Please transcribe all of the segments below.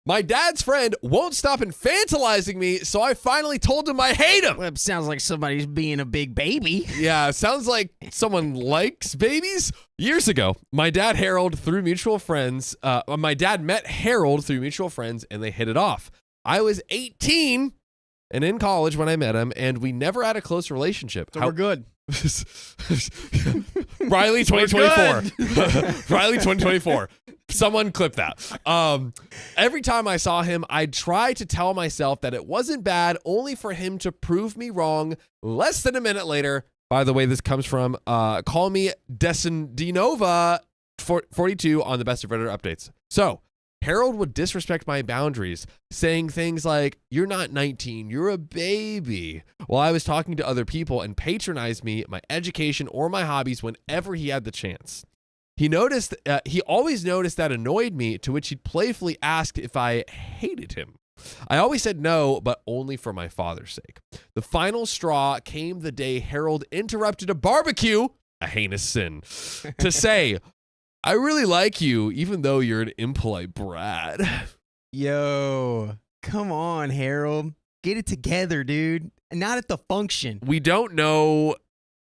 My dad's friend won't stop infantilizing me, so I finally told him I hate him. Well, it sounds like somebody's being a big baby. Yeah, sounds like someone likes babies. Years ago, my dad met Harold through mutual friends, and they hit it off. I was 18 and in college when I met him, and we never had a close relationship. So we're good. Riley 2024. Riley 2024. Someone clip that. Every time I saw him, I'd try to tell myself that it wasn't bad, only for him to prove me wrong less than a minute later. By the way, this comes from call me Descendinova 42 on the Best of Reddit updates. So Harold would disrespect my boundaries, saying things like, "You're not 19, you're a baby," while I was talking to other people, and patronized me, my education, or my hobbies whenever he had the chance. He always noticed that annoyed me, to which he'd playfully asked if I hated him. I always said no, but only for my father's sake. The final straw came the day Harold interrupted a barbecue, a heinous sin, to say, "I really like you, even though you're an impolite brat." Yo, come on, Harold. Get it together, dude. Not at the function. We don't know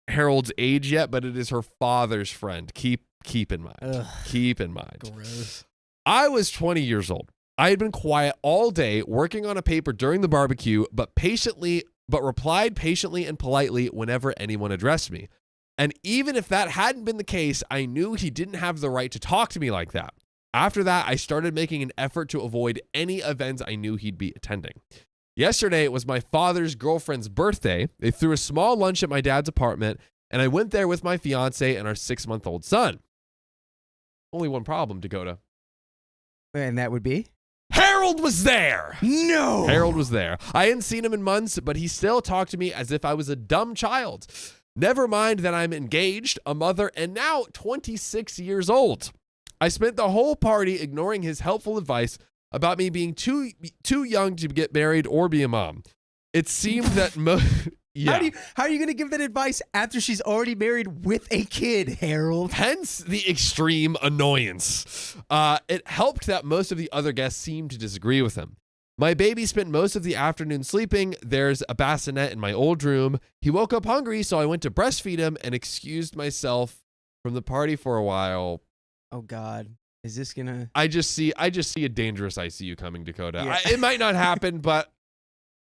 Harold's age yet, but it is her father's friend. Keep in mind. Ugh. Keep in mind. Gross. I was 20 years old. I had been quiet all day, working on a paper during the barbecue, but replied patiently and politely whenever anyone addressed me. And even if that hadn't been the case, I knew he didn't have the right to talk to me like that. After that, I started making an effort to avoid any events I knew he'd be attending. Yesterday was my father's girlfriend's birthday. They threw a small lunch at my dad's apartment, and I went there with my fiance and our 6-month-old son. Only one problem, Dakota. And that would be? Harold was there. No. Harold was there. I hadn't seen him in months, but he still talked to me as if I was a dumb child. Never mind that I'm engaged, a mother, and now 26 years old. I spent the whole party ignoring his helpful advice about me being too young to get married or be a mom. It seemed that yeah. How are you going to give that advice after she's already married with a kid, Harold? Hence the extreme annoyance. It helped that most of the other guests seemed to disagree with him. My baby spent most of the afternoon sleeping. There's a bassinet in my old room. He woke up hungry, so I went to breastfeed him and excused myself from the party for a while. Oh God, is this gonna? I just see a dangerous ICU coming, Dakota. Yeah. It might not happen, but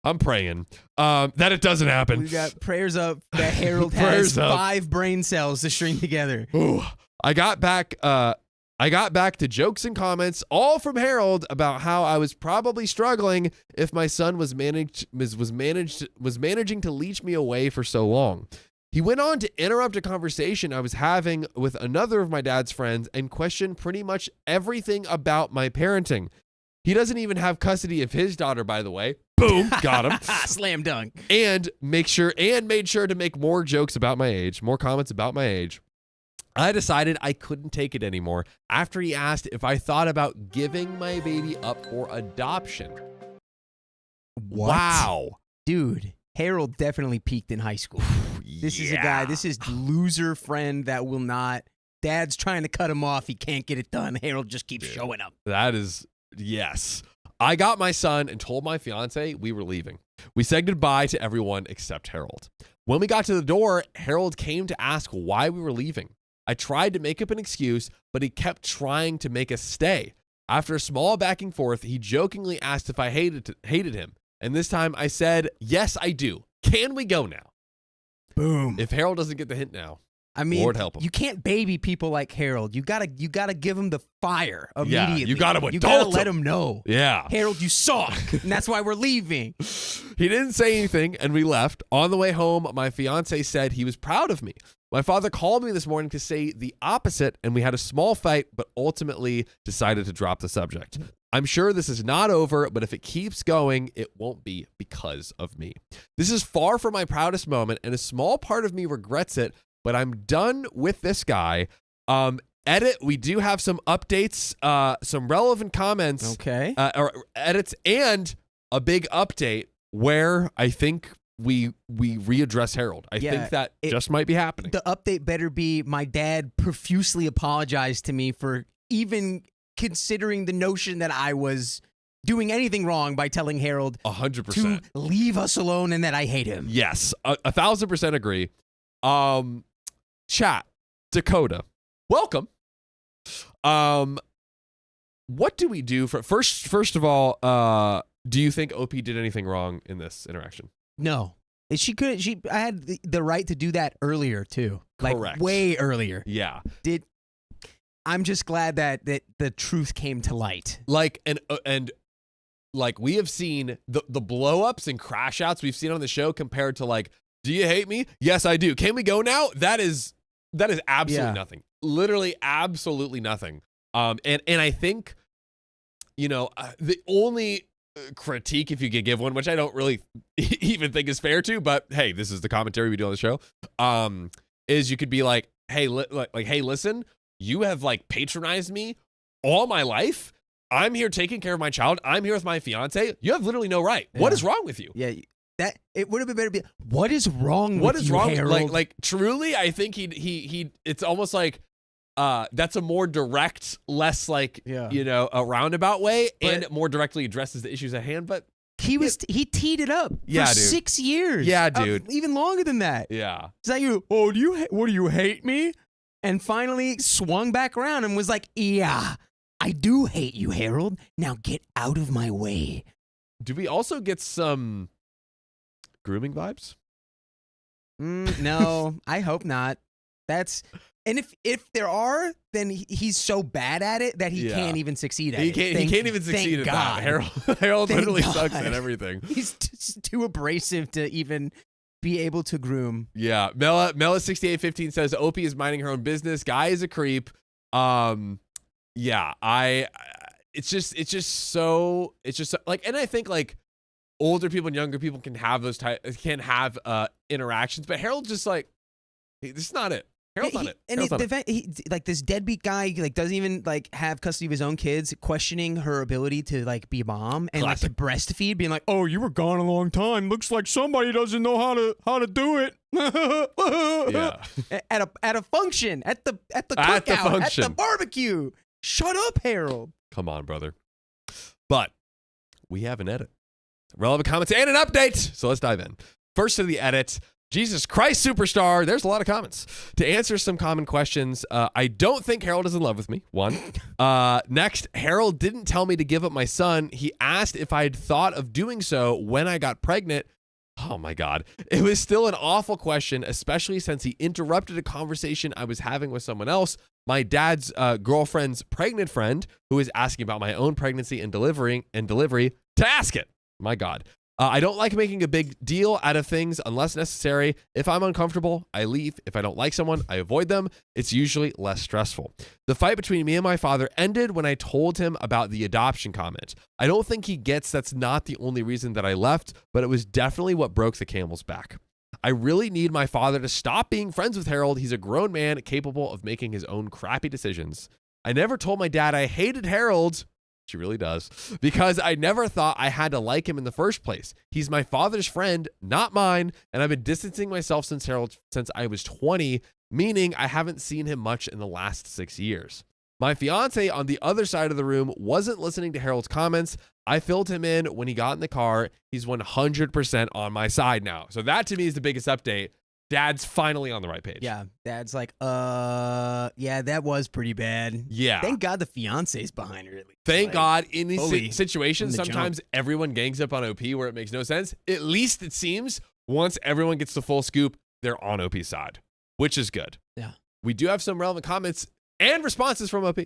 I'm praying that it doesn't happen. We got prayers up that Harold has 5 brain cells to string together. Ooh, I got back to jokes and comments, all from Harold, about how I was probably struggling if my son was managing to leech me away for so long. He went on to interrupt a conversation I was having with another of my dad's friends and question pretty much everything about my parenting. He doesn't even have custody of his daughter, by the way. Boom, got him. Slam dunk. And made sure to make more jokes about my age, more comments about my age. I decided I couldn't take it anymore after he asked if I thought about giving my baby up for adoption. What? Wow. Dude, Harold definitely peaked in high school. This is a guy, this is loser friend that will not. Dad's trying to cut him off. He can't get it done. Harold just keeps showing up. That is, yes. I got my son and told my fiance we were leaving. We said goodbye to everyone except Harold. When we got to the door, Harold came to ask why we were leaving. I tried to make up an excuse, but he kept trying to make us stay. After a small back and forth, he jokingly asked if I hated him. And this time I said, "Yes, I do. Can we go now?" Boom. If Harold doesn't get the hint now, I mean, Lord help him. You can't baby people like Harold. You gotta give him the fire immediately. Yeah, you gotta let him know. Yeah. Harold, you suck. And that's why we're leaving. He didn't say anything, and we left. On the way home, my fiance said he was proud of me. My father called me this morning to say the opposite, and we had a small fight, but ultimately decided to drop the subject. I'm sure this is not over, but if it keeps going, it won't be because of me. This is far from my proudest moment, and a small part of me regrets it, but I'm done with this guy. Edit, we do have some updates, some relevant comments. Okay. Or edits, and a big update where I think we readdress Harold. I think that just might be happening. The update better be my dad profusely apologized to me for even considering the notion that I was doing anything wrong by telling Harold 100%. to leave us alone and that I hate him. Yes, 1,000% agree. Chat, Dakota, welcome. What do we do for first of all, do you think OP did anything wrong in this interaction? No. I had the right to do that earlier too. Like Correct. way earlier. Yeah. I'm just glad that the truth came to light. Like and like we have seen the blow ups and crash outs we've seen on the show compared to like, do you hate me? Yes, I do. Can we go now? That is absolutely nothing. Literally absolutely nothing. And I think, the only critique, if you could give one, which I don't really even think is fair to, but hey, this is the commentary we do on the show, is you could be like, hey, hey, listen, you have like patronized me all my life. I'm here taking care of my child. I'm here with my fiance. You have literally no right. Yeah. What is wrong with you? Yeah. That it would have been better to be, what is wrong what with is you, wrong Harold? like truly, I think he it's almost like that's a more direct, less like a roundabout way, and it more directly addresses the issues at hand. But he teed it up for 6 years. Yeah, dude. Even longer than that. Yeah. Is that you? Oh, what do you hate me? And finally swung back around and was like, yeah, I do hate you, Harold. Now get out of my way. Do we also get some grooming vibes? No, I hope not. And if there are, then he's so bad at it that he can't even succeed at it. He can't even succeed at that. Harold literally sucks at everything. He's too abrasive to even be able to groom. Yeah. Mela 6815 says OP is minding her own business. Guy is a creep. Yeah. It's just so like, and I think like older people and younger people can have those interactions, but Harold's just like, hey, this is not it. Harold's not it. And like this deadbeat guy, like doesn't even like have custody of his own kids, questioning her ability to like be a mom and like to breastfeed, being like, "Oh, you were gone a long time. Looks like somebody doesn't know how to do it." Yeah. At a function, at the cookout, at the barbecue. Shut up, Harold. Come on, brother. But we have an edit, relevant comments, and an update. So let's dive in. First to the edit. Jesus Christ, superstar. There's a lot of comments. To answer some common questions, I don't think Harold is in love with me, one. Next, Harold didn't tell me to give up my son. He asked if I'd thought of doing so when I got pregnant. Oh my God. It was still an awful question, especially since he interrupted a conversation I was having with someone else, my dad's girlfriend's pregnant friend, who was asking about my own pregnancy and delivery, to ask it. My God. I don't like making a big deal out of things unless necessary. If I'm uncomfortable, I leave. If I don't like someone, I avoid them. It's usually less stressful. The fight between me and my father ended when I told him about the adoption comment. I don't think he gets that's not the only reason that I left, but it was definitely what broke the camel's back. I really need my father to stop being friends with Harold. He's a grown man capable of making his own crappy decisions. I never told my dad I hated Harold. She really does. Because I never thought I had to like him in the first place. He's my father's friend, not mine, and I've been distancing myself since I was 20, meaning I haven't seen him much in the last 6 years. My fiance on the other side of the room wasn't listening to Harold's comments. I filled him in when he got in the car. He's 100% on my side now. So that to me is the biggest update. Dad's finally on the right page. Yeah, Dad's like, yeah, that was pretty bad. Yeah. Thank God the fiance's behind her at least. Thank God in these situations, sometimes everyone gangs up on OP where it makes no sense. At least it seems once everyone gets the full scoop, they're on OP's side, which is good. Yeah. We do have some relevant comments and responses from OP.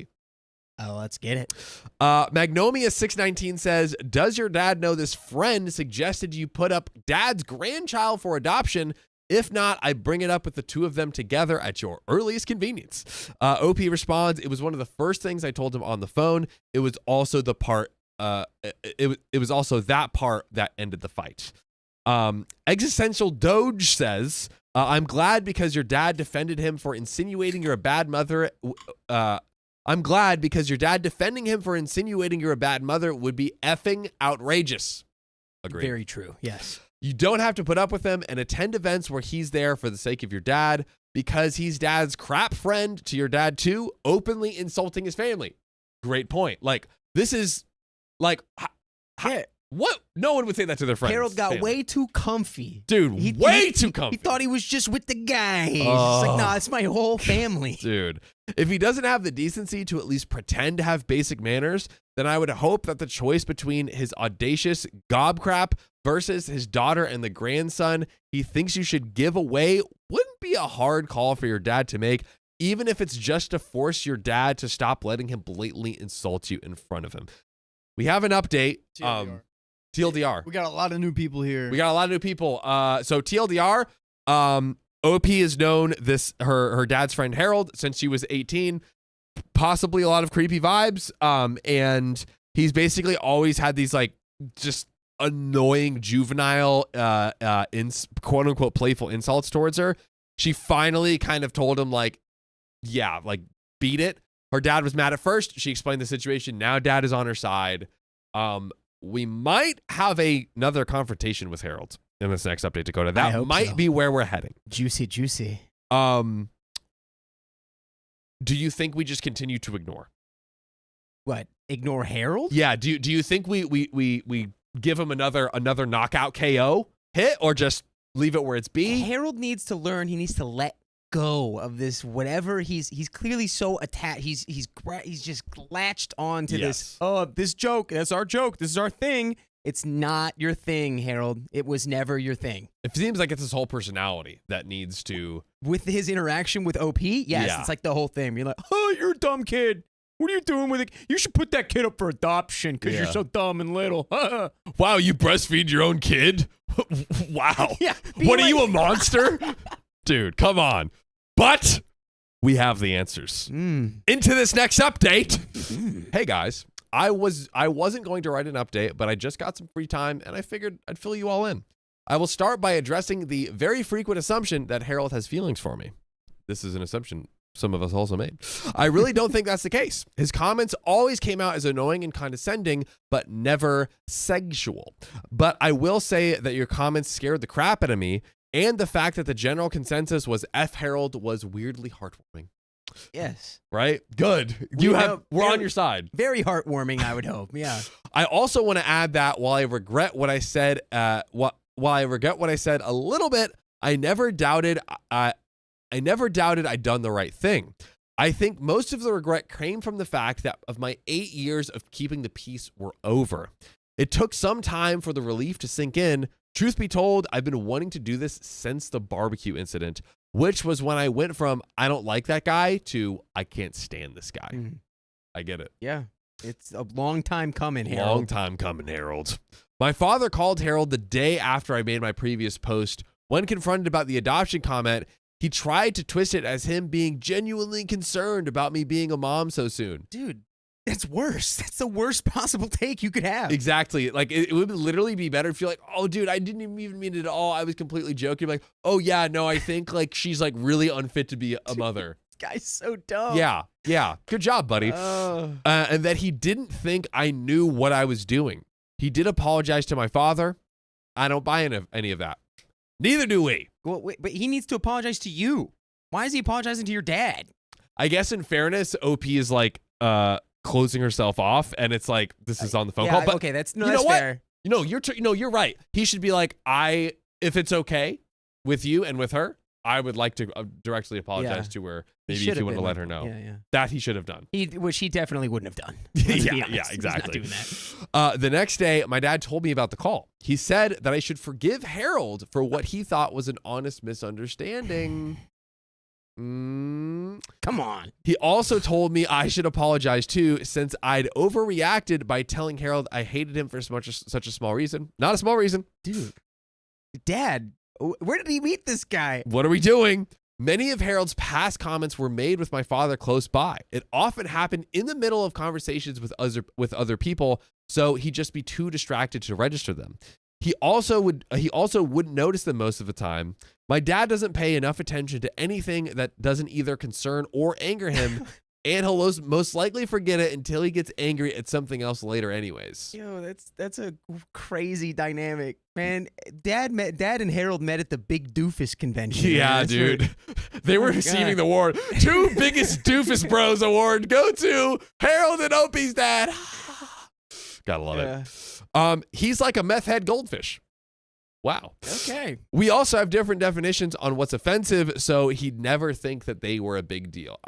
Oh, let's get it. Magnomia619 says, does your dad know this friend suggested you put up dad's grandchild for adoption? If not, I bring it up with the two of them together at your earliest convenience. OP responds, it was one of the first things I told him on the phone. It was also the part, it was also that part that ended the fight. Existential Doge says, I'm glad because your dad defended him for insinuating you're a bad mother. I'm glad because your dad defending him for insinuating you're a bad mother would be effing outrageous. Agreed. Very true. Yes. You don't have to put up with him and attend events where he's there for the sake of your dad because he's dad's crap friend to your dad too, openly insulting his family. Great point. Like, this is like, What? No one would say that to their friends. Harold got family. way too comfy. Dude, way too comfy. He thought he was just with the guys. It's like, nah, it's my whole family. Dude, if he doesn't have the decency to at least pretend to have basic manners, then I would hope that the choice between his audacious gob crap versus his daughter and the grandson he thinks you should give away wouldn't be a hard call for your dad to make, even if it's just to force your dad to stop letting him blatantly insult you in front of him. We have an update. TLDR. We got a lot of new people here. So TLDR, OP has known her dad's friend Harold since she was 18, possibly a lot of creepy vibes. And he's basically always had these like just annoying juvenile, quote unquote playful insults towards her. She finally kind of told him like, yeah, like beat it. Her dad was mad at first. She explained the situation. Now dad is on her side. We might have another confrontation with Harold in this next update, Dakota. That might be where we're heading. Juicy. Do you think we just continue to ignore? What? Ignore Harold? Yeah. Do you think we give him another knockout KO hit, or just leave it where it's be? Harold needs to learn. He needs to let go of this. Whatever he's clearly so attached. He's just latched on to this. Oh, this joke. That's our joke. This is our thing. It's not your thing, Harold. It was never your thing. It seems like it's his whole personality that needs to. With his interaction with OP, yes, It's like the whole thing. You're like, oh, you're a dumb kid. What are you doing with it? You should put that kid up for adoption because you're so dumb and little. Wow, you breastfeed your own kid? Wow. Yeah. What are you, a monster? Dude, come on. But we have the answers. Into this next update. Hey guys, I wasn't going to write an update, but I just got some free time and I figured I'd fill you all in. I will start by addressing the very frequent assumption that Harold has feelings for me. This is an assumption some of us also made. I really don't think that's the case. His comments always came out as annoying and condescending, but never sexual. But I will say that your comments scared the crap out of me, and the fact that the general consensus was F Harold was weirdly heartwarming. Yes. Right? Good. We're on your side. Very heartwarming, I would hope. Yeah. I also want to add that while I regret what I said, a little bit, I never doubted I'd done the right thing. I think most of the regret came from the fact that of my 8 years of keeping the peace were over. It took some time for the relief to sink in. Truth be told, I've been wanting to do this since the barbecue incident, which was when I went from I don't like that guy to I can't stand this guy. I get it. Yeah. It's a long time coming, Harold. Long time coming, Harold. My father called Harold the day after I made my previous post. When confronted about the adoption comment, he tried to twist it as him being genuinely concerned about me being a mom so soon. Dude, that's worse. That's the worst possible take you could have. Exactly. Like, it would literally be better if you're like, oh, dude, I didn't even mean it at all. I was completely joking. Like, oh, yeah, no, I think, like, she's, like, really unfit to be a mother. This guy's so dumb. Yeah. Good job, buddy. And that he didn't think I knew what I was doing. He did apologize to my father. I don't buy any of that. Neither do we. Well, wait, but he needs to apologize to you. Why is he apologizing to your dad? I guess in fairness, OP is like closing herself off, and it's like this is on the phone call. But okay, that's fair. What? You're right. He should be like, if it's okay with you and with her, I would like to directly apologize to her. Maybe if you want to let her know. That he should have done. Which he definitely wouldn't have done. Yeah, exactly. He's not doing that. The next day, my dad told me about the call. He said that I should forgive Harold for what he thought was an honest misunderstanding. Come on. He also told me I should apologize too, since I'd overreacted by telling Harold I hated him for such a small reason. Not a small reason. Dude. Dad, where did he meet this guy? What are we doing? Many of Harold's past comments were made with my father close by. It often happened in the middle of conversations with other people, so he'd just be too distracted to register them. He also wouldn't notice them most of the time. My dad doesn't pay enough attention to anything that doesn't either concern or anger him, and he'll most likely forget it until he gets angry at something else later anyways. Yo, that's a crazy dynamic. Man, Dad and Harold met at the Big Doofus convention. Yeah, dude. They were receiving the award. 2 biggest doofus bros award go to Harold and Opie's dad. Gotta love it. He's like a meth head goldfish. Wow. Okay. We also have different definitions on what's offensive, so he'd never think that they were a big deal.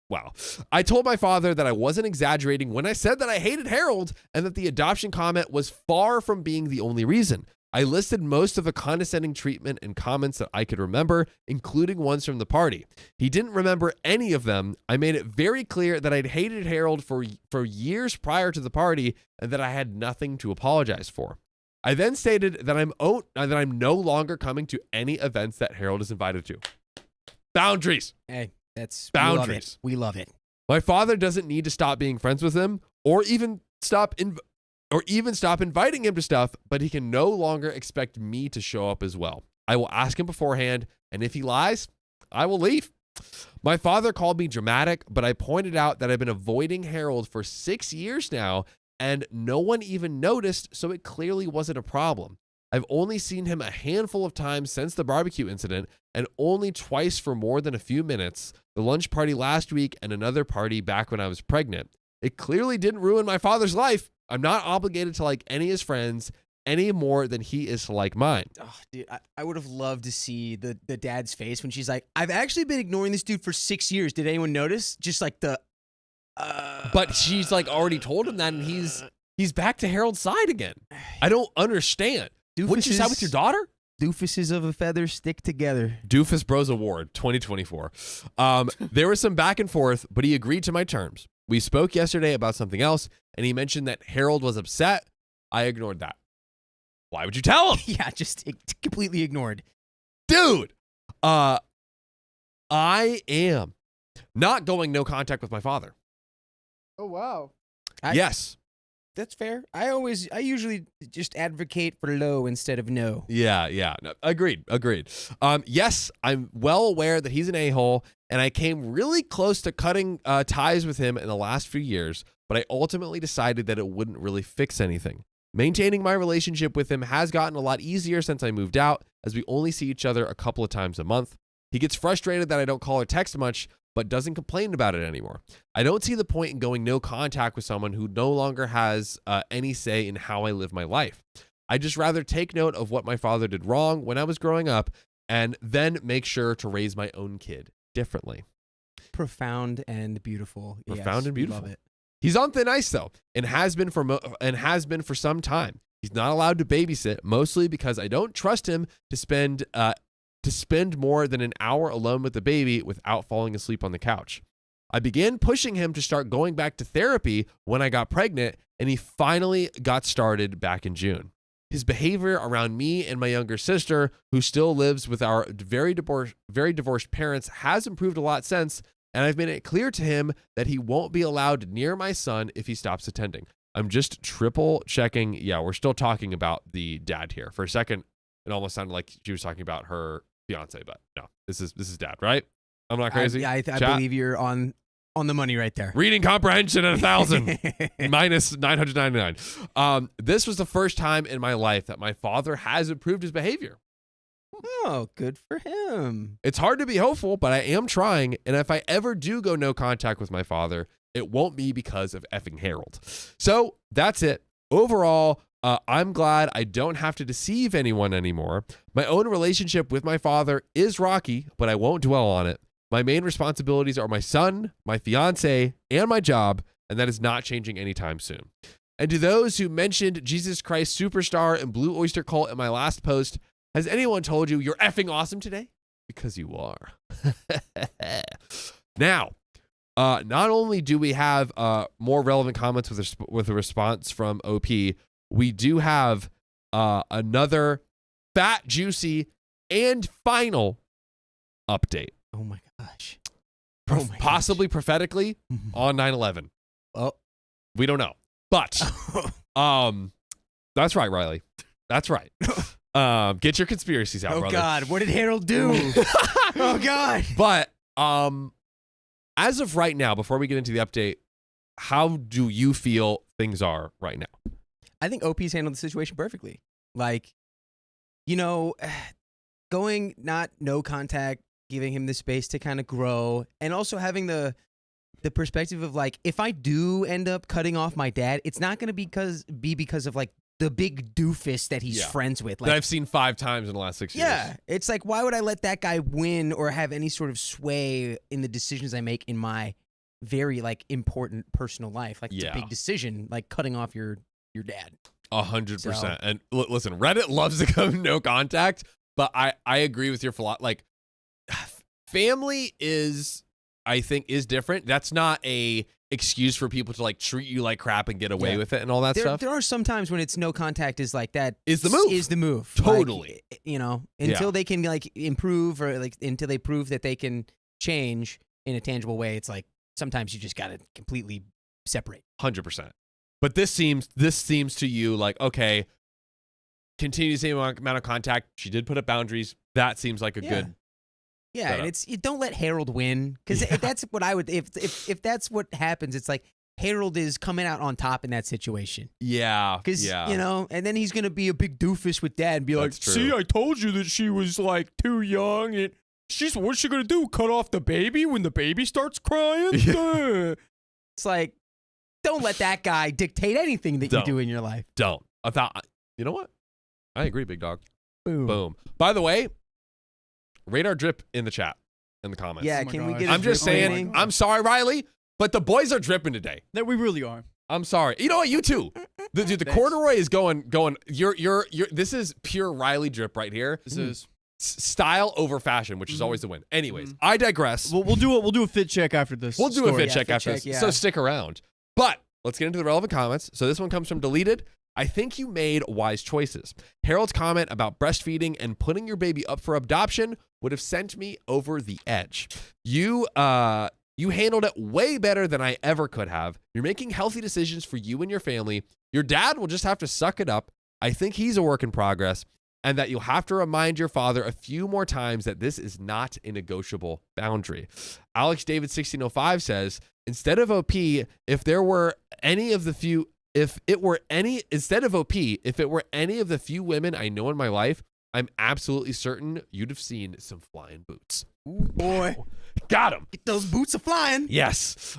Wow. I told my father that I wasn't exaggerating when I said that I hated Harold and that the adoption comment was far from being the only reason. I listed most of the condescending treatment and comments that I could remember, including ones from the party. He didn't remember any of them. I made it very clear that I'd hated Harold for years prior to the party and that I had nothing to apologize for. I then stated that I'm no longer coming to any events that Harold is invited to. Boundaries. Hey, that's boundaries. We love it. My father doesn't need to stop being friends with him or even stop inviting him to stuff, but he can no longer expect me to show up as well. I will ask him beforehand, and if he lies, I will leave. My father called me dramatic, but I pointed out that I've been avoiding Harold for 6 years now, and no one even noticed, so it clearly wasn't a problem. I've only seen him a handful of times since the barbecue incident, and only twice for more than a few minutes, the lunch party last week and another party back when I was pregnant. It clearly didn't ruin my father's life. I'm not obligated to like any of his friends any more than he is to like mine. Oh, dude, I would have loved to see the dad's face when she's like, I've actually been ignoring this dude for 6 years. Did anyone notice? Just like the... But she's like already told him that, and he's back to Harold's side again. I don't understand. Wouldn't you side with your daughter? Doofuses of a feather stick together. Doofus Bros Award 2024. There was some back and forth, but he agreed to my terms. We spoke yesterday about something else, and he mentioned that Harold was upset. I ignored that. Why would you tell him? Yeah, just completely ignored. Dude, I am not going no contact with my father. Oh, wow. Yes. That's fair. I usually just advocate for low instead of no. Yeah. No, agreed. Yes, I'm well aware that he's an a-hole, and I came really close to cutting ties with him in the last few years, but I ultimately decided that it wouldn't really fix anything. Maintaining my relationship with him has gotten a lot easier since I moved out, as we only see each other a couple of times a month. He gets frustrated that I don't call or text much, but doesn't complain about it anymore. I don't see the point in going no contact with someone who no longer has any say in how I live my life. I'd just rather take note of what my father did wrong when I was growing up and then make sure to raise my own kid differently. Profound and beautiful. Profound and beautiful. Love it. He's on thin ice though, and has been for some time. He's not allowed to babysit, mostly because I don't trust him to spend more than an hour alone with the baby without falling asleep on the couch. I began pushing him to start going back to therapy when I got pregnant, and he finally got started back in June. His behavior around me and my younger sister, who still lives with our very divorced parents, has improved a lot since, and I've made it clear to him that he won't be allowed near my son if he stops attending. I'm just triple checking. Yeah, we're still talking about the dad here. For a second, it almost sounded like she was talking about her fiance, but no, this is dad, right? I'm not crazy. I believe you're on the money right there. Reading comprehension at 1,000 minus 999. This was the first time in my life that my father has improved his behavior. Oh, good for him. It's hard to be hopeful, but I am trying. And if I ever do go no contact with my father, it won't be because of effing Harold. So that's it. Overall, I'm glad I don't have to deceive anyone anymore. My own relationship with my father is rocky, but I won't dwell on it. My main responsibilities are my son, my fiance, and my job, and that is not changing anytime soon. And to those who mentioned Jesus Christ Superstar and Blue Oyster Cult in my last post, has anyone told you you're effing awesome today? Because you are. Now, not only do we have more relevant comments with a response from OP, we do have another fat, juicy, and final update. Oh my gosh. Possibly prophetically on 9/11. Oh, we don't know. But that's right, Riley. That's right. Get your conspiracies out, brother. Oh God, what did Harold do? Oh God. But as of right now, before we get into the update, how do you feel things are right now? I think OP's handled the situation perfectly. Like, going no contact, giving him the space to kind of grow, and also having the perspective of like, if I do end up cutting off my dad, it's not going to be because of like the big doofus that he's friends with. Like, that I've seen 5 times in the last 6 years. Yeah, it's like, why would I let that guy win or have any sort of sway in the decisions I make in my very like important personal life? Like it's a big decision, like cutting off your dad. 100%. And listen, Reddit loves to go no contact, but I agree with your philosophy. Like, family is, I think, is different. That's not a excuse for people to like treat you like crap and get away with it and all that stuff. There are some times when it's no contact is like that is the move. Is the move. Totally. Like, you know, until they can like improve or like until they prove that they can change in a tangible way, it's like sometimes you just got to completely separate. 100%. But this seems to you like, okay, continue the same amount of contact. She did put up boundaries. That seems like a good. Yeah, setup. and it's you don't let Harold win because that's what I would if that's what happens. It's like Harold is coming out on top in that situation. Yeah, because you know, and then he's gonna be a big doofus with Dad and be like, "See, I told you that she was like too young, and what's she gonna do? Cut off the baby when the baby starts crying?" It's like, don't let that guy dictate anything that you do in your life. Don't. You know what? I agree, big dog. Boom. By the way, radar drip in the chat, in the comments. Yeah, can we get I'm just saying, I'm sorry, Riley, but the boys are dripping today. That we really are. I'm sorry. You know what? You too. The corduroy is going. You're. This is pure Riley drip right here. This is style over fashion, which is always the win. Anyways, I digress. We'll do a fit check after this. We'll do a fit check after this. So stick around. But let's get into the relevant comments. So this one comes from Deleted. I think you made wise choices. Harold's comment about breastfeeding and putting your baby up for adoption would have sent me over the edge. You handled it way better than I ever could have. You're making healthy decisions for you and your family. Your dad will just have to suck it up. I think he's a work in progress, and that you'll have to remind your father a few more times that this is not a negotiable boundary. Alex David 1605 says, instead of OP, if it were any of the few women I know in my life, I'm absolutely certain you'd have seen some flying boots. Ooh, boy. Got him. Get those boots a-flying. Yes.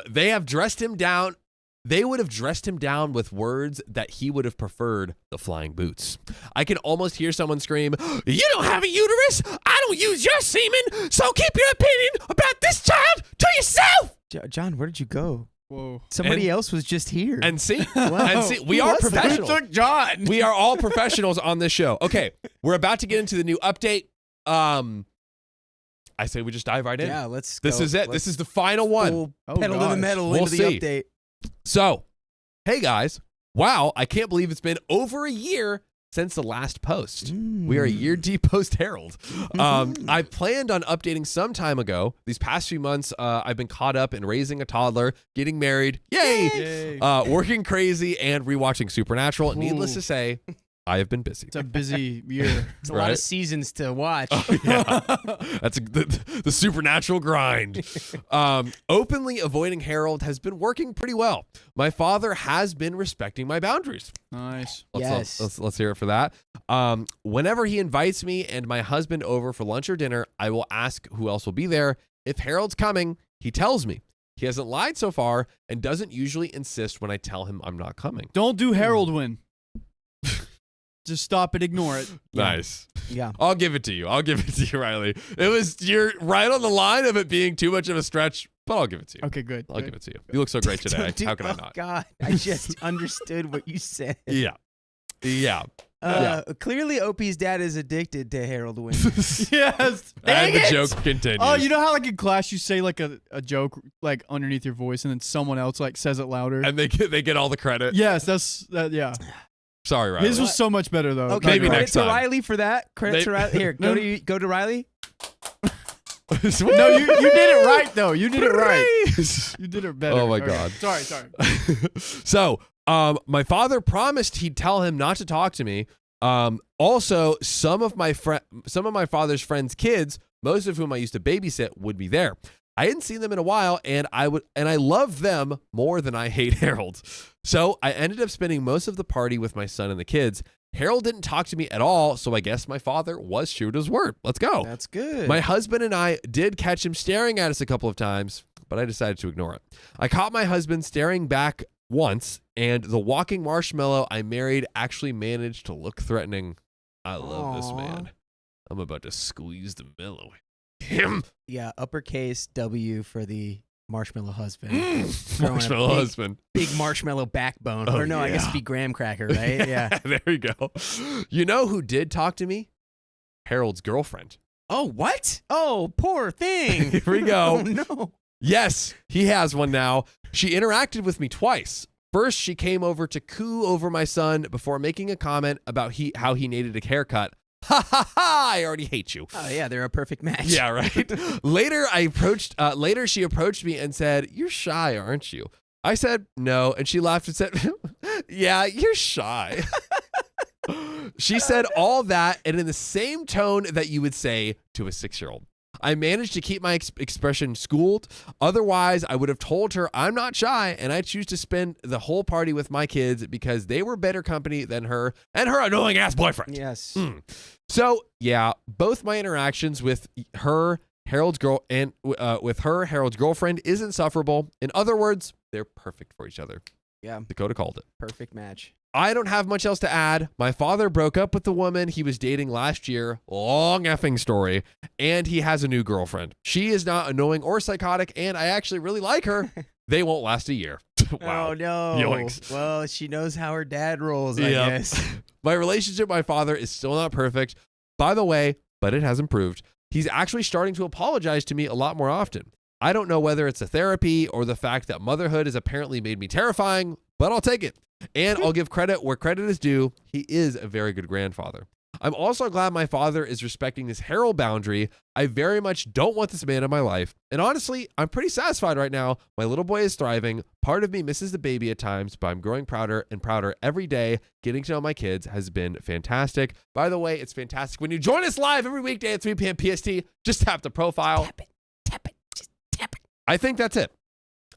They have dressed him down. They would have dressed him down with words that he would have preferred the flying boots. I can almost hear someone scream, "You don't have a uterus. I don't use your semen. So keep your opinion about this child to yourself." John, where did you go? Whoa. Somebody else was just here. And see, we are professionals. Who took John? We are all professionals on this show. Okay, we're about to get into the new update. I say we just dive right in. Yeah, let's go. This is it. This is the final one. Pedal to the metal into the update. So, hey guys. Wow, I can't believe it's been over a year since the last post. We are a year deep post Harold. I planned on updating some time ago. These past few months, I've been caught up in raising a toddler, getting married, yay! Working crazy, and rewatching Supernatural. Needless to say, I have been busy. It's a busy year. It's a lot of seasons to watch. That's the Supernatural grind. Openly avoiding Harold has been working pretty well. My father has been respecting my boundaries. Nice. Let's hear it for that. Whenever he invites me and my husband over for lunch or dinner, I will ask who else will be there. If Harold's coming, he tells me. He hasn't lied so far and doesn't usually insist when I tell him I'm not coming. Don't do Harold win. Just stop it, ignore it. Nice. Yeah. I'll give it to you, Riley. You're right on the line of it being too much of a stretch, but I'll give it to you. Okay, good. I'll give it to you. You look so great today. How can I not? God, I just understood what you said. Yeah. Clearly, Opie's dad is addicted to Harold wins. Yes. And the joke continues. Oh, you know how like in class you say like a joke like underneath your voice and then someone else like says it louder? And they get all the credit. Yes, yeah. Sorry, Riley. His was so much better though. Okay, maybe credit next to time. Riley for that. Credit to Riley. Here, go to Riley. No, you did it right though. You did it right. You did it better. Oh my God. Sorry. So, my father promised he'd tell him not to talk to me. Also, some of my father's friends' kids, most of whom I used to babysit, would be there. I hadn't seen them in a while, and I love them more than I hate Harold. So I ended up spending most of the party with my son and the kids. Harold didn't talk to me at all, so I guess my father was true to his word. Let's go. That's good. My husband and I did catch him staring at us a couple of times, but I decided to ignore it. I caught my husband staring back once, and the walking marshmallow I married actually managed to look threatening. I love this man. I'm about to squeeze the mellow. Him. Yeah, uppercase W for the marshmallow husband. Marshmallow husband. Big marshmallow backbone. Oh, or no, I guess it'd be graham cracker, right? Yeah. There you go. You know who did talk to me? Harold's girlfriend. Oh, what? Oh, poor thing. Here we go. Oh, no. Yes, he has one now. She interacted with me twice. First, she came over to coo over my son before making a comment about how he needed a haircut. Ha ha ha! I already hate you. Oh yeah, they're a perfect match. Yeah, right. Later, she approached me and said, "You're shy, aren't you?" I said, "No," and she laughed and said, "Yeah, you're shy." She said all that, and in the same tone that you would say to a 6-year-old. I managed to keep my expression schooled. Otherwise, I would have told her I'm not shy, and I choose to spend the whole party with my kids because they were better company than her and her annoying ass boyfriend. Yes. So yeah, both my interactions with her, Harold's girlfriend, is insufferable. In other words, they're perfect for each other. Yeah. Dakota called it. Perfect match. I don't have much else to add. My father broke up with the woman he was dating last year. Long effing story. And he has a new girlfriend. She is not annoying or psychotic, and I actually really like her. They won't last a year. Wow. Oh, no. Yoinks. Well, she knows how her dad rolls, I guess. My relationship with my father is still not perfect, by the way, but it has improved. He's actually starting to apologize to me a lot more often. I don't know whether it's a therapy or the fact that motherhood has apparently made me terrifying, but I'll take it. And I'll give credit where credit is due. He is a very good grandfather. I'm also glad my father is respecting this Harold boundary. I very much don't want this man in my life. And honestly, I'm pretty satisfied right now. My little boy is thriving. Part of me misses the baby at times, but I'm growing prouder and prouder every day. Getting to know my kids has been fantastic. By the way, it's fantastic when you join us live every weekday at 3 p.m. PST. Just tap the profile. Tap it. Tap it. Just tap it. I think that's it.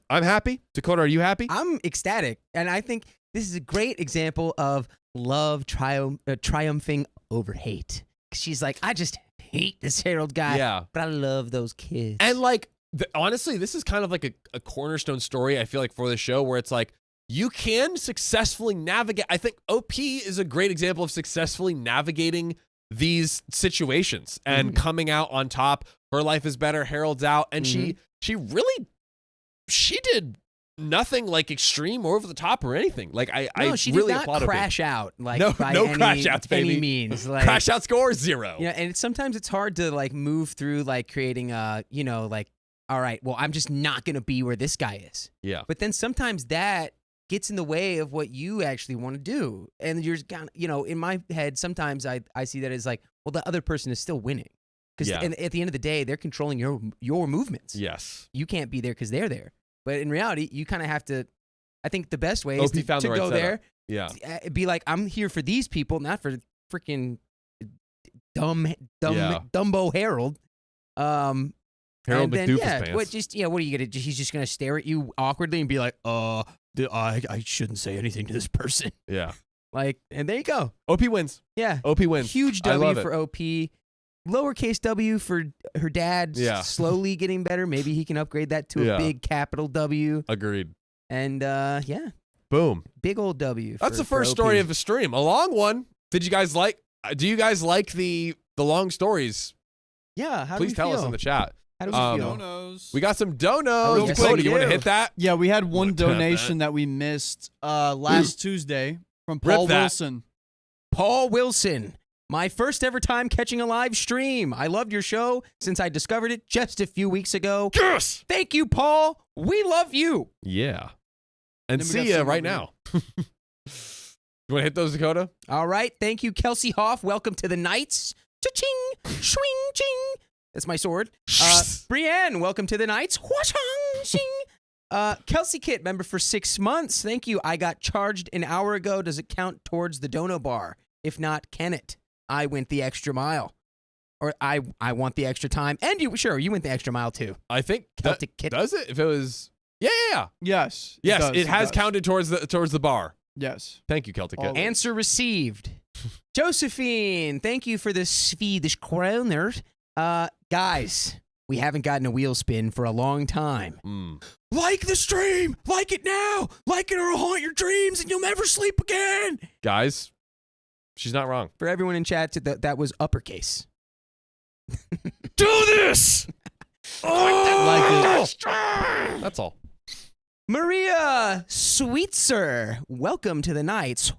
I'm happy. Dakota, are you happy? I'm ecstatic. And I think this is a great example of love triumphing over hate. She's like, I just hate this Harold guy, but I love those kids. And like, honestly, this is kind of like a cornerstone story, I feel like, for the show, where it's like, you can successfully navigate. I think OP is a great example of successfully navigating these situations and coming out on top. Her life is better. Harold's out. And she did nothing like extreme or over the top or anything. Like she really did not applaud crash out. Like no by crash outs, baby. Any means. Like, crash out score 0. Yeah, and sometimes it's hard to like move through like creating like, all right, well, I'm just not gonna be where this guy is. Yeah. But then sometimes that gets in the way of what you actually want to do, and you're kind of, in my head, sometimes I see that as like, well, the other person is still winning because at the end of the day, they're controlling your movements. Yes. You can't be there because they're there. But in reality, you kind of have to, I think the best way is to go there. Yeah. Be like, I'm here for these people, not for freaking Dumbo Harold. Harold McDoofus pants. What are you going to, he's just going to stare at you awkwardly and be like, I shouldn't say anything to this person. Yeah. Like, and there you go. OP wins. Yeah. OP wins. Huge W for OP. Lowercase W for her dad slowly getting better. Maybe he can upgrade that to a big capital W. Agreed. And boom. Big old W. That's the first story of the stream. A long one. Do you guys like the long stories? Yeah. Please tell us in the chat. How do we feel? Donos. We got some donos. Yes, Dakota, you want to hit that? Yeah, we had one donation that we missed last Tuesday from Paul Wilson. Paul Wilson. My first ever time catching a live stream. I loved your show since I discovered it just a few weeks ago. Yes! Thank you, Paul. We love you. Yeah. And see ya right now. You want to hit those, Dakota? All right. Thank you, Kelsey Hoff. Welcome to the Knights. Cha-ching, swing, ching. That's my sword. Brienne, welcome to the Knights. Wha-chang, ching. Kelsey Kit, member for 6 months. Thank you. I got charged an hour ago. Does it count towards the dono bar? If not, can it? I went the extra mile. Or I want the extra time. And you went the extra mile too. I think Celtic Kit. Does it? If it was Yeah. Yes. It has counted towards the bar. Yes. Thank you, Celtic Kit. Answer received. Josephine, thank you for the Swedish kroner. Guys, We haven't gotten a wheel spin for a long time. Like the stream! Like it now! Like it or it'll haunt your dreams and you'll never sleep again! Guys, she's not wrong. For everyone in chat, that was uppercase. Do this! Like it. That's all. Maria Sweetser, welcome to the Knights.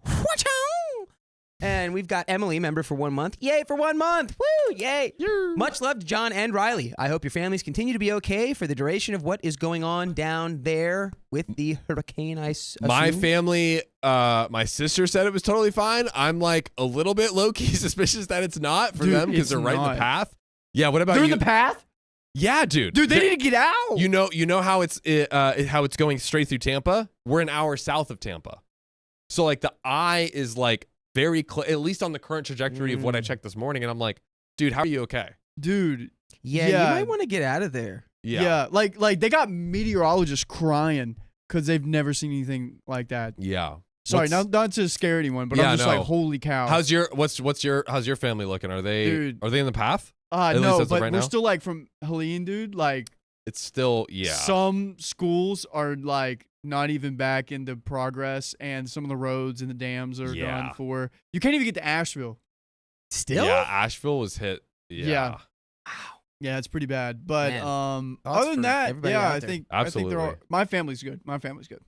And we've got Emily, member for 1 month. Yay for 1 month. Woo, yay. Much love to John and Riley. I hope your families continue to be okay for the duration of what is going on down there with the hurricane, I assume. My family, my sister said it was totally fine. I'm like a little bit low-key suspicious that it's not for them because they're right in the path. Yeah, what about They're you? in the path? Yeah, dude. Dude, they need to get out. You know how it's going straight through Tampa? We're an hour south of Tampa. So like the eye is like very at least on the current trajectory of what I checked this morning, and I'm like, dude, how are you okay? Dude. Yeah, you might want to get out of there. Yeah. Like they got meteorologists crying because they've never seen anything like that. Yeah. Sorry, not to scare anyone, but I'm just like, holy cow. How's your family looking? Are they in the path? No, but we're still like from Helene, dude. Like it's still Some schools are like not even back into progress, and some of the roads and the dams are done for. You can't even get to Asheville. Still? Yeah, Asheville was hit. Yeah. Wow. Yeah, it's pretty bad. But Man. other than that, I there. think Absolutely. they're all, my family's good. My family's good.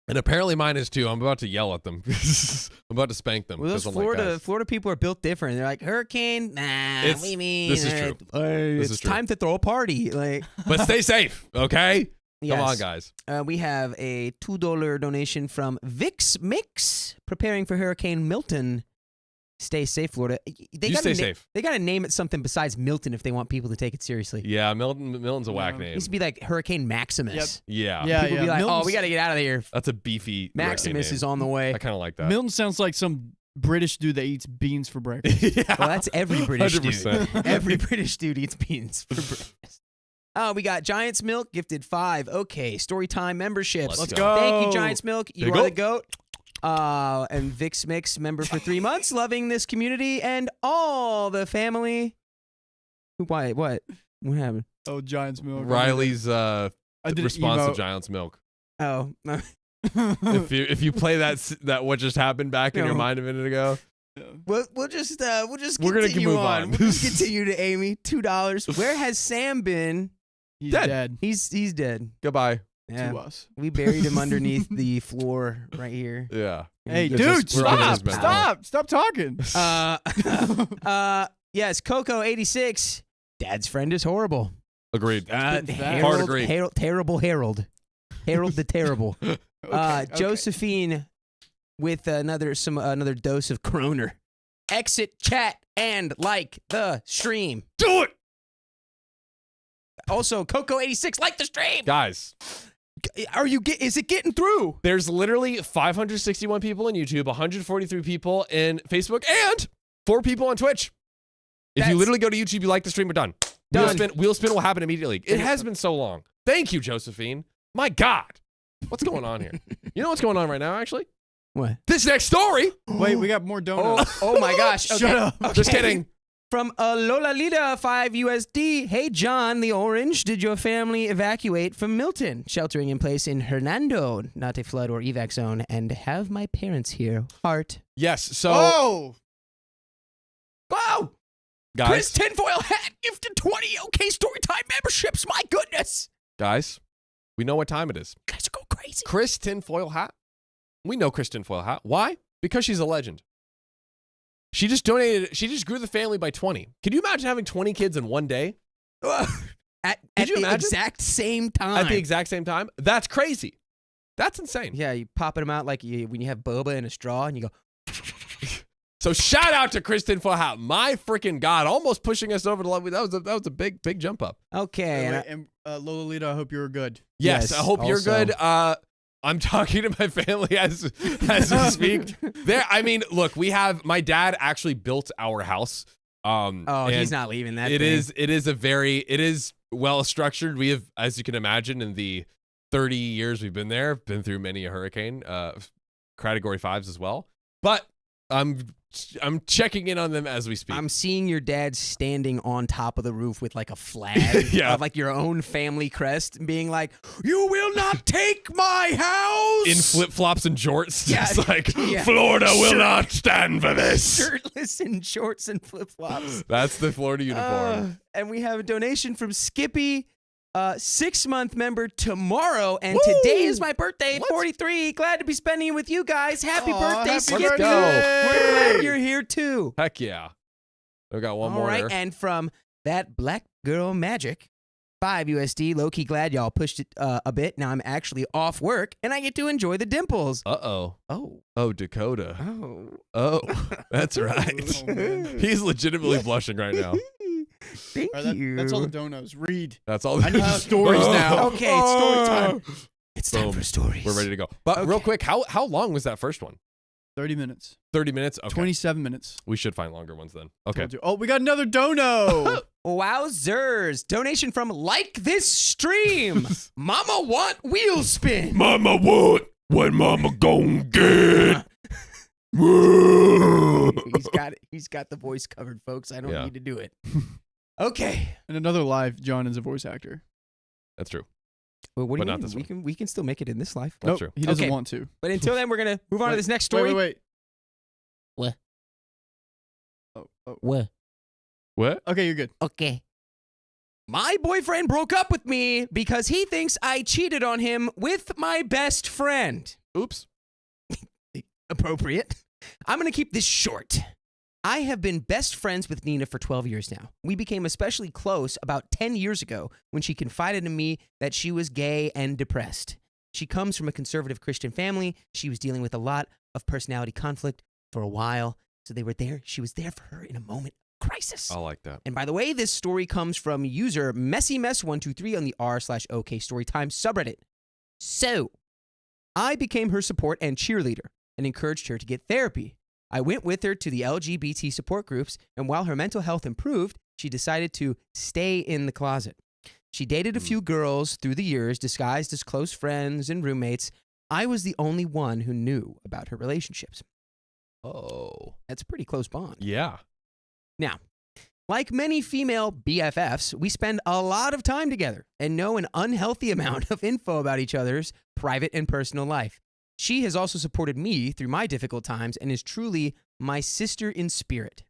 And apparently mine is too. I'm about to yell at them. I'm about to spank them. Well, those Florida people are built different. They're like, hurricane? Nah, what do you mean? This is true. It's time to throw a party. Like, but stay safe, okay? Yes. Come on, guys. We have a $2 donation from Vix Mix, preparing for Hurricane Milton. Stay safe, Florida. Stay safe. They got to name it something besides Milton if they want people to take it seriously. Yeah, Milton's a whack name. It used to be like Hurricane Maximus. Yep. Yeah. People be like, oh, we got to get out of here. That's a beefy Maximus name. is on the way. I kind of like that. Milton sounds like some British dude that eats beans for breakfast. Yeah. Well, that's every British 100%. dude. Every British dude eats beans for breakfast. We got Giants Milk gifted 5. Okay, Storytime memberships. Let's go. Thank you, Giants Milk. You Big are ol'. the GOAT. And Vix Mix, member for 3 months, loving this community and all the family. Why? What happened? Oh, Giants Milk. Riley's I did response to emote. Giants Milk. Oh, If you play that what just happened back in your mind a minute ago. we'll just We're gonna continue move on. on. We'll just continue to Amy. $2. Where has Sam been? He's Dead. dead. He's dead. Goodbye. Yeah. To us. We buried him underneath the floor right here. Yeah. Hey, It's dude, just- we're on his stop talking. Yes, Coco86. Dad's friend is horrible. Agreed. Hard agreed. Terrible Harold. Harold the Terrible. Okay. Josephine with another dose of Croner. Exit chat and like the stream. Do it, Also, Coco86, like the stream. guys. Is it getting through? There's literally 561 people in YouTube, 143 people in Facebook, and 4 people on Twitch. If you That's- literally go to YouTube, you like the stream, we're done. Done. Wheel spin will happen immediately. It has been so long. Thank you, Josephine. My God. What's going on here? You know what's going on right now, actually? What? This next story. Wait, we got more donuts. Oh my gosh. Okay. Shut up. Okay. Just kidding. From Lola Lita, 5 USD. Hey, John the Orange, did your family evacuate from Milton? Sheltering in place in Hernando, not a flood or evac zone, and have my parents here. Heart. Yes. So, Oh! Wow! guys, Chris Tinfoil Hat gifted 20 OK Storytime memberships. My goodness. guys, we know what time it is. You guys are going crazy. Chris Tinfoil Hat. We know Chris Tinfoil Hat. Why? Because she's a legend. She just grew the family by 20. Can you imagine having 20 kids in one day? At Could you the imagine? exact same time. At the exact same time? That's crazy. That's insane. Yeah, you popping them out like when you have boba in a straw and you go. So shout out to Chris Tinfoil Hat. My freaking God, almost pushing us over the line. That was a big jump up. Okay. And Lola Lita, I hope you're good. Yes, Yes, I hope you're also. good. I'm talking to my family as we speak. Look, my dad actually built our house. Oh, he's not leaving that. It thing. is well structured. We have, as you can imagine, in the 30 years we've been there, been through many a hurricane, category 5s as well. But I'm I'm checking in on them as we speak. I'm seeing your dad standing on top of the roof with like a flag Yeah. of like your own family crest and being like, "You will not take my house!" in flip-flops and jorts. Yeah. Just like, Yeah. Florida will not stand for this. Shirtless in shorts and flip-flops. That's the Florida uniform. And we have a donation from Skippy, 6-month member tomorrow, and Woo! today is my birthday, What? 43. Glad to be spending it with you guys. Happy Aw, birthday, happy Skippy. birthday. We're glad you're here too. Heck yeah. We got one All more right, here. and from that Black Girl Magic, 5 USD. Low-key glad y'all pushed it a bit. Now I'm actually off work, and I get to enjoy the dimples. Uh-oh. Oh. Oh, Dakota. Oh. Oh, that's right. Oh, man. He's legitimately blushing right now. Thank All right, you. that's all the donos. Read. That's all. I need stories now. Okay, it's story time. It's time Boom. for stories. We're ready to go. But real Okay. quick, how long was that first one? 30 minutes. 30 minutes? Okay. 27 minutes. We should find longer ones then. Okay. Told you. Oh, we got another dono. Wowzers. Donation from Like This Stream. Mama Want Wheel Spin. Mama, what mama gon' get? He's got the voice covered, folks. I don't Yeah. need to do it. Okay. And another live, John is a voice actor. That's true. Well, what do But you not mean? this one. We can still make it in this life. That's Nope, true. he doesn't Okay. want to. But until then, we're gonna move on to Wait, this next story. Wait. What? Oh. What? Okay, you're good. Okay. My boyfriend broke up with me because he thinks I cheated on him with my best friend. Oops. Appropriate. I'm going to keep this short. I have been best friends with Nina for 12 years now. We became especially close about 10 years ago when she confided in me that she was gay and depressed. She comes from a conservative Christian family. She was dealing with a lot of personality conflict for a while. So they were there. She was there for her in a moment of crisis. I like that. And by the way, this story comes from user messymess123 on the r/OK Storytime subreddit. So, I became her support and cheerleader and encouraged her to get therapy. I went with her to the LGBT support groups, and while her mental health improved, she decided to stay in the closet. She dated a few girls through the years, disguised as close friends and roommates. I was the only one who knew about her relationships. Oh. That's a pretty close bond. Yeah. Now, like many female BFFs, we spend a lot of time together and know an unhealthy amount of info about each other's private and personal life. She has also supported me through my difficult times and is truly my sister in spirit.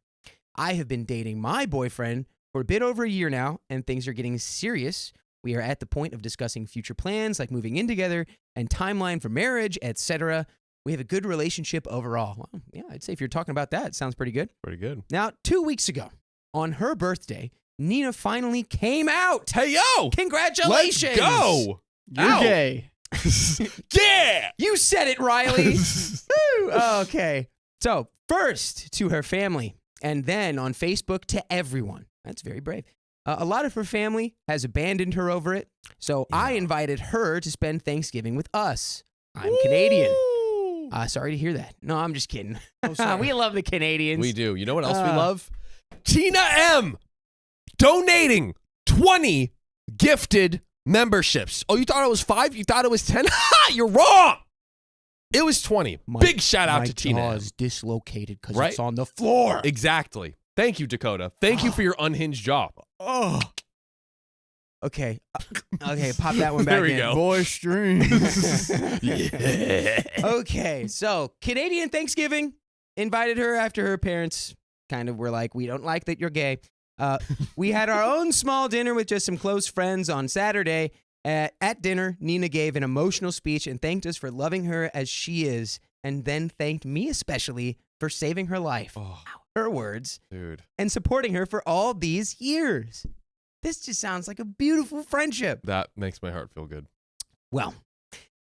I have been dating my boyfriend for a bit over a year now, and things are getting serious. We are at the point of discussing future plans like moving in together and timeline for marriage, etc. We have a good relationship overall. Well, yeah, I'd say if you're talking about that, it sounds pretty good. Pretty good. Now, 2 weeks ago, on her birthday, Nina finally came out. Hey, yo! Congratulations! Let's go! You're Ow. gay. Yeah! You said it, Riley. Woo! Okay. So, first to her family, and then on Facebook to everyone. That's very brave. A lot of her family has abandoned her over it, so I invited her to spend Thanksgiving with us. I'm Canadian. Sorry to hear that. No, I'm just kidding. We love the Canadians. We do. You know what else we love? Tina M. donating 20 gifted memberships. Oh, you thought it was 5? You thought it was 10? Ha! You're wrong. It was 20. Big shout out to Tina My M. jaw is dislocated because Right? it's on the floor. Exactly. Thank you, Dakota. Thank you for your unhinged jaw. Oh. Okay. Okay, pop that one back There we in. go. Boy strings. Yeah. Okay, so Canadian Thanksgiving, invited her after her parents kind of were like, we don't like that you're gay. We had our own small dinner with just some close friends on Saturday. At dinner, Nina gave an emotional speech and thanked us for loving her as she is, and then thanked me especially for saving her life. Oh, Her words. dude. And supporting her for all these years. This just sounds like a beautiful friendship. That makes my heart feel good. Well,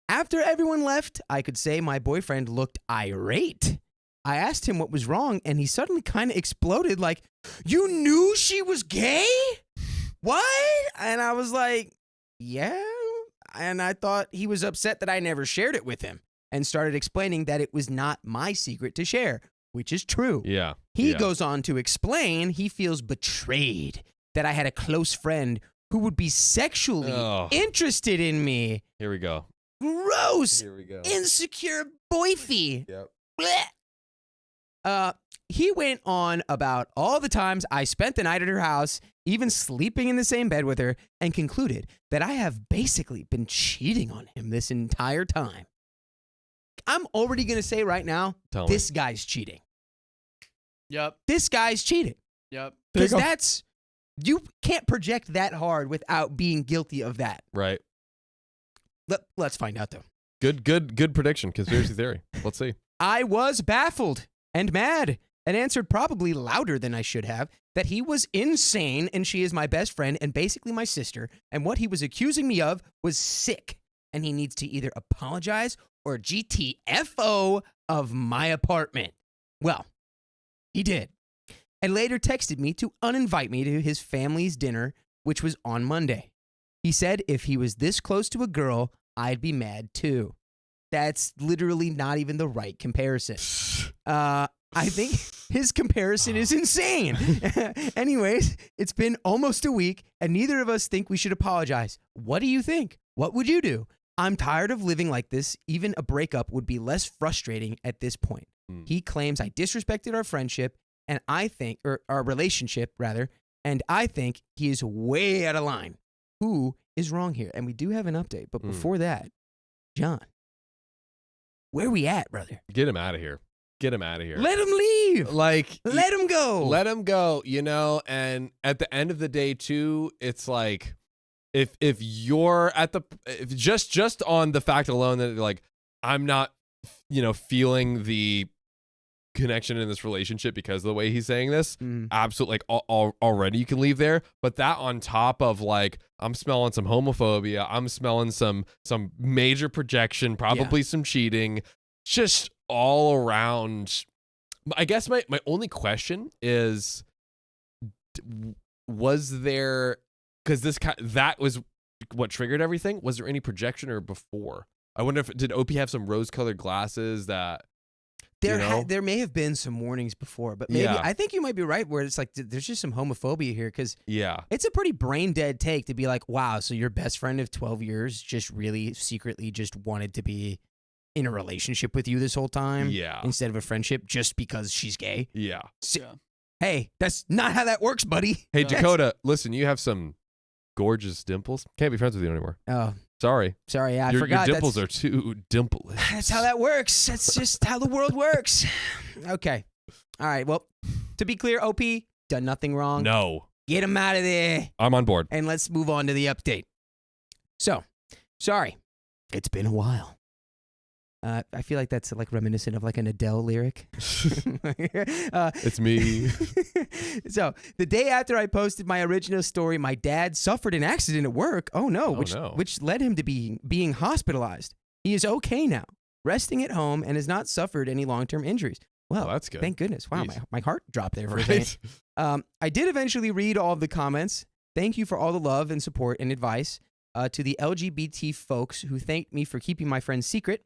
after everyone left, I could say my boyfriend looked irate. I asked him what was wrong, and he suddenly kind of exploded like, you knew she was gay? What? And I was like, yeah. And I thought he was upset that I never shared it with him and started explaining that it was not my secret to share, which is true. Yeah. He yeah. goes on to explain he feels betrayed that I had a close friend who would be sexually Oh. interested in me. Here we go. Gross, Here we go. insecure boyfie. Yep. Blech. he went on about all the times I spent the night at her house, even sleeping in the same bed with her, and concluded that I have basically been cheating on him this entire time. I'm already going to say right now, this guy's cheating. Yep. This guy's cheating. Yep. Because you can't project that hard without being guilty of that. Right. Let's find out, though. Good prediction. Conspiracy theory. Let's see. I was baffled and mad and answered probably louder than I should have that he was insane and she is my best friend and basically my sister, and what he was accusing me of was sick and he needs to either apologize or GTFO of my apartment. Well, he did, and later texted me to uninvite me to his family's dinner, which was on Monday. He said if he was this close to a girl, I'd be mad too. That's literally not even the right comparison. I think his comparison is insane. Anyways, it's been almost a week, and neither of us think we should apologize. What do you think? What would you do? I'm tired of living like this. Even a breakup would be less frustrating at this point. He claims I disrespected our friendship, and I think, or our relationship rather, and I think he is way out of line. Who is wrong here? And we do have an update, but before that, John, where we at, brother? Get him out of here. Get him out of here. Let him leave. Like, let him go. Let him go, you know, and at the end of the day too, it's like if you're at the if just on the fact alone that like I'm not, you know, feeling the connection in this relationship because of the way he's saying this, absolutely, like already you can leave there. But that on top of like I'm smelling some homophobia, I'm smelling some major projection, probably some cheating, just all around. I guess my only question is, was there, because that was what triggered everything, was there any projection or before? I wonder if did OP have some rose-colored glasses that there may have been some warnings before, but maybe I think you might be right where it's like there's just some homophobia here because it's a pretty brain dead take to be like, wow, so your best friend of 12 years just really secretly just wanted to be in a relationship with you this whole time instead of a friendship just because she's gay. Hey, that's not how that works, buddy. Hey, Dakota, listen, you have some gorgeous dimples. Can't be friends with you anymore. Oh. Sorry, I forgot. Your dimples are too dimpleless. That's how that works. That's just how the world works. Okay. All right. Well, to be clear, OP, done nothing wrong. No. Get him out of there. I'm on board. And let's move on to the update. So, sorry. It's been a while. I feel like that's like reminiscent of like an Adele lyric. It's me. So the day after I posted my original story, my dad suffered an accident at work. Oh no, which led him to being hospitalized. He is okay now, resting at home, and has not suffered any long-term injuries. Well, that's good. Thank goodness. Wow, my heart dropped there for a second. I did eventually read all of the comments. Thank you for all the love and support and advice. To the LGBT folks who thanked me for keeping my friend's secret.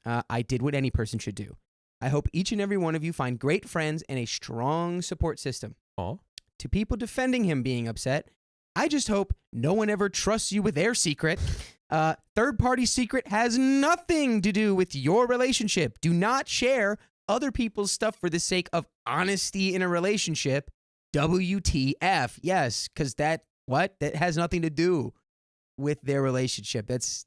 I did what any person should do. I hope each and every one of you find great friends and a strong support system. To people defending him being upset, I just hope no one ever trusts you with their secret. Third-party secret has nothing to do with your relationship. Do not share other people's stuff for the sake of honesty in a relationship. WTF. Yes, because that has nothing to do with their relationship. That's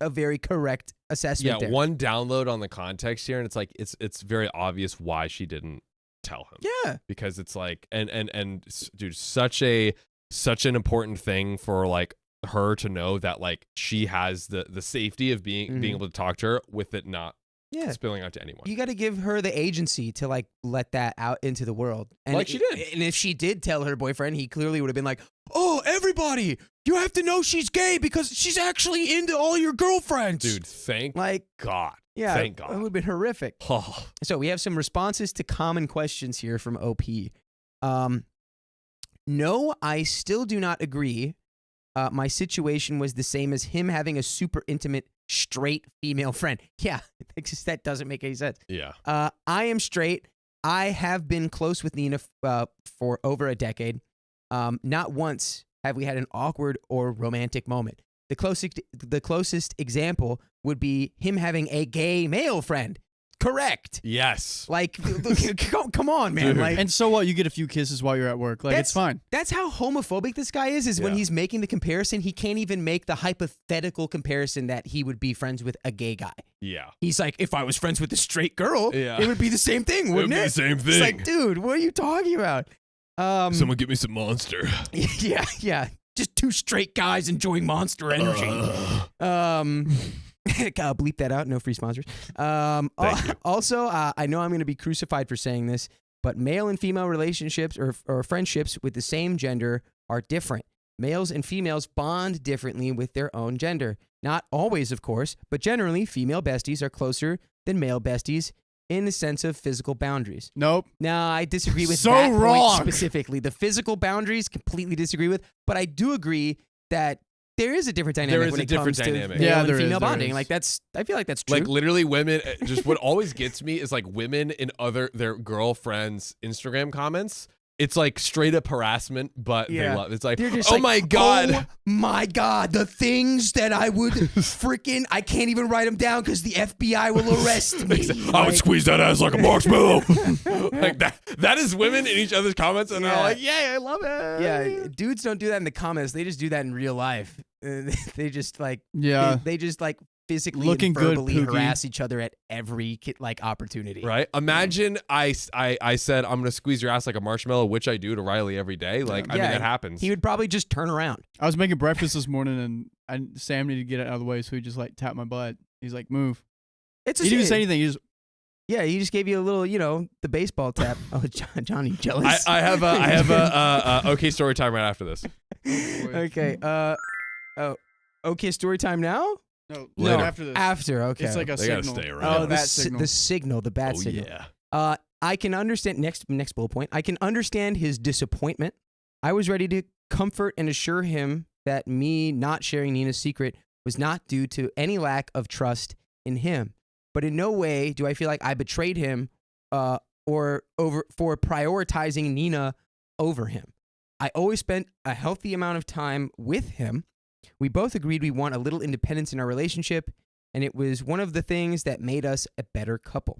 a very correct assessment. Yeah, one download on the context here, and it's like it's very obvious why she didn't tell him. Yeah, because it's like and dude, such an important thing for like her to know that like she has the safety of being able to talk to her with it not spilling out to anyone. You got to give her the agency to like let that out into the world. And like she did. And if she did tell her boyfriend, he clearly would have been like, "Oh, everybody, you have to know she's gay because she's actually into all your girlfriends." Dude, thank God. Yeah, thank God. It would have been horrific. Oh. So we have some responses to common questions here from OP. No, I still do not agree. My situation was the same as him having a super intimate straight female friend. Yeah, that doesn't make any sense. Yeah. I am straight. I have been close with Nina for over a decade. Not once have we had an awkward or romantic moment. The closest example would be him having a gay male friend. correct. Yes. Like, come on, man. Dude. Like, And so what? You get a few kisses while you're at work. Like, it's fine. That's how homophobic this guy is when Yeah. he's making the comparison, he can't even make the hypothetical comparison that he would be friends with a gay guy. Yeah. He's like, if I was friends with a straight girl, Yeah. it would be the same thing, wouldn't it? It would be the same It's thing. like, dude, what are you talking about? Someone get me some Monster. Yeah. Just two straight guys enjoying Monster Energy. I'll bleep that out. No free sponsors. Thank you. Also, I know I'm going to be crucified for saying this, but male and female relationships or friendships with the same gender are different. Males and females bond differently with their own gender. Not always, of course, but generally, female besties are closer than male besties in the sense of physical boundaries. Nope. No, I disagree with So that wrong. point specifically. The physical boundaries, completely disagree with, but I do agree that there is a different dynamic There is when a it different comes dynamic. to male Yeah, and there is, female there bonding. is. Like I feel like that's true. Like literally women, just what always gets me is like women in their girlfriends' Instagram comments. It's like straight up harassment, but Yeah. they love it's like, They're just oh like, my God. oh my God, the things that I would freaking, I can't even write them down because the FBI will arrest me. I would squeeze that ass like a marshmallow. Like that is women in each other's comments, and Yeah. they're like, yeah, I love it. Yeah, dudes don't do that in the comments. They just do that in real life. They just like, Yeah. they just like physically Looking and good, verbally Pookie. harass each other at every like opportunity. Right? Imagine I said I'm gonna squeeze your ass like a marshmallow, which I do to Riley every day. Like I mean Yeah, that happens. He would probably just turn around. I was making breakfast this morning, and Sam needed to get it out of the way, so he just like tapped my butt. He's like, "Move." It's He didn't even say anything. He just Yeah, he just gave you a little, the baseball tap. Oh, John, you jealous? I have a okay story time right after this. Okay. Okay. Story time now. no Later. after this. After. Okay. It's like a They gotta signal. stay around. oh, Yeah. the, Bat signal. the signal, the bad Oh signal. yeah. I can understand. Next bullet point. I can understand his disappointment. I was ready to comfort and assure him that me not sharing Nina's secret was not due to any lack of trust in him. But in no way do I feel like I betrayed him for prioritizing Nina over him. I always spent a healthy amount of time with him. We both agreed we want a little independence in our relationship, and it was one of the things that made us a better couple.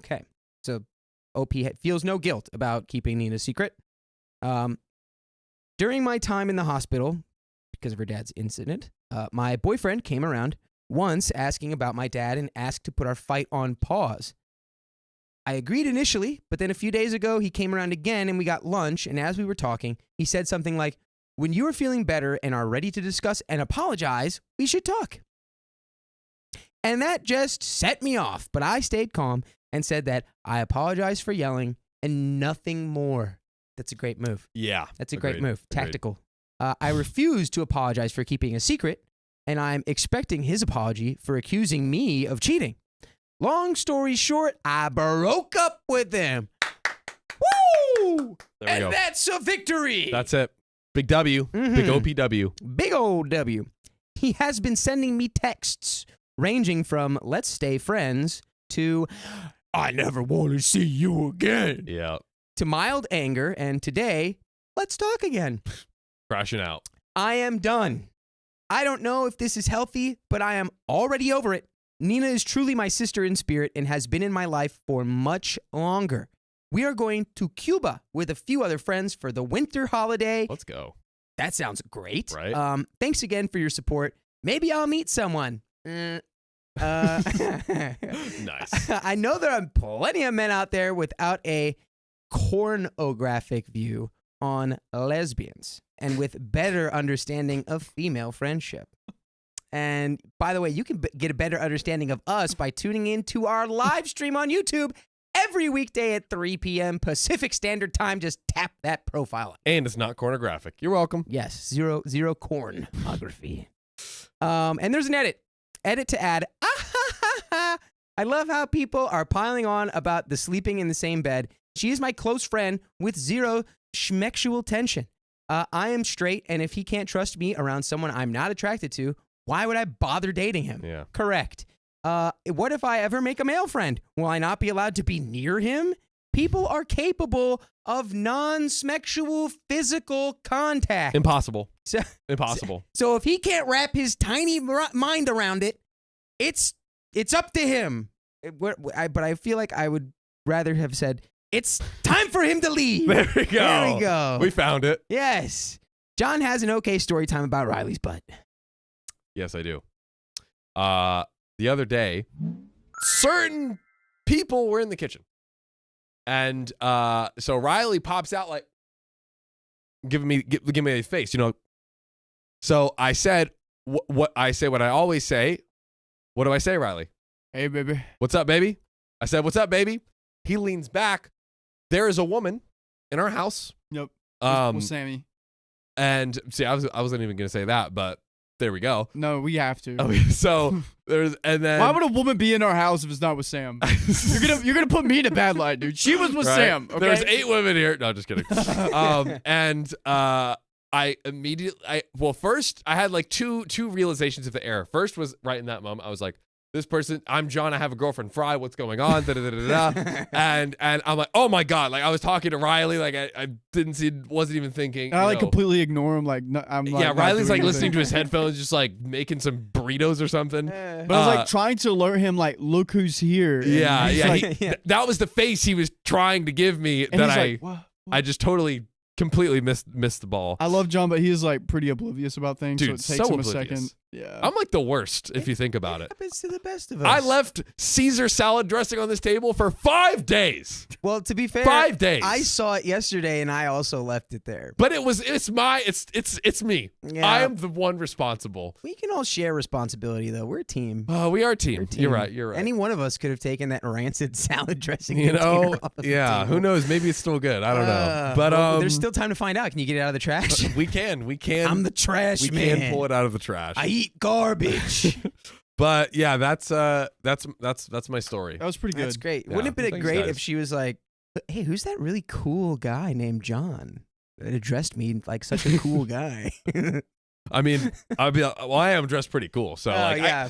Okay, so OP feels no guilt about keeping Nina's secret. During my time in the hospital, because of her dad's incident, my boyfriend came around once asking about my dad and asked to put our fight on pause. I agreed initially, but then a few days ago, he came around again and we got lunch, and as we were talking, he said something like, "When you are feeling better and are ready to discuss and apologize, we should talk." And that just set me off, but I stayed calm and said that I apologize for yelling and nothing more. That's a great move. Yeah. That's a great Agreed. move. Agreed. Tactical. I refuse to apologize for keeping a secret, and I'm expecting his apology for accusing me of cheating. Long story short, I broke up with him. Woo! There we And go. that's a victory. That's it. Big W. Big Mhm. OPW. Big old W. He has been sending me texts ranging from "let's stay friends" to "I never want to see you again" Yeah. to mild anger, and today, "let's talk again." Crashing out. I am done. I don't know if this is healthy, but I am already over it. Nina is truly my sister in spirit and has been in my life for much longer. We are going to Cuba with a few other friends for the winter holiday. Let's go. That sounds great. Right. Thanks again for your support. Maybe I'll meet someone. Nice. I know there are plenty of men out there without a pornographic view on lesbians and with better understanding of female friendship. And by the way, you can get a better understanding of us by tuning in to our live stream on YouTube every weekday at 3 p.m. Pacific Standard Time. Just tap that profile. And it's not pornographic. You're welcome. Yes, zero pornography. And there's an edit to add. I love how people are piling on about the sleeping in the same bed. She is my close friend with zero schmexual tension. I am straight, and if he can't trust me around someone I'm not attracted to, why would I bother dating him? Yeah. Correct. What if I ever make a male friend? Will I not be allowed to be near him? People are capable of non-smexual physical contact. Impossible. So, Impossible. so if he can't wrap his tiny mind around it, it's up to him. but I feel like I would rather have said, it's time for him to leave. There we go. There we go. We found it. Yes. John has an okay story time about Riley's butt. Yes, I do. The other day, certain people were in the kitchen. And so Riley pops out like, giving me a face, you know. So I said what I always say. What do I say, Riley? Hey, baby. What's up, baby? I said, what's up, baby? He leans back. There is a woman in our house. Yep. With Sammy. And see, I wasn't even gonna say that, but there we go. No, we have to. Okay, so there's and then why would a woman be in our house if it's not with Sam? You're gonna put me in a bad light, dude. She was with right? Sam. Okay? There's 8 women here. No, just kidding. And I immediately, first I had like two realizations of the error. First was right in that moment. I was like, this person, I'm John. I have a girlfriend, Fry. What's going on? And I'm like, oh my God. Like I was talking to Riley. Like I wasn't even thinking. And I like completely ignore him. Like no, I'm like, yeah, Riley's like listening to his headphones, just like making some burritos or something. But I was like trying to alert him, like, look who's here. Yeah, yeah. Like, that was the face he was trying to give me and that he's like, I just totally completely missed the ball. I love John, but he is like pretty oblivious about things. Dude, so it takes so him oblivious. a second. Yeah. I'm like the worst if you think about it. Happens to the best of us. I left Caesar salad dressing on this table for 5 days. Well, to be fair, 5 days. I saw it yesterday and I also left it there. But it's me. Yeah. I am the one responsible. We can all share responsibility though. We're a team. We are a team. We're a team. You're right. Any one of us could have taken that rancid salad dressing. You know, container off of the yeah. table. Who knows? Maybe it's still good. I don't know. But well, there's still time to find out. Can you get it out of the trash? we can. I'm the trash man. We can pull it out of the trash. I eat garbage. But yeah, that's my story. That was pretty good. That's great. Yeah. Wouldn't it have been Thanks, great guys. if she was like, hey, who's that really cool guy named John that addressed me like such a cool guy? I mean, I'd be like, well, I am dressed pretty cool, so like, yeah.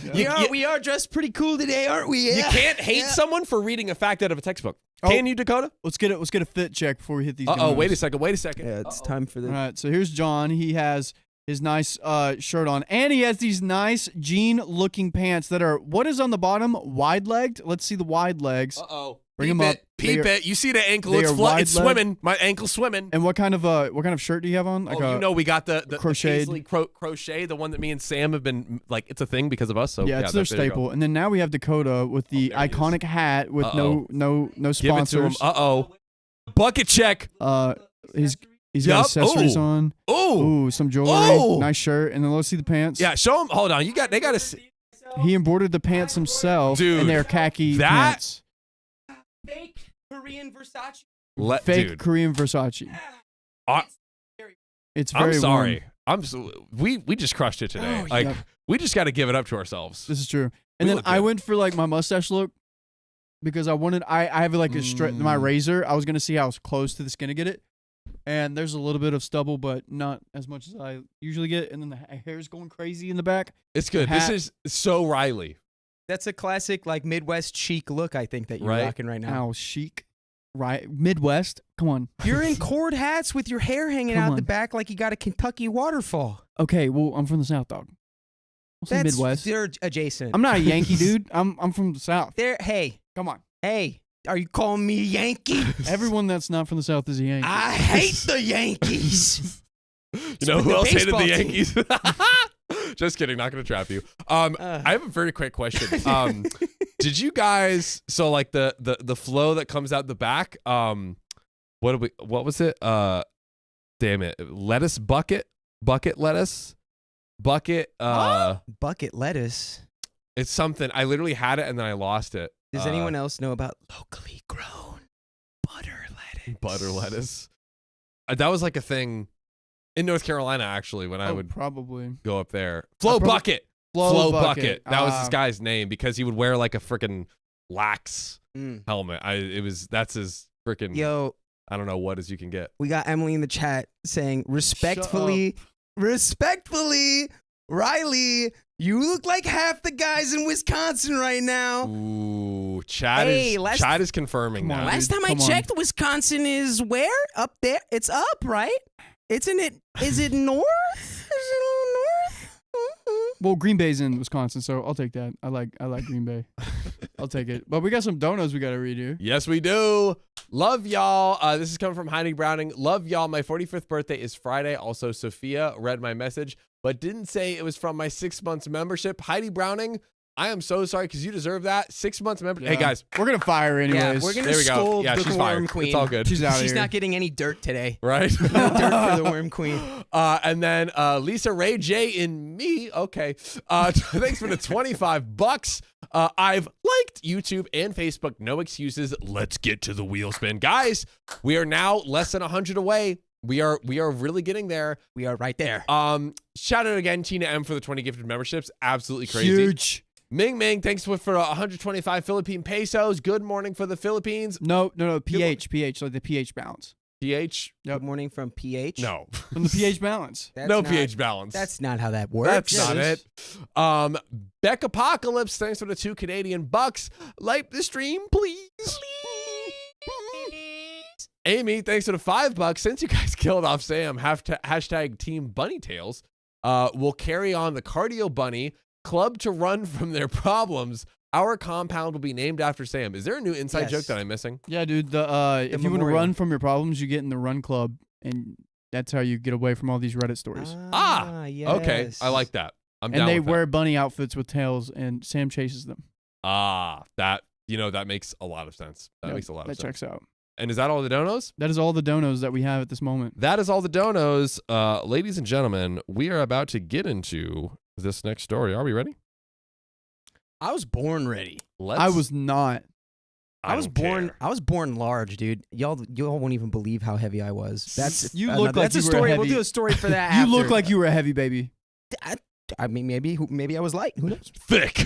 We are dressed pretty cool today, aren't we? Yeah. you can't hate someone for reading a fact out of a textbook. Can you, Dakota? Let's get a fit check before we hit these. Wait a second. Yeah, it's time for the. All right, so here's John. He has his nice shirt on, and he has these nice jean-looking pants that are, what is on the bottom? Wide-legged. Let's see the wide legs. Bring them up. Peep it. You see the ankle? they It's are it's wide-legged. swimming. My ankle's swimming. And what kind of shirt do you have on? Like we got the crocheted. Paisley crochet, the one that me and Sam have been like. It's a thing because of us. So yeah, it's their there you go. staple. And then now we have Dakota with the there he is. iconic hat with no Give it to him. sponsors. Bucket check. He's got accessories on. Oh, Ooh, some jewelry. Oh. Nice shirt. And then let's see the pants. yeah. Show him. Hold on. They got to see. He embroidered the pants himself. Dude, and they're khaki that- pants. Fake Korean Versace. Fake Dude, Korean Versace. It's I'm very sorry. warm. We just crushed it today. Oh, like yeah. we just got to give it up to ourselves. This is true. We And then look I good. went for like my mustache look because I have like a straight my razor. I was gonna see how close to the skin to get it. And there's a little bit of stubble, but not as much as I usually get. And then the hair's going crazy in the back. It's good. Hat. This is so Riley. That's a classic like Midwest chic look. I think that you're Right. rocking right now. How chic, right? Midwest. Come on. You're in cord hats with your hair hanging Come out on. the back like you got a Kentucky waterfall. Okay, well I'm from the South, dog. I'll say Midwest. They're adjacent. I'm not a Yankee dude. I'm from the South. Hey, Come on. are you calling me Yankee? Everyone that's not from the South is a Yankee. I hate the Yankees. You know with who the else hated baseball the team. Yankees? Just kidding. Not going to trap you. I have a very quick question. Did you guys? So like the flow that comes out the back. What was it? Damn it. Lettuce bucket lettuce bucket. Bucket lettuce. It's something. I literally had it and then I lost it. Does anyone else know about locally grown butter lettuce? That was like a thing in North Carolina actually when I would probably go up there. Flow bucket. Flow Bucket. That was this Ah. guy's name because he would wear like a freaking lax Mm. helmet. That's his freaking. Yo, I don't know what as you can get. we got Emily in the chat saying respectfully, Riley, you look like half the guys in Wisconsin right now. Ooh, Chad Hey, last- Chad is confirming Come on, that. Last dude, time I come on. checked, Wisconsin is where? Up there? It's up, right? Isn't it? Is it north? Is it all north? Well, Green Bay's in Wisconsin, so I'll take that. I like Green Bay. I'll take it. But we got some donos we got to redo. Yes, we do. Love y'all. This is coming from Heidi Browning. Love y'all. My 45th birthday is Friday. Also, Sophia read my message, but didn't say it was from my 6 months membership. Heidi Browning, I am so sorry because you deserve that. 6 months membership. Hey, guys. We're going to fire her anyways. Yeah, we're going to There we go. scold Yeah, the she's worm fired. queen. It's all good. She's out of She's here. not getting any dirt today. Right? No dirt for the worm queen. And then Lisa Ray J in me. Okay. Thanks for the $25. I've liked YouTube and Facebook. No excuses. Let's get to the wheel spin. Guys, we are now less than 100 away. We are really getting there. We are right there. Shout out again, Tina M, for the 20 gifted memberships. Absolutely crazy. Huge. Ming Ming, thanks for 125 Philippine pesos. Good morning for the Philippines. No. PH, like the pH balance. PH? Good morning from PH. No. From the pH balance. That's No not- pH balance. That's not how that works. That's Yeah, not it it. Beck Apocalypse, thanks for the 2 Canadian bucks. Like the stream, please. Amy, thanks for the $5. Since you guys killed off Sam, hashtag Team Bunny Tails. We'll carry on the Cardio Bunny Club to run from their problems. Our compound will be named after Sam. Is there a new inside Yes. joke that I'm missing? Yeah, dude. If you want to memorial. run from your problems, you get in the run club, and that's how you get away from all these Reddit stories. Yes. Okay, I like that. I'm and down they with that. wear bunny outfits with tails, and Sam chases them. That makes a lot of sense. That Yep, makes a lot of that sense. checks out. And is that all the donos? That is all the donos that we have at this moment. That is all the donos. Ladies and gentlemen, we are about to get into this next story. Are we ready? I was born ready. I was not. I was don't born. care. I was born large, dude. Y'all won't even believe how heavy I was. That's You look like that's you a were story. heavy. We'll do a story for that. You after. look like you were a heavy baby. I mean, maybe I was light. Who knows? Thick.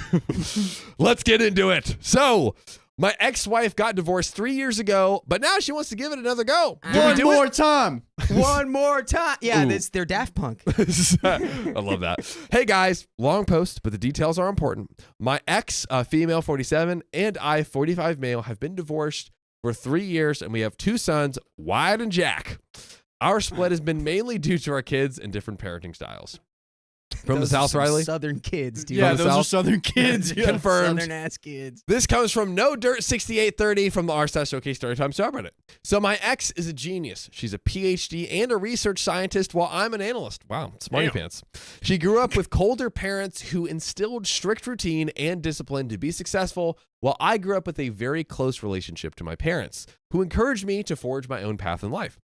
Let's get into it. So, my ex-wife got divorced 3 years ago, but now she wants to give it another go. Did we One do more it? time. One more time. Yeah, Ooh. they're Daft Punk. I love that. Hey guys, long post, but the details are important. My ex, female 47, and I, 45 male, have been divorced for 3 years, and we have 2 sons, Wyatt and Jack. Our split has been mainly due to our kids and different parenting styles. From Those the are South, some Riley? Southern kids, dude. Yeah, the those are South? Southern kids. Yeah. Confirmed. Southern ass kids. This comes from No Dirt 6830 from the r/OK Storytime subreddit. So my ex is a genius. She's a PhD and a research scientist while I'm an analyst. Wow, smarty Damn. pants. She grew up with colder parents who instilled strict routine and discipline to be successful, while I grew up with a very close relationship to my parents, who encouraged me to forge my own path in life.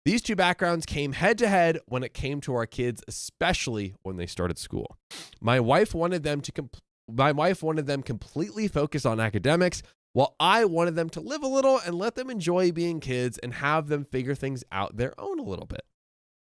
These two backgrounds came head to head when it came to our kids, especially when they started school. My wife wanted them completely focused on academics, while I wanted them to live a little and let them enjoy being kids and have them figure things out their own a little bit.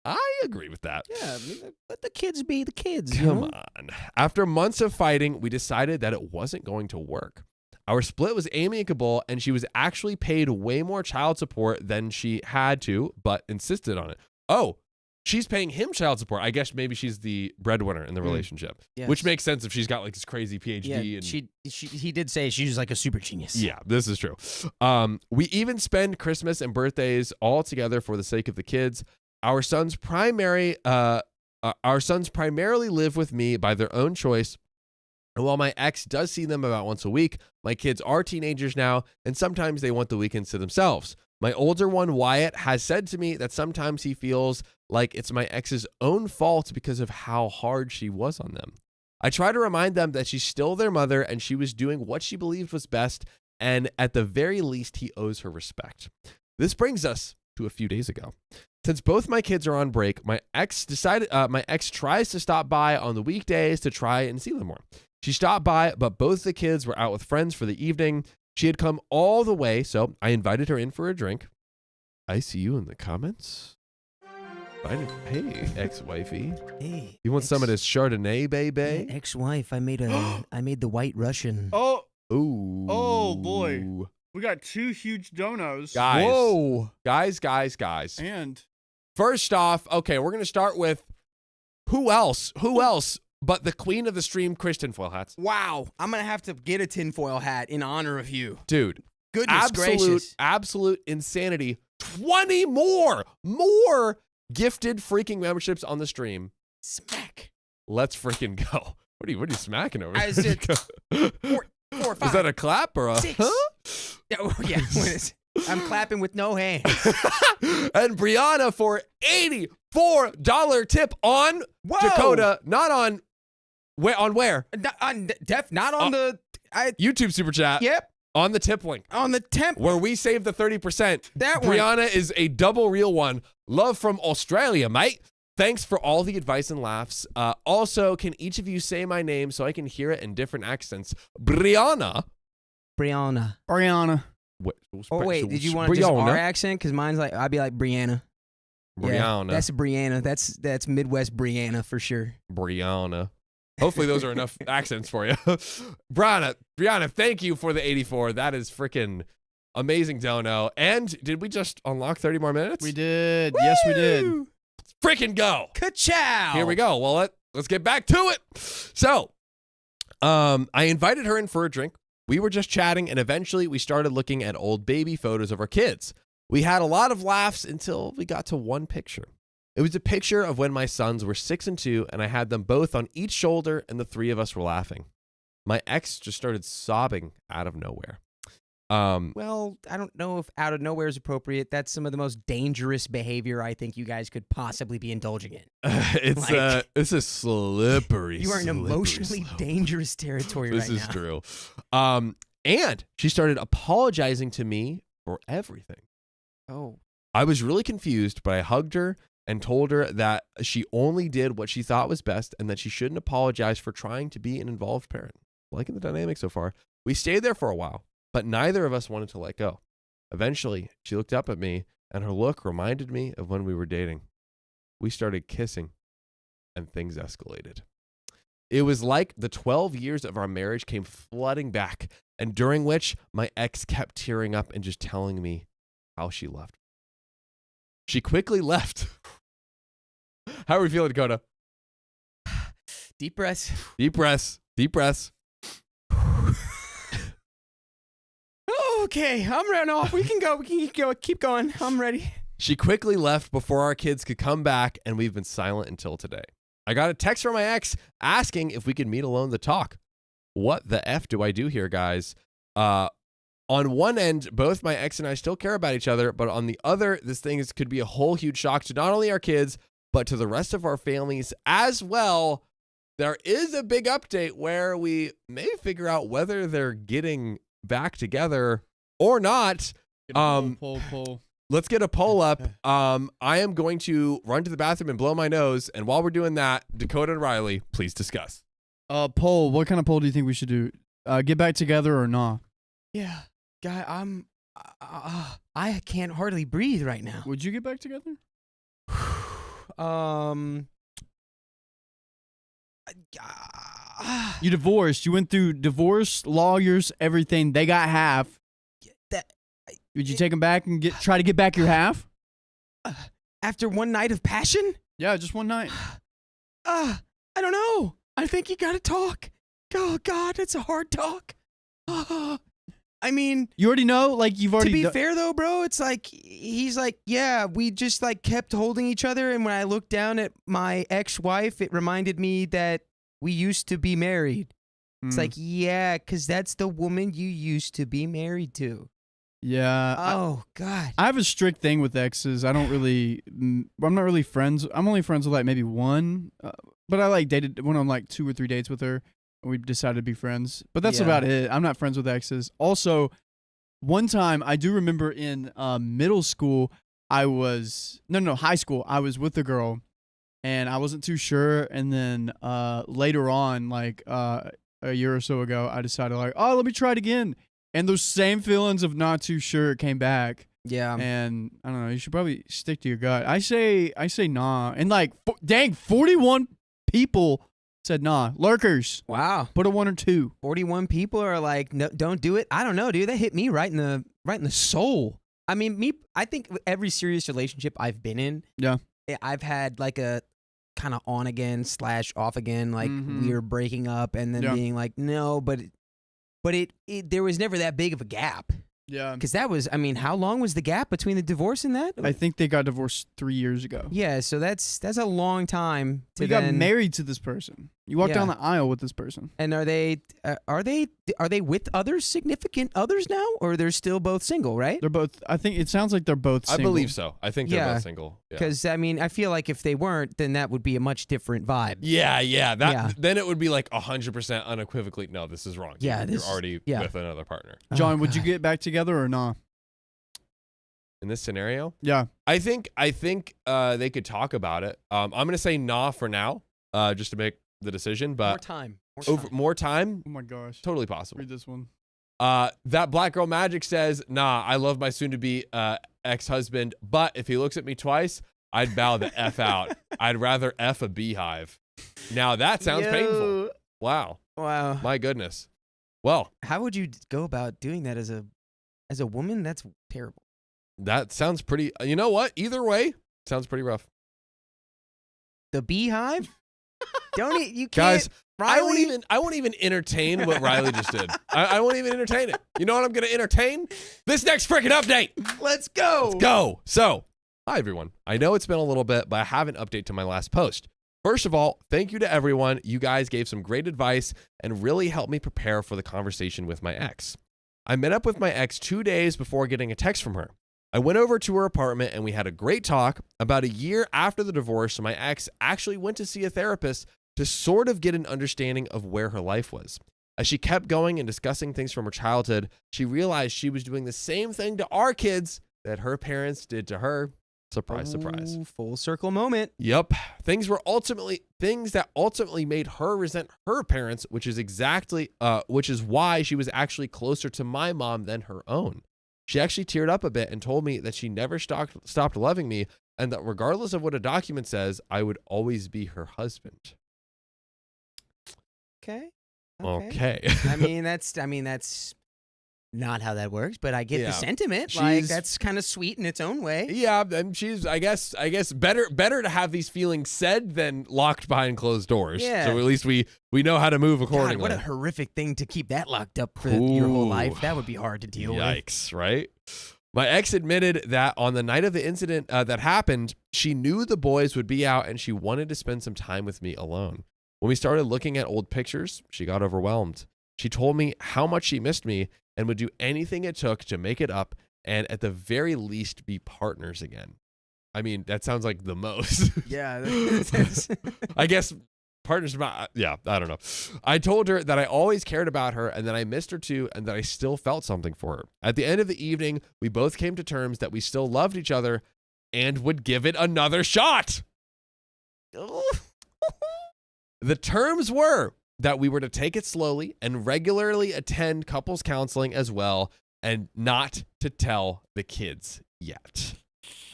I agree with that. Yeah, I mean, let the kids be the kids. Come on. After months of fighting, we decided that it wasn't going to work. Our split was amicable, and she was actually paid way more child support than she had to, but insisted on it. Oh, she's paying him child support. I guess maybe she's the breadwinner in the relationship, Yes. which makes sense if she's got like this crazy PhD. Yeah, and he did say she's like a super genius. Yeah, this is true. We even spend Christmas and birthdays all together for the sake of the kids. Our sons primarily live with me by their own choice. And while my ex does see them about once a week, my kids are teenagers now, and sometimes they want the weekends to themselves. My older one, Wyatt, has said to me that sometimes he feels like it's my ex's own fault because of how hard she was on them. I try to remind them that she's still their mother and she was doing what she believed was best, and at the very least, he owes her respect. This brings us to a few days ago. Since both my kids are on break, my ex tries to stop by on the weekdays to try and see them more. She stopped by, but both the kids were out with friends for the evening. She had come all the way, so I invited her in for a drink. I see you in the comments. Hey, ex-wifey. Hey, You want some of this Chardonnay, baby? ex-wife, I made the White Russian. Oh, Ooh. Oh, boy. we got 2 huge donos. Guys. Whoa. Guys. And First off, okay, we're going to start with who else but the queen of the stream, Tinfoil Hats. Wow, I'm gonna have to get a tinfoil hat in honor of you. Dude, Goodness gracious. absolute insanity. 20 more gifted freaking memberships on the stream. Smack. Let's freaking go. What are you smacking over I there? said 4, 5. Is that a clap or a 6. huh? Yeah, I'm clapping with no hands. And Brianna for $84 tip on Whoa. Dakota, not on where? Not on the. YouTube super chat. Yep. On the tip link. On the temp. Where we save the 30%. That one. Brianna is a double real one. Love from Australia, mate. Thanks for all the advice and laughs. Also, can each of you say my name so I can hear it in different accents? Brianna. Brianna. Oh, wait. Did you want just our accent? Because mine's like, I'd be like Brianna. Brianna. Yeah, that's Brianna. That's Midwest Brianna for sure. Brianna. Hopefully those are enough accents for you. Brianna, thank you for the 84. That is freaking amazing, dono. And did we just unlock 30 more minutes? We did. Woo! Yes, we did. Freaking go. Ka-chow. Here we go. Well, let's get back to it. So, I invited her in for a drink. We were just chatting, and eventually we started looking at old baby photos of our kids. We had a lot of laughs until we got to one picture. It was a picture of when my sons were 6 and 2, and I had them both on each shoulder, and the 3 of us were laughing. My ex just started sobbing out of nowhere. Well, I don't know if out of nowhere is appropriate. That's some of the most dangerous behavior I think you guys could possibly be indulging in. It's a slippery. You are in emotionally dangerous territory right now. This is true. And she started apologizing to me for everything. Oh. I was really confused, but I hugged her and told her that she only did what she thought was best and that she shouldn't apologize for trying to be an involved parent. Liking the dynamic so far. We stayed there for a while, but neither of us wanted to let go. Eventually, she looked up at me, and her look reminded me of when we were dating. We started kissing, and things escalated. It was like the 12 years of our marriage came flooding back, and during which my ex kept tearing up and just telling me how she loved me. She quickly left. How are we feeling, Dakota? Deep breaths. Deep breaths. Deep breaths. Okay, I'm running off. We can go. Keep going. I'm ready. She quickly left before our kids could come back, and we've been silent until today. I got a text from my ex asking if we could meet alone to talk. What the F do I do here, guys? On one end, both my ex and I still care about each other, but on the other, this thing could be a whole huge shock to not only our kids, but to the rest of our families as well. There is a big update where we may figure out whether they're getting back together or not. Poll. Let's get a poll up. I am going to run to the bathroom and blow my nose, and while we're doing that, Dakota and Riley, please discuss. Poll. What kind of poll do you think we should do? Get back together or not? Yeah, guy, I can't hardly breathe right now. Would you get back together? You divorced. You went through divorce, lawyers, everything. They got half. Would you take them back and try to get back your half? After one night of passion? Yeah, just one night. I don't know. I think you gotta talk. Oh God, it's a hard talk. I mean, you already know. Like you've already. To be fair though, bro, it's like he's like, yeah, we just like kept holding each other, and when I looked down at my ex-wife, it reminded me that we used to be married. It's like, yeah, because that's the woman you used to be married to. Yeah. Oh God. I have a strict thing with exes. I'm not really friends. I'm only friends with like maybe one, but I like dated went on like 2 or 3 dates with her, and we decided to be friends. But that's about it. I'm not friends with exes. Also, one time I do remember in middle school, high school, I was with a girl, and I wasn't too sure. And then later on, like a year or so ago, I decided like, oh, let me try it again. And those same feelings of not too sure came back. Yeah. And I don't know. You should probably stick to your gut. I say nah. And like, dang, 41 people said nah. Lurkers. Wow. Put a 1 or 2. 41 people are like, no, don't do it. I don't know, dude. That hit me right in the soul. I mean, I think every serious relationship I've been in, yeah, I've had like a kind of on again / off again. Like we were breaking up and then being like, no, but there was never that big of a gap. Yeah. Because that was, I mean, how long was the gap between the divorce and that? I think they got divorced 3 years ago. Yeah, so that's a long time to You got then- married to this person. You walked Yeah. down the aisle with this person. And are they with others, significant others now, or they're still both single, right? They're both. I think it sounds like they're both. I Single. believe so. I think they're Yeah. both single. Yeah. Because I mean, I feel like if they weren't, then that would be a much different vibe. Yeah, that Yeah. then it would be like 100% unequivocally. No, this is wrong. Yeah, you're this- already yeah. with another partner. John, Oh, would you God. get back together or not? In this scenario, Yeah. I think they could talk about it. I'm gonna say nah for now, just to make the decision. more But time? more time, Oh my gosh. totally possible. Read this one. That Black Girl Magic says, nah, I love my soon-to-be ex-husband, but if he looks at me twice, I'd bow the F out. I'd rather F a beehive. Now that sounds painful. Wow. Wow. My goodness. Well, How would you go about doing that as a woman? That's terrible. that sounds pretty, you know what? Either way, sounds pretty rough. The beehive? You can't. Guys, I Riley? won't even entertain what Riley just did. I won't even entertain it. You know what I'm going to entertain? This next freaking update. Let's go. Go. So, hi everyone. I know it's been a little bit, but I have an update to my last post. First of all, thank you to everyone. You guys gave some great advice and really helped me prepare for the conversation with my ex. I met up with my ex 2 days before getting a text from her. I went over to her apartment and we had a great talk. About a year after the divorce, my ex actually went to see a therapist to sort of get an understanding of where her life was. As she kept going and discussing things from her childhood, she realized she was doing the same thing to our kids that her parents did to her. Surprise, surprise. Ooh, full circle moment. Yep. Things that ultimately made her resent her parents, which is why she was actually closer to my mom than her own. She actually teared up a bit and told me that she never stopped loving me and that regardless of what a document says, I would always be her husband. Okay. Okay. I mean, that's not how that works, but I get Yeah. the sentiment. Like She's- that's kind of sweet in its own way. Yeah, and she's I guess better to have these feelings said than locked behind closed doors. Yeah. So at least we know how to move God, accordingly. what a horrific thing to keep that locked up for your whole Ooh. life. That would be hard to deal with. Yikes, right? My ex admitted that on the night of the incident that happened, she knew the boys would be out and she wanted to spend some time with me alone. When we started looking at old pictures, she got overwhelmed. She told me how much she missed me and would do anything it took to make it up and at the very least be partners again. I mean, that sounds like the most. Yeah. that's- I guess partners about, yeah, I don't know. I told her that I always cared about her and that I missed her too and that I still felt something for her. At the end of the evening, we both came to terms that we still loved each other and would give it another shot. The terms were that we were to take it slowly and regularly attend couples counseling as well and not to tell the kids yet.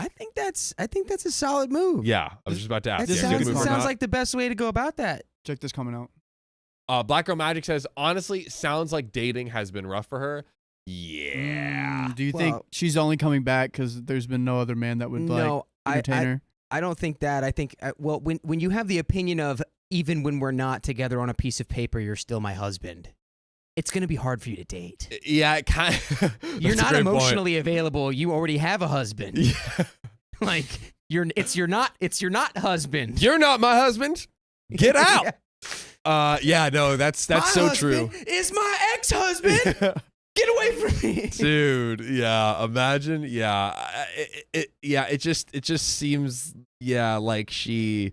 I think that's a solid move. Yeah, I was just about to ask. That Yeah, sounds, good move or sounds not? like the best way to go about that. Check this comment out. Black Girl Magic says, honestly, sounds like dating has been rough for her. Yeah. Do you think Well- she's only coming back because there's been no other man that would No, entertain her? I don't think that. I think well, when you have the opinion of even when we're not together on a piece of paper, you're still my husband. It's going to be hard for you to date. Yeah, it kind of. You're not emotionally available. You already have a husband. Yeah. Like it's your not husband. You're not my husband. Get out. Yeah, no, that's My so true. husband is my ex-husband. Get away from me. Dude, yeah, imagine, yeah. It just seems like she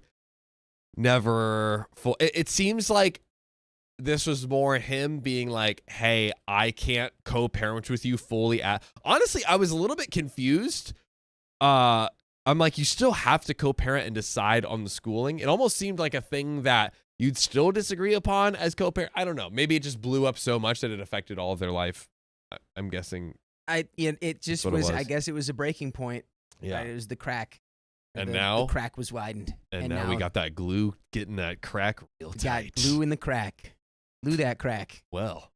never it seems like this was more him being like, hey, I can't co-parent with you fully. Honestly, I was a little bit confused. I'm like, you still have to co-parent and decide on the schooling. It almost seemed like a thing that you'd still disagree upon as co-parent. I don't know. Maybe it just blew up so much that it affected all of their life. I'm guessing. It just what it was. was. I guess it was a breaking point. Yeah. Right? It was the crack. And the now? the crack was widened. And now we got that glue getting that crack real got tight. glue in the crack. Glue that crack. Well,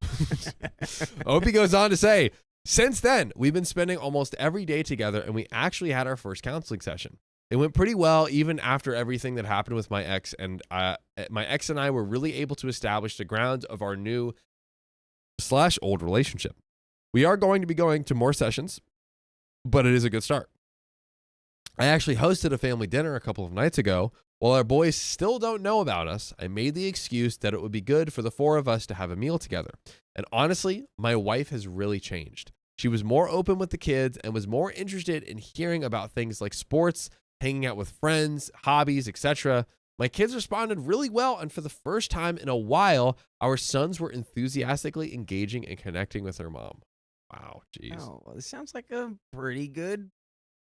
Opie goes on to say, since then, we've been spending almost every day together and we actually had our first counseling session. It went pretty well, even after everything that happened with my ex. And my ex and I were really able to establish the grounds of our new / old relationship. We are going to be going to more sessions, but it is a good start. I actually hosted a family dinner a couple of nights ago. While our boys still don't know about us, I made the excuse that it would be good for the 4 of us to have a meal together. And honestly, my wife has really changed. She was more open with the kids and was more interested in hearing about things like sports, hanging out with friends, hobbies, etc. My kids responded really well, and for the first time in a while, our sons were enthusiastically engaging and connecting with their mom. Wow, jeez. Oh, well, this sounds like a pretty good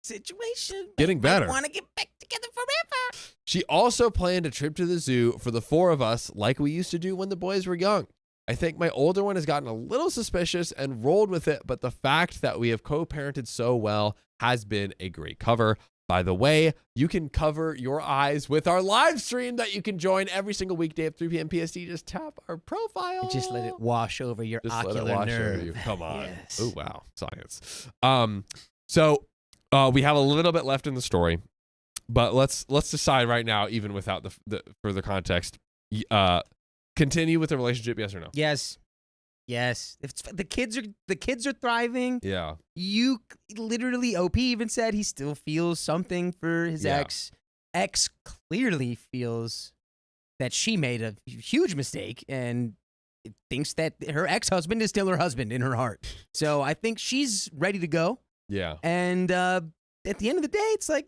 situation. Getting better. Want to get back together forever. She also planned a trip to the zoo for the 4 of us like we used to do when the boys were young. I think my older one has gotten a little suspicious and rolled with it, but the fact that we have co-parented so well has been a great cover. By the way, you can cover your eyes with our live stream that you can join every single weekday at 3 p.m. PST. Just tap our profile. Just let it wash over your ocular nerve. Over you. Come on. Yes. Oh, wow. Science. So we have a little bit left in the story, but let's decide right now, even without the further context. Continue with the relationship, yes or no? Yes. If the kids are thriving. Yeah. You literally, OP even said he still feels something for his ex. Ex clearly feels that she made a huge mistake and thinks that her ex-husband is still her husband in her heart. So I think she's ready to go. Yeah. And at the end of the day, it's like,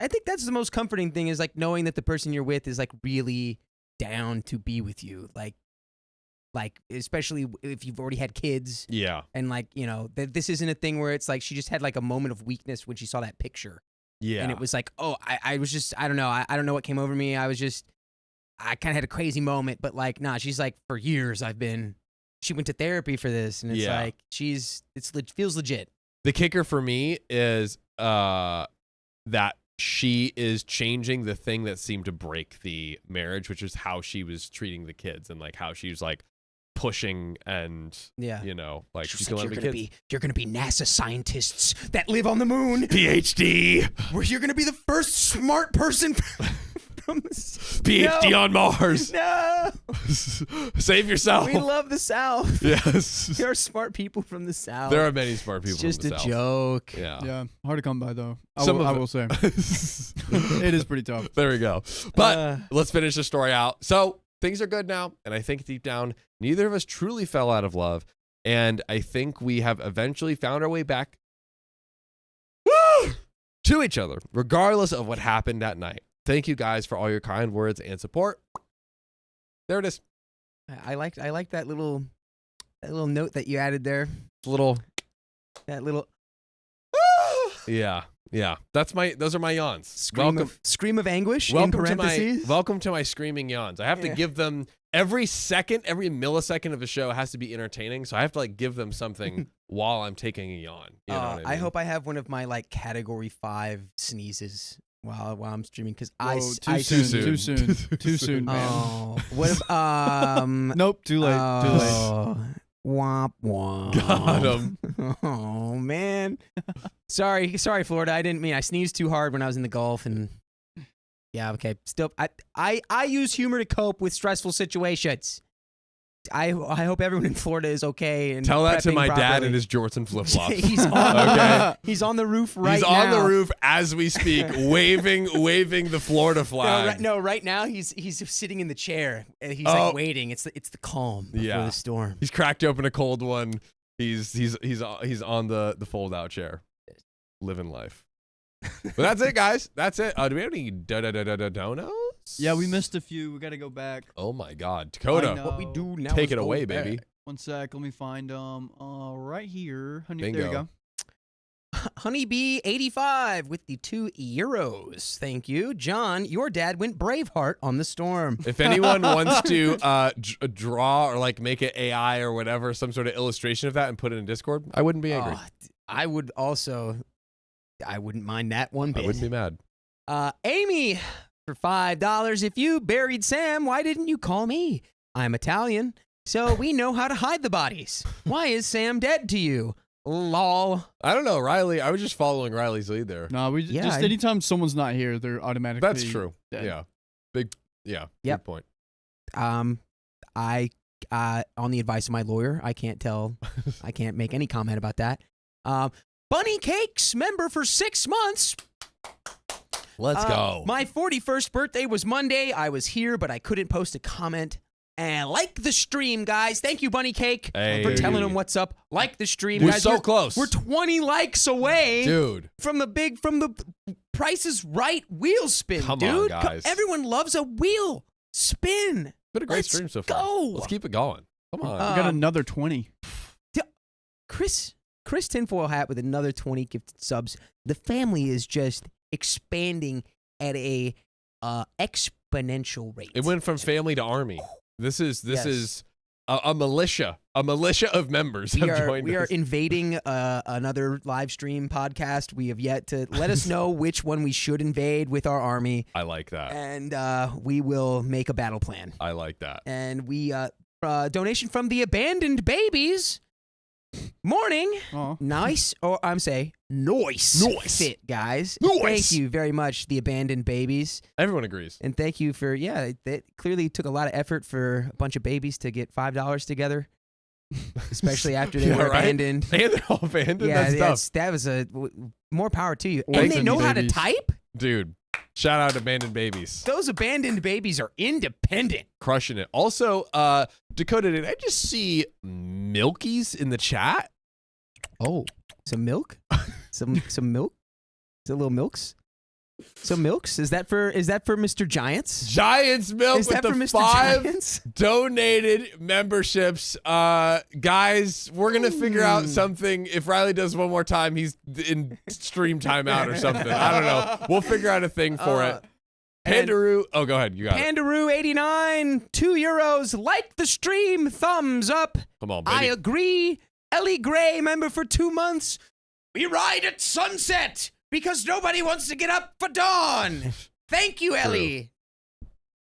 I think that's the most comforting thing, is like knowing that the person you're with is like really down to be with you. Like especially if you've already had kids. Yeah. And like, you know, this isn't a thing where it's like she just had like a moment of weakness when she saw that picture. Yeah. And it was like, oh, I was just, I don't know. I don't know what came over me. I kind of had a crazy moment, but like, nah, she's like, for years she went to therapy for this. And it's like, it feels legit. The kicker for me is that she is changing the thing that seemed to break the marriage, which is how she was treating the kids and like how she was like pushing and, you know, like she's like, you're gonna be NASA scientists that live on the moon. PhD. Where you're gonna be the first smart person from the PhD on Mars. No. Save yourself. We love the South. Yes. There are smart people from the South. There are many smart people it's from the just South. a joke. Yeah. Hard to come by though. I Some will say. It is pretty tough. There we go. But let's finish the story out. So things are good now, and I think deep down, neither of us truly fell out of love, and I think we have eventually found our way back to each other, regardless of what happened that night. Thank you guys for all your kind words and support. There it is. I like that little note that you added there. That little Yeah. Those are my yawns. Scream of anguish. Welcome in parentheses. welcome to my screaming yawns. I have to give them every millisecond of the show has to be entertaining. So I have to like give them something while I'm taking a yawn. You know what I mean? I hope I have one of my like category 5 sneezes while I'm streaming, because Too soon, man. Oh, what if Nope, too late. Womp womp. Got him. Oh man. Sorry, Florida. I didn't mean. I sneezed too hard when I was in the Gulf, and yeah, okay. Still, I use humor to cope with stressful situations. I hope everyone in Florida is okay. And tell that to my properly. Dad in his jorts and flip flops. He's on the roof right now. He's on the roof as we speak, waving the Florida flag. Right now he's sitting in the chair. He's like waiting. It's the calm before the storm. He's cracked open a cold one. He's on the fold out chair, living life. But that's it, guys. That's it. Do we have any donos? Yeah, we missed a few. We got to go back. Oh my God, Dakota. What we do now? Take it away, baby. 1 sec. Let me find right here. Bingo. There you go. Honeybee85 with the €2. Thank you, John. Your dad went Braveheart on the storm. If anyone wants to draw or like make an AI or whatever, some sort of illustration of that and put it in Discord, I wouldn't be angry. I wouldn't mind that one bit. I wouldn't be mad. Amy, for $5. If you buried Sam, why didn't you call me? I'm Italian, so we know how to hide the bodies. Why is Sam dead to you? Lol. I don't know, Riley. I was just following Riley's lead there. No, just anytime someone's not here, they're automatically. That's true. Dead. Yeah. Good point. I on the advice of my lawyer. I can't make any comment about that. Bunny Cakes, member for 6 months. Let's go. My 41st birthday was Monday. I was here, but I couldn't post a comment. And like the stream, guys. Thank you, Bunny Cake, for telling them what's up. Like the stream, We're guys. so close. We're 20 likes away, dude, from the Price is Right wheel spin, Come dude. on, guys. Everyone loves a wheel spin. Been a great Let's stream so far. go. Let's keep it going. Come on. We got another 20. Chris Tinfoil Hat with another 20 gifted subs. The family is just expanding at a exponential rate. It went from family to army. This is a militia of members have joined us. We are invading another live stream podcast. We have yet to let us know which one we should invade with our army. I like that. And we will make a battle plan. I like that. And we donation from the Abandoned Babies. Morning. Oh. Nice. Or I'm saying nice. Fit, guys. Nice. Thank you very much, the Abandoned Babies. Everyone agrees. And thank you for, that clearly took a lot of effort for a bunch of babies to get $5 together, especially after they were abandoned. And they're all abandoned? Yeah, That's tough. that was more power to you. Thanks, And they know how to babies. type? Dude, shout out to Abandoned Babies. Those Abandoned Babies are independent. Crushing it. Also, Dakota, did I just see Milkies in the chat? Oh, some milk? some milk? Is it little milks? Some milks? Is that for Mr. Giants? Giants Milk Is with that the for Mr. 5 Giants? donated memberships. Guys, we're going to figure out something. If Riley does one more time, he's in stream timeout or something. I don't know. We'll figure out a thing for it. Pandaroo. Oh, go ahead. You got it. Pandaroo 89, €2. Like the stream, thumbs up. Come on, baby. I agree. Ellie Gray, member for 2 months. We ride at sunset because nobody wants to get up for dawn. Thank you, Ellie.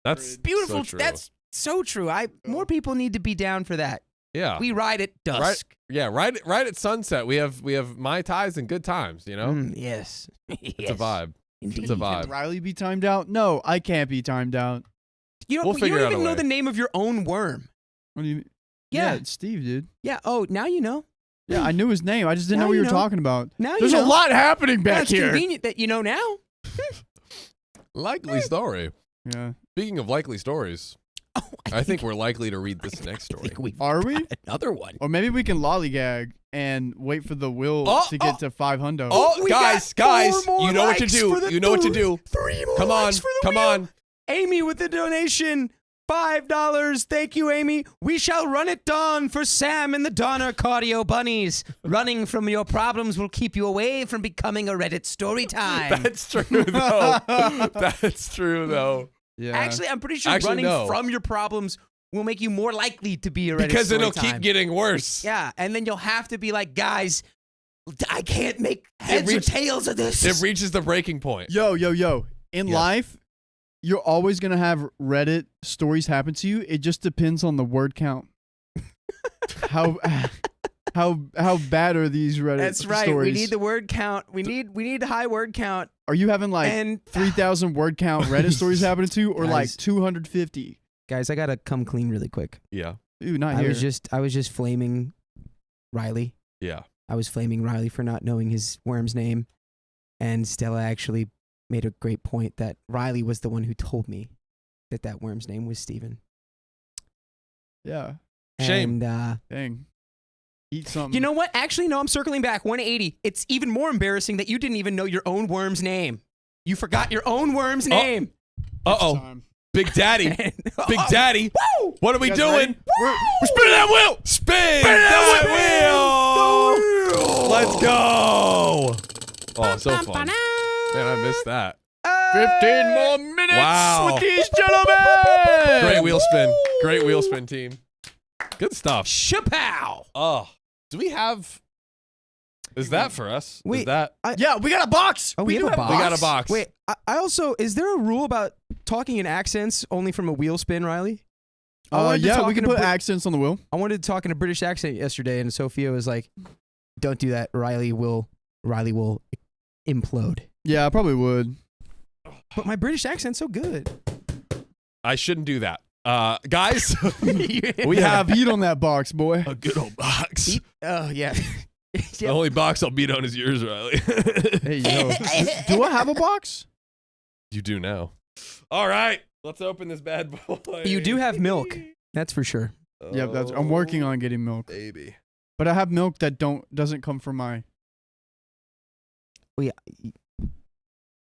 That's Beautiful. so true. That's so true. More people need to be down for that. Yeah. We ride at dusk. Right at sunset. We have Mai Tais and good times, you know? Yes. It's a vibe. Indeed. It's a Can vibe. Riley be timed out? No, I can't be timed out. You We'll figure don't out a even know way. the name of your own worm. What do you mean? Yeah. It's Steve, dude. Yeah. Oh, now you know. Yeah, I knew his name. I just didn't Now know what you you were know. talking about. Now There's you know. a lot happening back That's here. convenient that you know now. Likely story. Yeah. Speaking of likely stories, Oh, I think we're likely to read this next story. Are we? Another one. Or maybe we can lollygag and wait for the will to get to 500. Oh, We guys, got 4 more you know what to likes do. for the You know what to do. 3 more Come on, likes for the come wheel. on. Amy with the donation. $5. Thank you, Amy. We shall run at dawn for Sam and the Donner Cardio Bunnies. Running from your problems will keep you away from becoming a Reddit story time. That's true, though. That's true, though. Yeah. Actually, I'm pretty sure Actually, running no. from your problems will make you more likely to be a Reddit Because story it'll time. keep getting worse. Yeah, and then you'll have to be like, guys, I can't make heads or reach- tails of this. It reaches the breaking point. Yo. In Yes. life, you're always going to have Reddit stories happen to you. It just depends on the word count. How bad are these Reddit That's right. stories? We need the word count. We need a high word count. Are you having like And 3,000 word count Reddit stories happening to you, or like Guys. 250? guys, I gotta come clean really quick. Yeah. Ooh, not I here. was just flaming Riley. Yeah. I was flaming Riley for not knowing his worm's name, and Stella actually made a great point that Riley was the one who told me that worm's name was Steven. Yeah. Shame. And Dang. Eat something. you know what? Actually, no. I'm circling back. 180. It's even more embarrassing that you didn't even know your own worm's name. You forgot your own worm's name. Uh-oh. Time. Big Daddy. Big Daddy. Woo! What are we You guys doing? ready? We're spinning that wheel. Spin that wheel. Let's go. Oh, so fun. Man, I missed that. 15 more minutes Wow. with these gentlemen. Great wheel spin. Great wheel spin, team. Good stuff. Chapow. Oh, do we have... Is that for us? Is Wait, that... Yeah, we got a box. Oh, we have do a box. We got a box. Wait, I also, is there a rule about talking in accents only from a wheel spin, Riley? I wanted to Yeah, talk we can in a put Brit- accents on the wheel. I wanted to talk in a British accent yesterday, and Sophia was like, "Don't do that. Riley will implode." Yeah, I probably would. But my British accent's so good. I shouldn't do that. Guys, We have heat on that box, boy. a good old box. Oh yeah. The only box I'll beat on is yours, Riley. Hey, yo. Do I have a box? You do now. All right, let's open this bad boy. You do have milk. That's for sure. Yeah, I'm working on getting milk. Baby. But I have milk that doesn't come from my...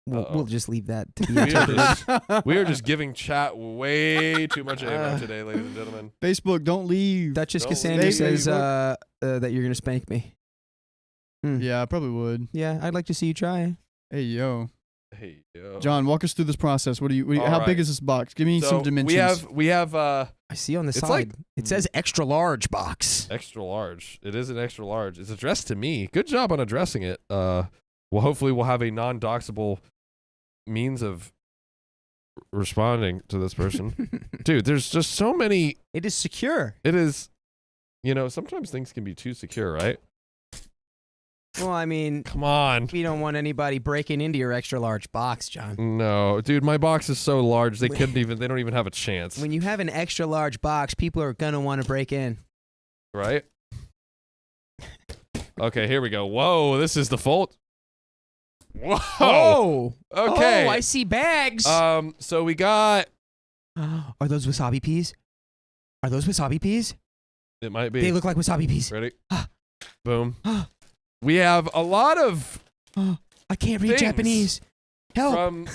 We'll just leave that to be We are interpreted. we are just giving chat way too much ammo today, ladies and gentlemen. Facebook, don't leave. Duchess Don't Cassandra leave says Facebook. that you're gonna spank me. Yeah, I probably would. Yeah, I'd like to see you try. Hey, yo. Hey, yo. John, walk us through this process. What do you? All How right. big is this box? Give me So some dimensions. we have I see on the It's side. like- It says extra large box. extra large. It is an extra large. It's addressed to me. Good job on addressing it. Well, hopefully we'll have a non-doxable means of responding to this person. Dude, there's just so many. It is secure. It is, sometimes things can be too secure, right? Well, I mean, Come on. we don't want anybody breaking into your extra large box, John. No, dude, my box is so large they don't even have a chance. When you have an extra large box, people are gonna want to break in. Right? Okay, here we go. Whoa, this is the fault. Whoa. Oh, Okay. Oh, I see bags. So we got. Are those wasabi peas? Are those wasabi peas? It might be. They look like wasabi peas. Ready? Boom. We have a lot of I can't read Things. Japanese. Help. from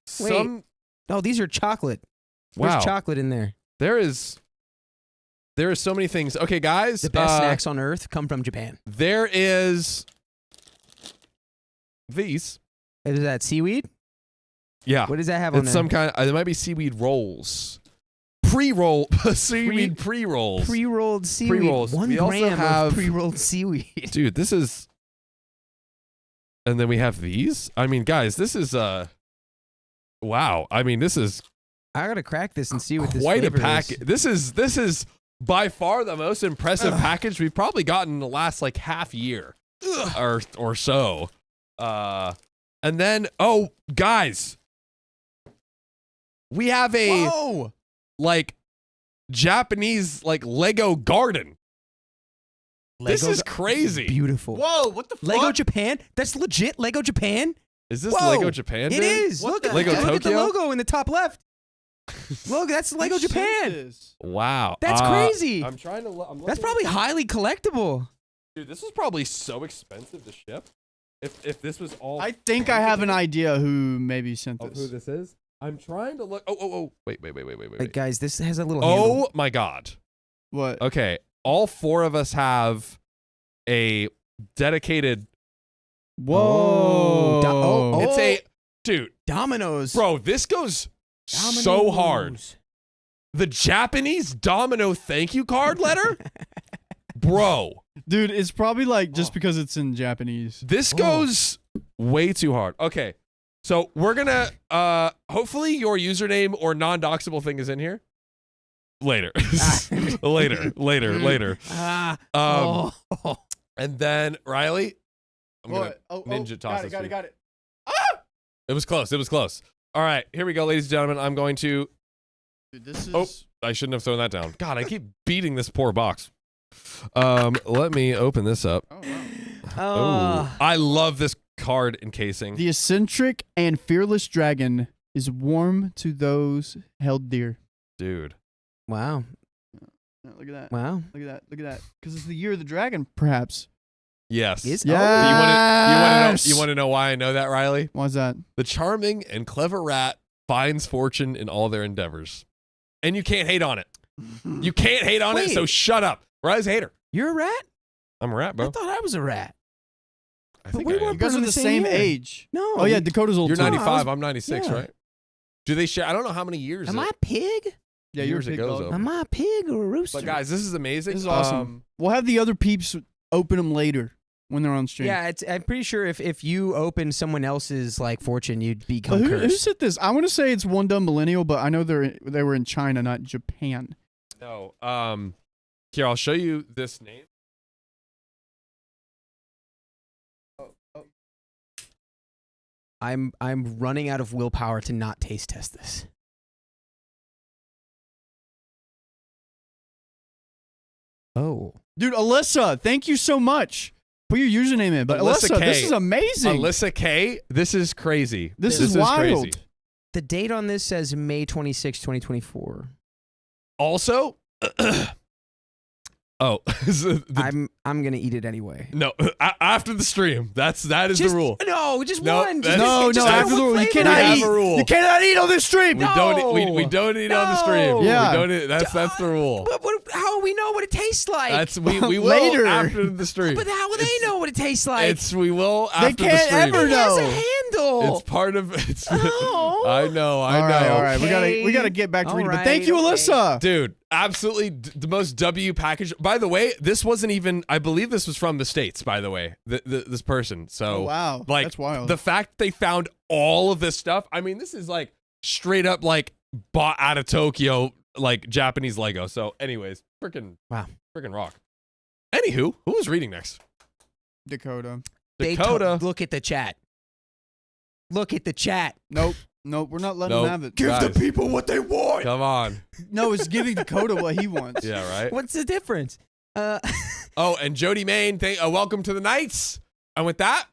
some. No, these are chocolate. Wow. There's chocolate in there. There is so many things. Okay, guys. The best snacks on earth come from Japan. There is these. Is that seaweed? Yeah. What does that have on It's there? some kind. There might be seaweed rolls. Pre-roll seaweed pre-rolls. Pre-rolled seaweed. Pre-rolls. 1 We also gram have- of pre-rolled seaweed. Dude, this is. And then we have these. I mean, guys, this is wow. I mean, this is I gotta crack this and see what this quite a flavor package. is. This is by far the most impressive package we've probably gotten in the last like half year or so. And then guys, we have a Whoa! like Japanese like Lego garden. This Lego is crazy. Beautiful. Whoa, what the fuck? Lego Japan? That's legit Lego Japan? Is this Whoa! Lego Japan? It dude? is. What Look the at Lego look at the Tokyo? logo in the top left. Look, that's Lego Japan. Wow. That's crazy. I'm trying to. I'm That's looking- probably highly collectible. Dude, this is probably so expensive to ship. If this was all. I think I have an idea who maybe sent of this. who this is. I'm trying to look. Oh. Wait. Like, guys, this has a little handle. Oh my God. What? Okay. All 4 of us have a dedicated. Whoa. Oh. It's a. Dude, Dominoes. bro, this goes Dominoes. so hard. The Japanese domino thank you card letter? Bro, Dude, it's probably like just because it's in Japanese. this goes way too hard. Okay. So we're gonna hopefully your username or non-doxable thing is in here. Later. later. Ah. Um and then Riley, I'm gonna ninja toss this. Got it. It was close. All right, here we go, ladies and gentlemen. I'm going to Dude, this is... Oh, I shouldn't have thrown that down. God, I keep beating this poor box. Let me open this up. Oh, wow. Oh, I love this card encasing. The eccentric and fearless dragon is warm to those held dear. Dude. Wow. Look at that. Wow. Look at that. Because it's the year of the dragon, perhaps. Yes. Is- Yes. You want to know why I know that, Riley? Why's that? The charming and clever rat finds fortune in all their endeavors. And you can't hate on it. You can't hate on it, so Wait. shut up. Riley's a hater. You're a rat? I'm a rat, I bro. thought I was a rat. I but think we I am. weren't You guys born are in the the same same year. age. No. Oh, yeah, Dakota's old You're too. 95, I'm 96, yeah. right? Do they share? I don't know how many years. Am I a pig? Yeah, you're a years pig it goes dog. over. Am I a pig or a rooster? But guys, this is amazing. This is awesome. We'll have the other peeps open them later when they're on stream. Yeah, I'm pretty sure if you open someone else's like fortune, you'd But become who cursed. said this? I want to say it's one dumb millennial, but I know they were in China, not Japan. No. Here, I'll show you this name. I'm running out of willpower to not taste test this. Oh. Dude, Alyssa, thank you so much. Put your username in. But Alyssa Alyssa, K. this is amazing. Alyssa K, this is crazy. This is wild. Crazy. The date on this says May 26, 2024. Also, oh, I'm gonna eat it anyway. no, after the stream. That is Just, the rule. No, just No, one. that's- No, Just after the one rule. You flavor. cannot We have eat. a rule. You cannot eat on this stream. We don't eat on the stream. No. Yeah. We don't eat, that's the rule. But how will we know what it tastes like? That's we will Later. after the stream. But how will they know what it tastes like? We will after the can't stream. ever It has a know. handle. It's part of it's Oh. I know. All right. Okay. We gotta get back to reading. But All thank you, right, Alyssa. Dude, absolutely the most W package. By the way, this wasn't even, I believe this was from the States, by the way, this person. So, Oh, wow. like, That's wild. the fact they found all of this stuff, I mean, this is like straight up like bought out of Tokyo, like Japanese Lego. So, anyways, freaking rock. Anywho, who was reading next? Dakota. Dakota. Look at the chat. Look at the chat. Nope, we're not letting Nope. him have it. Give the people what they want. Come on. No, it's giving Dakota what he wants. Yeah, right? What's the difference? Oh, and Jody Main, welcome to the Knights. And with that,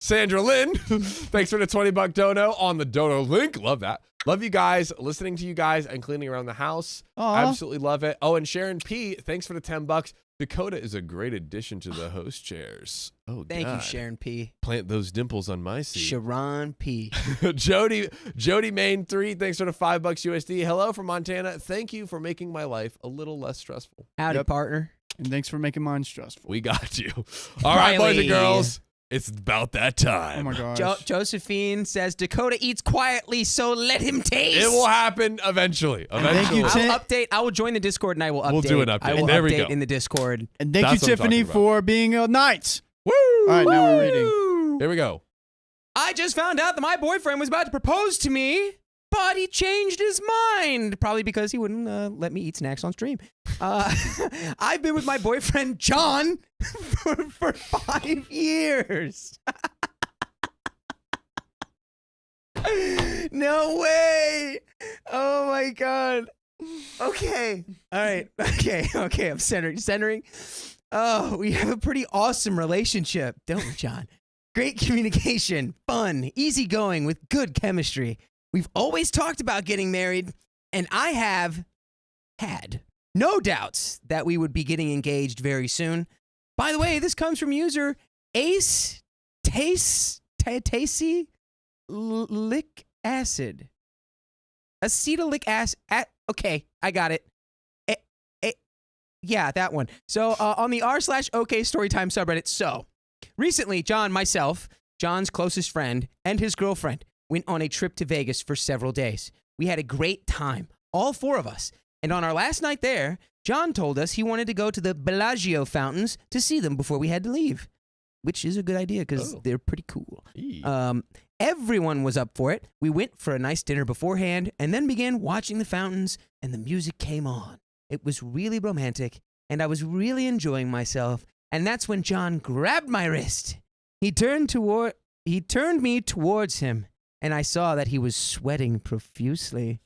Sandra Lynn, thanks for the $20 dono on the dono link. Love that. Love you guys, listening to you guys and cleaning around the house. Aw. Absolutely love it. Oh, and Sharon P, thanks for the $10. Dakota is a great addition to the host chairs. Oh, Thank God. you, Sharon P. Plant those dimples on my seat. Sharon P. Jody Main 3, thanks for the $5 USD. Hello from Montana. Thank you for making my life a little less stressful. Howdy, Yep. partner. And thanks for making mine stressful. We got you. All right, boys and Riley. girls. It's about that Oh time. my gosh. Josephine says Dakota eats quietly, so let him taste. It will happen evenally. Thank you, Eventually. Tim. I'll update. I will join the Discord and I will update. We'll do an update. I will There we update go. in the Discord. And thank That's you, what I'm Tiffany, talking about. for being Knights. Woo! All right, now we're reading. Here we go. I just found out that my boyfriend was about to propose to me, but he changed his mind. Probably because he wouldn't let me eat snacks on stream. I've been with my boyfriend, John, for 5 years. No way. Oh, my God. Okay. All right. Okay. I'm centering. Oh, we have a pretty awesome relationship, don't we, John? Great communication, fun, easygoing with good chemistry. We've always talked about getting married, and I have had no doubts that we would be getting engaged very soon. By the way, this comes from user Ace Tasty Lick Acid. Acetylic acid. Okay, I got it. Yeah, that one. So on the r/OK Storytime subreddit. So recently, John's closest friend, and his girlfriend went on a trip to Vegas for several days. We had a great time, all four of us. And on our last night there, John told us he wanted to go to the Bellagio fountains to see them before we had to leave, which is a good idea because they're pretty cool. Everyone was up for it. We went for a nice dinner beforehand and then began watching the fountains, and the music came on. It was really romantic, and I was really enjoying myself. And that's when John grabbed my wrist. He turned me towards him, and I saw that he was sweating profusely.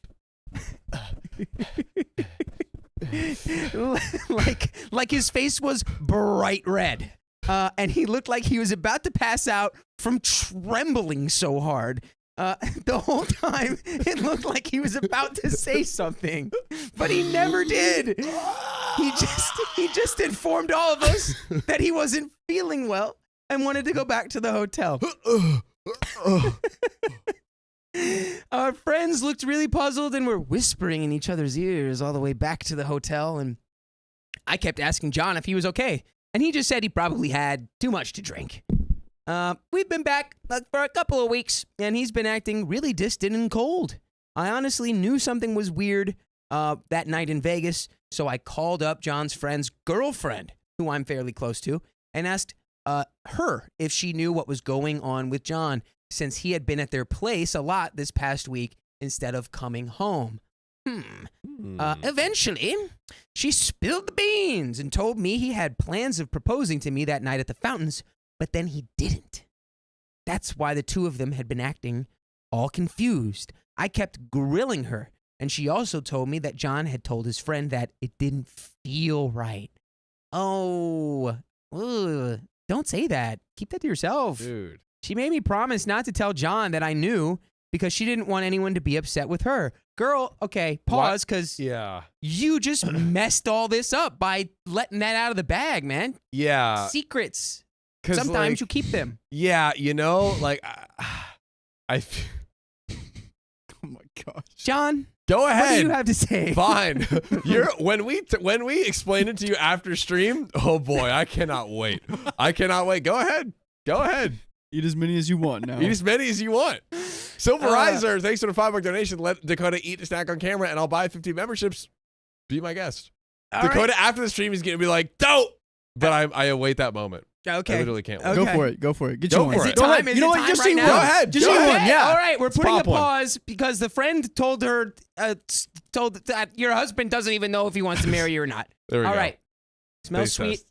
like his face was bright red. And he looked like he was about to pass out from trembling so hard. The whole time, it looked like he was about to say something, but he never did. He just informed all of us that he wasn't feeling well and wanted to go back to the hotel. Our friends looked really puzzled and were whispering in each other's ears all the way back to the hotel, and I kept asking John if he was okay, and he just said he probably had too much to drink. We've been back for a couple of weeks, and he's been acting really distant and cold. I honestly knew something was weird that night in Vegas, so I called up John's friend's girlfriend, who I'm fairly close to, and asked her if she knew what was going on with John, since he had been at their place a lot this past week instead of coming home. Eventually, she spilled the beans and told me he had plans of proposing to me that night at the fountains, but then he didn't. That's why the two of them had been acting all confused. I kept grilling her, And she also told me that John had told his friend that it didn't feel right. Oh, ugh, don't say that. Keep that to yourself. Dude. She made me promise not to tell John that I knew because she didn't want anyone to be upset with her. Girl, okay, pause, because Yeah. you just messed all this up by letting that out of the bag, man. Yeah. Secrets. 'Cause, Sometimes like, you keep them. Yeah, you know, like I Oh my gosh. John, go what do ahead. you have to say? Fine. When we explain it to you after stream, oh boy, I cannot wait. I cannot wait. Go ahead. Go ahead. Eat as many as you want now. Eat as many as you want. Silverizer, thanks for the $5 donation. Let Dakota eat a snack on camera, and I'll buy 50 memberships. Be my guest. All Dakota, after the stream, is going to be like, dope. But I await that moment. Okay. I literally can't wait. Okay. Go for it. Go for it. Get Go you one. for Is it. it Go time? ahead. Is You know it what? time Just right eat now? one. Go ahead. Just Go eat ahead. one. Yeah. All right, we're putting a pop one. pause because the friend told her, told that your husband doesn't even know if he wants to marry you or not. There we All go. right. Smells Taste sweet. test.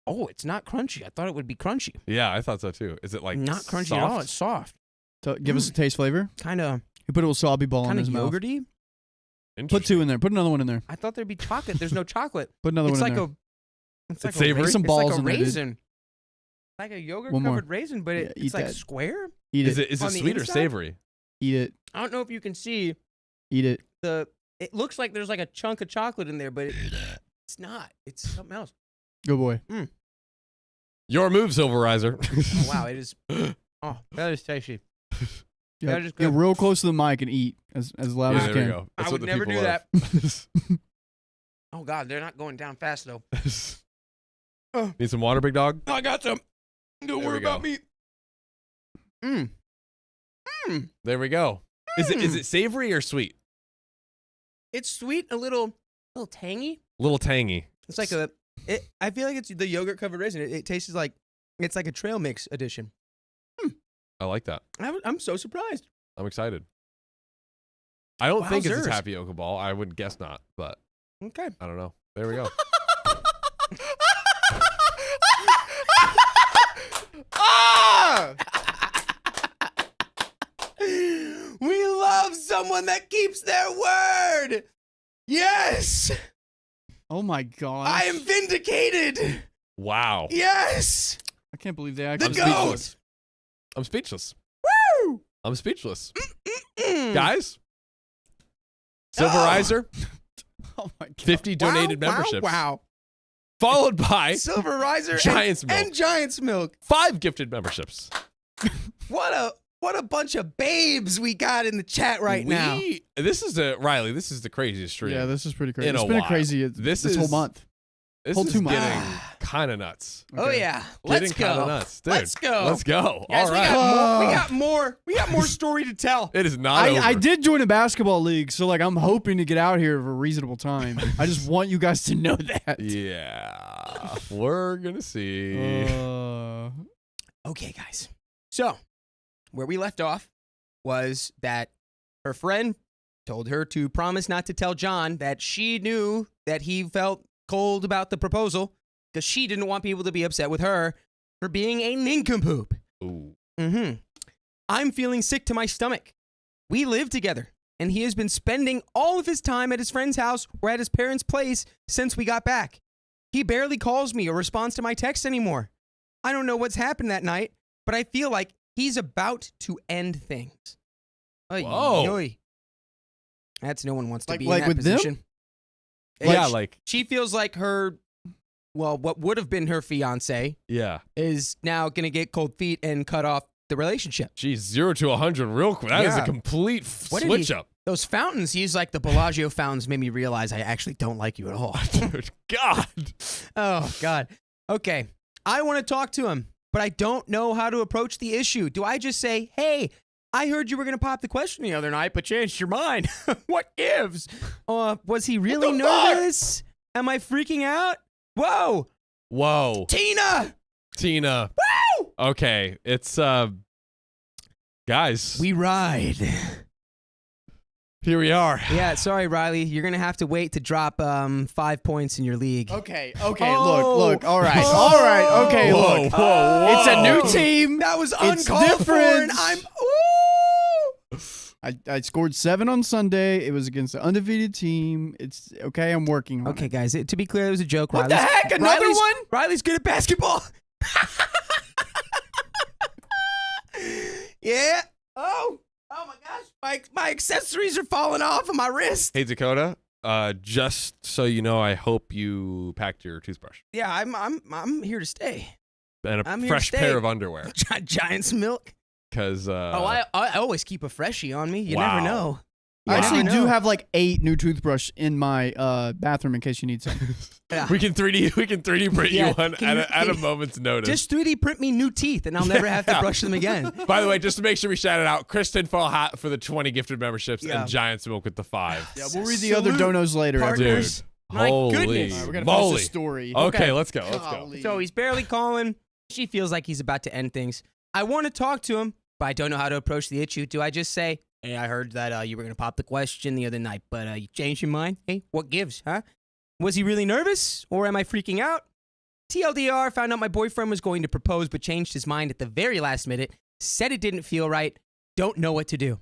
Oh, it's not crunchy. I thought it would be crunchy. Yeah, I thought so too. Is it like Not crunchy soft? at all. It's soft. So give us a taste flavor. Kind of You put a little wasabi ball in his mouth. yogurty. Put Interesting. 2 in there. Put another one in there. I thought there'd be chocolate. There's no chocolate. Put another It's one like in a. there. It's like savory? a raisin. Some It's balls like a in there, dude. raisin. Like a yogurt One more. covered raisin, but Yeah, it's eat like that. square. Eat Is it. it On the sweet or inside? savory? Eat it. I don't know if you can see Eat it. it looks like there's like a chunk of chocolate in there, but it's not. It's something else. Good boy. Your move, Silverizer. Oh, wow, it is. Oh, that is tasty. Yeah, That is get good. real close to the mic and eat as loud Yeah, as you there we can. go. That's I what would the never people do love. Oh God, they're not going down fast though. Need some water, big dog? I got some. Don't There worry we go. about me. There we go. Is it savory or sweet? It's sweet, a little tangy. A little tangy. It's like I feel like it's the yogurt covered raisin. It tastes like it's like a trail mix edition. I like that. I'm so surprised. I'm excited. I don't think it's a Wowzers. tapioca ball. I would guess not, but Okay. I don't know. There we go. We love someone that keeps their word. Yes, Oh my gosh. I am vindicated. Wow. Yes, I can't believe they the actually. I'm goat. speechless. I'm speechless. Woo! I'm speechless. Mm. Guys, Silverizer, Oh my god. 50 donated Wow, memberships. Wow, Followed by Silver Riser Giant's and, Milk. and Giant's Milk. 5 gifted memberships. What a bunch of babes we got in the chat right now. This is Riley. This is the craziest stream. Yeah, this is pretty crazy. In It's a been while. a crazy This whole is- month. this whole is 2 months. getting kind of nuts. Oh Okay. yeah, let's Getting kind go. of nuts. Dude, Let's go. Let's go. Guys, All right. we got more story to tell. It is not over. I did join a basketball league, so like I'm hoping to get out here for a reasonable time. I just want you guys to know that. Yeah. We're going to see. Okay, guys. So, where we left off was that her friend told her to promise not to tell John that she knew that he felt cold about the proposal because she didn't want people to be upset with her for being a nincompoop. Ooh. I'm feeling sick to my stomach. We live together, and he has been spending all of his time at his friend's house or at his parents' place since we got back. He barely calls me or responds to my texts anymore. I don't know what's happened that night, but I feel like he's about to end things. Oy, Whoa. oy. That's no one wants to Like- be in like that with them? position. Yeah, She- like, she feels like what would have been her fiance yeah. is now going to get cold feet and cut off the relationship. Geez, 0 to 100 real quick. That is a Yeah. complete What did switch he- up. Those fountains, he's like the Bellagio fountains made me realize I actually don't like you at all. Dude, God. Oh, God. Okay. I want to talk to him, but I don't know how to approach the issue. Do I just say, hey, I heard you were going to pop the question the other night, but changed your mind? What gives? Was he really the fuck? nervous? Am I freaking out? Whoa. Whoa. Tina. Tina. Woo! Okay. It's, guys, We ride. here we are. Yeah, sorry, Riley. You're going to have to wait to drop 5 points in your league. Okay, Oh. look. All right, Oh. all right. Okay, Whoa, look. whoa, It's a new whoa. team. That was It's uncalled for, and different. I'm... Ooh! I scored 7 on Sunday. It was against an undefeated team. It's okay. I'm working on Okay, it. guys. To be clear, it was a joke. What the heck? Another one? Riley's good at basketball. Yeah. Oh my gosh. My accessories are falling off of my wrist. Hey, Dakota. Just so you know, I hope you packed your toothbrush Yeah, I'm here to stay. and I'm a here to fresh stay. pair of underwear. Giant's milk. Because I always keep a freshie on me. You Wow. never know. You I never actually do know. have like 8 new toothbrush in my bathroom in case you need some. Yeah. we can 3D print Yeah, you one can you- at a moment's notice. Just 3D print me new teeth, and I'll never have to Yeah. brush them again. By the way, just to make sure we shout it out, Tinfoil Hat for the 20 gifted memberships Yeah. and Giant's Milk with the 5. Yeah, we'll read the other Salute, donos later. partners. My Holy goodness. All right, we're gonna finish moly. this story. Okay, let's go. Let's go. Golly. So he's barely calling. She feels like he's about to end things. I want to talk to him, but I don't know how to approach the issue. Do I just say, hey, I heard that you were going to pop the question the other night, but you changed your mind? Hey, what gives, huh? Was he really nervous, or am I freaking out? TLDR, found out my boyfriend was going to propose, but changed his mind at the very last minute, said it didn't feel right, don't know what to do.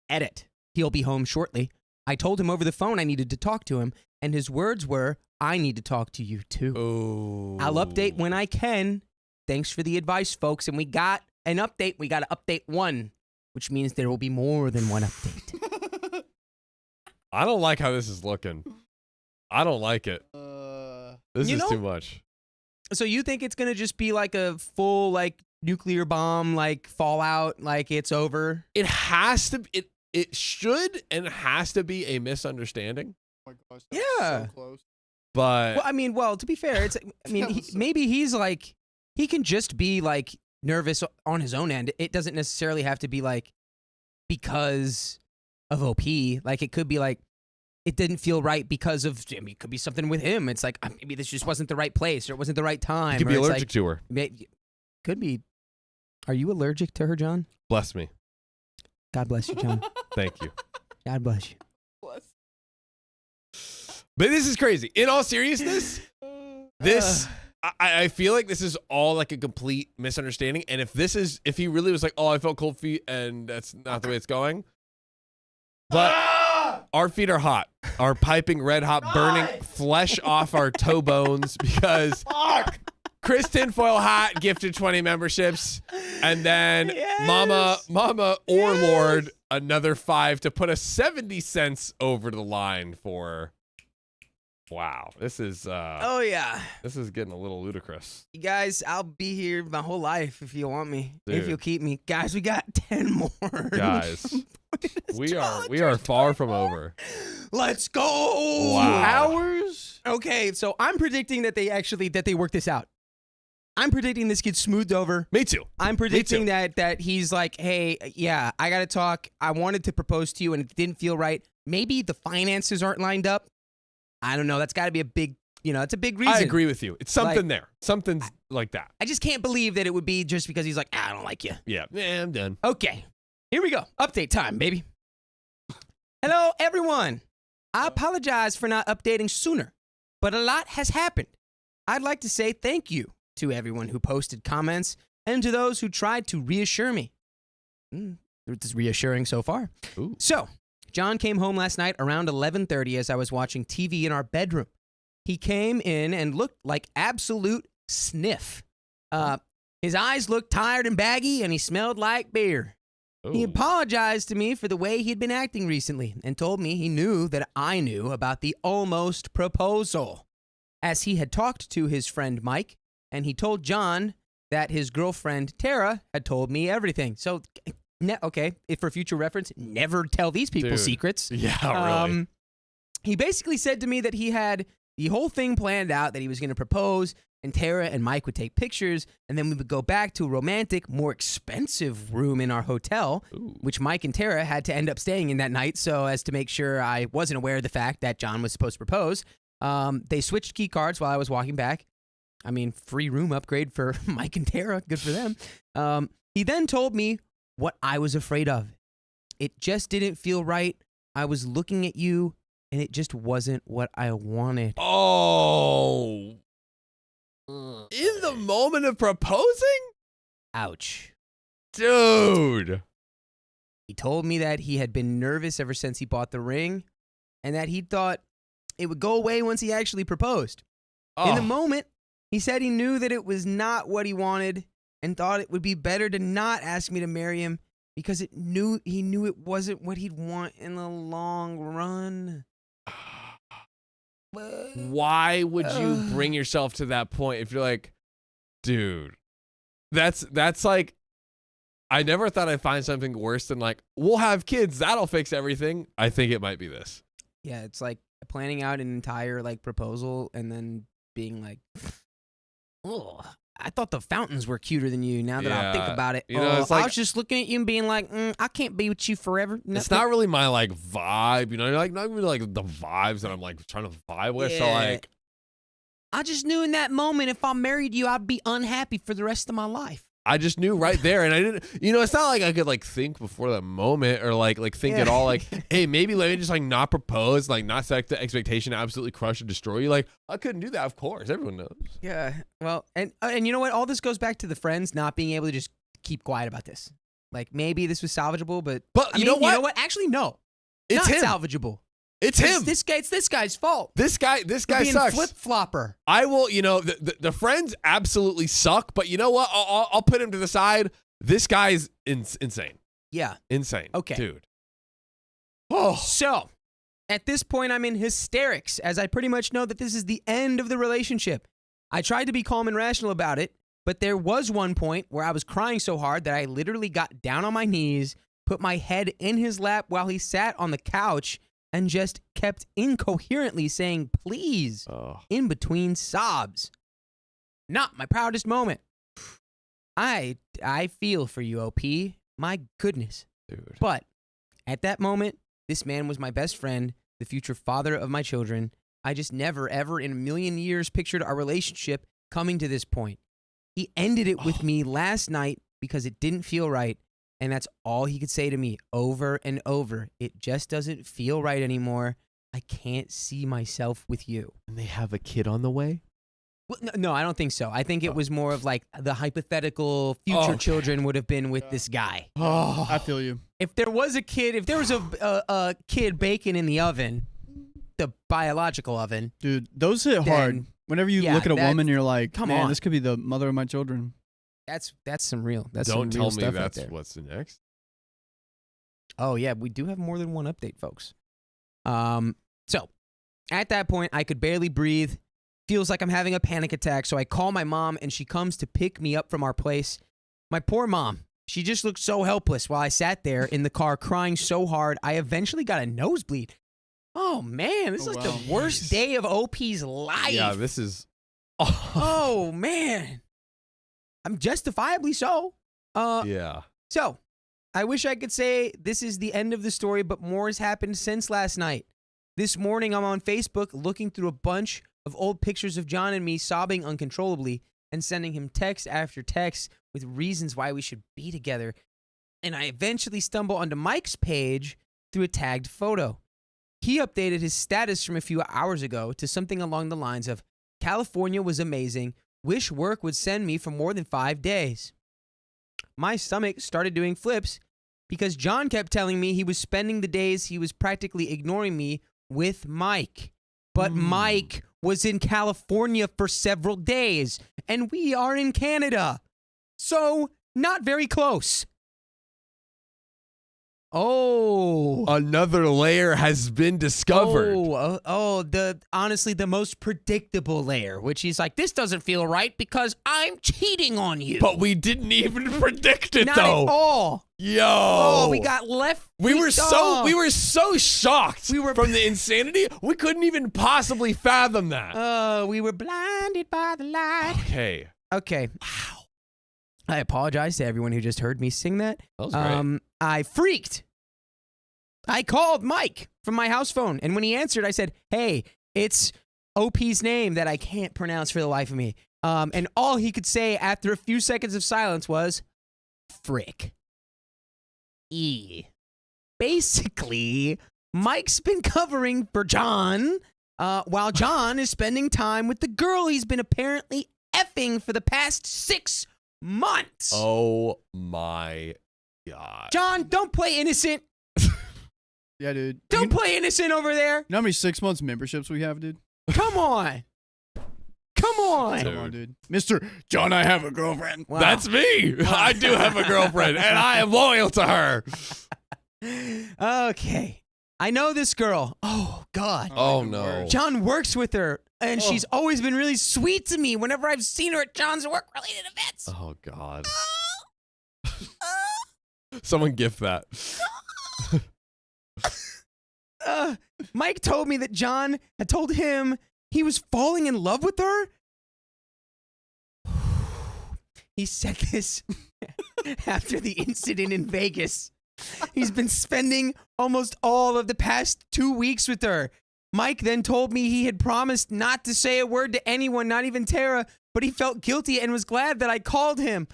Edit. He'll be home shortly. I told him over the phone I needed to talk to him, and his words were, I need to talk to you too. Oh. I'll update when I can. Thanks for the advice, folks. And we got an update. We got to update 1, which means there will be more than one update. I don't like how this is looking. I don't like it. This You is know- too much. So you think it's going to just be like a full like nuclear bomb, like fallout, like it's over? It has to. It should and has to be a misunderstanding. Oh my gosh, Yeah. so close. But Well, I mean, to be fair, it's. I mean, maybe he's like he can just be like nervous on his own end. It doesn't necessarily have to be like because of OP. Like it could be like it didn't feel right because of. I mean, it could be something with him. It's like maybe this just wasn't the right place or it wasn't the right time. you could be or it's allergic to her. Could be. Are you allergic to her, John? Bless me. God bless you, John. Thank you. God bless you. But this is crazy. In all seriousness, this I feel like this is all like a complete misunderstanding. And if he really was like, oh, I felt cold feet, and that's not the way it's going. But our feet are hot. Our piping red hot, burning flesh off our toe bones because Chris Tinfoil Hat gifted 20 memberships, and then Yes. Mama or Lord another 5 to put us 70 cents over the line for. Wow, this is Oh yeah. this is getting a little ludicrous. You guys, I'll be here my whole life if you want me. If Dude. you'll keep me. Guys, we got 10 more. Guys, we are far from over. Let's go. Wow. Hours. Okay, so I'm predicting that they work this out. I'm predicting this gets smoothed over. Me too. I'm predicting that he's like, hey, yeah, I got to talk. I wanted to propose to you and it didn't feel right. Maybe the finances aren't lined up. I don't know. That's got to be a big, it's a big reason. I agree with you. It's something Like- there. Something's like that. I just can't believe that it would be just because he's like, I don't like you. Yeah. I'm done. Okay, here we go. Update time, baby. Hello, everyone. I apologize for not updating sooner, but a lot has happened. I'd like to say thank you to everyone who posted comments and to those who tried to reassure me. It's reassuring so far. Ooh. So, John came home last night around 11:30 as I was watching TV in our bedroom. He came in and looked like absolute sniff. His eyes looked tired and baggy, and he smelled like beer. He Ooh. apologized to me for the way he'd been acting recently and told me he knew that I knew about the almost proposal, as he had talked to his friend Mike, and he told John that his girlfriend Tara had told me everything. So, okay, if for future reference, never tell these people Dude. secrets. Yeah, really. He basically said to me that he had the whole thing planned out, that he was going to propose, and Tara and Mike would take pictures, and then we would go back to a romantic, more expensive room in our hotel, Ooh. which Mike and Tara had to end up staying in that night, so as to make sure I wasn't aware of the fact that John was supposed to propose. They switched key cards while I was walking back. I mean, free room upgrade for Mike and Tara. Good for them. He then told me what I was afraid of. It just didn't feel right. I was looking at you, and it just wasn't what I wanted. Oh. In the moment of proposing? Ouch. Dude. He told me that he had been nervous ever since he bought the ring and that he thought it would go away once he actually proposed. In the moment, he said he knew that it was not what he wanted and thought it would be better to not ask me to marry him because he knew it wasn't what he'd want in the long run. Why would you bring yourself to that point if you're like, dude, that's like, I never thought I'd find something worse than like, we'll have kids, that'll fix everything. I think it might be this. Yeah, it's like planning out an entire like proposal and then being like, oh, I thought the fountains were cuter than you now that I think about it. You know, it's like, I was just looking at you and being like, I can't be with you forever. No, it's not really my like vibe, you know, like not really like the vibes that I'm like trying to vibe with. So like, I just knew in that moment if I married you, I'd be unhappy for the rest of my life. I just knew right there, and I didn't, you know, it's not like I could like think before that moment or like think at all like, hey, maybe let me just like not propose, like not set the expectation, absolutely crush and destroy you. Like I couldn't do that, of course, everyone knows. Yeah, well, and you know what? All this goes back to the friends not being able to just keep quiet about this. Like maybe this was salvageable, but you know what? Actually, no, It's not him. salvageable. It's him. It's this guy's fault. This guy being sucks. Flip flopper. I will, you know, the friends absolutely suck, but you know what? I'll put him to the side. This guy's insane. Yeah. Insane. Okay. Dude. Oh. So, at this point, I'm in hysterics as I pretty much know that this is the end of the relationship. I tried to be calm and rational about it, but there was one point where I was crying so hard that I literally got down on my knees, put my head in his lap while he sat on the couch, and just kept incoherently saying, please, in between sobs. Not my proudest moment. I feel for you, OP. My goodness. Dude. But at that moment, this man was my best friend, the future father of my children. I just never, ever in a million years pictured our relationship coming to this point. He ended it with me last night because it didn't feel right. And that's all he could say to me over and over. It just doesn't feel right anymore. I can't see myself with you. And they have a kid on the way? Well, no, I don't think so. I think it was more of like the hypothetical future children would have been with this guy. Oh, I feel you. If there was a kid, if there was a kid baking in the oven, the biological oven. Dude, those hit hard. Whenever you look at a woman, you're like, come man, on. this could be the mother of my children. That's some real. That's don't some real tell me stuff that's right there. what's next. Oh yeah, we do have more than one update, folks. So at that point, I could barely breathe. Feels like I'm having a panic attack. So I call my mom, and she comes to pick me up from our place. My poor mom. She just looked so helpless while I sat there in the car crying so hard. I eventually got a nosebleed. Oh man, this is like the worst day of OP's life. Yeah, this is. Oh man. I'm justifiably so. Yeah. So, I wish I could say this is the end of the story, but more has happened since last night. This morning, I'm on Facebook looking through a bunch of old pictures of John and me sobbing uncontrollably and sending him text after text with reasons why we should be together. And I eventually stumble onto Mike's page through a tagged photo. He updated his status from a few hours ago to something along the lines of, California was amazing. Wish work would send me for more than 5 days. My stomach started doing flips because John kept telling me he was spending the days he was practically ignoring me with Mike. But Mike was in California for several days, and we are in Canada. So, not very close. Oh. Another layer has been discovered. Honestly, the most predictable layer, which he's like, this doesn't feel right because I'm cheating on you. But we didn't even predict it, Not though. at all. Yo. Oh, we got left. We were so shocked from the insanity. We couldn't even possibly fathom that. Oh, we were blinded by the light. Okay. Wow. I apologize to everyone who just heard me sing that. That was great. I freaked. I called Mike from my house phone, and when he answered, I said, hey, it's OP's name that I can't pronounce for the life of me. And all he could say after a few seconds of silence was, frick. Basically, Mike's been covering for John, while John is spending time with the girl he's been apparently effing for the past 6 months. Oh my God. John, don't play innocent. Yeah, dude. Don't play innocent over there. You know how many 6 months memberships we have, dude? Come on. Come on. Come on, dude. Mr. John, I have a girlfriend. Wow. That's me. I do have a girlfriend, and I am loyal to her. Okay. I know this girl. Oh, God. Oh, no. John works with her, and she's always been really sweet to me whenever I've seen her at John's work-related events. Oh, God. Someone gift that. Mike told me that John had told him he was falling in love with her. He said this after the incident in Vegas. He's been spending almost all of the past 2 weeks with her. Mike then told me he had promised not to say a word to anyone, not even Tara, but he felt guilty and was glad that I called him.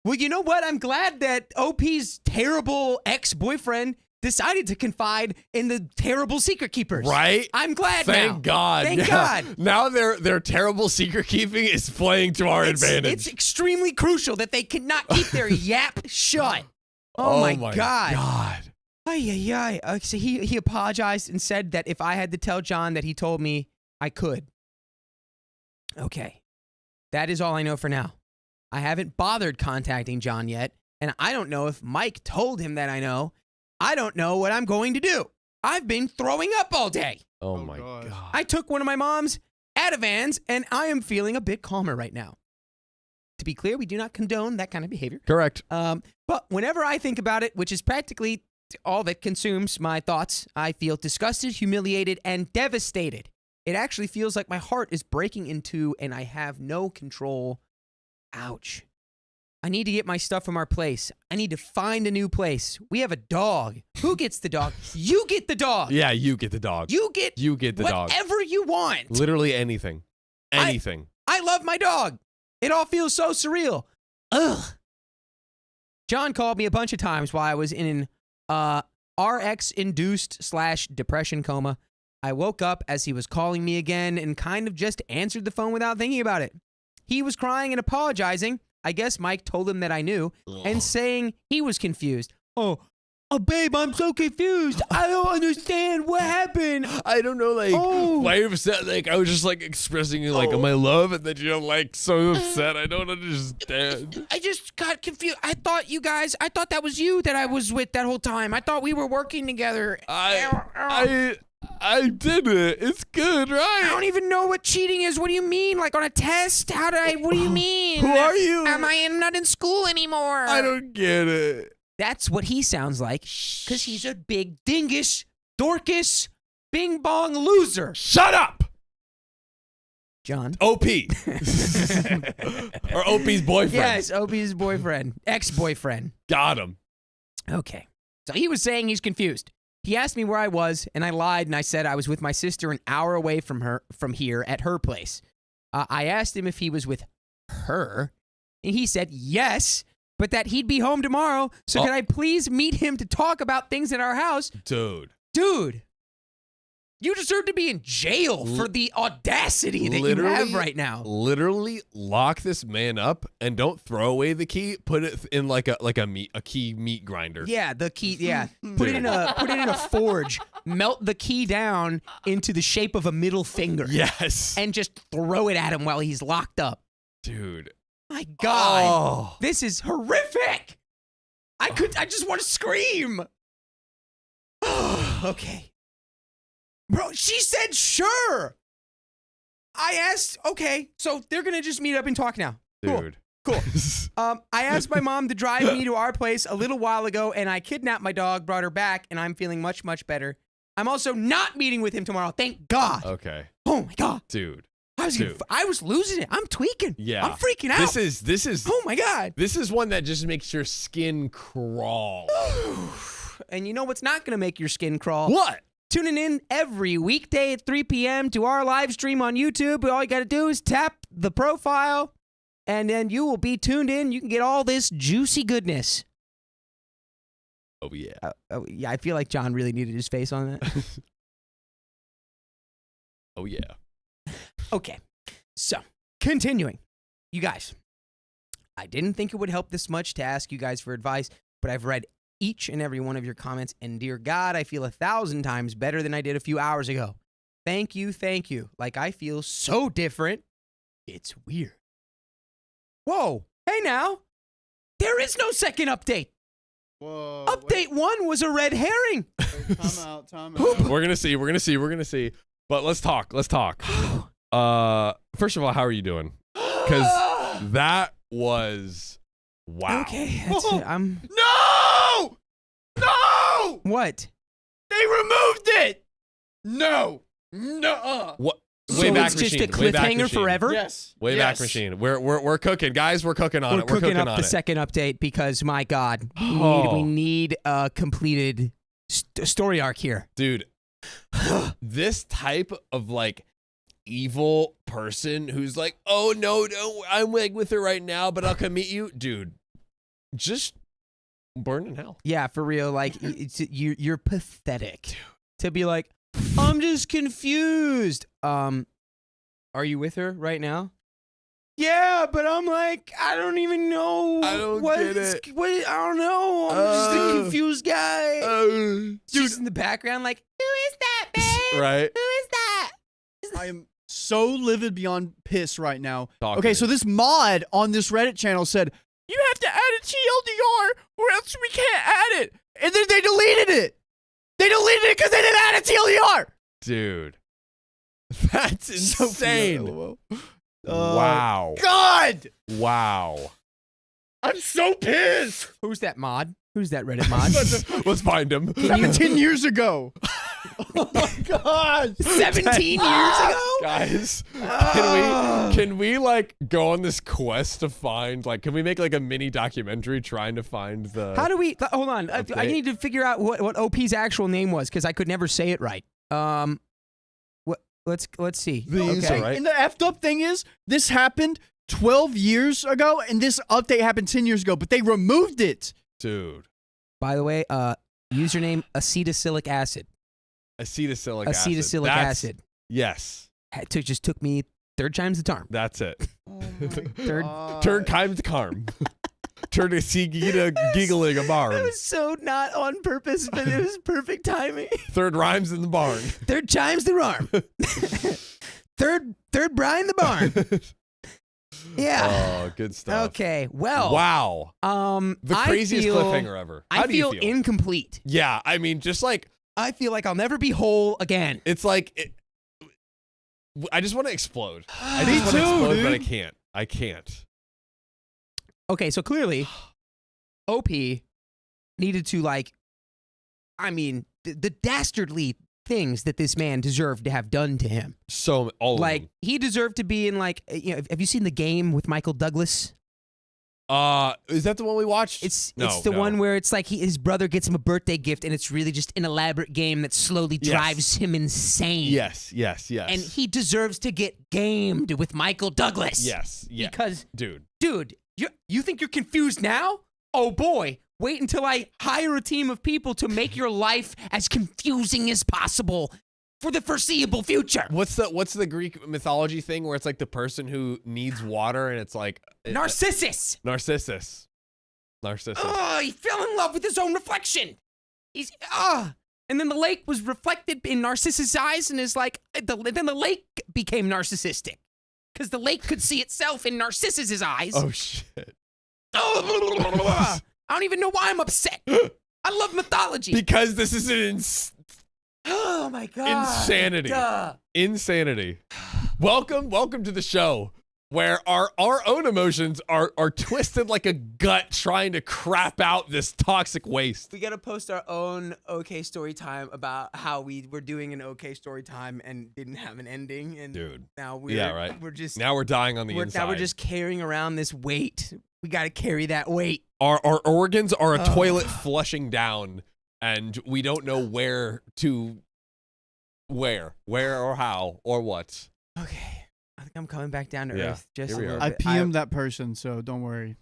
Well, you know what? I'm glad that OP's terrible ex-boyfriend decided to confide in the terrible secret keepers. Right? I'm glad now. Thank God. Thank God. Now their terrible secret keeping is playing to our advantage. It's extremely crucial that they cannot keep their yap shut. Oh my God. Ay, ay, ay. So he apologized and said that if I had to tell John that he told me, I could. Okay. That is all I know for now. I haven't bothered contacting John yet, and I don't know if Mike told him that I know. I don't know what I'm going to do. I've been throwing up all day. Oh my God. I took one of my mom's Ativans, and I am feeling a bit calmer right now. To be clear, we do not condone that kind of behavior. Correct. But whenever I think about it, which is practically all that consumes my thoughts, I feel disgusted, humiliated, and devastated. It actually feels like my heart is breaking in two, and I have no control. Ouch. I need to get my stuff from our place. I need to find a new place. We have a dog. Who gets the dog? You get the dog. Yeah, you get the dog. You get the dog. whatever you want. Literally anything. Anything. I love my dog. It all feels so surreal. Ugh. John called me a bunch of times while I was in an RX-induced / depression coma. I woke up as he was calling me again and kind of just answered the phone without thinking about it. He was crying and apologizing. I guess Mike told him that I knew, and saying he was confused. Oh, babe, I'm so confused. I don't understand what happened. I don't know, why you're upset. I was just, expressing, my love, and then you're, so upset. I don't understand. I just got confused. I thought that was you that I was with that whole time. I thought we were working together. I did it. It's good, right? I don't even know what cheating is. What do you mean? Like on a test? What do you mean? Who are you? I'm not in school anymore. I don't get it. That's what he sounds like, because he's a big dingus, dorcas, bing-bong loser. Shut up! John. OP. Or OP's boyfriend. Yes, OP's boyfriend. Ex-boyfriend. Got him. Okay. So he was saying he's confused. He asked me where I was, and I lied, and I said I was with my sister an hour away from here at her place. I asked him if he was with her, and he said yes, but that he'd be home tomorrow, so could I please meet him to talk about things at our house? Dude, you deserve to be in jail for the audacity that you have right now. Literally lock this man up and don't throw away the key. Put it in a key meat grinder. Yeah, the key. Yeah, put it in a forge. Melt the key down into the shape of a middle finger. Yes, and just throw it at him while he's locked up. Dude, my God, this is horrific. I just want to scream. Okay. Bro, she said sure. I asked, okay, so they're going to just meet up and talk now. Dude. Cool. I asked my mom to drive me to our place a little while ago, and I kidnapped my dog, brought her back, and I'm feeling much, much better. I'm also not meeting with him tomorrow, thank God. Okay. Oh, my God. Dude. I was losing it. I'm tweaking. Yeah. I'm freaking out. This is. Oh, my God. This is one that just makes your skin crawl. And you know what's not going to make your skin crawl? What? Tuning in every weekday at 3 p.m. to our live stream on YouTube. All you got to do is tap the profile, and then you will be tuned in. You can get all this juicy goodness. Oh, yeah. Yeah, I feel like John really needed his face on that. Oh, yeah. Okay, so continuing. You guys, I didn't think it would help this much to ask you guys for advice, but I've read each and every one of your comments, and dear God, I feel 1,000 times better than I did a few hours ago. Thank you, thank you. Like, I feel so different. It's weird. Whoa, hey now. There is no second update. Whoa. Update 1 was a red herring. Wait, time out. We're gonna see. But let's talk. First of all, how are you doing? Because that was wow. Okay, I'm. No! No! What? They removed it! No! No! What? So Way back it's just machine. a Way back cliffhanger machine. forever? Yes. Way back machine. We're cooking, guys. We're cooking on We're it. We're cooking up on the it. second update because, my God, Oh. we need a completed story arc here. Dude, this type of like evil person who's like, oh no, I'm like with her right now, but I'll come meet you, dude. Just burn in hell. Yeah, for real. Like, you're pathetic to be like, I'm just confused. Are you with her right now? Yeah, but I'm like, I don't even know. I don't get it. I don't know. I'm just a confused guy. She's in the background like, who is that, babe? Right? Who is that? I am so livid beyond piss right now. Talk to Okay, me. so this mod on this Reddit channel said, you have to add a TLDR or else we can't add it. And then they deleted it. They deleted it because they didn't add a TLDR. Dude. That's insane. Wow. God. Wow. I'm so pissed! Who's that mod? Who's that Reddit mod? Let's find him. 17 years ago. Oh my God. 17 years ago? Guys, can we like go on this quest to find like, can we make like a mini documentary trying to find the How do we? Hold on. I Update. need to figure out what OP's actual name was because I could never say it right. Let's see. These Okay. are right. And the effed up thing is, this happened 12 years ago, and this update happened 10 years ago, but they removed it. Dude. By the way, username acetylsilic acid. Acetylsilic Acetylsilic That's- acid. Yes. Just took me third time's the charm. That's it. Oh my Third- God. Turn time to karm. Turn to Sigita giggling a It barn. was so not on purpose, but it was perfect timing. Third rhymes in the barn. Third time's the arm. third Brian the barn. Yeah. Oh, good stuff. Okay. Well. Wow. The craziest cliffhanger ever. How I do you feel feel? incomplete. Yeah, I mean, just like I feel like I'll never be whole again. it's like I just want to explode. I Me just want to too, explode, dude. but I can't. I can't. Okay, so clearly, OP needed to the dastardly things that this man deserved to have done to him. So all Like of he deserved to be in have you seen The Game with Michael Douglas? them. Is that the one we watched? It's No, the no. one where it's like his brother gets him a birthday gift and it's really just an elaborate game that slowly Yes. drives him insane. Yes. And he deserves to get gamed with Michael Douglas. Yes. Yeah. Because Dude. you think you're confused now? Oh boy, wait until I hire a team of people to make your life as confusing as possible for the foreseeable future. What's the Greek mythology thing where it's like the person who needs water and it's like Narcissus. Narcissus. Oh, he fell in love with his own reflection. And then the lake was reflected in Narcissus' eyes and is like, then the lake became narcissistic. Because the lake could see itself in Narcissus' eyes. Oh shit. I don't even know why I'm upset. I love mythology. Because this is an Oh my God. insanity. Duh. Insanity. Welcome to the show where our own emotions are twisted like a gut trying to crap out this toxic waste. We gotta post our own OK story time about how we were doing an OK story time and didn't have an ending. And Dude. now we're we're just Now we're dying on the inside. now we're just carrying around this weight. We gotta carry that weight. Our organs are a toilet flushing down, and we don't know where or how or what. Okay. I think I'm coming back down to Yeah, earth just here a we little are. I bit. PM'd that person, so don't worry.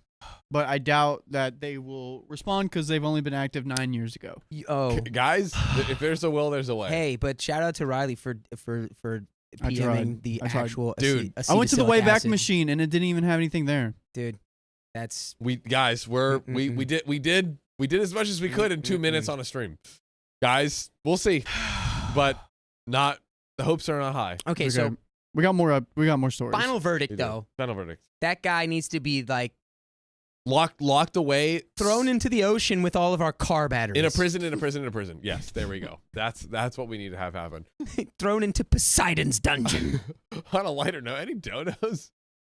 But I doubt that they will respond because they've only been active 9 years ago. Oh. Guys, if there's a will, there's a way. Hey, but shout out to Riley for I PMing tried. the I tried. actual Dude. I went to the acetylsilic Wayback acid. Machine and it didn't even have anything there. Dude, that's We did We did as much as we could in 2 minutes on a stream. Guys, we'll see. But the hopes are not high. Okay, so we got more stories. final verdict, though. Final verdict. That guy needs to be, like, Locked away. thrown into the ocean with all of our car batteries. In a prison. Yes, there we go. That's what we need to have happen. Thrown into Poseidon's dungeon. On a lighter note, any donos?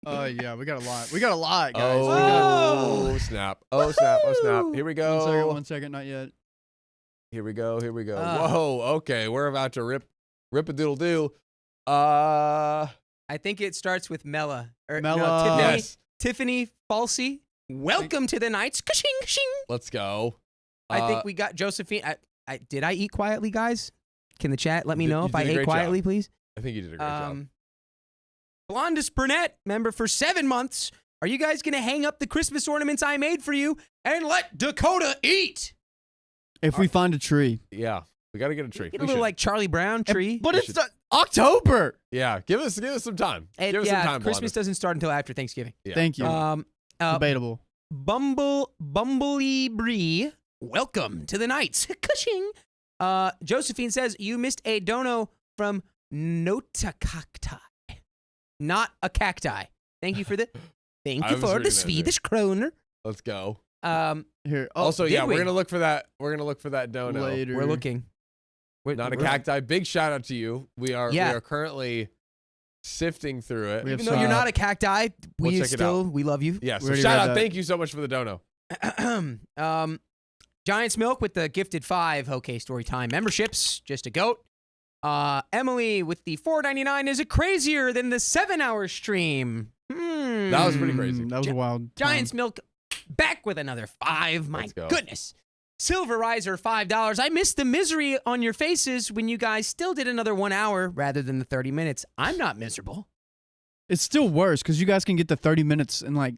Yeah, we got a lot. We got a lot, guys. Oh, snap. Oh, snap. Oh, snap. Here we go. One second, not yet. Here we go. Whoa, okay. We're about to rip a doodle do. I think it starts with Mella. Mella. Tiffany, Yes. Tiffany Falsey. Welcome to the Knights. Ka-shing, ka-shing. Let's go. I think we got Josephine. Did I eat quietly, guys? Can the chat let me You know if I did a ate great quietly, job. please? I think you did a great job. Blondest Brunette, member for 7 months. Are you guys going to hang up the Christmas ornaments I made for you and let Dakota eat? If we find a tree. Yeah. We got to get a tree. Get a little like Charlie Brown tree. But it's October. Yeah, give us some time. Give us some time, Christmas Blondus. doesn't start until after Thanksgiving. Yeah. Thank you. Debatable. Bumbley Bree, welcome to the Knights. Cushing. Josephine says you missed a dono from Nota Cacti. Not a cacti. Thank you for the Swedish kroner. Let's go. Here. Also, yeah, we? we're gonna look for that. We're gonna look for that dono. Later. We're looking. Not a cacti. Big shout out to you. We are currently sifting through it. Even though you're not a cacti, we'll check it out. we love you. Yeah, We so already shout read out. that. Thank you so much for the dono. Giants Milk with the gifted 5 OK Storytime memberships. Just a goat. Emily with the $4.99 is it crazier than the 7-hour stream? That was pretty crazy. That was a wild. Giants Milk back with another 5. My Let's go. goodness. Silver Riser $5. I missed the misery on your faces when you guys still did another 1 hour rather than the 30 minutes. I'm not miserable. It's still worse because you guys can get the 30 minutes and like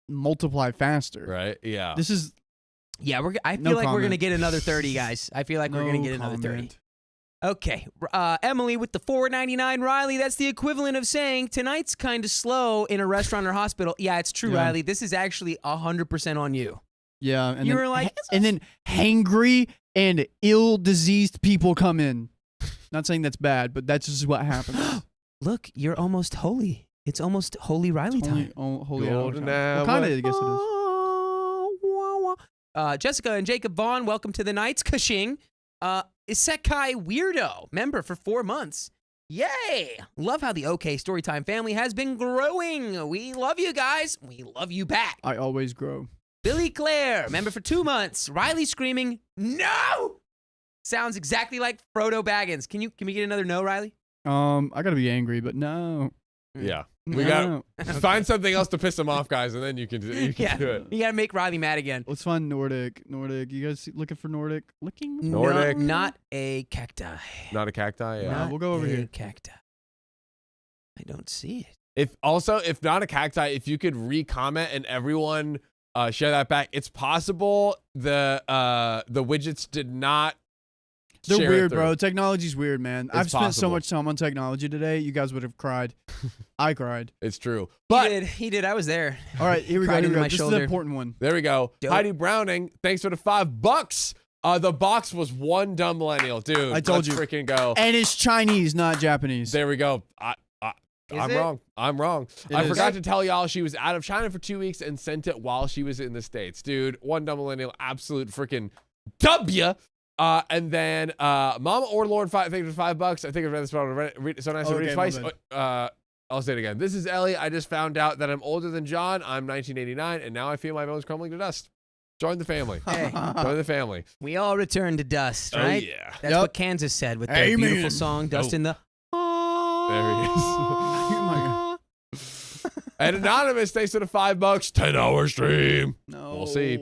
multiply faster. Right? Yeah. This is Yeah, I feel No like we're comment. gonna get another 30, guys. I feel like we're gonna get another 30. Okay, Emily with the $4.99. Riley, that's the equivalent of saying tonight's kind of slow in a restaurant or hospital. Yeah, it's true, Yeah. Riley. This is actually 100% on you. Yeah, and You then, were like, and then hangry and ill-diseased people come in. Not saying that's bad, but that's just what happens. Look, you're almost holy. It's almost holy Riley time. Holy Golden hour. What kind of? hour. I guess it is. Jessica and Jacob Vaughn, welcome to the Knights. Cushing. Isekai Weirdo, member for 4 months. Yay! Love how the OK Storytime family has been growing. We love you guys. We love you back. I always grow. Billy Clare, member for 2 months. Riley screaming, no! Sounds exactly like Frodo Baggins. Can we get another no, Riley? I gotta be angry, but no. Yeah. We No. got find something else to piss them off, guys, and then you can do it. You gotta make Riley mad again. Let's find Nordic. You guys looking for Nordic? Looking? Nordic. No, not a cacti. Not a cacti. Yeah. Not we'll go over a here. Cacti. I don't see it. If not a cacti, if you could re-comment and everyone share that back, it's possible the widgets did not. They're share it weird, through. bro. Technology's weird, man. I've spent so possible. much time on technology today. You guys would have cried. I cried. It's true. But He did. I was there. All right, here we go. Cried Here we into go. my This is shoulder. the important one. there we go. Dope. Heidi Browning, thanks for the $5. The box was one dumb millennial, dude. I told let's you. freaking go. And it's Chinese, not Japanese. There we go. I'm it? wrong. I'm wrong. It I is. forgot to tell y'all she was out of China for 2 weeks and sent it while she was in the States. Dude, one dumb millennial, absolute freaking W. And then Mama or Lord, thank you for $5. I think I've read this already. So nice to read it Okay, twice. my I'll say it again. This is Ellie. I just found out that I'm older than John. I'm 1989, and now I feel my bones crumbling to dust. Join the family. Hey, Join the family. we all return to dust, right? Oh, yeah. That's Yep. what Kansas said with their Amen. beautiful song, Dust in the... There he is. Oh my God. And Anonymous, thanks for the $5. 10-hour stream. No. We'll see.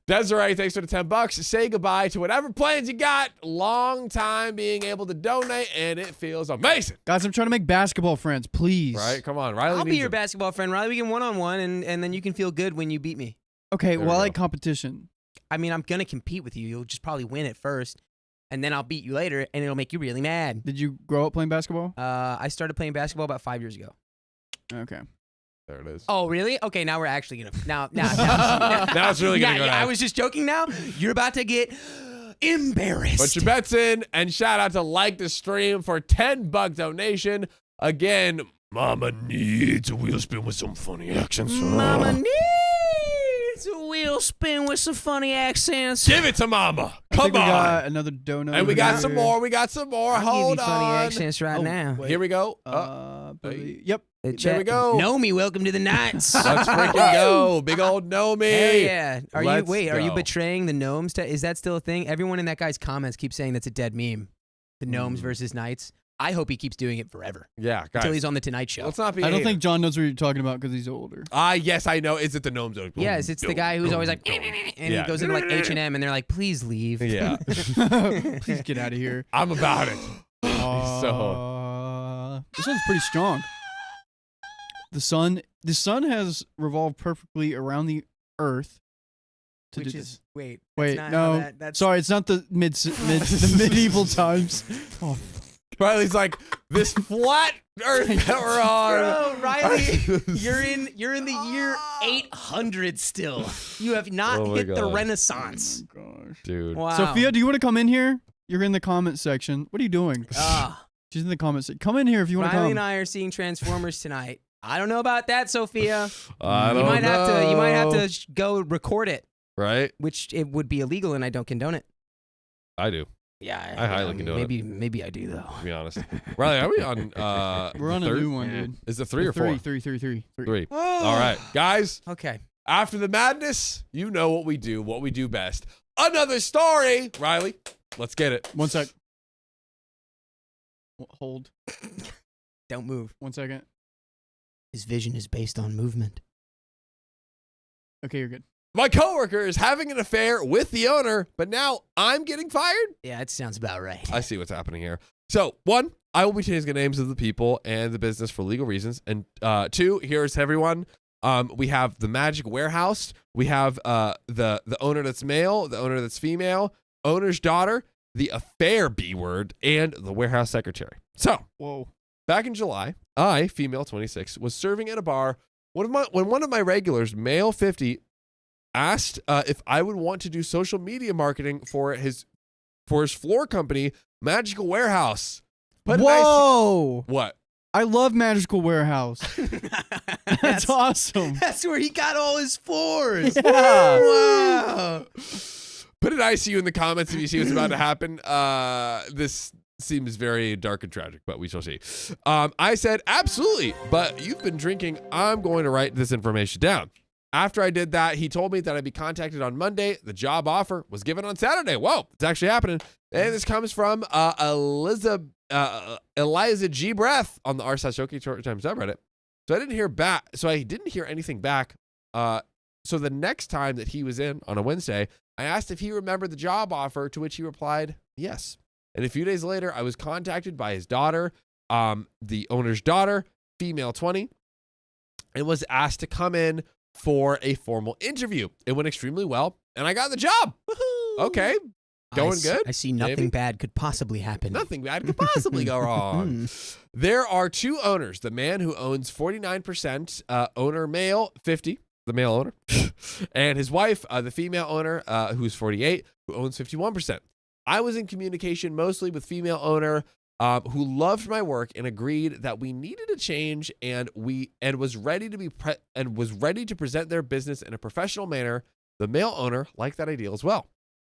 Desiree, thanks for the $10. Say goodbye to whatever plans you got. Long time being able to donate, and it feels amazing. Guys, I'm trying to make basketball friends, please. Right? Come on, Riley. I'll be needs your them. basketball friend, Riley. We can one-on-one, and then you can feel good when you beat me. Okay, There well, we I like go. competition. I mean, I'm going to compete with you. You'll just probably win at first, and then I'll beat you later, and it'll make you really mad. Did you grow up playing basketball? I started playing basketball about 5 years ago. Okay. There it is. Oh, really? Okay, now we're actually gonna now Now it's really gonna go down. I was just joking. Now you're about to get embarrassed. Put your bets in, and shout out to Like the Stream for $10 donation. Again, Mama needs a wheel spin with some funny accents. Mama needs a wheel spin with some funny accents. Give it to Mama. I think Come we on. got another donut. And we got here. some more. We got some more. I'll Hold give you funny on. accents right now. wait. Here we go. Yep. There we go. Know me. Welcome to the Knights. Let's freaking go. Big old know me. Hell yeah. Are Let's you go. betraying the gnomes? Is that still a thing? Everyone in that guy's comments keeps saying that's a dead meme. The gnomes versus knights. I hope he keeps doing it forever. Yeah, guys. Until he's on the Tonight Show. Let's not be I a don't hater. think John knows what you're talking about because he's older. Yes, I know. Is it the gnomes? Yes, it's the guy who's always like, and Yeah. he goes into like H&M and they're like, please leave. Yeah. Please get out of here. I'm about it. This one's pretty strong. The sun has revolved perfectly around the Earth. Which is, wait, Wait, that's not how no. that's Sorry, it's not the the medieval times. Oh, Riley's like, this flat earth that we're on. Bro, Riley, you're in the year 800 still. You have not Oh my hit the God. Renaissance. gosh. Dude. Wow. Sophia, do you want to come in here? You're in the comment section. What are you doing? Ah, She's in the comment section. Come in here if you want to Riley come. and I are seeing Transformers tonight. I don't know about that, Sophia. I You don't might have to. You might have know. to go record it, Right? which it would be illegal, and I don't condone it. I do, Yeah, I highly condone it. Maybe I do though. to be honest. Riley, are we on We're on the a third? new one, dude. Is it 3 or 4? Three. Three. All right. Guys, Okay. after the madness, you know what we do best. Another story. Riley, let's get it. 1 sec. Hold. Don't move. 1 second. His vision is based on movement. Okay, you're good. My coworker is having an affair with the owner, but now I'm getting fired? Yeah, that sounds about right. I see what's happening here. So, 1, I will be changing the names of the people and the business for legal reasons. And 2, here's everyone. We have the Magic Warehouse. We have the owner that's male, the owner that's female, owner's daughter, the affair B word, and the warehouse secretary. So, Whoa. back in July, I, female 26, was serving at a bar when one of my regulars, male 50, asked if I would want to do social media marketing for his floor company, Magical Warehouse. But Whoa. what? I love Magical Warehouse. That's awesome. That's where he got all his floors. Yeah. Wow. Put an ICU in the comments if you see what's about to happen. This seems very dark and tragic, but we shall see. I said, absolutely, but you've been drinking. I'm going to write this information down. After I did that, he told me that I'd be contacted on Monday. The job offer was given on Saturday. Whoa, it's actually happening. And this comes from Eliza G. Breath on the r/OK Storytime subreddit. So I didn't hear back. So I didn't hear anything back. So the next time that he was in on a Wednesday, I asked if he remembered the job offer, to which he replied, yes. And a few days later, I was contacted by his daughter, the owner's daughter, female 20, and was asked to come in for a formal interview. It went extremely well, and I got the job. Woohoo. Okay, going good. I see nothing Maybe. bad could possibly happen. Nothing bad could possibly go wrong. There are 2 owners. The man who owns 49%, owner male 50, the male owner, and his wife, the female owner, who's 48, who owns 51%. I was in communication mostly with female owner, who loved my work and agreed that we needed a change, and was ready to present their business in a professional manner. The male owner liked that idea as well.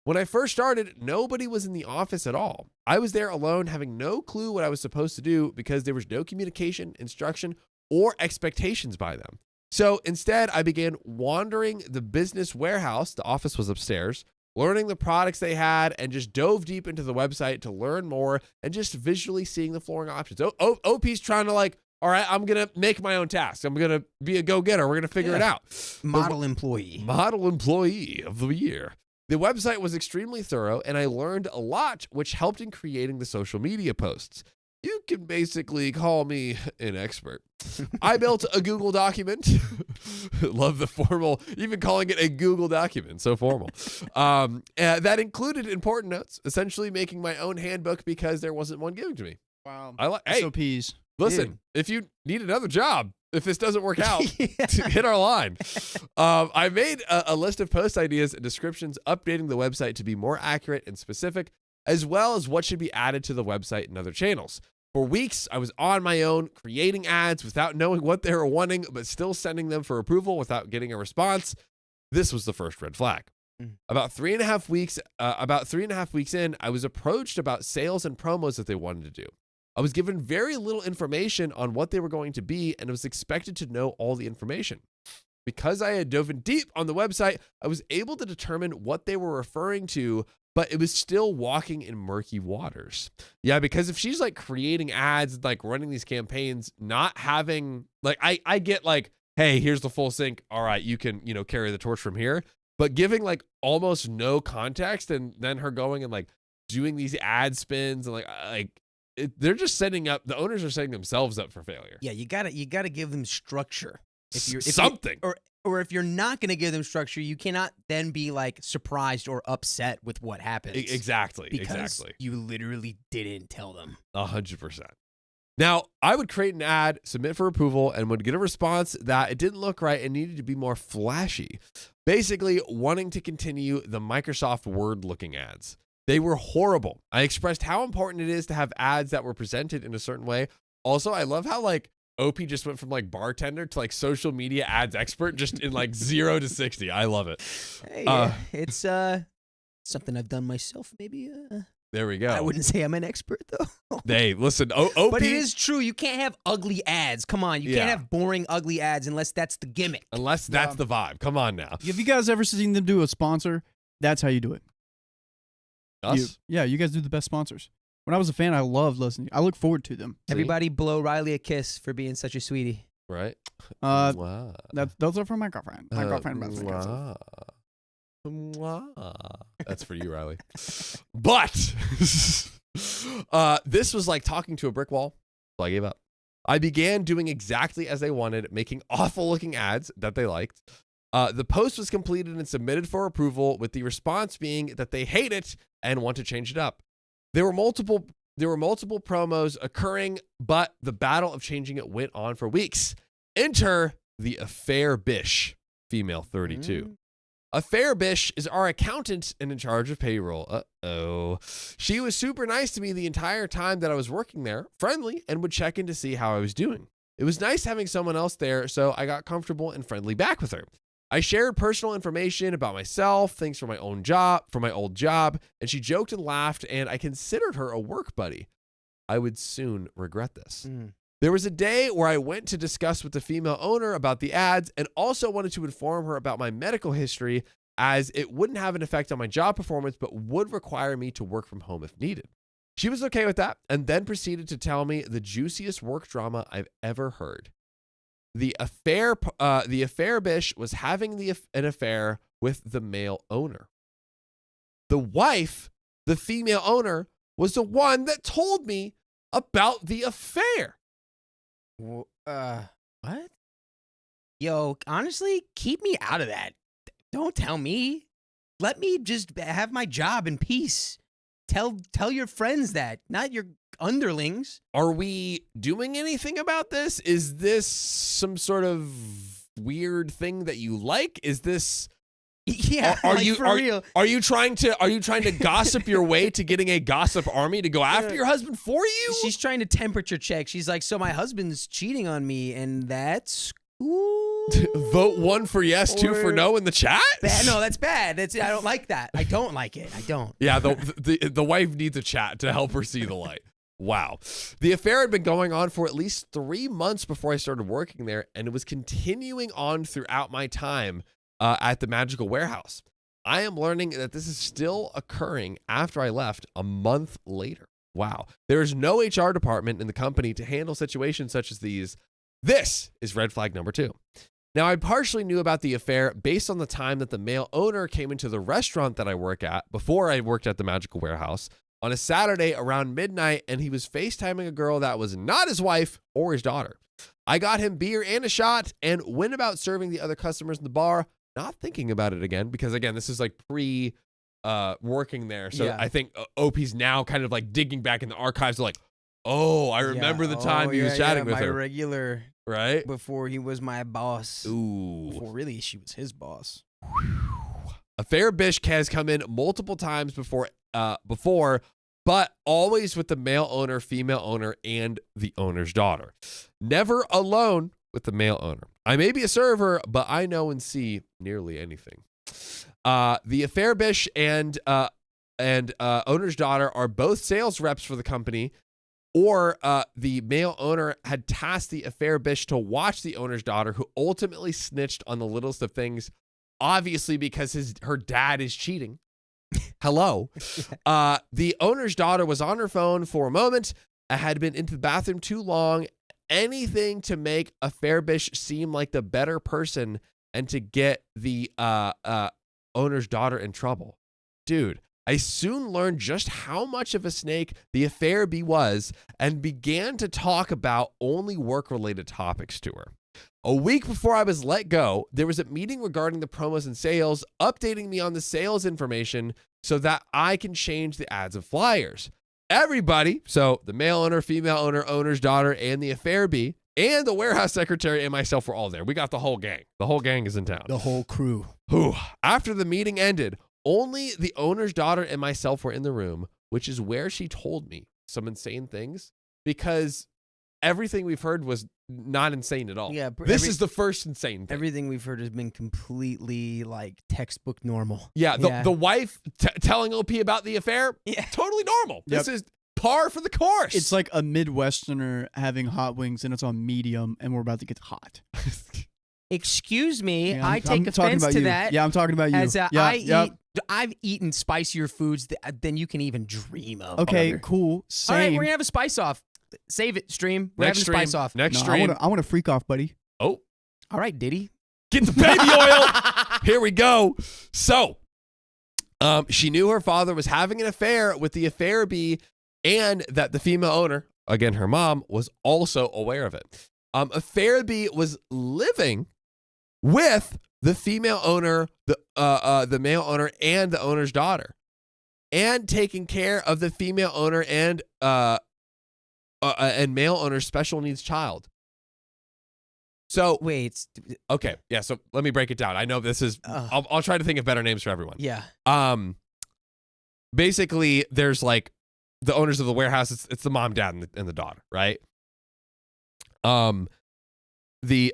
When I first started, nobody was in the office at all. I was there alone, having no clue what I was supposed to do because there was no communication, instruction, or expectations by them. So instead, I began wandering the business warehouse. The office was upstairs, learning the products they had, and just dove deep into the website to learn more and just visually seeing the flooring options. OP's trying to all right, I'm going to make my own tasks. I'm going to be a go-getter. We're going to figure it out. Model employee. Model employee of the year. The website was extremely thorough, and I learned a lot, which helped in creating the social media posts. You can basically call me an expert. I built a Google document. Love the formal, even calling it a Google document, so formal. That included important notes, essentially making my own handbook because there wasn't one given to me. Wow. Hey, SOPs. Listen, if you need another job, if this doesn't work out, Yeah. hit our line. I made a list of post ideas and descriptions, updating the website to be more accurate and specific, as well as what should be added to the website and other channels. For weeks, I was on my own, creating ads without knowing what they were wanting, but still sending them for approval without getting a response. This was the first red flag. About 3.5 weeks in, I was approached about sales and promos that they wanted to do. I was given very little information on what they were going to be and was expected to know all the information. Because I had dove in deep on the website, I was able to determine what they were referring to, but it was still walking in murky waters. Yeah, because if she's like creating ads, like running these campaigns, not having like, I get like, hey, here's the full sync. All right, you can, carry the torch from here. But giving like almost no context and then her going and like doing these ad spins and they're just the owners are setting themselves up for failure. Yeah, you gotta give them structure. Something. Or if you're not gonna give them structure, you cannot then be like surprised or upset with what happens. Exactly. Because you literally didn't tell them. 100%. Now, I would create an ad, submit for approval, and would get a response that it didn't look right and needed to be more flashy. Basically, wanting to continue the Microsoft Word looking ads. They were horrible. I expressed how important it is to have ads that were presented in a certain way. Also, I love how like OP just went from like bartender to like social media ads expert just in like 0 to 60. I love it. Hey, it's something I've done myself. Maybe. There we go. I wouldn't say I'm an expert though. Hey, listen, OP. But it is true. You can't have ugly ads. Come on, you can't have boring, ugly ads unless that's the gimmick. Unless that's the vibe. Come on now. Have you guys ever seen them do a sponsor? That's how you do it. Us? You guys do the best sponsors. When I was a fan, I loved listening. I look forward to them. Everybody blow Riley a kiss for being such a sweetie. Right? Wow. Those are for my girlfriend. My girlfriend. That's for you, Riley. But this was like talking to a brick wall, so I gave up. I began doing exactly as they wanted, making awful looking ads that they liked. The post was completed and submitted for approval, with the response being that they hate it and want to change it up. There were multiple promos occurring, but the battle of changing it went on for weeks. Enter the affair bish, female 32. Affair bish is our accountant and in charge of payroll. Uh-oh. She was super nice to me the entire time that I was working there, friendly, and would check in to see how I was doing. It was nice having someone else there, so I got comfortable and friendly back with her. I shared personal information about myself, things from my old job, and she joked and laughed, and I considered her a work buddy. I would soon regret this. There was a day where I went to discuss with the female owner about the ads and also wanted to inform her about my medical history, as it wouldn't have an effect on my job performance, but would require me to work from home if needed. She was okay with that, and then proceeded to tell me the juiciest work drama I've ever heard. The affair bish was having an affair with the male owner. The wife, the female owner, was the one that told me about the affair. What? Yo, honestly, keep me out of that. Don't tell me. Let me just have my job in peace. Tell your friends that, not your underlings. Are we doing anything about this? Is this some sort of weird thing that you like? Is this Yeah, are like you for are, real? Are you trying to gossip your way to getting a gossip army to go after your husband for you? She's trying to temperature check. She's like, so my husband's cheating on me, and that's cool. Vote 1 for yes, 2 for no in the chat. No, that's bad. I don't like that. I don't like it. I don't. Yeah, the wife needs a chat to help her see the light. Wow. The affair had been going on for at least 3 months before I started working there, and it was continuing on throughout my time at the magical warehouse. I am learning that this is still occurring after I left a month later. Wow. There is no HR department in the company to handle situations such as these. This is red flag number 2. Now, I partially knew about the affair based on the time that the male owner came into the restaurant that I work at before I worked at the magical warehouse on a Saturday around midnight, and he was FaceTiming a girl that was not his wife or his daughter. I got him beer and a shot and went about serving the other customers in the bar, not thinking about it again, because again, this is like working there. So yeah. I think OP's now kind of like digging back in the archives, like, Oh, I remember the time he was chatting with my her. regular Right? before he was my boss. Ooh. Before really she was his boss. Affair Bish has come in multiple times before, but always with the male owner, female owner, and the owner's daughter. Never alone with the male owner. I may be a server, but I know and see nearly anything. The Affair Bish and owner's daughter are both sales reps for the company, or the male owner had tasked the Affair Bish to watch the owner's daughter, who ultimately snitched on the littlest of things, obviously because her dad is cheating. Hello. The owner's daughter was on her phone for a moment, had been into the bathroom too long, anything to make Affair Bish seem like the better person and to get the owner's daughter in trouble. Dude, I soon learned just how much of a snake the Affair Bee was and began to talk about only work-related topics to her. A week before I was let go, there was a meeting regarding the promos and sales, updating me on the sales information so that I can change the ads and flyers. Everybody, so the male owner, female owner, owner's daughter, and the Affair Bee, and the warehouse secretary and myself were all there. We got the whole gang. The whole gang is in town. The whole crew. Whew. After the meeting ended, only the owner's daughter and myself were in the room, which is where she told me some insane things, because everything we've heard was not insane at all. Yeah, this is the first insane thing. Everything we've heard has been completely like textbook normal. Yeah, the wife telling OP about the affair, totally normal. Yep. This is par for the course. It's like a Midwesterner having hot wings and it's on medium and we're about to get hot. Excuse me, Yeah, I take I'm talking offense about to you. that. Yeah, I'm talking about you. As Yeah, I've eaten spicier foods than you can even dream of. Okay, Brother. cool. Same. All right, we're gonna have a spice off. Save it, stream. We're Next having stream. a spice off. Next No, stream. I want to freak off, buddy. Oh, All right, Diddy. get the baby oil. Here we go. So, she knew her father was having an affair with the Affair Bee, and that the female owner, again her mom, was also aware of it. Affair Bee was living with the female owner, the male owner, and the owner's daughter, and taking care of the female owner and male owner's special needs child. So Wait. okay, yeah. So let me break it down. I know this is. I'll try to think of better names for everyone. Yeah. Basically, there's like the owners of the warehouse. It's the mom, dad, and the daughter, right? The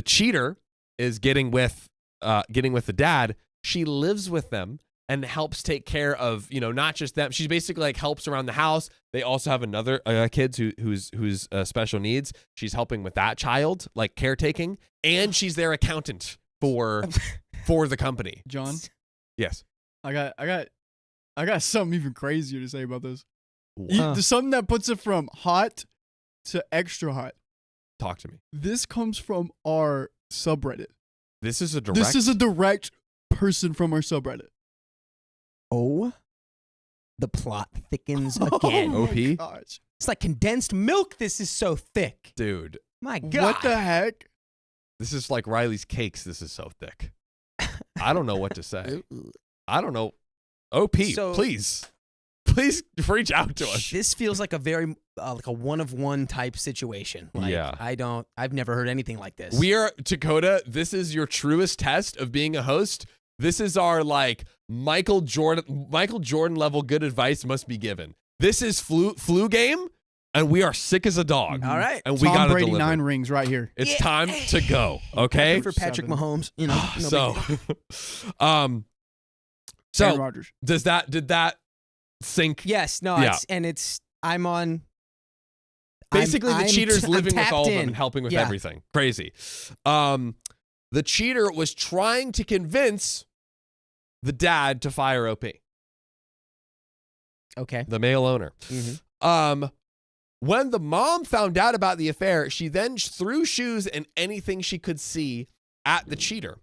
cheater is getting with the dad. She lives with them and helps take care of, not just them. She's basically like helps around the house. They also have another kids who's special needs. She's helping with that child, like caretaking, and she's their accountant for the company. John, Yes. I got something even crazier to say about this. Huh. There's something that puts it from hot to extra hot. Talk to me. This comes from our subreddit. This is a direct. This is a direct person from our subreddit. Oh, the plot thickens again. Oh OP? my gosh. It's like condensed milk. This is so thick. Dude. My God. What the heck? This is like Riley's cakes. This is so thick. I don't know what to say. I don't know. OP, So- please reach out to us. This feels like a very like a one-of-one type situation. Like, Yeah. I've never heard anything like this. We are, Dakota, this is your truest test of being a host. This is our like Michael Jordan level good advice must be given. This is flu game, and we are sick as a dog. All right. And we Tom gotta Brady deliver. 9 rings right here. It's time to go. Okay. for Patrick 7. Mahomes, no So, big deal. Aaron so Rodgers. did that sink? Yes, no, Yeah. I'm on. Basically, the cheater's I'm living with tapped all of them in. and helping with Yeah. everything. Crazy. The cheater was trying to convince the dad to fire OP, Okay. the male owner. Mhm. When the mom found out about the affair, she then threw shoes and anything she could see at the cheater.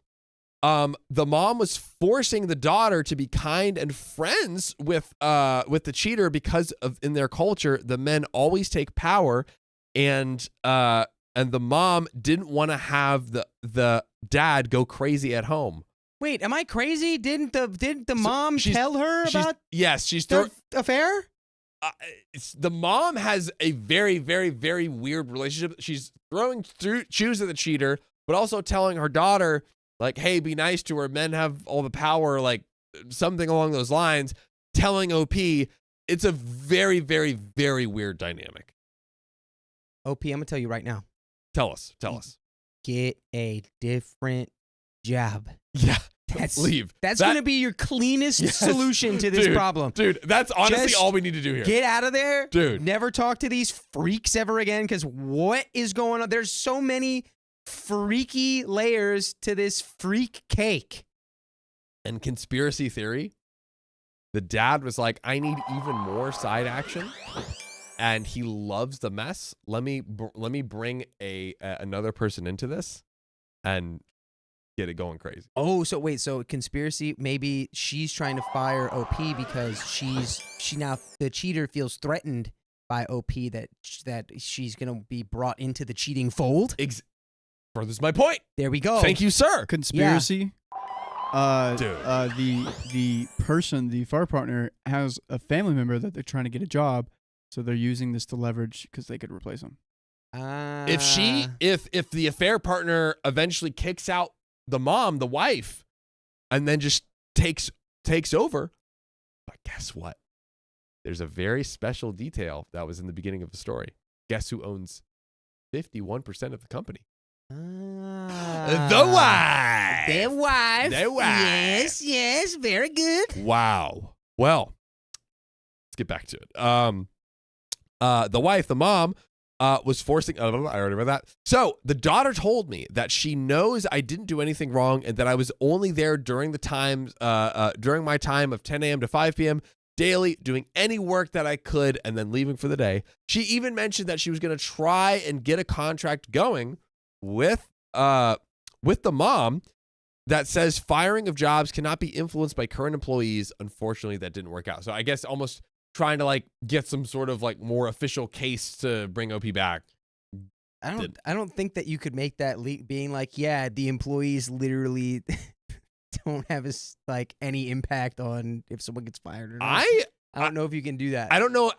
The mom was forcing the daughter to be kind and friends with the cheater because of in their culture, the men always take power, and the mom didn't want to have the dad go crazy at home. Wait, am I crazy? Didn't the mom she's- tell her about Yes, she's the affair? the mom has a very, very, very weird relationship. She's throwing shoes at the cheater, but also telling her daughter, like, hey, be nice to her. Men have all the power, like something along those lines, telling OP. It's a very, very, very weird dynamic. OP, I'm going to tell you right now. Tell us. Get a different job. Yeah. Leave. That's going to be your cleanest solution to this problem. Dude, that's honestly all we need to do here. Get out of there. Dude. Never talk to these freaks ever again, because what is going on? There's so many freaky layers to this freak cake. And conspiracy theory, the dad was like, I need even more side action. And he loves the mess. Let me bring another person into this and get it going crazy. Oh, so wait, so conspiracy, maybe she's trying to fire OP because she now, the cheater feels threatened by OP that she's going to be brought into the cheating fold. Furthers my point. There we go. Thank you, sir. Conspiracy. Dude. The person, the fire partner, has a family member that they're trying to get a job, so they're using this to leverage because they could replace him. If the affair partner eventually kicks out the mom, the wife, and then just takes over, but guess what? There's a very special detail that was in the beginning of the story. Guess who owns 51% of the company? The wife. The wife. The wife. Yes, very good. Wow. Well, let's get back to it. The wife, the mom, was forcing. I already read that. So the daughter told me that she knows I didn't do anything wrong and that I was only there during the times, during my time of 10 a.m. to 5 p.m. daily, doing any work that I could, and then leaving for the day. She even mentioned that she was going to try and get a contract going with the mom that says firing of jobs cannot be influenced by current employees. Unfortunately, that didn't work out. So I guess almost trying to like get some sort of like more official case to bring OP back. I don't think that you could make that leap being like, yeah, the employees literally don't have like any impact on if someone gets fired or not. I don't know if you can do that. I don't know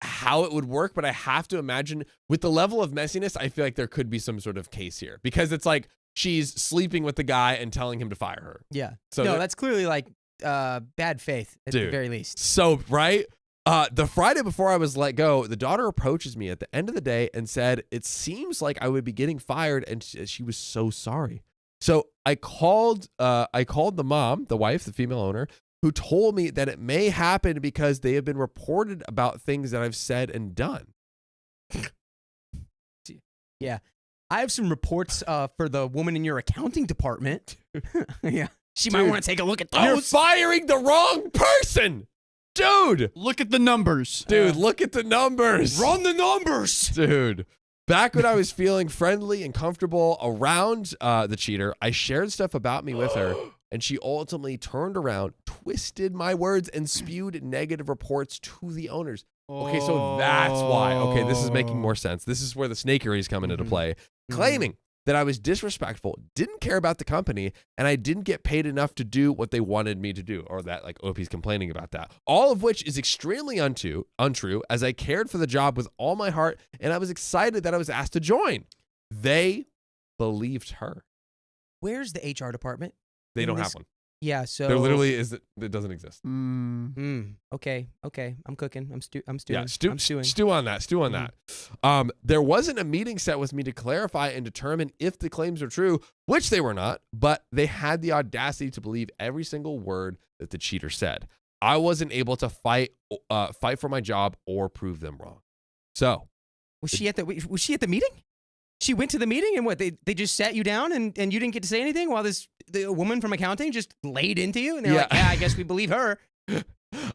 how it would work, but I have to imagine with the level of messiness, I feel like there could be some sort of case here because it's like she's sleeping with the guy and telling him to fire her. Yeah. So no, that's clearly like bad faith at the very least. So, right? The Friday before I was let go, the daughter approaches me at the end of the day and said, it seems like I would be getting fired, and she was so sorry. So I called the mom, the wife, the female owner, who told me that it may happen because they have been reported about things that I've said and done. Yeah. I have some reports for the woman in your accounting department. Yeah. She might want to take a look at those. You're firing the wrong person. Dude. Look at the numbers. Dude, look at the numbers. Run the numbers. Dude. Back when I was feeling friendly and comfortable around the cheater, I shared stuff about me with her, and she ultimately turned around, twisted my words, and spewed negative reports to the owners. Okay, so that's why. Okay, this is making more sense. This is where the snakeries come into play. Claiming that I was disrespectful, didn't care about the company, and I didn't get paid enough to do what they wanted me to do, or that like OP's complaining about that. All of which is extremely untrue, as I cared for the job with all my heart, and I was excited that I was asked to join. They believed her. Where's the HR department? They don't have one. Yeah, so there literally is. It doesn't exist. Okay. I'm cooking. I'm stewing. Yeah, stew on that. There wasn't a meeting set with me to clarify and determine if the claims are true, which they were not, but they had the audacity to believe every single word that the cheater said. I wasn't able to fight for my job or prove them wrong. So was she at the meeting? She went to the meeting and what? They just sat you down and you didn't get to say anything while the woman from accounting just laid into you and they're like, yeah, I guess we believe her.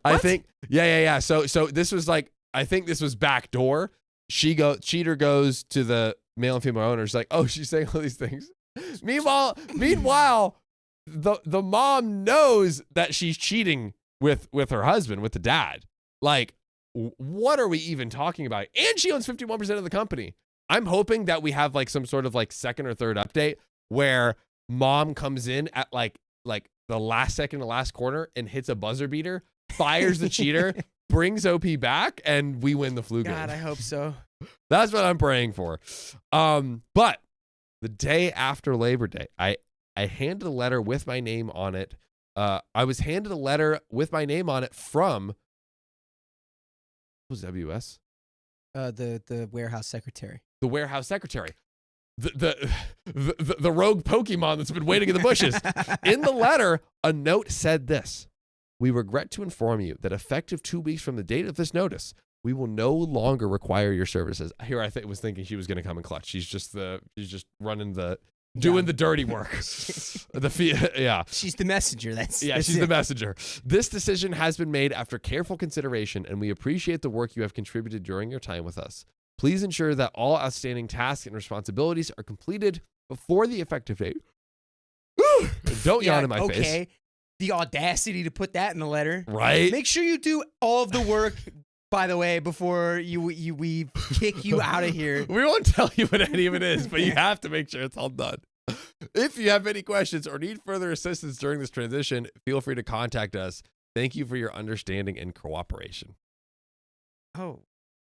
I think, yeah. So this was like, I think this was backdoor. Cheater goes to the male and female owners like, oh, she's saying all these things. Meanwhile, the mom knows that she's cheating with her husband, with the dad. Like, what are we even talking about? And she owns 51% of the company. I'm hoping that we have like some sort of like second or third update where mom comes in at like the last second, the last corner and hits a buzzer beater, fires the cheater, brings OP back and we win the flu game. God, I hope so. That's what I'm praying for. But the day after Labor Day, I handed a letter with my name on it. I was handed a letter with my name on it from, what was WS? The warehouse secretary. The warehouse secretary. The rogue Pokemon that's been waiting in the bushes. In the letter, a note said this: "We regret to inform you that effective 2 weeks from the date of this notice, we will no longer require your services." Here, I was thinking she was going to come in clutch. She's just running doing the dirty work. Yeah. She's the messenger. That's she's the messenger. "This decision has been made after careful consideration, and we appreciate the work you have contributed during your time with us. Please ensure that all outstanding tasks and responsibilities are completed before the effective date." Don't yawn in my face. Okay. The audacity to put that in the letter. Right? Make sure you do all of the work, by the way, before we kick you out of here. We won't tell you what any of it is, but you have to make sure it's all done. If you have any questions or need further assistance during this transition, feel free to contact us. Thank you for your understanding and cooperation. Oh,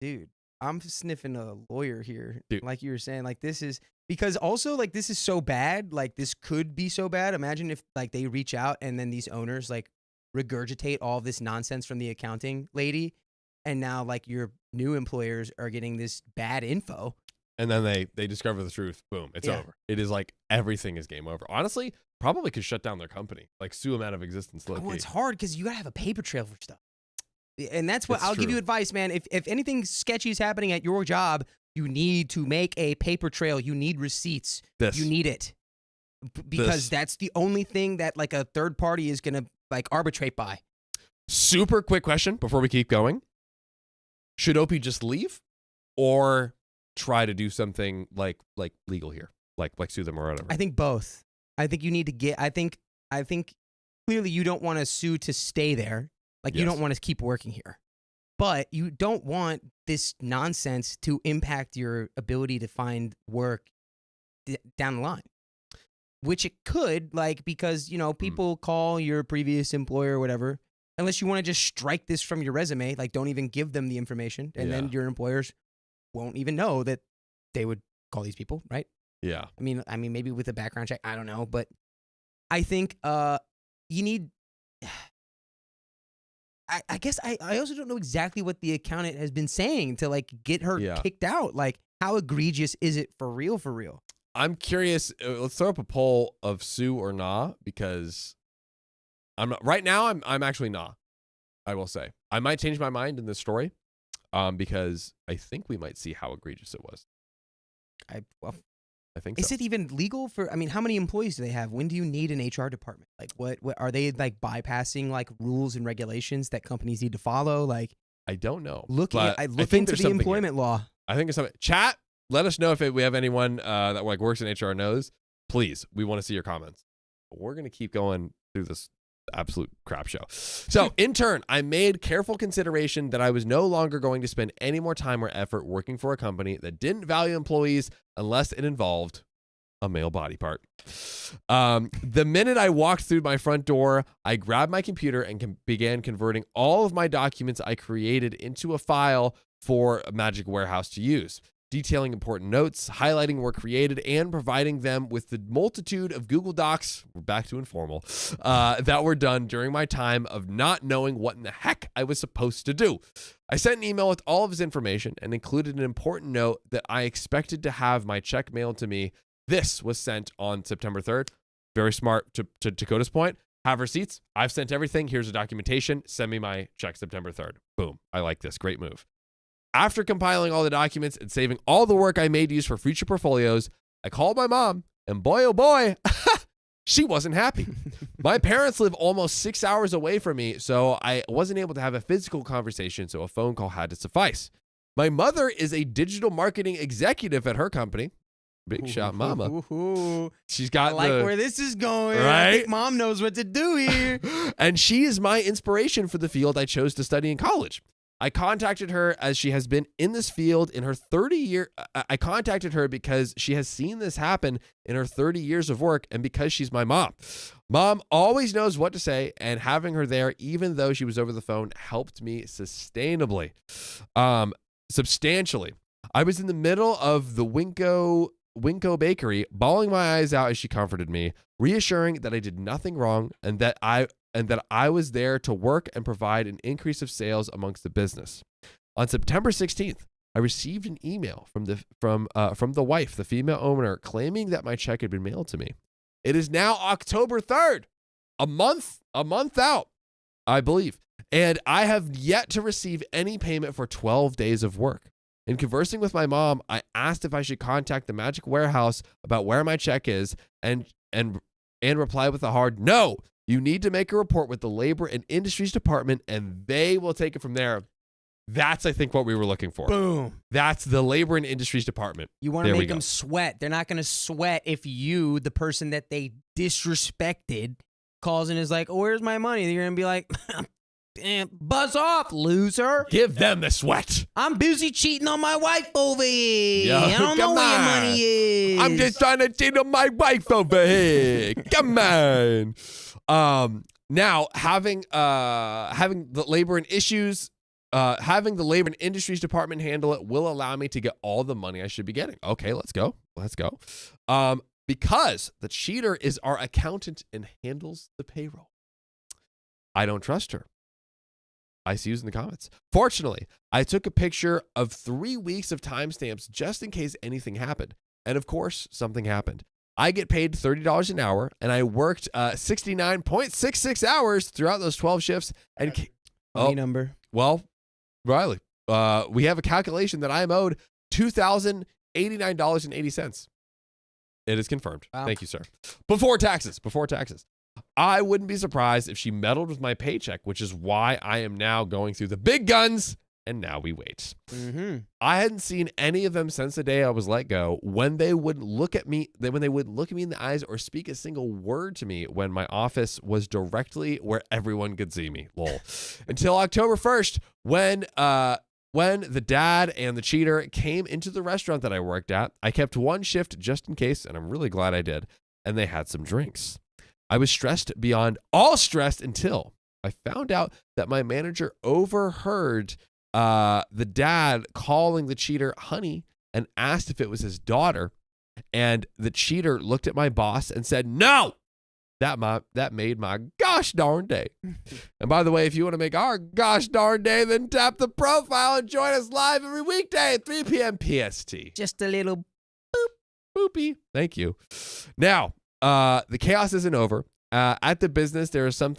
dude. I'm sniffing a lawyer here. Dude. Like you were saying, like this is because also like this is so bad. Like this could be so bad. Imagine if like they reach out and then these owners like regurgitate all this nonsense from the accounting lady. And now like your new employers are getting this bad info. And then they discover the truth. Boom. It's over. It is like everything is game over. Honestly, probably could shut down their company. Like sue them out of existence. Well, it's hard because you got to have a paper trail for stuff. And that's what It's I'll true. give you advice, man. If anything sketchy is happening at your job, you need to make a paper trail. You need receipts. You need it. Because that's the only thing that like a third party is going to like arbitrate by. Super quick question before we keep going. Should OP just leave or try to do something like legal here? Like sue them or whatever? I think both. I think you need to get, I think clearly you don't want to sue to stay there. Like, you don't want to keep working here. But you don't want this nonsense to impact your ability to find work down the line. Which it could, like, because, you know, people call your previous employer or whatever. Unless you want to just strike this from your resume. Like, don't even give them the information. And then your employers won't even know that they would call these people, right? Yeah. I mean, maybe with a background check. I don't know. But I think you need... I guess I also don't know exactly what the accountant has been saying to like get her kicked out. Like, how egregious is it for real? For real? I'm curious. Let's throw up a poll of sue or nah, because I'm not right now. I'm actually nah. I will say I might change my mind in this story, because I think we might see how egregious it was. I think is so. it even legal for? I mean, how many employees do they have? When do you need an HR department? Like, what are they like bypassing like rules and regulations that companies need to follow? Like, I don't know. Look but into the employment law. I think it's something. Chat. Let us know if we have anyone that like works in HR knows. Please, we want to see your comments. But we're gonna keep going through this absolute crap show. So in turn, I made careful consideration that I was no longer going to spend any more time or effort working for a company that didn't value employees unless it involved a male body part. The minute I walked through my front door, I grabbed my computer and began converting all of my documents I created into a file for a Magic Warehouse to use, detailing important notes, highlighting work created, and providing them with the multitude of Google Docs, we're back to informal, that were done during my time of not knowing what in the heck I was supposed to do. I sent an email with all of his information and included an important note that I expected to have my check mailed to me. This was sent on September 3rd. Very smart. To Dakota's point, have receipts. I've sent everything. Here's the documentation. Send me my check September 3rd. Boom. I like this. Great move. After compiling all the documents and saving all the work I made use for future portfolios, I called my mom, and boy, oh boy, she wasn't happy. My parents live almost 6 hours away from me, so I wasn't able to have a physical conversation, so a phone call had to suffice. My mother is a digital marketing executive at her company. Big shot mama. She's got where this is going. Right? I think mom knows what to do here. And she is my inspiration for the field I chose to study in college. I contacted her as she has been in this field in her 30 year. I contacted her because she has seen this happen in her 30 years of work and because she's my mom. Mom always knows what to say, and having her there, even though she was over the phone, helped me substantially. I was in the middle of the Winco Bakery, bawling my eyes out as she comforted me, reassuring that I did nothing wrong and that I was there to work and provide an increase of sales amongst the business. On September 16th, I received an email from the wife, the female owner, claiming that my check had been mailed to me. It is now October 3rd, a month out, I believe, and I have yet to receive any payment for 12 days of work. In conversing with my mom, I asked if I should contact the Magic Warehouse about where my check is, and replied with a hard no. You need to make a report with the Labor and Industries Department, and they will take it from there. That's, I think, what we were looking for. Boom. That's the Labor and Industries Department. You want to make them sweat. They're not going to sweat if you, the person that they disrespected, calls and is like, oh, where's my money? You're going to be like, buzz off, loser. Give them the sweat. I'm busy cheating on my wife over here. I don't know where your money is. I'm just trying to cheat on my wife over here. Come on. Now, having the Labor and Labor and Industries Department handle it will allow me to get all the money I should be getting. Okay, let's go. Because the cheater is our accountant and handles the payroll. I don't trust her. I see you in the comments. Fortunately, I took a picture of 3 weeks of timestamps just in case anything happened. And of course, something happened. I get paid $30 an hour, and I worked 69.66 hours throughout those 12 shifts. And number. Well, Riley, we have a calculation that I am owed $2,089.80. It is confirmed. Wow. Thank you, sir. Before taxes. I wouldn't be surprised if she meddled with my paycheck, which is why I am now going through the big guns, and now we wait. Mm-hmm. I hadn't seen any of them since the day I was let go, when they would look at me in the eyes or speak a single word to me when my office was directly where everyone could see me. Lol. Until October 1st, when the dad and the cheater came into the restaurant that I worked at. I kept one shift just in case, and I'm really glad I did, and they had some drinks. I was stressed beyond all stressed until I found out that my manager overheard the dad calling the cheater honey and asked if it was his daughter. And the cheater looked at my boss and said, no, that made my gosh darn day. And by the way, if you want to make our gosh darn day, then tap the profile and join us live every weekday at 3 p.m. PST. Just a little boopy. Thank you. Now, the chaos isn't over. At the business, there's some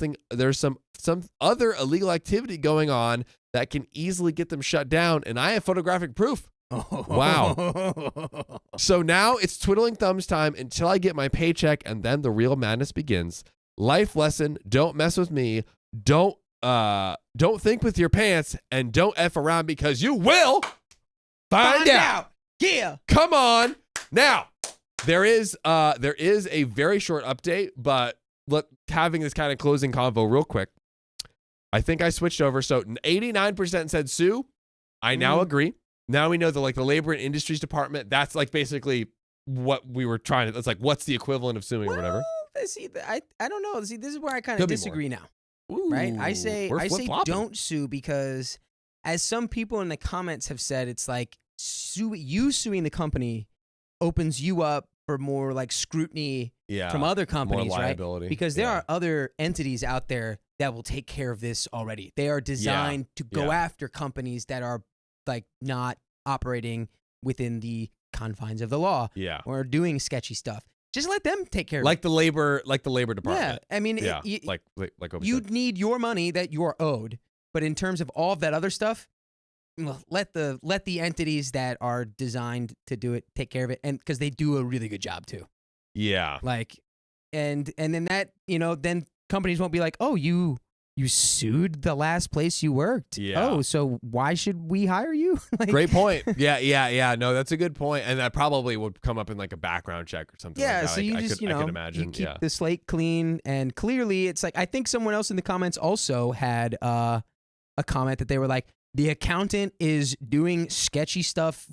other illegal activity going on that can easily get them shut down, and I have photographic proof. Wow. So now it's twiddling thumbs time until I get my paycheck, and then the real madness begins. Life lesson: don't mess with me. Don't think with your pants, and don't F around because you will find out. Yeah. Come on. Now, there is a very short update, but having this kind of closing convo real quick. I think I switched over. So 89% said sue. I now agree. Now we know that the Labor and Industries Department, that's basically what we were trying to, that's what's the equivalent of suing or whatever. See, I don't know. See, this is where I kind of disagree now. Ooh, right? I say don't sue because, as some people in the comments have said, it's like you suing the company opens you up for more scrutiny from other companies, more liability. Right? Because there are other entities out there that will take care of this already. They are designed to go after companies that are not operating within the confines of the law or doing sketchy stuff. Just let them take care of it. The labor department. Yeah, I mean, you'd need your money that you're owed, but in terms of all of that other stuff, let the entities that are designed to do it take care of it, and because they do a really good job too. Yeah. And then that then companies won't be like, oh, you sued the last place you worked. Yeah. Oh, so why should we hire you? Great point. Yeah. No, that's a good point. And that probably would come up in a background check or something. Yeah. Like that. So you just, I can imagine. You keep the slate clean. And clearly it's I think someone else in the comments also had a comment that they were like, The accountant is doing sketchy stuff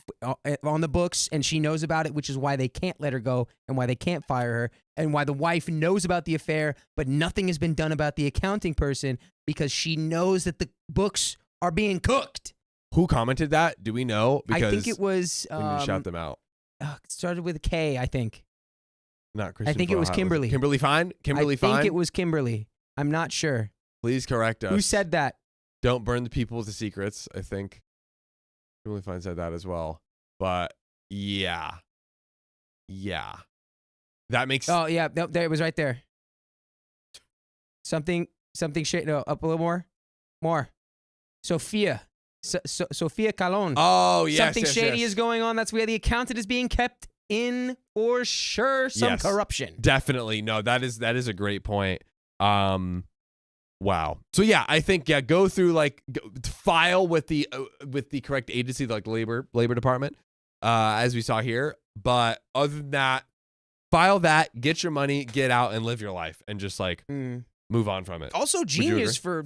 on the books, and she knows about it, which is why they can't let her go and why they can't fire her, and why the wife knows about the affair, but nothing has been done about the accounting person because she knows that the books are being cooked. Who commented that? Do we know? Because I think it was. we need to shout them out. It started with a K, I think. Not Kristen. I think it was Kimberly. Kimberly Fine? Kimberly Fine? I think it was Kimberly. I'm not sure. Please correct us. Who said that? Don't burn the people with the secrets, I think. Kimberly Fine said that as well. But yeah. Yeah. That makes Oh, yeah. No, there it was right there. Something shade. No, up a little more. More. Sophia. Sophia Calon. Oh, yes. Something yes, shady yes. is going on. That's where the accountant is being kept in for sure. Some Yes. corruption. Definitely. No, that is a great point. Wow. So yeah, I think go through file with the correct agency, like labor department, as we saw here. But other than that, file that, get your money, get out, and live your life, and just move on from it. Also, genius for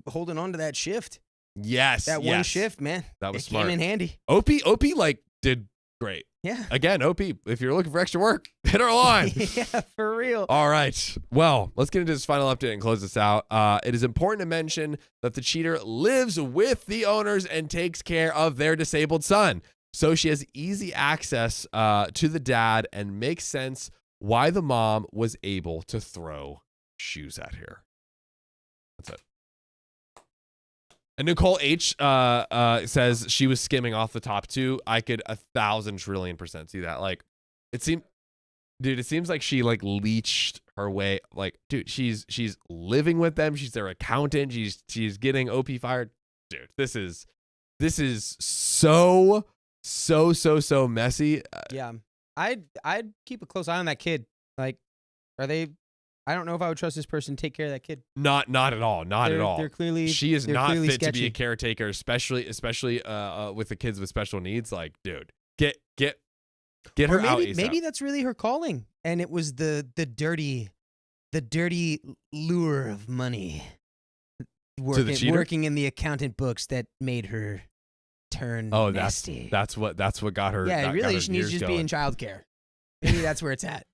holding on to that shift. Yes, That one shift, man. That was it smart. came in handy. OP did great. Yeah. Again, OP, if you're looking for extra work, hit our line. Yeah, for real. All right. Well, let's get into this final update and close this out. It is important to mention that the cheater lives with the owners and takes care of their disabled son. So she has easy access to the dad, and makes sense why the mom was able to throw shoes at her. That's it. And Nicole H says she was skimming off the top two. I could 1,000 trillion% see that. Like, it seems like she leached her way. Like, dude, she's living with them. She's their accountant. She's getting OP fired. Dude, this is so messy. Yeah. I'd keep a close eye on that kid. Like, I don't know if I would trust this person to take care of that kid. Not at all. Not at all. They're clearly she is not clearly fit sketchy. to be a caretaker, especially with the kids with special needs. Like, dude, get her out. Maybe that's really her calling, and it was the dirty lure of money working in the accountant books that made her turn nasty. That's what got her. Yeah, really, she needs to just be in childcare. Maybe that's where it's at.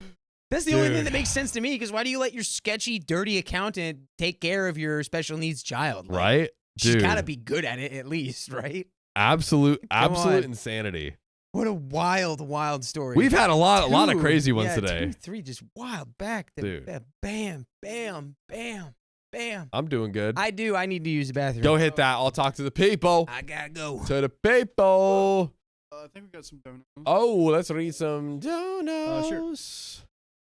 That's the only thing that makes sense to me, because why do you let your sketchy, dirty accountant take care of your special needs child? Like, right? She's Dude. got to be good at it at least, right? Absolute on. insanity. What a wild story. We've had a lot of crazy ones today. 2, 3, just wild back. Dude. Bam, bam, bam, bam. I'm doing good. I need to use the bathroom. Go hit that. I'll talk to the people. I gotta go. To the people. I think we got some donuts. Oh, let's read some donos. Sure.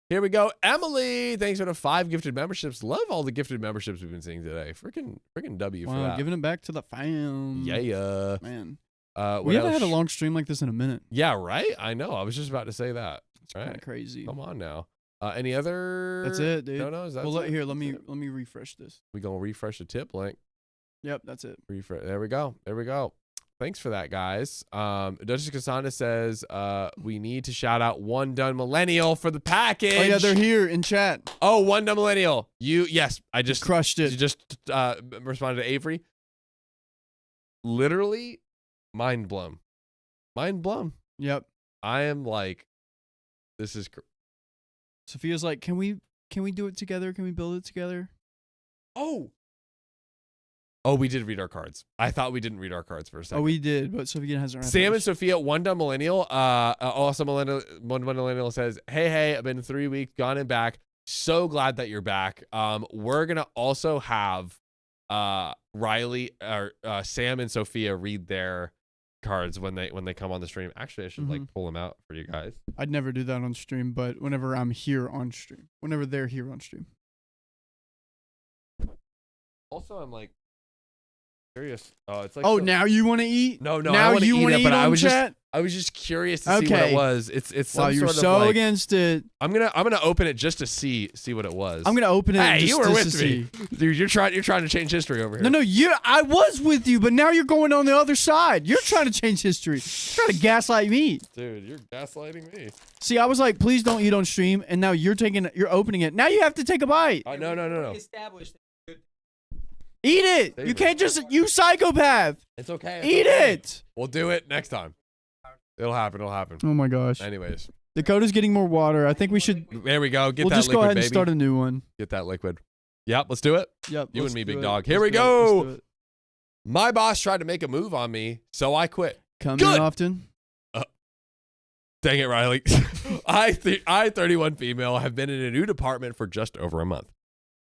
Here we go. Emily, thanks for the 5 gifted memberships. Love all the gifted memberships we've been seeing today. Freaking W for that. Giving it back to the fam. Yeah. Man. What We haven't else? had a long stream like this in a minute. Yeah, right? I know. I was just about to say that. It's kind Right. of crazy. Come on now. Any other? That's it, dude. donos? That's Well, it? here, let That's me it? refresh this. We gonna refresh the tip link. Yep, that's it. Refresh. There we go. Thanks for that, guys. Duchess Cassandra says we need to shout out One Done Millennial for the package. Oh yeah, they're here in chat. Oh, One Done Millennial. Yes, I just Crushed it. You just responded to Avery. Literally, mind blown. Yep. I am like, this is. Sophia's like, can we do it together? Can we build it together? Oh, we did read our cards. I thought we didn't read our cards for a second. Oh, we did, but Sophia hasn't read Sam and hers. Sophia, One Dumb Millennial. Also, One Millennial says, hey, I've been 3 weeks, gone and back. So glad that you're back. We're gonna also have Riley or Sam and Sophia read their cards when they come on the stream. Actually, I should like pull them out for you guys. I'd never do that on stream, but whenever I'm here on stream, whenever they're here on stream. Also, I'm like curious. Oh, it's like Oh, now you want to eat? No, now I want to you eat wanna it, but eat I on was chat? I was just curious to see what Okay. it was. It's some Wow, you're sort so of like, against it. I'm gonna open it just to see what it was. I'm gonna open it. Hey, just you were to with see. me, dude. You're trying to change history over here. No, I was with you, but now you're going on the other side. You're trying to change history. You're trying to gaslight me. Dude, you're gaslighting me. See, I was like, please don't eat on stream, and now you're opening it. Now you have to take a bite. No. Established. Eat it. Savory. You can't just, you psychopath. It's okay. Eat it. We'll do it next time. It'll happen. It'll happen. Oh my gosh. Anyways, Dakota's getting more water. I think we should. there we go. Get We'll that just liquid, go ahead and baby. start a new one. Get that liquid. Yep, let's do it. Yep. You let's and me, do big it. dog. Here Let's we do it. Let's go. do it. My boss tried to make a move on me, so I quit. Come Good. in often. Dang it, Riley. I, 31 female, have been in a new department for just over a month.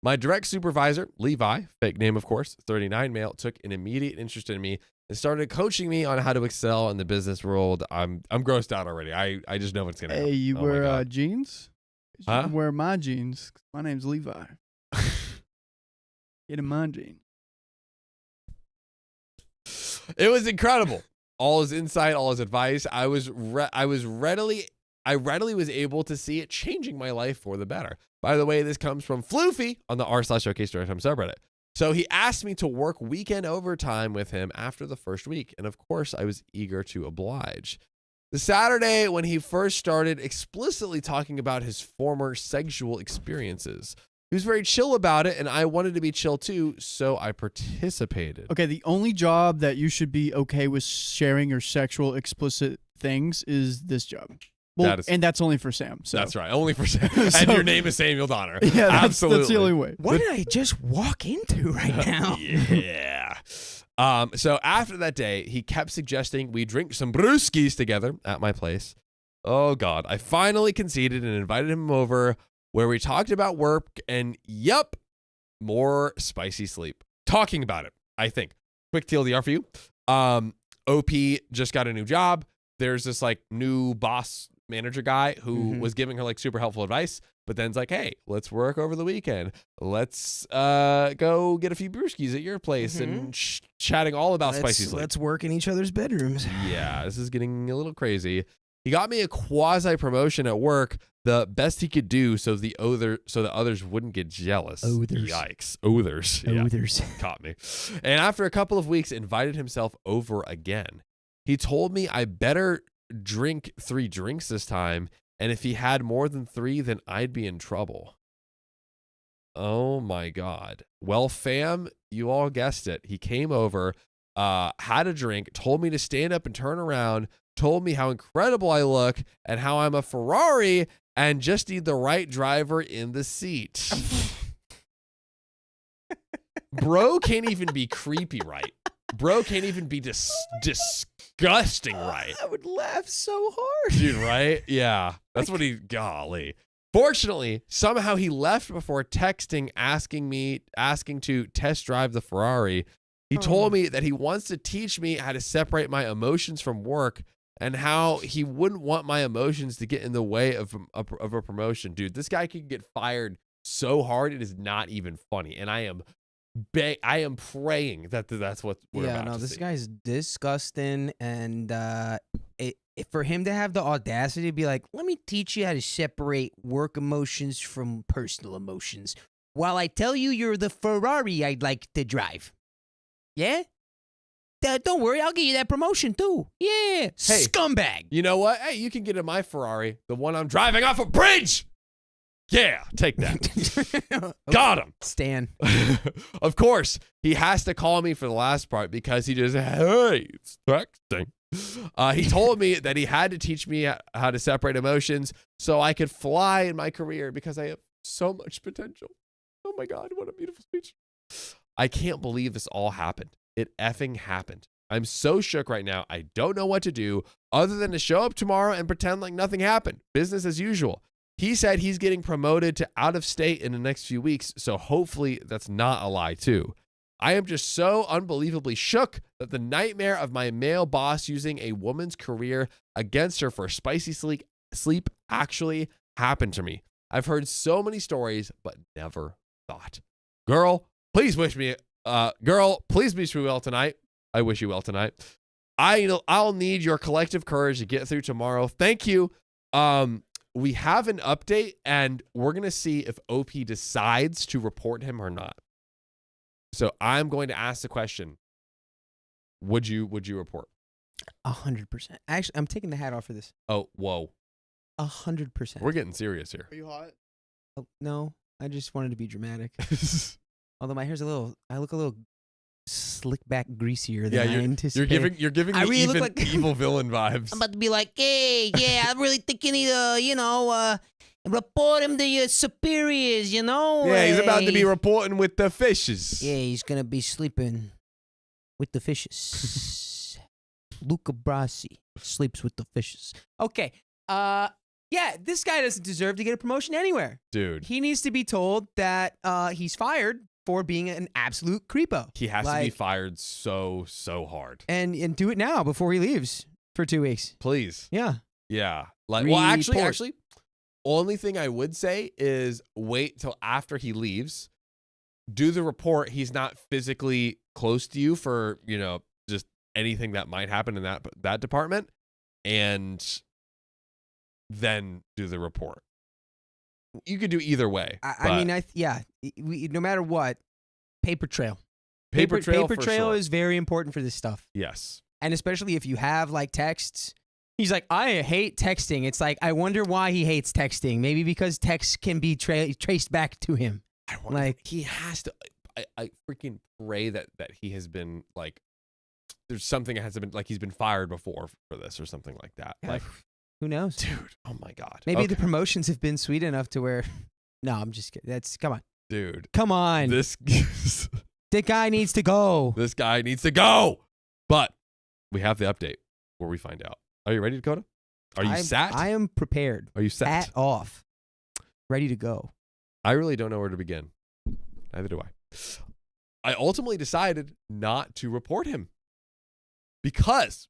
My direct supervisor, Levi, fake name of course, 39 male, took an immediate interest in me and started coaching me on how to excel in the business world. I'm grossed out already. I just know what's gonna happen. Hey, you Oh my wear God. jeans? You Huh? should wear my jeans. My name's Levi. Get in my jeans. It was incredible. All his insight, all his advice. I readily was able to see it changing my life for the better. By the way, this comes from Floofy on the r/OK/storytime subreddit. So he asked me to work weekend overtime with him after the first week, and of course I was eager to oblige. The Saturday when he first started explicitly talking about his former sexual experiences. He was very chill about it, and I wanted to be chill too, so I participated. Okay, the only job that you should be okay with sharing your sexual explicit things is this job. Well, and that's only for Sam. So. That's right. Only for Sam. And So- your name is Samuel Donner. Yeah, Absolutely. that's the only way. What did I just walk into right now? Yeah. So after that day, he kept suggesting we drink some brewskis together at my place. Oh, God. I finally conceded and invited him over where we talked about work and, yup, more spicy sleep. Talking about it, I think. Quick TLDR for you. OP just got a new job. There's this like new boss manager guy who was giving her like super helpful advice, but then's like, hey, let's work over the weekend. Let's go get a few brewskis at your place and chatting all about spicy sleep. Let's work in each other's bedrooms. Yeah, this is getting a little crazy. He got me a quasi promotion at work, the best he could do so the others wouldn't get jealous. Others. Yikes. Others. Yeah, Others. caught me. And after a couple of weeks, invited himself over again. He told me I better drink 3 drinks this time, and if he had more than 3, then I'd be in trouble. Oh my God. Well, fam, you all guessed it. He came over, had a drink, told me to stand up and turn around, told me how incredible I look and how I'm a Ferrari and just need the right driver in the seat. Bro can't even be creepy right. Bro can't even be disgusting right. I would laugh so hard. Dude, right? Yeah. That's what he, golly. Fortunately, somehow he left before texting asking to test drive the Ferrari. He told me that he wants to teach me how to separate my emotions from work and how he wouldn't want my emotions to get in the way of a promotion. Dude, this guy could get fired so hard it is not even funny. And I am praying that that's what we're about to see. This guy's disgusting, and for him to have the audacity to be like, let me teach you how to separate work emotions from personal emotions while I tell you you're the Ferrari I'd like to drive. Yeah? Don't worry, I'll get you that promotion too. Yeah. Hey. Scumbag. You know what? Hey, you can get in my Ferrari, the one I'm driving off a bridge. Yeah, take that. Got him. Stan. Of course, he has to call me for the last part because he just hates texting. He told me that he had to teach me how to separate emotions so I could fly in my career because I have so much potential. Oh my God, what a beautiful speech. I can't believe this all happened. It effing happened. I'm so shook right now. I don't know what to do other than to show up tomorrow and pretend like nothing happened. Business as usual. He said he's getting promoted to out of state in the next few weeks, so hopefully that's not a lie too. I am just so unbelievably shook that the nightmare of my male boss using a woman's career against her for snappy sleep actually happened to me. I've heard so many stories, but never thought. Girl, please wish me well tonight. I wish you well tonight. I'll need your collective courage to get through tomorrow. Thank you. We have an update, and we're going to see if OP decides to report him or not. So I'm going to ask the question, would you report? 100%. Actually, I'm taking the hat off for this. Oh, whoa. 100%. We're getting serious here. Are you hot? Oh, no, I just wanted to be dramatic. Although my hair's I look a little slick back greasier Yeah, than I you're anticipated. giving I me really look even like- evil villain vibes. I'm about to be like, hey, yeah, I really think you need to, report him to your superiors, you know? Yeah, he's about to be Hey. reporting with the fishes. Yeah, he's gonna be sleeping with the fishes. Luca Brasi sleeps with the fishes. Okay. Yeah, this guy doesn't deserve to get a promotion anywhere. Dude, He needs to be told that he's fired for being an absolute creepo. he has to be fired so hard. And do it now before he leaves for 2 weeks. Please. Yeah. Yeah. Well, actually, Report. only thing I would say is wait till after he leaves. Do the report. He's not physically close to you for, just anything that might happen in that department, and then do the report. You could do either way. I mean, no matter what, paper trail. paper trail Paper for trail sure. is very important for this stuff. Yes. And especially if you have like texts. He's like, I hate texting. It's like, I wonder why he hates texting. Maybe because text can be traced back to him. I wonder, Like- he has to. I freaking pray that he has been like. There's something that has been like he's been fired before for this or something like that. Yeah, Like, who knows? dude, oh my god. Maybe Okay. the promotions have been sweet enough to where. No, I'm just kidding. Come on. dude. Come on. This The guy needs to go. this guy needs to go. But we have the update where we find out. Are you ready, Dakota? Are you set? I am prepared. Are you set? Hat off. Ready to go. I really don't know where to begin. Neither do I. I ultimately decided not to report him because,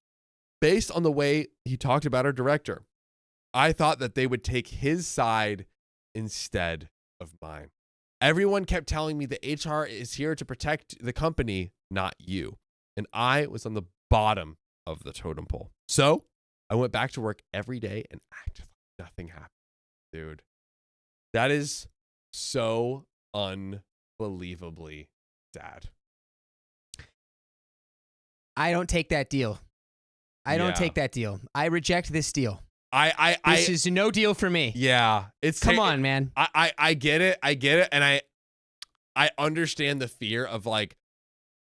based on the way he talked about our director, I thought that they would take his side instead of mine. Everyone kept telling me that HR is here to protect the company, not you. And I was on the bottom of the totem pole. So I went back to work every day and acted like nothing happened. Dude, that is so unbelievably sad. I don't take that deal. I don't Yeah. take that deal. I reject this deal. This This is no deal for me. yeah, it's Come on, man. I get it, and I understand the fear of like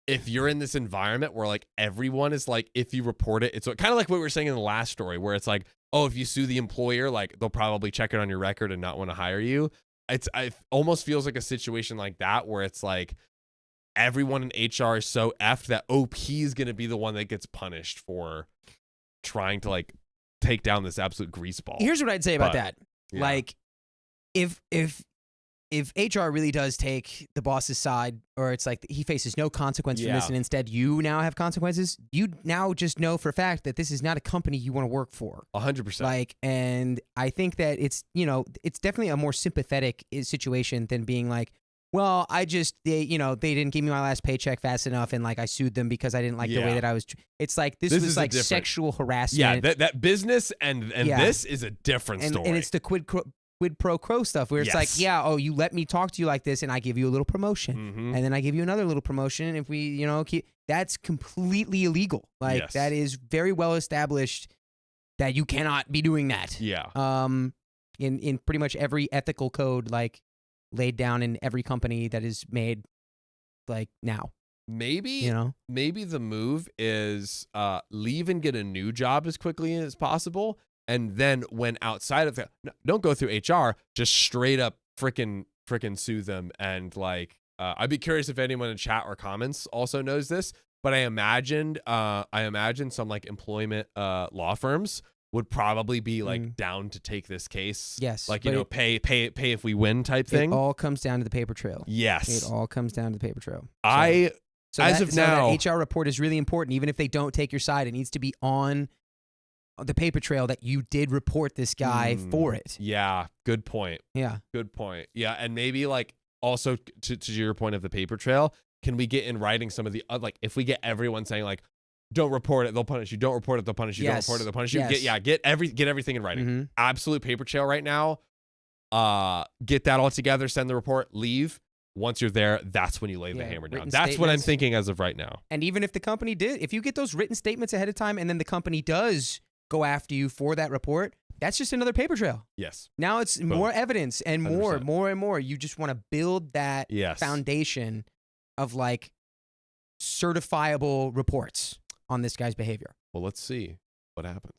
if you're in this environment where like everyone is like, if you report it, it's kind of like what we were saying in the last story, where it's like, oh, if you sue the employer, like they'll probably check it on your record and not want to hire you. It almost feels like a situation like that where it's like everyone in HR is so effed that OP is going to be the one that gets punished for trying to like take down this absolute greaseball. Here's what I'd say about But, that. yeah. Like, if HR really does take the boss's side, or it's like he faces no consequence from this, Yeah. and instead you now have consequences, you now just know for a fact that this is not a company you want to work for. 100%. Like, and I think that it's definitely a more sympathetic situation than being like, well, they didn't give me my last paycheck fast enough, and like I sued them because I didn't like the way Yeah. that I was. It's like this This was is a like different- sexual harassment. yeah, that business and Yeah. this is a different story. And it's the quid pro quo stuff where it's like, Yes. yeah, oh, you let me talk to you like this, and I give you a little promotion, Mhm. and then I give you another little promotion, and if we, keep, that's completely illegal. Like Yes. that is very well established that you cannot be doing that. Yeah. In pretty much every ethical code, like laid down in every company that is made, like now, Maybe maybe the move is leave and get a new job as quickly as possible, and then when outside of that, don't go through HR, just straight up freaking sue them. And like I'd be curious if anyone in chat or comments also knows this, but I imagined some like employment law firms would probably be like down to take this case. Yes, like but pay if we win type thing. It all comes down to the paper trail. Yes, It all comes down to the paper trail. So that HR report is really important. Even if they don't take your side, it needs to be on the paper trail that you did report this guy for it. Yeah, good point. Yeah. Good point. Yeah, and maybe like also to your point of the paper trail, can we get in writing some of the like if we get everyone saying like, don't report it, they'll punish you. Don't report it, they'll punish you. Yes. Don't report it, they'll punish you. Yes. Get everything in writing. Mhm. Absolute paper trail right now. Get that all together. Send the report. Leave. Once you're there, that's when you lay the Yeah, hammer down. written That's what I'm statements. thinking as of right now. And even if the company if you get those written statements ahead of time, and then the company does go after you for that report, that's just another paper trail. Yes. Now it's more evidence and 100%. more and more. You just want to build that Yes. foundation of like certifiable reports on this guy's behavior. Well, let's see what happens.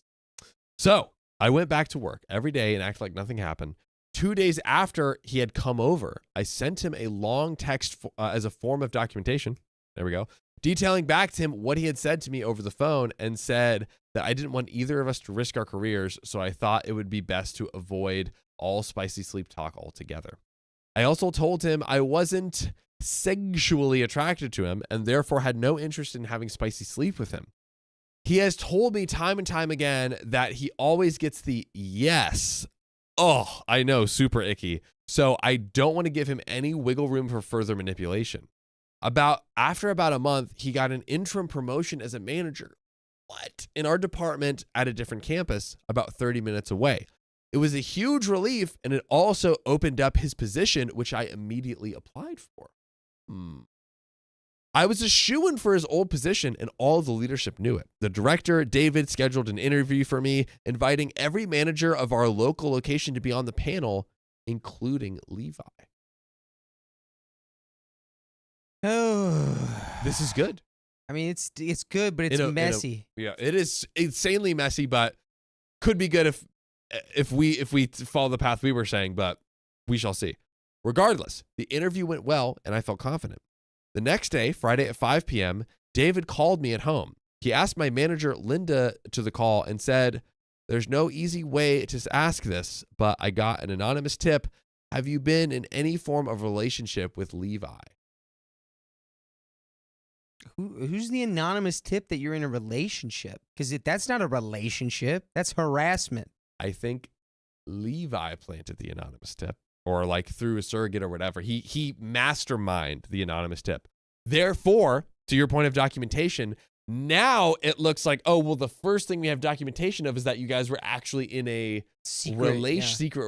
So I went back to work every day and acted like nothing happened. 2 days after he had come over, I sent him a long text as a form of documentation. There we go. Detailing back to him what he had said to me over the phone and said that I didn't want either of us to risk our careers, so I thought it would be best to avoid all spicy sleep talk altogether. I also told him I wasn't sexually attracted to him and therefore had no interest in having spicy sleep with him. He has told me time and time again that he always gets the yes. Oh, I know, super icky. So I don't want to give him any wiggle room for further manipulation. After about a month, he got an interim promotion as a manager. What? In our department at a different campus, about 30 minutes away. It was a huge relief, and it also opened up his position, which I immediately applied for. I was a shoo-in for his old position, and all of the leadership knew it. The director, David, scheduled an interview for me, inviting every manager of our local location to be on the panel, including Levi. Oh, This is good. I mean, it's good, but it's messy. Yeah, it is insanely messy, but could be good if we follow the path we were saying, but we shall see. Regardless, the interview went well, and I felt confident. The next day, Friday at 5 p.m., David called me at home. He asked my manager, Linda, to the call and said, "There's no easy way to ask this, but I got an anonymous tip. Have you been in any form of relationship with Levi?" Who's the anonymous tip that you're in a relationship? Because that's not a relationship. That's harassment. I think Levi planted the anonymous tip, or like through a surrogate or whatever. He masterminded the anonymous tip. Therefore, to your point of documentation, now it looks like, oh, well, the first thing we have documentation of is that you guys were actually in a secret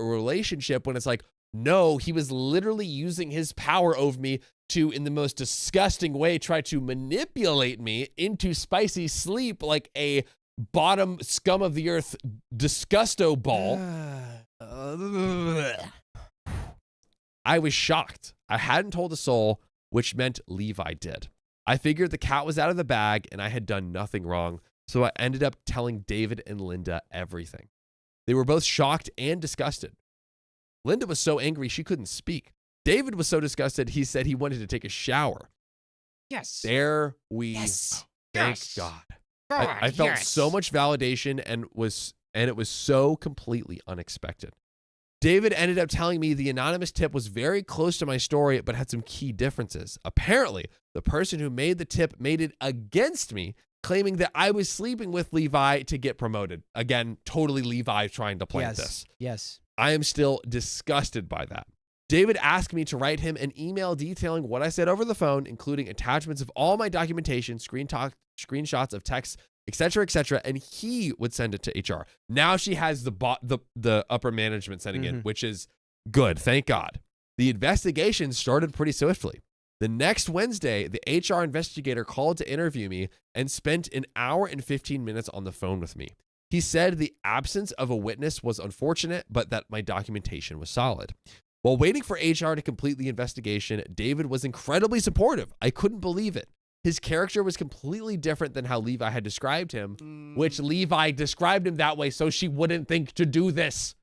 relationship, when it's like, no, he was literally using his power over me to, in the most disgusting way, try to manipulate me into spicy sleep like a bottom scum of the earth disgusto ball. I was shocked. I hadn't told a soul, which meant Levi did. I figured the cat was out of the bag and I had done nothing wrong, so I ended up telling David and Linda everything. They were both shocked and disgusted. Linda was so angry she couldn't speak. David was so disgusted he said he wanted to take a shower. Yes. There we Yes. thank Yes. God. I felt so much validation and it was so completely unexpected. David ended up telling me the anonymous tip was very close to my story, but had some key differences. Apparently, the person who made the tip made it against me, claiming that I was sleeping with Levi to get promoted. Again, totally Levi trying to plant this. Yes. I am still disgusted by that. David asked me to write him an email detailing what I said over the phone, including attachments of all my documentation, screenshots of texts, etc., and he would send it to HR. Now she has the upper management sending in, which is good. Thank God. The investigation started pretty swiftly. The next Wednesday, the HR investigator called to interview me and spent an hour and 15 minutes on the phone with me. He said the absence of a witness was unfortunate, but that my documentation was solid. While waiting for HR to complete the investigation, David was incredibly supportive. I couldn't believe it. His character was completely different than how Levi had described him, which Levi described him that way so she wouldn't think to do this.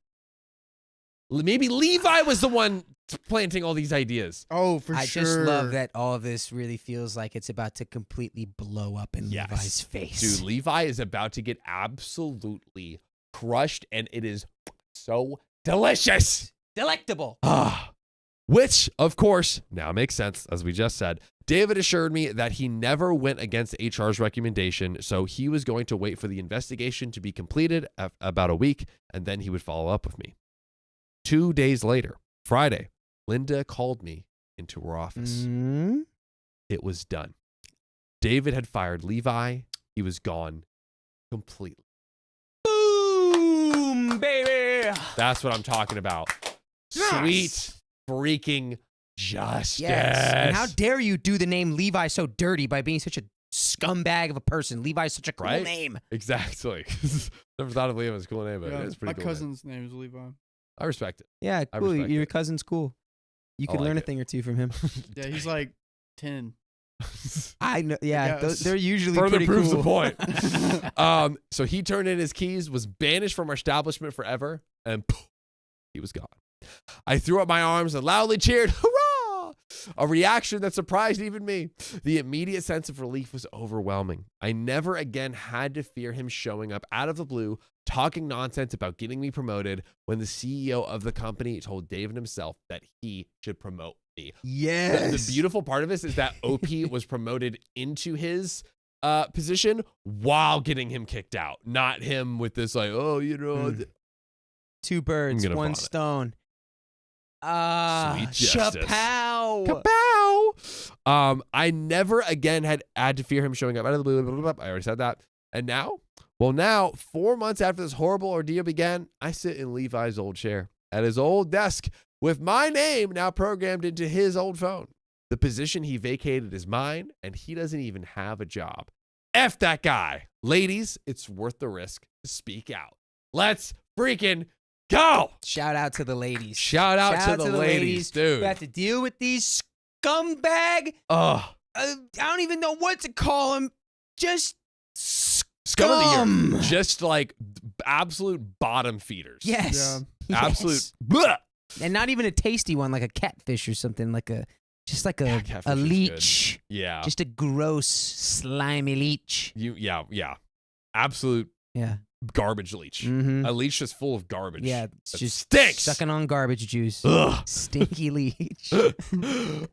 Maybe Levi was the one planting all these ideas. Oh, for sure. I just love that all of this really feels like it's about to completely blow up in Levi's face. Dude, Levi is about to get absolutely crushed, and it is so delicious. Delectable. Which, of course, now makes sense, as we just said. David assured me that he never went against HR's recommendation, so he was going to wait for the investigation to be completed about a week, and then he would follow up with me. 2 days later, Friday, Linda called me into her office. It was done. David had fired Levi. He was gone completely. Boom, baby. That's what I'm talking about. Yes. Sweet freaking justice. Yes. And how dare you do the name Levi so dirty by being such a scumbag of a person? Levi's such a cool name. Exactly. Never thought of Levi as a cool name, but it's pretty cool. My cousin's name is Levi. I respect it. Yeah, cool. Your cousin's cool. You could learn a thing or two from him. Yeah, he's like 10. I know. Yeah, guess. they're usually Further pretty proves cool. the point. So he turned in his keys, was banished from our establishment forever, and poof, he was gone. I threw up my arms and loudly cheered, hurrah! A reaction that surprised even me. The immediate sense of relief was overwhelming. I never again had to fear him showing up out of the blue, talking nonsense about getting me promoted when the CEO of the company told David himself that he should promote me. Yes. The beautiful part of this is that OP was promoted into his position while getting him kicked out, not him with this like, oh, you know. Two birds, gonna one vomit. stone. Sweet justice. Chapow. Kapow! I never again had to fear him showing up out of the blue. Blah, blah, blah. I already said that. And now, 4 months after this horrible ordeal began, I sit in Levi's old chair at his old desk with my name now programmed into his old phone. The position he vacated is mine, and he doesn't even have a job. F that guy. Ladies, it's worth the risk to speak out. Let's freaking go. Shout out to the ladies. Shout out to the ladies, dude. We have to deal with these scumbag. Ugh. I don't even know what to call them. Just Scum of the year. Just like absolute bottom feeders. Yes. Yeah. Absolute. Yes. Bleh. And not even a tasty one like a catfish or something, like a catfish a is leech. Yeah. Just a gross, slimy leech. Yeah. Absolute Yeah. garbage leech. Mm-hmm. A leech just full of garbage. Yeah. It's that just stinks. sucking on garbage juice. Ugh. Stinky leech.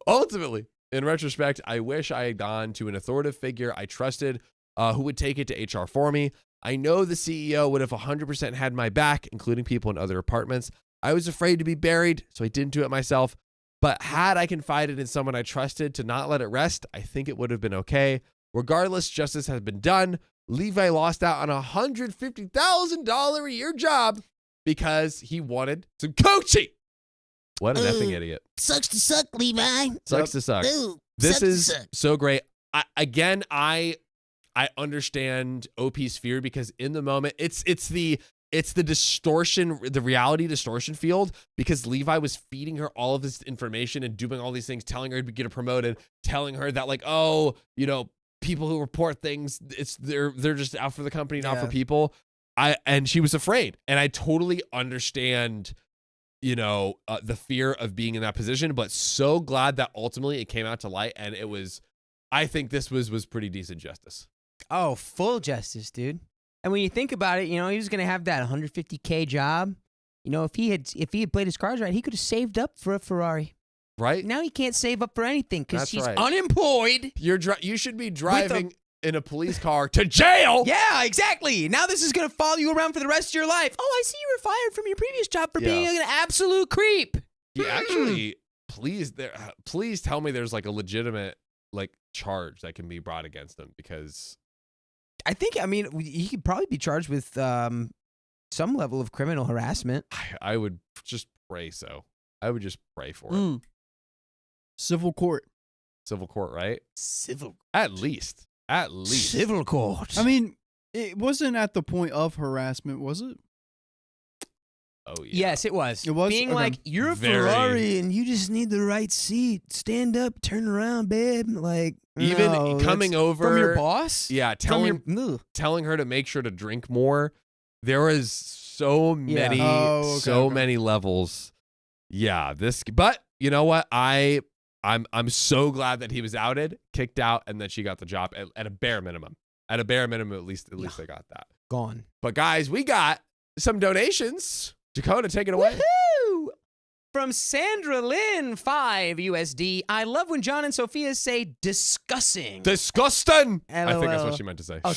Ultimately, in retrospect, I wish I had gone to an authoritative figure I trusted who would take it to HR for me. I know the CEO would have 100% had my back, including people in other apartments. I was afraid to be buried, so I didn't do it myself. But had I confided in someone I trusted to not let it rest, I think it would have been okay. Regardless, justice has been done. Levi lost out on a $150,000 a year job because he wanted some coaching. What an effing idiot. Sucks to suck, Levi. Sucks to suck. Ooh, This sucks to is suck. so great. I understand OP's fear because in the moment it's the distortion, the reality distortion field, because Levi was feeding her all of this information and doing all these things, telling her to get her promoted, telling her that like, oh, you know, people who report things, they're just out for the company, not for people. And she was afraid, and I totally understand, you know, the fear of being in that position, but so glad that ultimately it came out to light, and it was, I think this was pretty decent justice. Oh, full justice, dude. And when you think about it, you know, he was going to have that $150K job. You know, if he had played his cards right, he could have saved up for a Ferrari. Right? Now he can't save up for anything because That's he's right. unemployed. You should be driving in a police car to jail. Yeah, exactly. Now this is going to follow you around for the rest of your life. Oh, I see you were fired from your previous job for being an absolute creep. He actually, please tell me there's like a legitimate like charge that can be brought against him, because I mean, he could probably be charged with some level of criminal harassment. I would just pray so. I would just pray for it. Civil court. Civil court, right? Civil. At least. Civil court. I mean, it wasn't at the point of harassment, was it? Oh yeah. Yes, it was. It was? Being Okay. like, you're a Very- Ferrari and you just need the right seat. Stand up, turn around, babe. Like, Even no, coming that's over from your boss. Yeah, Ugh. telling her to make sure to drink more. There was so many, Oh, okay. many levels. Yeah, but you know what? I'm so glad that he was outed, kicked out, and that she got the job at a bare minimum. At a bare minimum, at least I got that. Gone. But guys, we got some donations. Dakota, take it away. Woohoo! From Sandra Lynn, 5 USD. I love when John and Sophia say discussing. Disgusting. I think that's LOL. what she meant to say. Oh,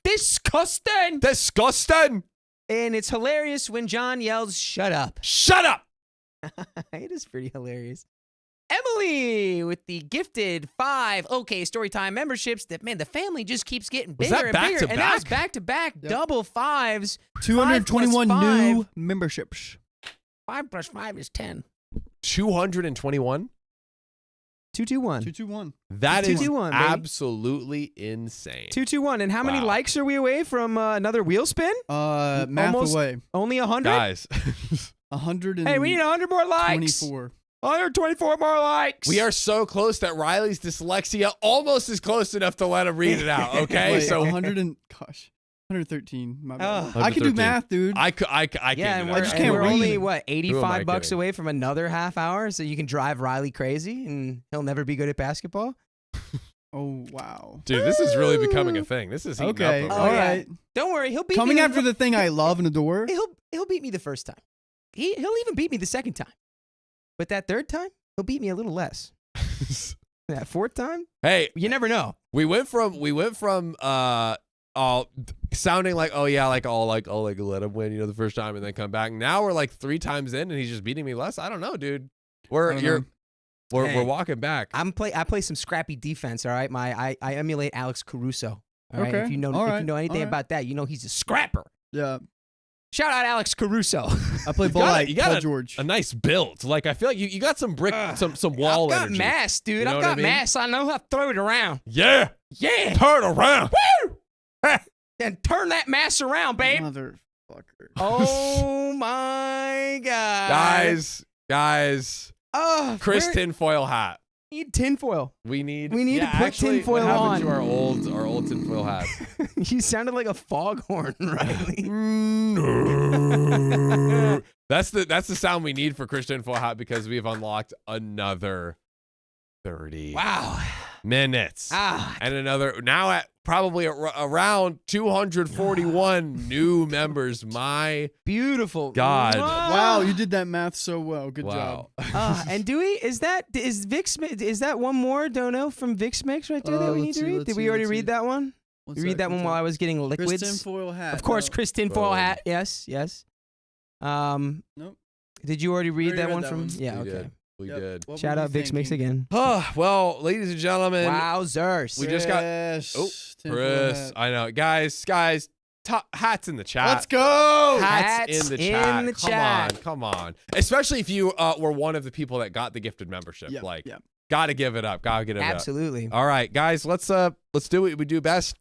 disgusting. Disgusting. And it's hilarious when John yells, shut up. Shut up. It is pretty hilarious. Emily with the gifted 5 OK Storytime memberships. That, man, the family just keeps getting Was bigger that and back bigger. to And that was back? back to back, Yep. double 5s. 221 5 plus new 5. memberships. 5 plus 5 is 10. 221. 221. 221. That is 221, baby. absolutely insane. 221. And how many Wow. likes are we away from another wheel spin? Math Almost- away. Only 100? Guys, 124. Hey, we need 100 more likes. 124 more likes. We are so close that Riley's dyslexia almost is close enough to let him read it out. Okay, Wait, so 113. My bad. Oh. I can do 113. math, dude. I can't. Yeah, do and that. we're, just and can't we're read. only, Who am I 85 bucks kidding? away from another half hour, so you can drive Riley crazy, and he'll never be good at basketball. Oh wow. Dude, this is really becoming a thing. This is heating Okay. up. Oh, over All here. yeah. right. Don't worry, he'll beat Coming me. after the thing I love and adore. He'll beat me the first time. He'll even beat me the second time. But that third time, he'll beat me a little less. That fourth time, Hey, you never know. we went from sounding like I'll let him win, the first time and then come back. Now we're like 3 times in and he's just beating me less. I don't know, dude. We're walking back. I play some scrappy defense. All right, I emulate Alex Caruso. All right, Okay. if you know All if right. you know anything All right. about that, you know he's a scrapper. Yeah. Shout out Alex Caruso. I play ball like you got Paul George. a nice build. Like I feel like you got some brick, some wall I've got energy. mass, dude. You know I've what I got mean? mass. I know how to throw it around. Yeah, Yeah, turn around. and turn that mass around, babe. Motherfucker. Oh my god, Guys, Oh, Chris where- Tinfoil Hat. we need tinfoil. We need to put actually, tinfoil what happened to on. our old tinfoil hat? You sounded like a foghorn, Riley. That's the sound we need for Chris Tinfoil Hat because we've unlocked another 30 Wow. minutes. Ah, And another now at probably around 241 new members. My beautiful. God. Wow, you did that math so well. Good wow. job. And Dewey, is Vix? Is that one more dono from Vix Mix right there that we need let's to see, read? let's Did see, we already let's read see. that one? You read that one while I was getting Chris liquids. Tinfoil Hat. Of course, No. Chris Tinfoil Boom. Hat. Yes. Nope. Did you already read Already that read one that from? one. Yeah. We Okay. did. We Yep. did. What Shout were out you Vix Mix thinking? again. Well, ladies and gentlemen, Wowzers. we just got Yes. Oh, Tinfoil Chris. Hat. I know, guys. Hats in the chat. Let's go. Hats in the chat. in the chat. Come on. Especially if you were one of the people that got the gifted membership. Yep, Like, yep. gotta give it up. Gotta get it Absolutely. up. All right, guys. Let's do what we do best.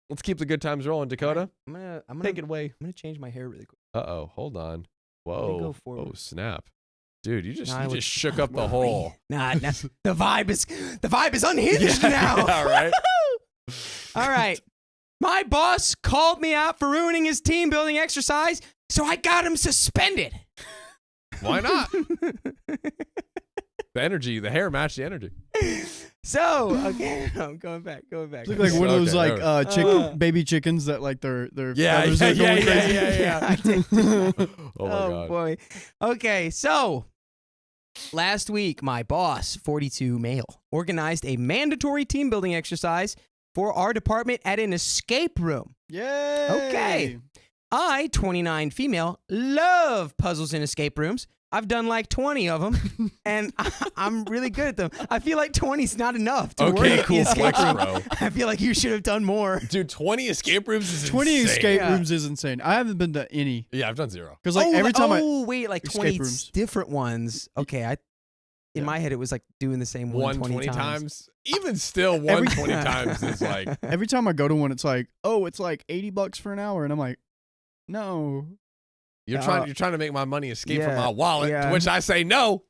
Let's keep the good times rolling. Dakota, I'm gonna take it away. I'm gonna change my hair really quick. Hold on. me Whoa. go forward. Oh, snap. Dude, you Nah, I just would- shook up the hole. Nah, the vibe is unhinged now. Yeah, right? All right. My boss called me out for ruining his team building exercise, so I got him suspended. Why not? The energy, the hair matched the energy. So, okay, no, I'm going back. Look like one of those Okay, like baby chickens that like their Yeah, feathers yeah, are going yeah, crazy. yeah. I did. Oh, my God. Boy. Okay, so last week, my boss, 42 male, organized a mandatory team building exercise for our department at an escape room. Yay. Okay. I, 29 female, love puzzles in escape rooms. I've done like 20 of them, and I'm really good at them. I feel like 20 is not enough to work Okay, at the cool escape flex, room. bro. I feel like you should have done more. Dude, 20 escape rooms is 20 insane. escape Yeah. rooms is insane. I haven't been to any Yeah, I've done 0. because like every time wait, like escape 20 rooms. different ones. Okay, in my head it was like doing the same one 120 20 times. Even still, 120 times is like, every time I go to one, it's like, oh, it's like $80 for an hour, and I'm like, no. you're trying to make my money escape from yeah, my wallet, yeah. to which I say no.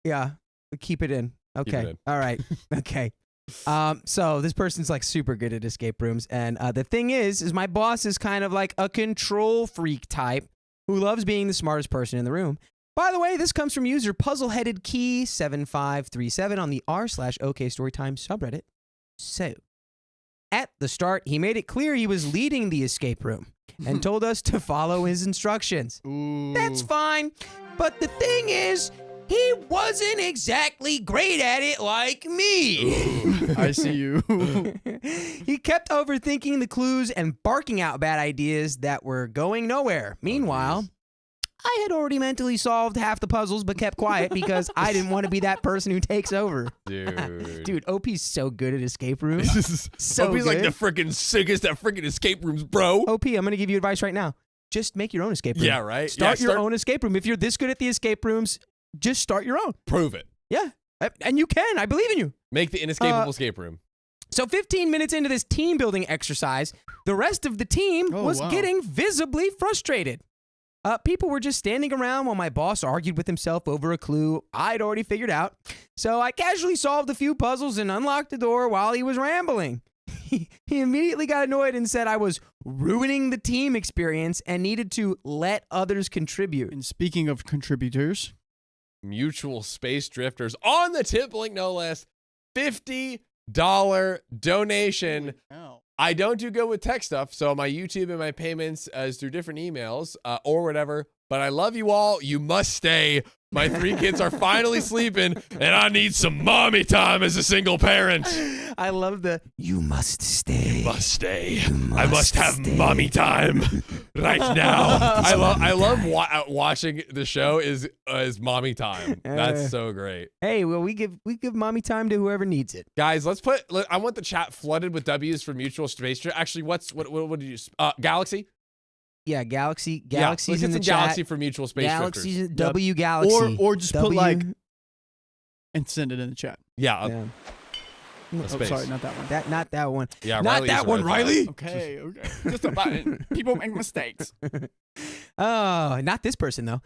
Yeah, keep it in. Okay, it in. all right, okay. So this person's like super good at escape rooms, and the thing is my boss is kind of like a control freak type who loves being the smartest person in the room. By the way, this comes from user Puzzleheaded Key 7537 on the r/OK Storytime subreddit. So, at the start, he made it clear he was leading the escape room and told us to follow his instructions. Ooh. That's fine, but the thing is, he wasn't exactly great at it like me. I see you. He kept overthinking the clues and barking out bad ideas that were going nowhere. Meanwhile, I had already mentally solved half the puzzles but kept quiet because I didn't want to be that person who takes over. Dude. Dude, OP's so good at escape rooms. So He's like good. the freaking sickest at freaking escape rooms, bro. OP, I'm going to give you advice right now. Just make your own escape room. Yeah, right? Start Yeah, your own escape room. If you're this good at the escape rooms, just start your own. Prove it. Yeah. And you can. I believe in you. Make the inescapable escape room. So 15 minutes into this team building exercise, the rest of the team Oh, was wow. getting visibly frustrated. People were just standing around while my boss argued with himself over a clue I'd already figured out. So I casually solved a few puzzles and unlocked the door while he was rambling. He immediately got annoyed and said I was ruining the team experience and needed to let others contribute. And speaking of contributors, Mutual Space Drifters on the tip link, no less. $50 donation. I don't do good with tech stuff, so my YouTube and my payments is through different emails or whatever. But I love you all. You must stay. My 3 kids are finally sleeping, and I need some mommy time as a single parent. I love the "you must stay." You must stay. I must have mommy time right now. I love watching the show is mommy time. That's so great. Hey, well, we give mommy time to whoever needs it. Guys, I want the chat flooded with W's for Mutual Space. Actually, what did you Galaxy? Yeah, Galaxy. Yeah, Galaxy's in the some chat. Galaxy for Mutual Space Galaxy's Drifters. W Galaxy. or just put like and send it in the chat. Yeah. Yeah. Space. Sorry, not that one. Not that one. Yeah, Not Riley that is one, right. Riley. Okay. Just a button. People make mistakes. Oh, not this person though.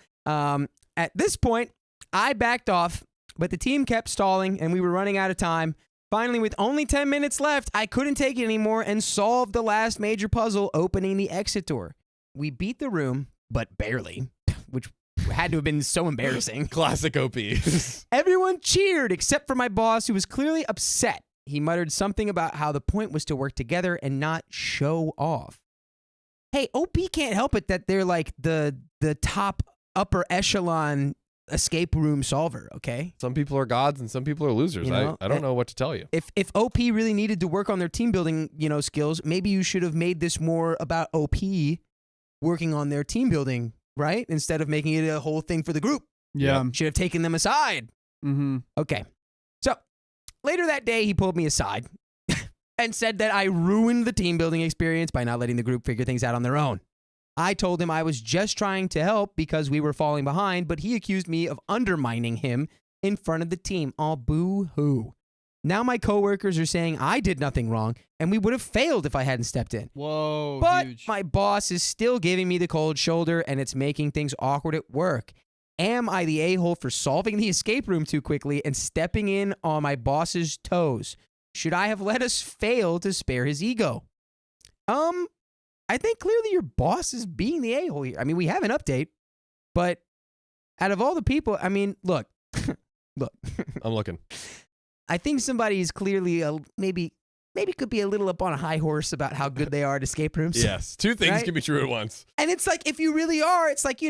At this point, I backed off, but the team kept stalling and we were running out of time. Finally, with only 10 minutes left, I couldn't take it anymore and solved the last major puzzle, opening the exit door. We beat the room, but barely, which had to have been so embarrassing. Classic OP. Everyone cheered except for my boss, who was clearly upset. He muttered something about how the point was to work together and not show off. Hey, OP can't help it that they're like the top upper echelon escape room solver, okay? Some people are gods and some people are losers. You know, I don't know what to tell you. If OP really needed to work on their team building, skills, maybe you should have made this more about OP working on their team building, right? Instead of making it a whole thing for the group. Yeah. Should have taken them aside. Mm-hmm. Okay. So later that day, he pulled me aside and said that I ruined the team building experience by not letting the group figure things out on their own. I told him I was just trying to help because we were falling behind, but he accused me of undermining him in front of the team. Oh, boo-hoo. Now my coworkers are saying I did nothing wrong and we would have failed if I hadn't stepped in. Whoa, But huge. my boss is still giving me the cold shoulder and it's making things awkward at work. Am I the a-hole for solving the escape room too quickly and stepping in on my boss's toes? Should I have let us fail to spare his ego? I think clearly your boss is being the a-hole here. I mean, we have an update, but out of all the people, I mean, look. I'm looking. I think somebody is clearly maybe could be a little up on a high horse about how good they are at escape rooms. Yes. 2 things Right? can be true at once. And it's like, if you really are, it's like,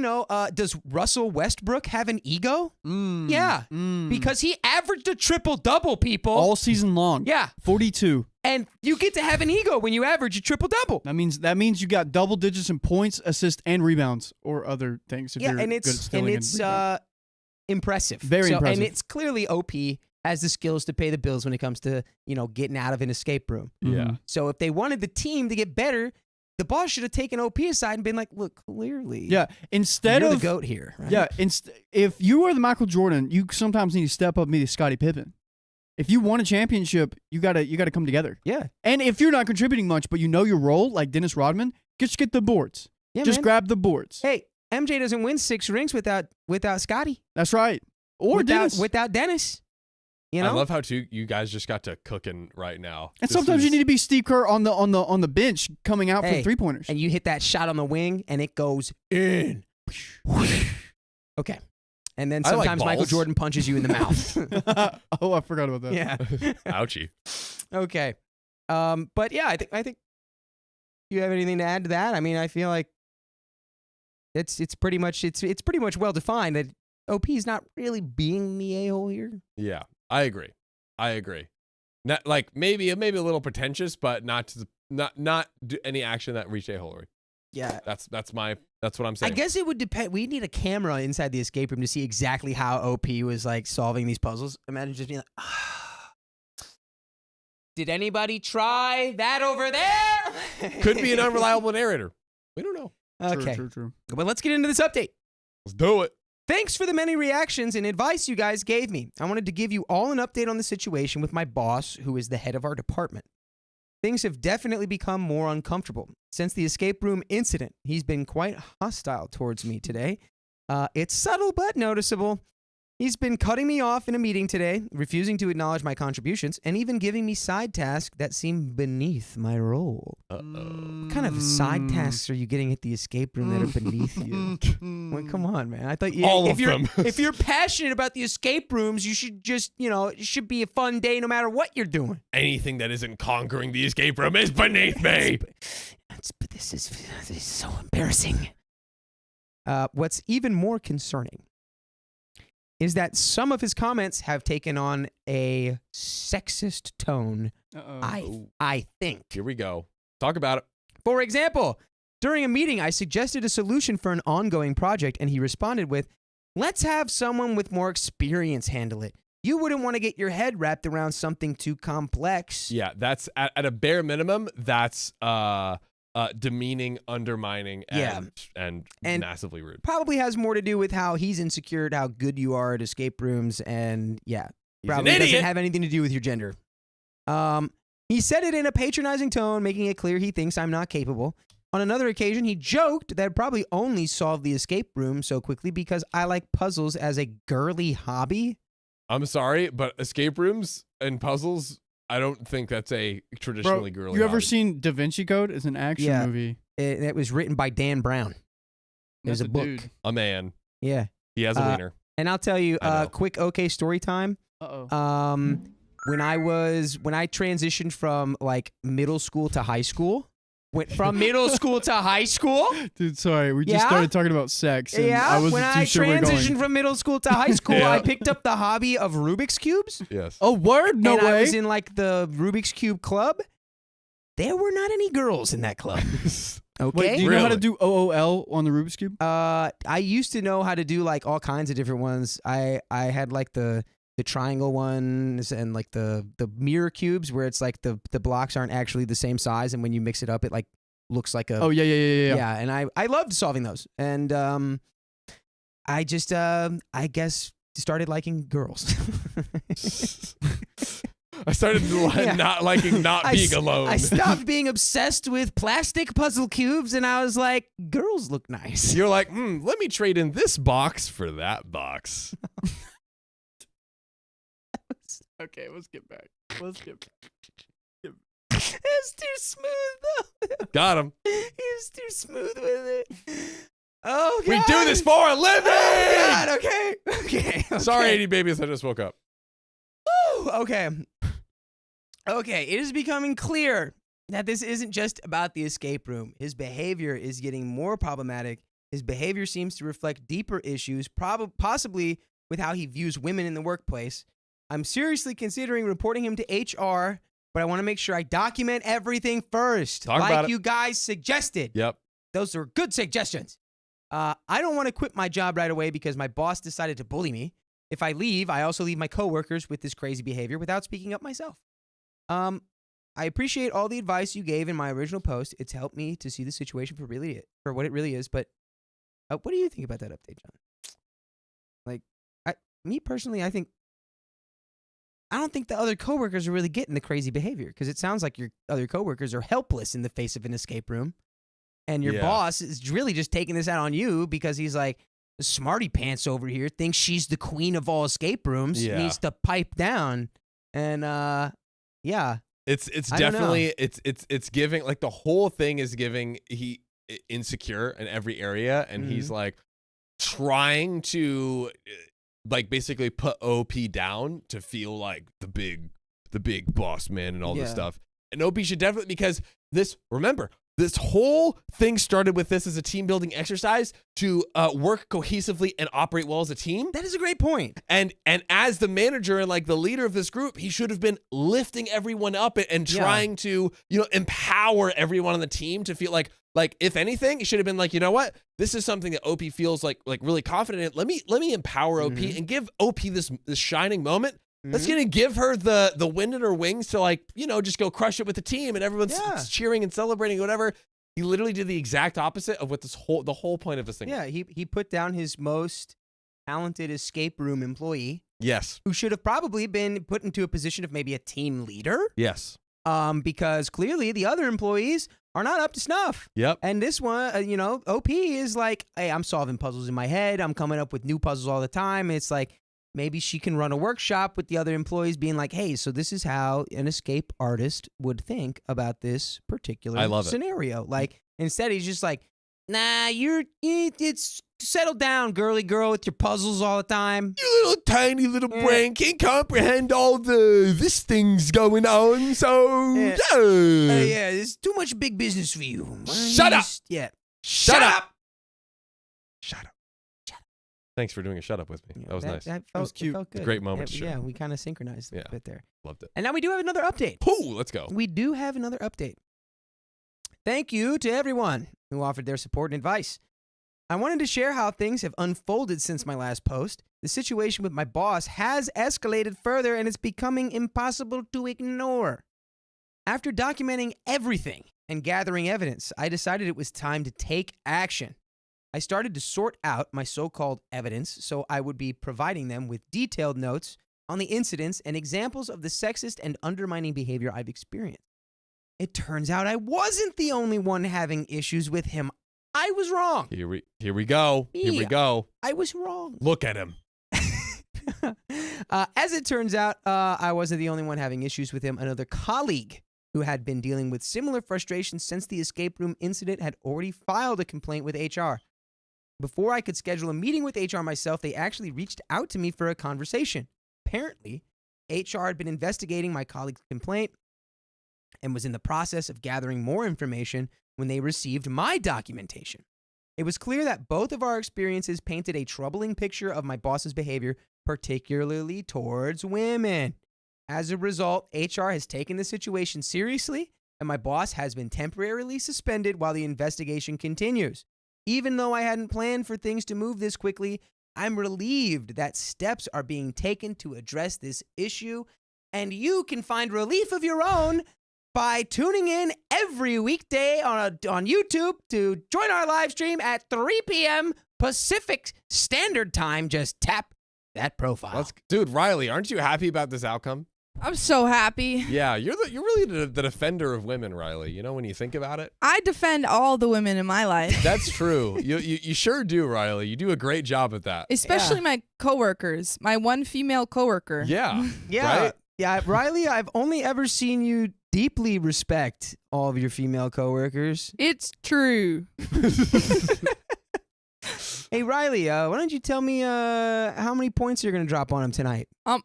does Russell Westbrook have an ego? Yeah. Because he averaged a triple-double, people. all season long. Yeah. 42. And you get to have an ego when you average a triple-double. That means you got double digits in points, assists, and rebounds, or other things. If Yeah, you're and good at stealing it's rebounding. impressive. Very impressive. And it's clearly OP has the skills to pay the bills when it comes to, getting out of an escape room. Yeah. Mhm. So if they wanted the team to get better, the boss should have taken OP aside and been like, look, clearly, Yeah. Instead you're of the GOAT here. Right? Yeah, if you are the Michael Jordan, you sometimes need to step up and be the Scottie Pippen. If you want a championship, you gotta come together. Yeah. And if you're not contributing much, but you know your role, like Dennis Rodman, just get the boards. Yeah, Just man. grab the boards. Hey, MJ doesn't win 6 rings without Scotty. That's right. Or Dennis. Without Dennis. I love how you guys just got to cooking right now. And sometimes you need to be Steve Kerr on the bench coming out for Hey, 3-pointers. and you hit that shot on the wing and it goes in. Okay. And then I like sometimes Michael balls. Jordan punches you in the mouth. Oh, I forgot about that. Yeah. Ouchie. Okay. But yeah, I think you have anything to add to that? I mean, I feel like it's pretty much well defined that OP is not really being the a-hole here. Yeah, I agree. Not like maybe a little pretentious, but not do any action that reached a-holery. Yeah. That's what I'm saying. I guess it would depend. We need a camera inside the escape room to see exactly how OP was like solving these puzzles. Imagine just being like, did anybody try that over there? Could be an unreliable narrator. We don't know. Okay. True. But let's get into this update. Let's do it. Thanks for the many reactions and advice you guys gave me. I wanted to give you all an update on the situation with my boss, who is the head of our department. Things have definitely become more uncomfortable. Since the escape room incident, he's been quite hostile towards me today. It's subtle but noticeable. He's been cutting me off in a meeting today, refusing to acknowledge my contributions, and even giving me side tasks that seem beneath my role. What kind of side tasks are you getting at the escape room that are beneath you? Well, come on, man. I thought All if of you're them. if you're passionate about the escape rooms, you should just, it should be a fun day no matter what you're doing. Anything that isn't conquering the escape room is beneath me. But this is so embarrassing. What's even more concerning is that some of his comments have taken on a sexist tone. I think. Here we go. Talk about it. For example, during a meeting, I suggested a solution for an ongoing project, and he responded with, "Let's have someone with more experience handle it. You wouldn't want to get your head wrapped around something too complex." Yeah, that's at a bare minimum. That's demeaning, undermining, and massively rude. Probably has more to do with how he's insecure, how good you are at escape rooms, and probably an doesn't idiot. have anything to do with your gender. He said it in a patronizing tone, making it clear he thinks I'm not capable. On another occasion, he joked that I'd probably only solved the escape room so quickly because I like puzzles as a girly hobby. I'm sorry, but escape rooms and puzzles, I don't think that's a traditionally girly. You ever hobby. seen Da Vinci Code? It's an action Yeah. movie. It was written by Dan Brown. It was That's a book. dude. A man. Yeah. He has a wiener. And I'll tell you, I know. quick OK story time. Uh-oh. When I transitioned from like middle school to high school, went from middle school to high school. Dude, sorry. We just Yeah? started talking about sex. And I wasn't when too I sure we're transitioned going. from middle school to high school, Yeah. I picked up the hobby of Rubik's Cubes. Yes. Oh, word? No and way. I was in like the Rubik's Cube club. There were not any girls in that club. Okay. Wait, do you know how to Really? do OOL on the Rubik's Cube? I used to know how to do like all kinds of different ones. I had like the triangle ones and like the mirror cubes where it's like the blocks aren't actually the same size, and when you mix it up, it like looks like a Oh, yeah. yeah. And I loved solving those, and I just I guess started liking girls. I started not liking not being alone. I stopped being obsessed with plastic puzzle cubes, and I was like, girls look nice. You're like, let me trade in this box for that box. Okay, let's get back. It's too smooth though. Got him. He's too smooth with it. Oh God. We do this for a living. Oh God. Okay. Sorry, 80 babies. I just woke up. Woo, okay. Okay. It is becoming clear that this isn't just about the escape room. His behavior is getting more problematic. His behavior seems to reflect deeper issues, possibly with how he views women in the workplace. I'm seriously considering reporting him to HR, but I want to make sure I document everything first, Talk like about it. you guys suggested. Yep. Those are good suggestions. I don't want to quit my job right away because my boss decided to bully me. If I leave, I also leave my coworkers with this crazy behavior without speaking up myself. I appreciate all the advice you gave in my original post. It's helped me to see the situation for what it really is. But what do you think about that update, John? Like, me personally, I don't think the other coworkers are really getting the crazy behavior, because it sounds like your other coworkers are helpless in the face of an escape room. And your boss is really just taking this out on you because he's like, the smarty pants over here thinks she's the queen of all escape rooms, needs to pipe down. And yeah. It's I don't know. definitely it's giving, like, the whole thing is giving he insecure in every area, and he's like trying to like basically put OP down to feel like the big boss man and all this stuff. And OP should definitely, because remember, this whole thing started with this as a team building exercise to work cohesively and operate well as a team. That is a great point. And as the manager and like the leader of this group, he should have been lifting everyone up and trying to, empower everyone on the team to feel like if anything, it should have been like, you know what? This is something that OP feels like really confident in. Let me empower OP and give OP this shining moment. That's gonna give her the wind in her wings to just go crush it with the team, and everyone's cheering and celebrating, whatever. He literally did the exact opposite of what the whole point of this thing. Yeah, he put down his most talented escape room employee. Yes. Who should have probably been put into a position of maybe a team leader. Yes. because clearly the other employees are not up to snuff. Yep. And this one, OP is like, hey, I'm solving puzzles in my head. I'm coming up with new puzzles all the time. It's like maybe she can run a workshop with the other employees being like, hey, so this is how an escape artist would think about this particular I love it. scenario. Like, instead, he's just like, nah, it's settle down, girly girl, with your puzzles all the time. Your little tiny little brain can't comprehend all this thing's going on, so Yeah. yeah. There's too much big business for you. Why don't Shut you up. just- Yeah. Shut up. Shut up. Thanks for doing a shut up with me. That was nice. That was felt, cute. It felt good. Great moment to Yeah, share. we kind of synchronized a Yeah. bit there. Loved it. And now we do have another update. Pooh, let's go. We do have another update. Thank you to everyone who offered their support and advice. I wanted to share how things have unfolded since my last post. The situation with my boss has escalated further and it's becoming impossible to ignore. After documenting everything and gathering evidence, I decided it was time to take action. I started to sort out my so-called evidence so I would be providing them with detailed notes on the incidents and examples of the sexist and undermining behavior I've experienced. It turns out I wasn't the only one having issues with him. I was wrong. Here we go. Here we Yeah. go. I was wrong. Look at him. As it turns out, I wasn't the only one having issues with him. Another colleague who had been dealing with similar frustrations since the escape room incident had already filed a complaint with HR. Before I could schedule a meeting with HR myself, they actually reached out to me for a conversation. Apparently, HR had been investigating my colleague's complaint and was in the process of gathering more information when they received my documentation. It was clear that both of our experiences painted a troubling picture of my boss's behavior, particularly towards women. As a result, HR has taken the situation seriously, and my boss has been temporarily suspended while the investigation continues. Even though I hadn't planned for things to move this quickly, I'm relieved that steps are being taken to address this issue, and you can find relief of your own by tuning in every weekday on YouTube to join our live stream at 3 p.m. Pacific Standard Time. Just tap that profile. Dude, Riley, aren't you happy about this outcome? I'm so happy. Yeah, you're really the defender of women, Riley. You know, when you think about it. I defend all the women in my life, That's true. You sure do, Riley. You do a great job at that. especially my coworkers. My one female coworker. Yeah. Yeah, Right? yeah, Riley, I've only ever seen you deeply respect all of your female coworkers. It's true. Hey, Riley, why don't you tell me how many points you're going to drop on him tonight? I'm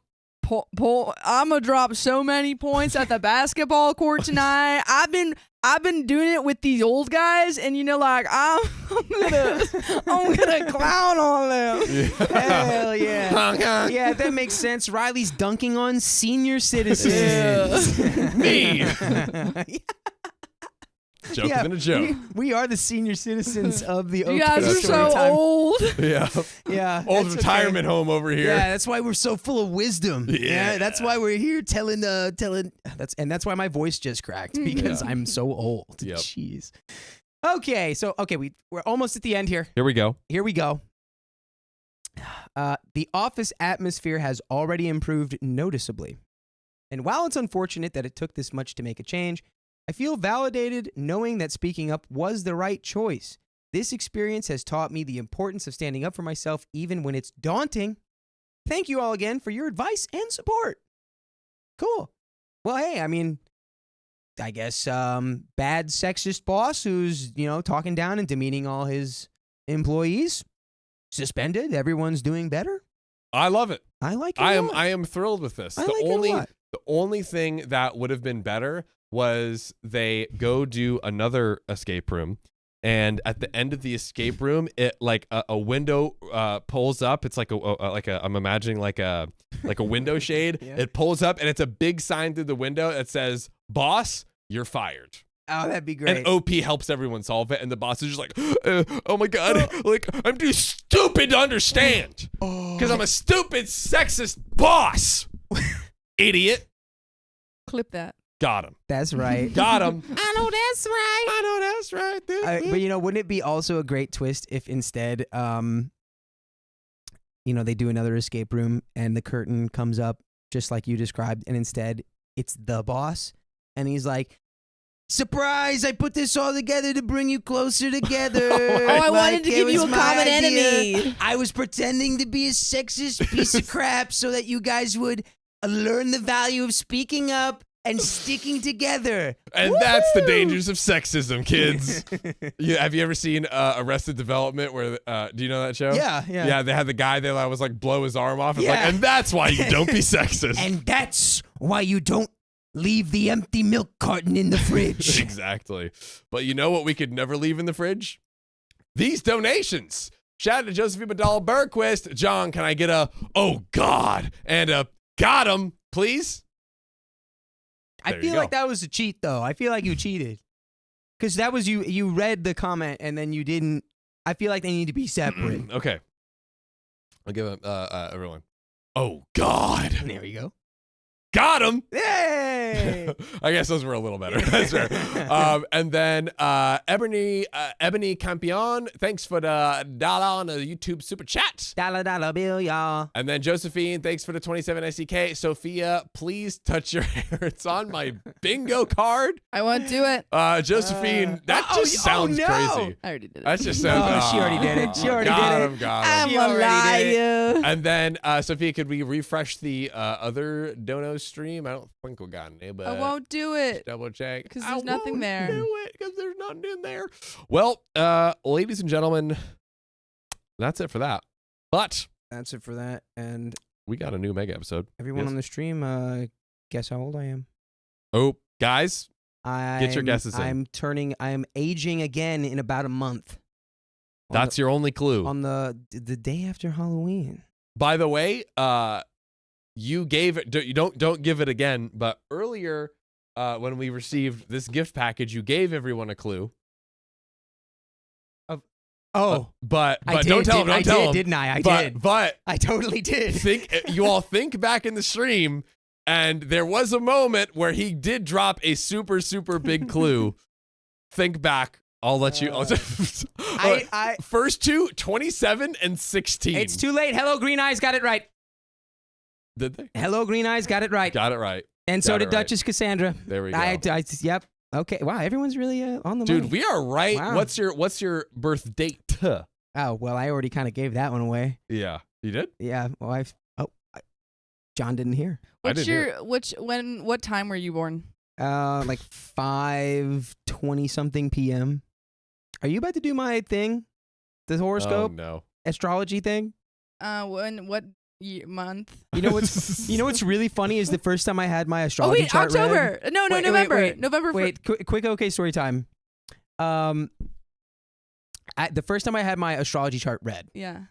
gonna drop so many points at the basketball court tonight. I've been doing it with these old guys, and like I'm gonna clown on them. Hell yeah. Yeah, that makes sense. Riley's dunking on senior citizens. Me. Joke Yeah, within a joke. we are the senior citizens of the You guys are so Storytime. old. Yeah. Yeah. Old that's retirement okay. home over here. Yeah, that's why we're so full of wisdom. Yeah. That's why we're here telling that's why my voice just cracked because I'm so old. Yep. Jeez. Okay, we're almost at the end here. Here we go. Here we go. The office atmosphere has already improved noticeably. And while it's unfortunate that it took this much to make a change, I feel validated knowing that speaking up was the right choice. This experience has taught me the importance of standing up for myself even when it's daunting. Thank you all again for your advice and support. Cool. Well, hey, I guess bad sexist boss who's, talking down and demeaning all his employees. Suspended. Everyone's doing better. I love it. I like it. a lot. I am thrilled with this. I like it a lot. The only thing that would have been better was they go do another escape room, and at the end of the escape room, it like a window pulls up. It's like I'm imagining like a window shade. Yeah. It pulls up, and it's a big sign through the window that says, "Boss, you're fired." Oh, that'd be great. And OP helps everyone solve it, and the boss is just like, "Oh my god, like I'm too stupid to understand because I'm a stupid sexist boss." Idiot. Clip that. Got him. That's right. Got him. I know that's right. I know that's right. Dude. But wouldn't it be also a great twist if instead, they do another escape room and the curtain comes up just like you described, and instead it's the boss, and he's like, surprise, I put this all together to bring you closer together. I wanted to it give you was a my common idea. enemy. I was pretending to be a sexist piece of crap so that you guys would learn the value of speaking up and sticking together. And that's the dangers of sexism, kids. Have you ever seen Arrested Development? Where do you know that show? Yeah. Yeah, they had the guy there that was like blow his arm off. It's Yeah. like, and that's why you don't be sexist. And that's why you don't leave the empty milk carton in the fridge. Exactly. But you know what we could never leave in the fridge? These donations. Shout out to Josephine Badal Bergquist. John, can I get a oh God and a got him, please? I There you feel go. like that was a cheat, though. I feel like you cheated. Because that was you. You read the comment and then you didn't. I feel like they need to be separate. Okay. I'll give everyone. Oh God. There we go. Got him. Yay! I guess those were a little better. That's fair. And then Ebony Campion, thanks for the dollar on the YouTube super chat. Dollar bill, y'all. And then Josephine, thanks for the 27 SEK. Sophia, please touch your hair. It's on my bingo card. I won't do it. Josephine, that just sounds no. crazy. I already did it. That just sounds. Oh, she already did it. She already got did him, it. got him. I'm She a already did liar. And then Sophia, could we refresh the other dono stream? I don't think we got any, but I won't do it. double check 'Cause I there's nothing won't there. Do it because there's nothing in there. Well, ladies and gentlemen, that's it for that. But That's it for that. And we got a new mega episode. everyone Yes. on the stream, guess how old I am? Oh, guys, Get your I'm- guesses in. I am aging again in about a month. that's your only clue. On the day after Halloween. By the way, you gave it. You don't give it again. But earlier, when we received this gift package, you gave everyone a clue. But I don't did, tell them. Don't tell them. didn't I? I but, did. But I totally did. you all think back in the stream, and there was a moment where he did drop a super big clue. Think back. I'll let you. I First two, 27 and 16. It's too late. Hello, Green Eyes got it right. Did they? Hello, Green Eyes got it right. Got it right. And so got did it right. Duchess Cassandra. There we go. Yep. Okay. Wow. Everyone's really on the Dude, money. we are right. Wow. What's your birth date? Oh well, I already kind of gave that one away. Yeah, you did. Yeah. Well, John didn't hear. What's what time were you born? Like 5:20 something p.m. Are you about to do my thing? The horoscope Oh, no. astrology thing? What month? You know what's really funny is the first time I had my Oh astrology wait, chart read- October. No, Wait, November. wait. November. Wait, quick okay story time. The first time I had my astrology chart read, Yeah.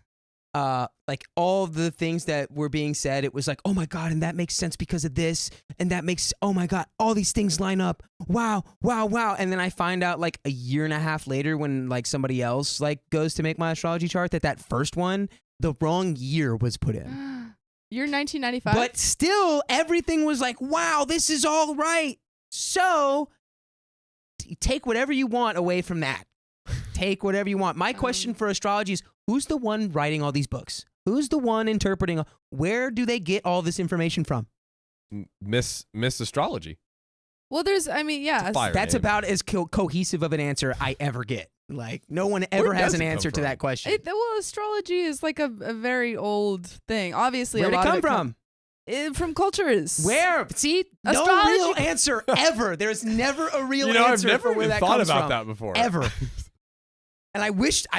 like all the things that were being said, it was like, oh my God, and that makes sense because of this, and that makes, oh my God, all these things line up. Wow. And then I find out like a year and a half later when like somebody else like goes to make my astrology chart that first one, the wrong year was put in. You're 1995. But still, everything was like, wow, this is all right. So take whatever you want away from that. Take whatever you want. My question for astrology is, who's the one writing all these books? Who's the one interpreting? Where do they get all this information from? Miss Astrology. Well, yeah. Fire That's name. about as cohesive of an answer I ever get. Like, no one ever has does an it come answer to from? that question. Well, astrology is like a very old thing. Obviously, Where'd a it lot come of from? From cultures. Where? See? No Astrology- real answer ever. There's never a real I've answer never for where even that thought comes about from. that before. Ever. And I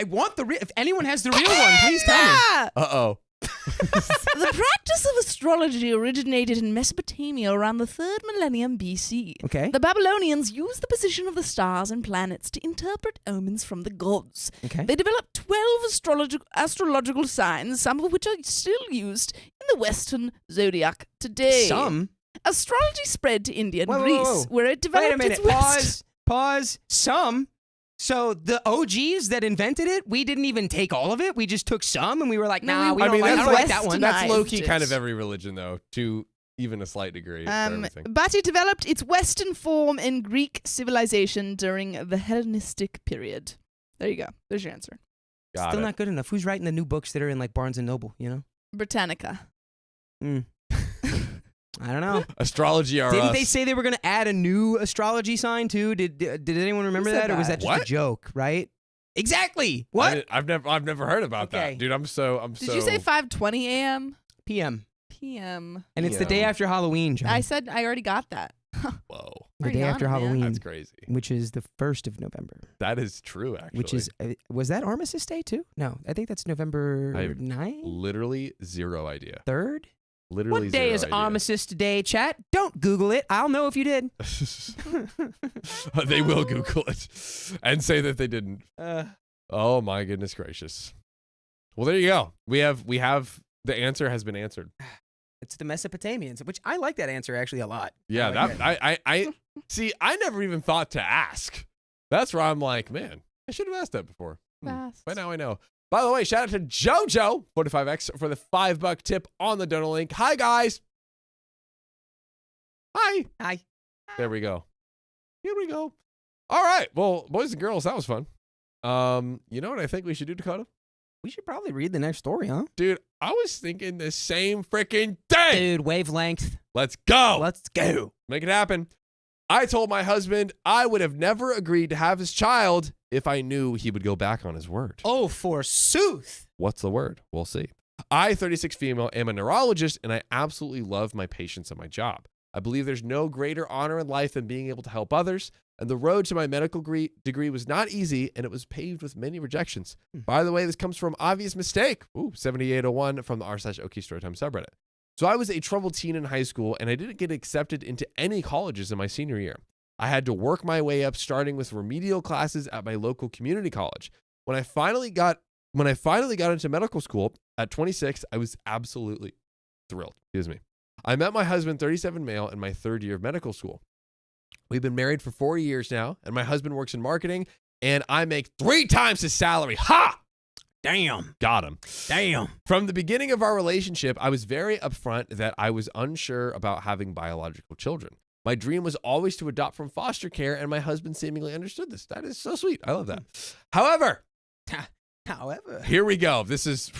want the real. If anyone has the real one, please tell me. Ah! Uh-oh. The practice of astrology originated in Mesopotamia around the 3rd millennium BC. Okay. The Babylonians used the position of the stars and planets to interpret omens from the gods. Okay. They developed 12 astrological signs, some of which are still used in the Western zodiac today. Some. Astrology spread to India and Whoa, whoa, Greece, whoa. where it developed Wait a minute. its West. Pause. Some. So the OGs that invented it, we didn't even take all of it. We just took some, and we were like, nah, we don't like. I don't like that one. That's low-key Westernized kind it. of every religion, though, to even a slight degree. for everything. But it developed its Western form in Greek civilization during the Hellenistic period. There you go. There's your answer. Got Still it. not good enough. Who's writing the new books that are in like Barnes and Noble? You know. Britannica. I don't know. Astrology are Didn't us. they say they were going to add a new astrology sign too? Did anyone remember said that, or was that that? just a What? joke? Right? Exactly. What? I've never heard about Okay. that, dude. I'm so. Did you say 5:20 a.m.? PM. p.m.? And it's the day after Halloween, John. I said I already got that. Whoa, the Pretty day on after it, man. Halloween, that's crazy. which is the 1st of November. That is true, actually. Which is was that Armistice Day too? No, I think that's November I- 9th, literally zero idea. 3rd. Literally What day zero is idea. Armistice Day, chat? Don't Google it. I'll know if you did. They will Google it and say that they didn't. Oh my goodness gracious. Well, there you go. We have the answer has been answered. It's the Mesopotamians, which I like that answer actually a lot. Yeah, I like I see. I never even thought to ask. That's where I'm like, man, I should have asked that before. Fast. By now I know. By the way, shout out to JoJo 45X for the $5 tip on the donor link. Hi guys. Hi. Hi. There we go. Here we go. All right. Well, boys and girls, that was fun. You know what I think we should do, Dakota? We should probably read the next story, huh? Dude, I was thinking the same freaking thing. Dude, wavelength. Let's go. Let's go. Make it happen. I told my husband I would have never agreed to have his child if I knew he would go back on his word. Oh, forsooth. What's the word? We'll see. I, 36 female, am a neurologist, and I absolutely love my patients and my job. I believe there's no greater honor in life than being able to help others, and the road to my medical degree was not easy, and it was paved with many rejections. By the way, this comes from Obvious Mistake, 7801 from the r/OK Storytime subreddit. So I was a troubled teen in high school, and I didn't get accepted into any colleges in my senior year. I had to work my way up, starting with remedial classes at my local community college. When I finally got into medical school at 26, I was absolutely thrilled. Excuse me. I met my husband, 37 male, in my 3rd year of medical school. We've been married for 4 years now, and my husband works in marketing, and I make 3 times his salary. Ha! Damn. Got him. Damn. From the beginning of our relationship, I was very upfront that I was unsure about having biological children. My dream was always to adopt from foster care, and my husband seemingly understood this. That is so sweet. I love that. However, here we go. This is...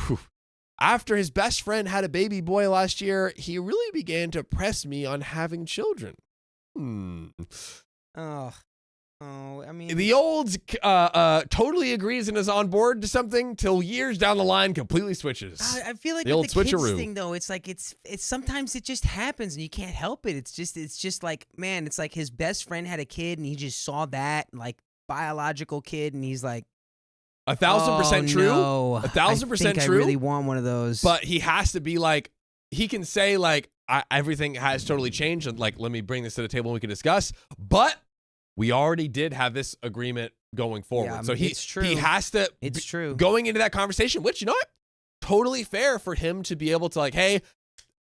After his best friend had a baby boy last year, he really began to press me on having children. Oh, I mean... The old totally agrees and is on board to something till years down the line completely switches. I feel like The with old the kids switcheroo. thing though, it's like it's sometimes it just happens and you can't help it. It's just like, man, it's like his best friend had a kid and he just saw that like biological kid and he's like 1,000% true. No. 1,000% I true. really want one of those. But he has to be like, he can say like, everything has totally changed and like, let me bring this to the table and we can discuss. But we already did have this agreement going forward. Yeah, so it's true. he has to, It's true. Going into that conversation, which, you know what? Totally fair for him to be able to like, hey,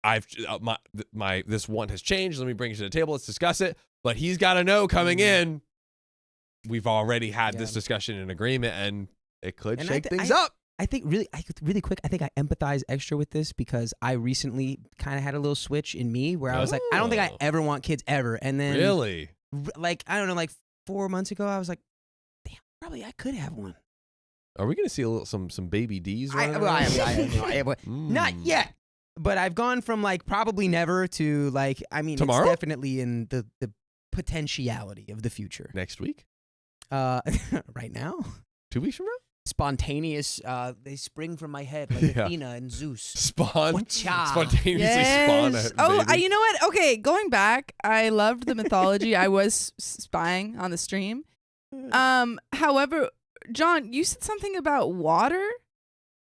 I've my this one has changed. Let me bring it to the table. Let's discuss it. But he's got to know coming in, we've already had this discussion and agreement, and it could And shake things up. I think really quick, I think I empathize extra with this because I recently kind of had a little switch in me where I was like, I don't think I ever want kids ever. And then Really? like, I don't know, like 4 months ago, I was like, damn, probably I could have one. Are we going to see a little some baby D's running Not yet. But I've gone from like probably never to like, I mean, Tomorrow? it's definitely in the potentiality of the future. Next week? Right now? 2 weeks from now? Spontaneous, they spring from my head like Yeah. Athena and Zeus. Spontaneously spawn a Oh, baby. you know what? Okay, going back, I loved the mythology. I was spying on the stream. However, John, you said something about water.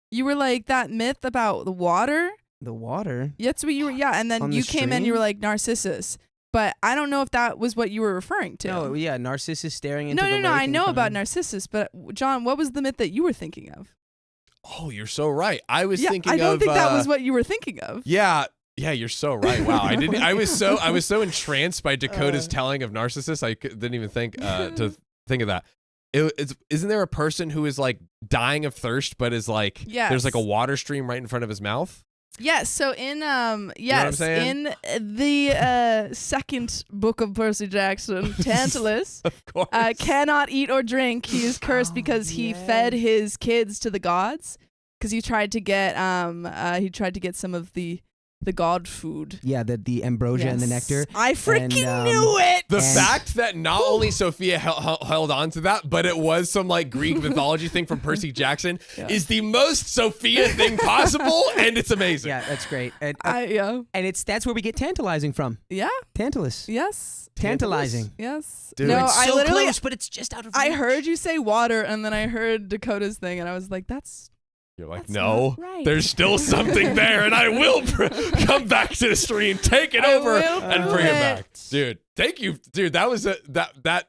You were like that myth about the water. The water? That's what you were. Yeah, and then On you the came in. You were stream? like Narcissus, but I don't know if that was what you were referring to. No, yeah, Narcissus staring into no. the lake I and know about crying. Narcissus, but John, what was the myth that you were thinking of? Oh, you're so right. I was thinking I don't of, think that was what you were thinking of. Yeah, you're so right. Wow, I didn't. I was so entranced by Dakota's telling of Narcissus. I didn't even think to think of that. Isn't there a person who is like dying of thirst, but is like there's like a water stream right in front of his mouth? Yes. So in You know what I'm saying? in the second book of Percy Jackson, Tantalus Of course. cannot eat or drink. He is cursed because he fed his kids to the gods because he tried to get some of the the god food. Yeah, the ambrosia and the Yes. nectar. I freaking And, knew it. The And- fact that not only Sophia held on to that, but it was some like Greek mythology thing from Percy Jackson is the most Sophia thing possible, and it's amazing. Yeah, that's great. And, Yeah. and that's where we get tantalizing from. Yeah. Tantalus. Yes. Tantalizing. Yes. Dude, no, It's I so literally. close, but it's just out of I reach. heard you say water, and then I heard Dakota's thing, and I was like, "That's You're like, That's no, not right. there's still something there, and I will come back to the stream, take it I over, will and prove bring it it. back, dude. Thank you, dude. That was that.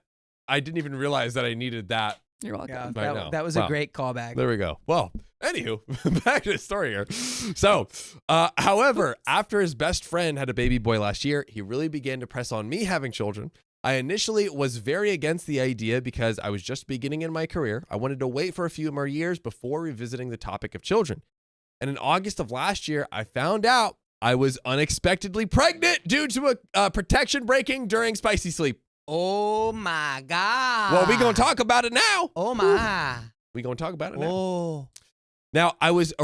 I didn't even realize that I needed that. You're welcome." Yeah, Right now. that was Wow. a great callback. There we go. Well, anywho, back to the story here. So, however, after his best friend had a baby boy last year, he really began to press on me having children. I initially was very against the idea because I was just beginning in my career. I wanted to wait for a few more years before revisiting the topic of children. And in August of last year, I found out I was unexpectedly pregnant due to a protection breaking during spicy sleep. Oh my God. Well, we going to talk about it now. Oh my. We going to talk about it now. Oh. Now, I was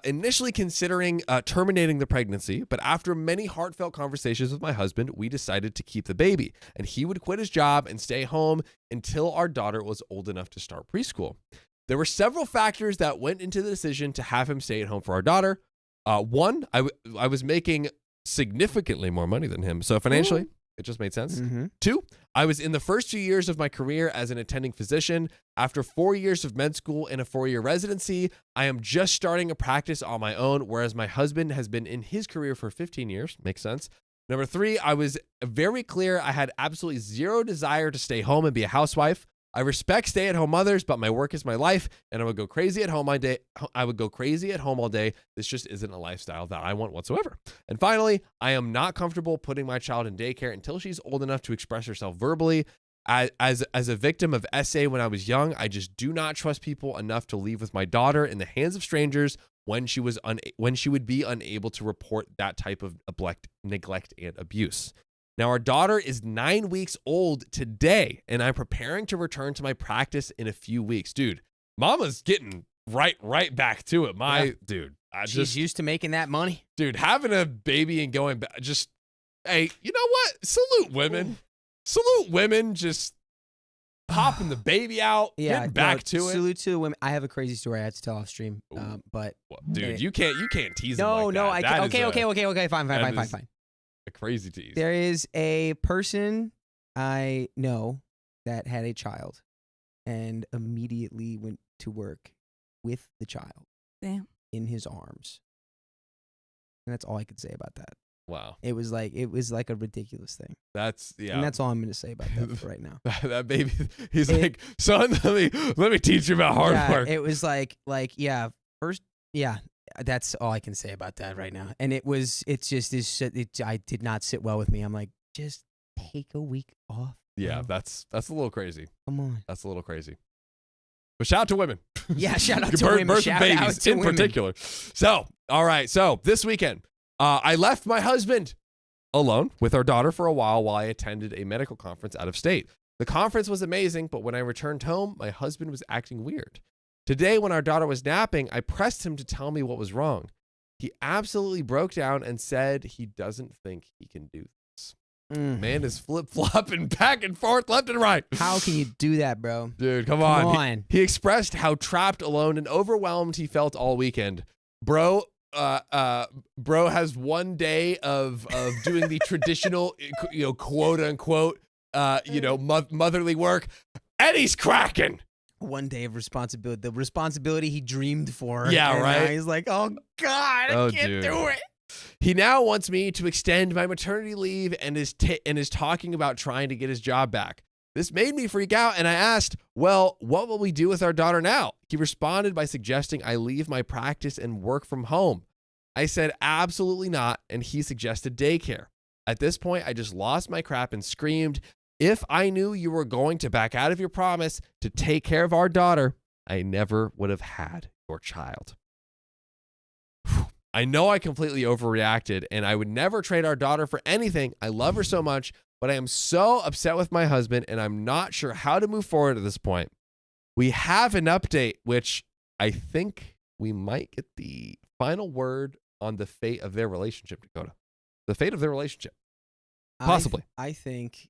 initially considering terminating the pregnancy, but after many heartfelt conversations with my husband, we decided to keep the baby, and he would quit his job and stay home until our daughter was old enough to start preschool. There were several factors that went into the decision to have him stay at home for our daughter. One, I was making significantly more money than him, so financially, it just made sense. Mm-hmm. Two, I was in the first few years of my career as an attending physician. After 4 years of med school and a 4-year residency, I am just starting a practice on my own, whereas my husband has been in his career for 15 years. Makes sense. Number 3, I was very clear I had absolutely zero desire to stay home and be a housewife. I respect stay-at-home mothers, but my work is my life, and I would go crazy at home all day. This just isn't a lifestyle that I want whatsoever. And finally, I am not comfortable putting my child in daycare until she's old enough to express herself verbally. As a victim of SA when I was young, I just do not trust people enough to leave with my daughter in the hands of strangers when she would be unable to report that type of neglect and abuse. Now, our daughter is 9 weeks old today, and I'm preparing to return to my practice in a few weeks. Dude, mama's getting right back to it. Dude, She's used to making that money. dude, having a baby and going back, just, hey, you know what? Salute women. Salute women just popping the baby out, getting back to it. Salute to the women. I have a crazy story I had to tell off stream, but Well, dude, you can't tease them no, like no, that. I That can't. is Okay, fine. a crazy tease. There is a person I know that had a child and immediately went to work with the child Damn. in his arms. And that's all I could say about that. Wow. It was like a ridiculous thing. That's, yeah. And that's all I'm going to say about that for right now. that baby, he's like, son, let me teach you about hard work. It was that's all I can say about that right now. And I did not sit well with me. I'm like, just take a week off. Yeah, bro. that's a little crazy. Come on. That's a little crazy. But shout out to women. Yeah, shout out to Birth women. of Shout babies out to in women. particular. So, all right. So this weekend, I left my husband alone with our daughter for a while I attended a medical conference out of state. The conference was amazing, but when I returned home, my husband was acting weird. Today, when our daughter was napping, I pressed him to tell me what was wrong. He absolutely broke down and said he doesn't think he can do this. Man is flip-flopping back and forth, left and right. How can you do that, bro? Dude, come Come on. on. He expressed how trapped, alone, and overwhelmed he felt all weekend. Bro has one day of doing the traditional, quote unquote, motherly work, and he's cracking. One day of responsibility. The responsibility he dreamed for. Yeah, and right? now he's like, oh God, I can't do it. He now wants me to extend my maternity leave and is talking about trying to get his job back. This made me freak out, and I asked, well, what will we do with our daughter now? He responded by suggesting I leave my practice and work from home. I said absolutely not, and he suggested daycare. At this point, I just lost my crap and screamed, if I knew you were going to back out of your promise to take care of our daughter, I never would have had your child. I know I completely overreacted, and I would never trade our daughter for anything. I love her so much, but I am so upset with my husband, and I'm not sure how to move forward at this point. We have an update, which I think we might get the final word on the fate of their relationship, Dakota. The fate of their relationship. Possibly. I think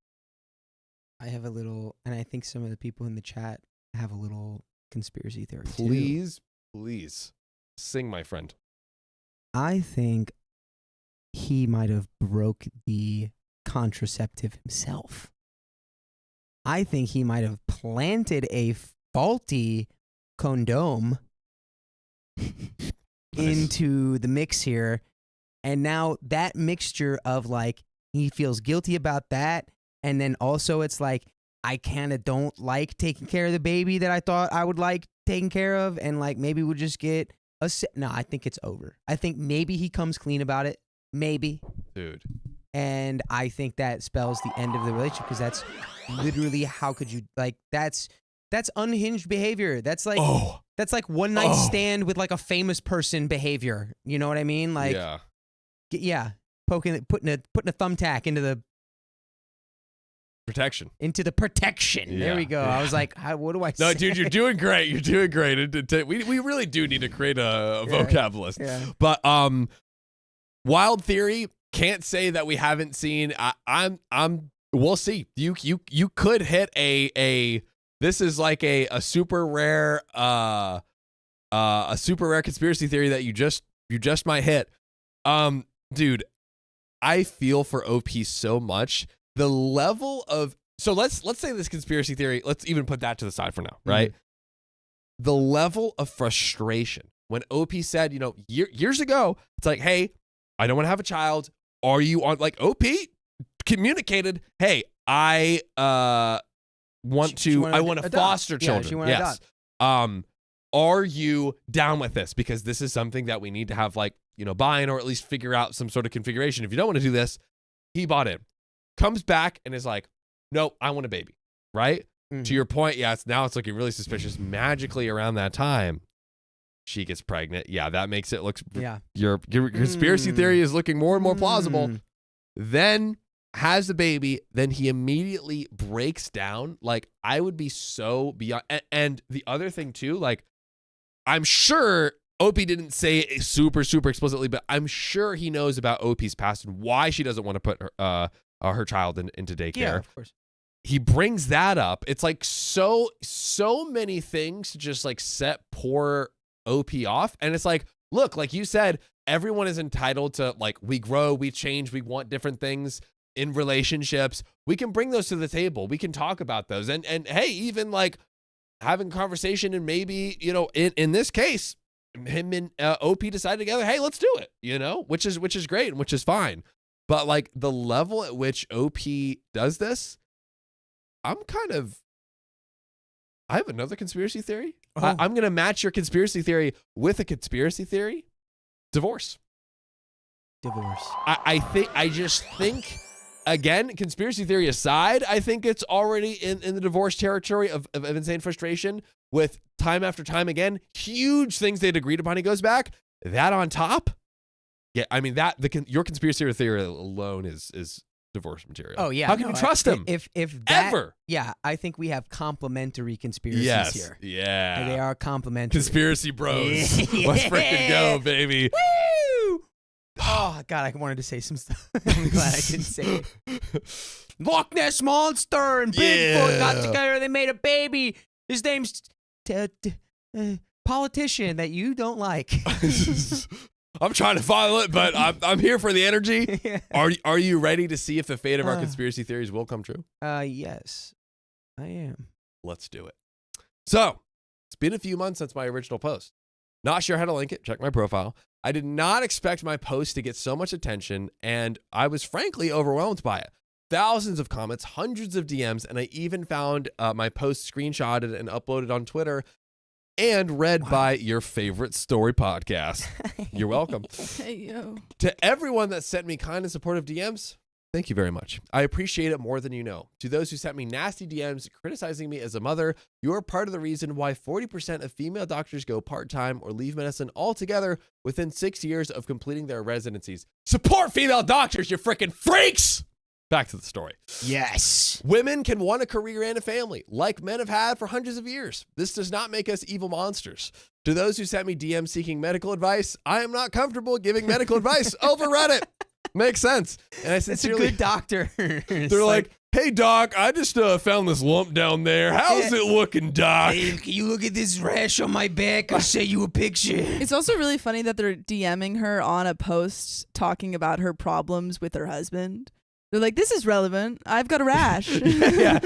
I have a little, and I think some of the people in the chat have a little conspiracy theory too. Please sing, my friend. I think he might have broke the contraceptive himself. I think he might have planted a faulty condom into the mix here. And now that mixture of like, he feels guilty about that. And then also it's like, I kind of don't like taking care of the baby that I thought I would like taking care of. And like, maybe we'll just get no, I think it's over. I think maybe he comes clean about it. Maybe. Dude. And I think that spells the end of the relationship because that's literally how could you like that's unhinged behavior. That's like one night stand with like a famous person behavior. You know what I mean? Like putting a thumbtack into the protection. Yeah. There we go. I was like, what do I say? No, dude, you're doing great. You're doing great. We really do need to create a vocab list. Yeah. But wild theory. Can't say that we haven't seen. We'll see. You could hit a. This is like a super rare conspiracy theory that you just might hit. Dude, I feel for OP so much. The level of let's say this conspiracy theory. Let's even put that to the side for now, right? Mm-hmm. The level of frustration when OP said, years ago, it's like, hey, I don't want to have a child. Are you on, like, OP communicated, hey, I want to foster children. Yeah, she wanted to adopt. Are you down with this? Because this is something that we need to have, like, buy-in or at least figure out some sort of configuration. If you don't want to do this, he bought in. Comes back and is like, nope, I want a baby, right? Mm-hmm. To your point, now it's looking really suspicious. Magically around that time, she gets pregnant. Yeah, that makes it look. Yeah. Your conspiracy theory is looking more and more plausible. Then has the baby. Then he immediately breaks down. Like, I would be so beyond. And the other thing too, like, I'm sure OP didn't say it super explicitly, but I'm sure he knows about OP's past and why she doesn't want to put her child into daycare. Yeah, of course. He brings that up. It's like so many things to just like set poor OP off. And it's like, look, like you said, everyone is entitled to, like, we grow, we change, we want different things in relationships. We can bring those to the table. We can talk about those. And hey, even like having conversation and maybe, in this case, him and OP decided together, hey, let's do it, which is great and which is fine. But like the level at which OP does this, I have another conspiracy theory. Oh. I'm going to match your conspiracy theory with a conspiracy theory. Divorce. I just think, again, conspiracy theory aside, I think it's already in the divorce territory of insane frustration with time after time again, huge things they'd agreed upon. He goes back. That on top. Yeah, I mean, your conspiracy theory alone is divorce material. Oh yeah. How can you trust him? If that, ever? Yeah, I think we have complementary conspiracies here. Yeah. And they are complementary. Conspiracy bros. Let's freaking go, baby. Woo! Oh God, I wanted to say some stuff. I'm glad I didn't say it. Loch Ness Monster and Bigfoot got together. They made a baby. His name's politician that you don't like. I'm trying to follow it, but I'm here for the energy. Yeah. Are you ready to see if the fate of our conspiracy theories will come true? Yes, I am. Let's do it. So, it's been a few months since my original post. Not sure how to link it. Check my profile. I did not expect my post to get so much attention, and I was frankly overwhelmed by it. Thousands of comments, hundreds of DMs, and I even found my post screenshotted and uploaded on Twitter and read by your favorite story podcast. You're welcome. Hey, yo. To everyone that sent me kind and supportive DMs, thank you very much. I appreciate it more than you know. To those who sent me nasty DMs criticizing me as a mother, you're part of the reason why 40% of female doctors go part-time or leave medicine altogether within 6 years of completing their residencies. Support female doctors, you freaking freaks! back to the story. Yes. Women can want a career and a family, like men have had for hundreds of years. This does not make us evil monsters. To those who sent me DMs seeking medical advice, I am not comfortable giving medical advice over Reddit. Makes sense. And I It's a sincerely, good doctor. they're like, hey, doc, I just found this lump down there. How's it looking, doc? hey, can you look at this rash on my back? I'll show you a picture. It's also really funny that they're DMing her on a post talking about her problems with her husband. They're like, this is relevant. I've got a rash. yeah.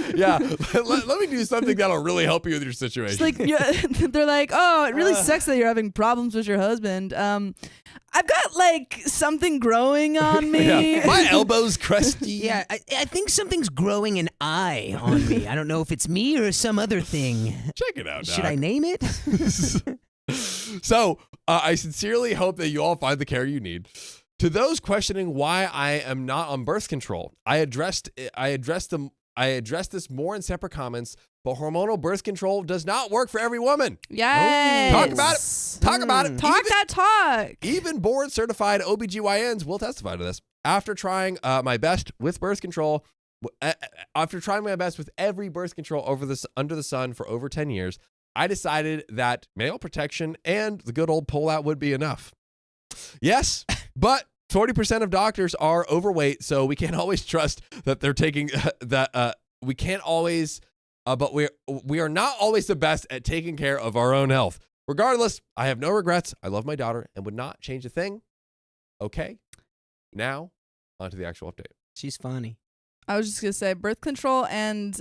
Let me do something that'll really help you with your situation. It's like, they're like, oh, it really sucks that you're having problems with your husband. I've got like something growing on me. Yeah. My elbow's crusty. Yeah, I think something's growing an eye on me. I don't know if it's me or some other thing. Check it out, doc. Should I name it? So, I sincerely hope that you all find the care you need. To those questioning why I am not on birth control, I addressed this more in separate comments, but hormonal birth control does not work for every woman. Yes. Talk about it. Talk about it. Talk that talk. Even board certified OBGYNs will testify to this. After trying my best with birth control, after trying my best with every birth control under the sun for over 10 years, I decided that male protection and the good old pull-out would be enough. Yes, but 40% of doctors are overweight, so we can't always trust that they're taking we can't always, but we are not always the best at taking care of our own health. Regardless, I have no regrets. I love my daughter and would not change a thing. Okay, now on to the actual update. She's funny. I was just going to say birth control and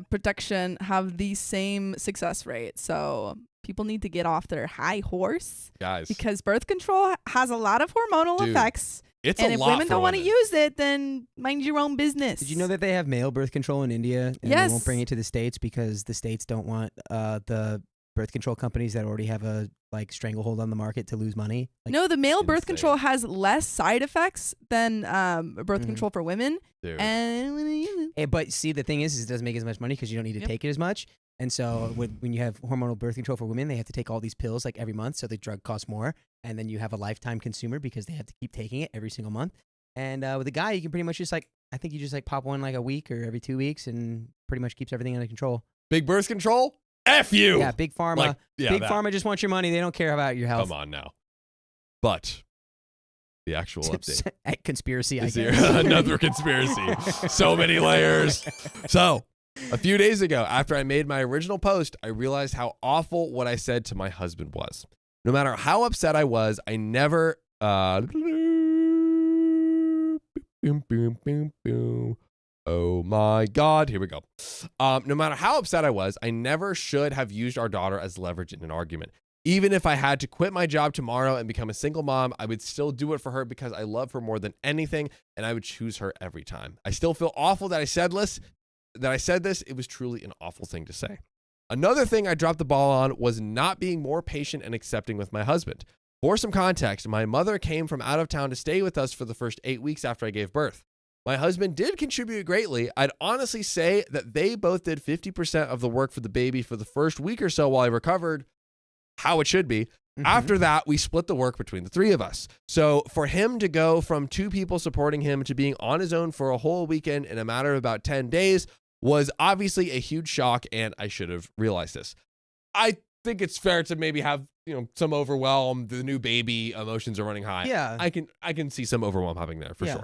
protection have the same success rate. So people need to get off their high horse, Guys, because birth control has a lot of hormonal Dude, effects. it's And a if lot women for don't want to women. use it, then mind your own business. Did you know that they have male birth control in India and Yes. they won't bring it to the States because the States don't want the birth control companies that already have a stranglehold on the market to lose money? No, the male birth insane. control has less side effects than birth Mhm. control for women. Dude. And But see, the thing is it doesn't make as much money because you don't need to Yep. take it as much. And so when you have hormonal birth control for women, they have to take all these pills like every month, so the drug costs more. And then you have a lifetime consumer because they have to keep taking it every single month. And with a guy, you can pretty much just I think you just pop one a week or every 2 weeks, and pretty much keeps everything under control. Big birth control? F you. Yeah, big pharma. Big that. pharma just wants your money. They don't care about your health. Come on now. But the actual update. Conspiracy, I Is here guess. another conspiracy. So many layers. So, a few days ago, after I made my original post, I realized how awful what I said to my husband was. No matter how upset I was, I never. Oh my God. Here we go. No matter how upset I was, I never should have used our daughter as leverage in an argument. Even if I had to quit my job tomorrow and become a single mom, I would still do it for her because I love her more than anything, and I would choose her every time. I still feel awful that I said this. It was truly an awful thing to say. Another thing I dropped the ball on was not being more patient and accepting with my husband. For some context, my mother came from out of town to stay with us for the first 8 weeks after I gave birth. My husband did contribute greatly. I'd honestly say that they both did 50% of the work for the baby for the first week or so while I recovered, how it should be. Mhm. After that, we split the work between the three of us. So for him to go from 2 people supporting him to being on his own for a whole weekend in a matter of about 10 days was obviously a huge shock, and I should have realized this. I think it's fair to maybe have, some overwhelm. The new baby, emotions are running high. Yeah. I can see some overwhelm happening there for Yeah.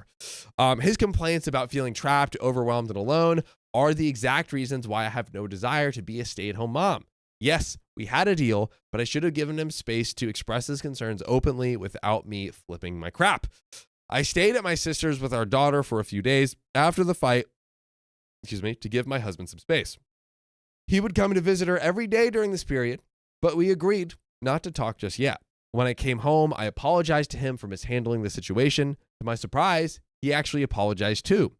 sure. His complaints about feeling trapped, overwhelmed, and alone are the exact reasons why I have no desire to be a stay-at-home mom. Yes, we had a deal, but I should have given him space to express his concerns openly without me flipping my crap. I stayed at my sister's with our daughter for a few days after the fight, to give my husband some space. He would come to visit her every day during this period, but we agreed not to talk just yet. When I came home, I apologized to him for mishandling the situation. To my surprise, he actually apologized too.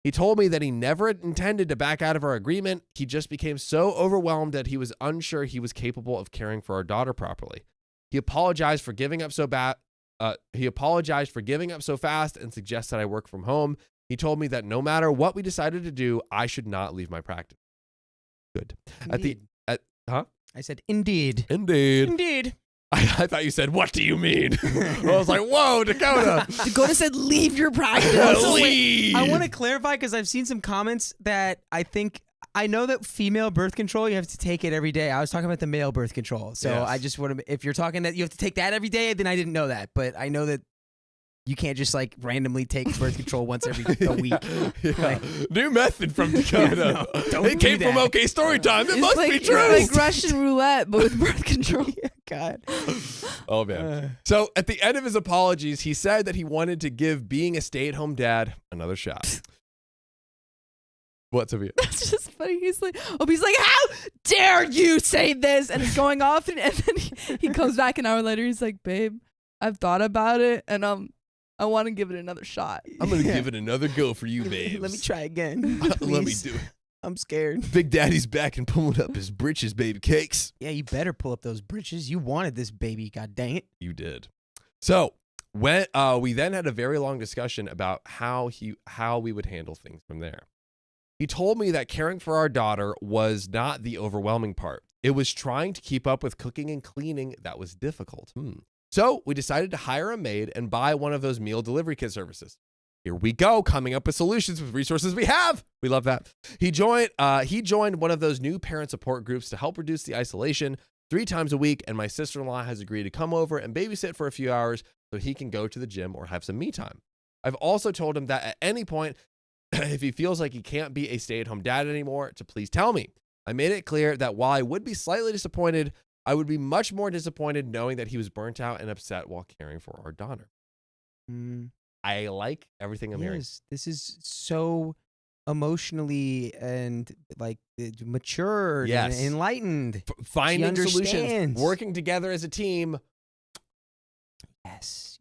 He told me that he never intended to back out of our agreement. He just became so overwhelmed that he was unsure he was capable of caring for our daughter properly. He apologized for giving up so fast and suggested I work from home. He told me that no matter what we decided to do, I should not leave my practice. Good. Indeed. Huh? I said, indeed. Indeed. Indeed. I thought you said, what do you mean? I was like, whoa, Dakota. Dakota said, leave your practice. Leave. I want to clarify because I've seen some comments that I know that female birth control, you have to take it every day. I was talking about the male birth control. So Yes. I just want to, if you're talking that you have to take that every day, then I didn't know that. But I know that you can't just like randomly take birth control once every a week. Yeah. New method from Dakota. don't It came do from that. OK Storytime. It It's must like, be true. It's like Russian roulette, but with birth control. God. Oh, man. So at the end of his apologies, he said that he wanted to give being a stay-at-home dad another shot. What's up here? That's just funny. He's like, how dare you say this? And it's going off. And then he comes back an hour later. He's like, babe, I've thought about it. And I want to give it another shot. I'm going to give it another go for you, babes. Let me try again. Let me please. do it. I'm scared. Big Daddy's back and pulling up his britches, baby cakes. Yeah, you better pull up those britches. You wanted this baby, god dang it. You did. So when we then had a very long discussion about how we would handle things from there. He told me that caring for our daughter was not the overwhelming part. It was trying to keep up with cooking and cleaning that was difficult. So we decided to hire a maid and buy one of those meal delivery kit services. Here we go, coming up with solutions with resources we have. We love that. He joined one of those new parent support groups to help reduce the isolation 3 times a week, and my sister-in-law has agreed to come over and babysit for a few hours so he can go to the gym or have some me time. I've also told him that at any point, if he feels like he can't be a stay-at-home dad anymore, to please tell me. I made it clear that while I would be slightly disappointed, I would be much more disappointed knowing that he was burnt out and upset while caring for our daughter. I like everything I'm hearing. This is so emotionally and like mature Yes. and enlightened. Finding solutions, understands. working together as a team.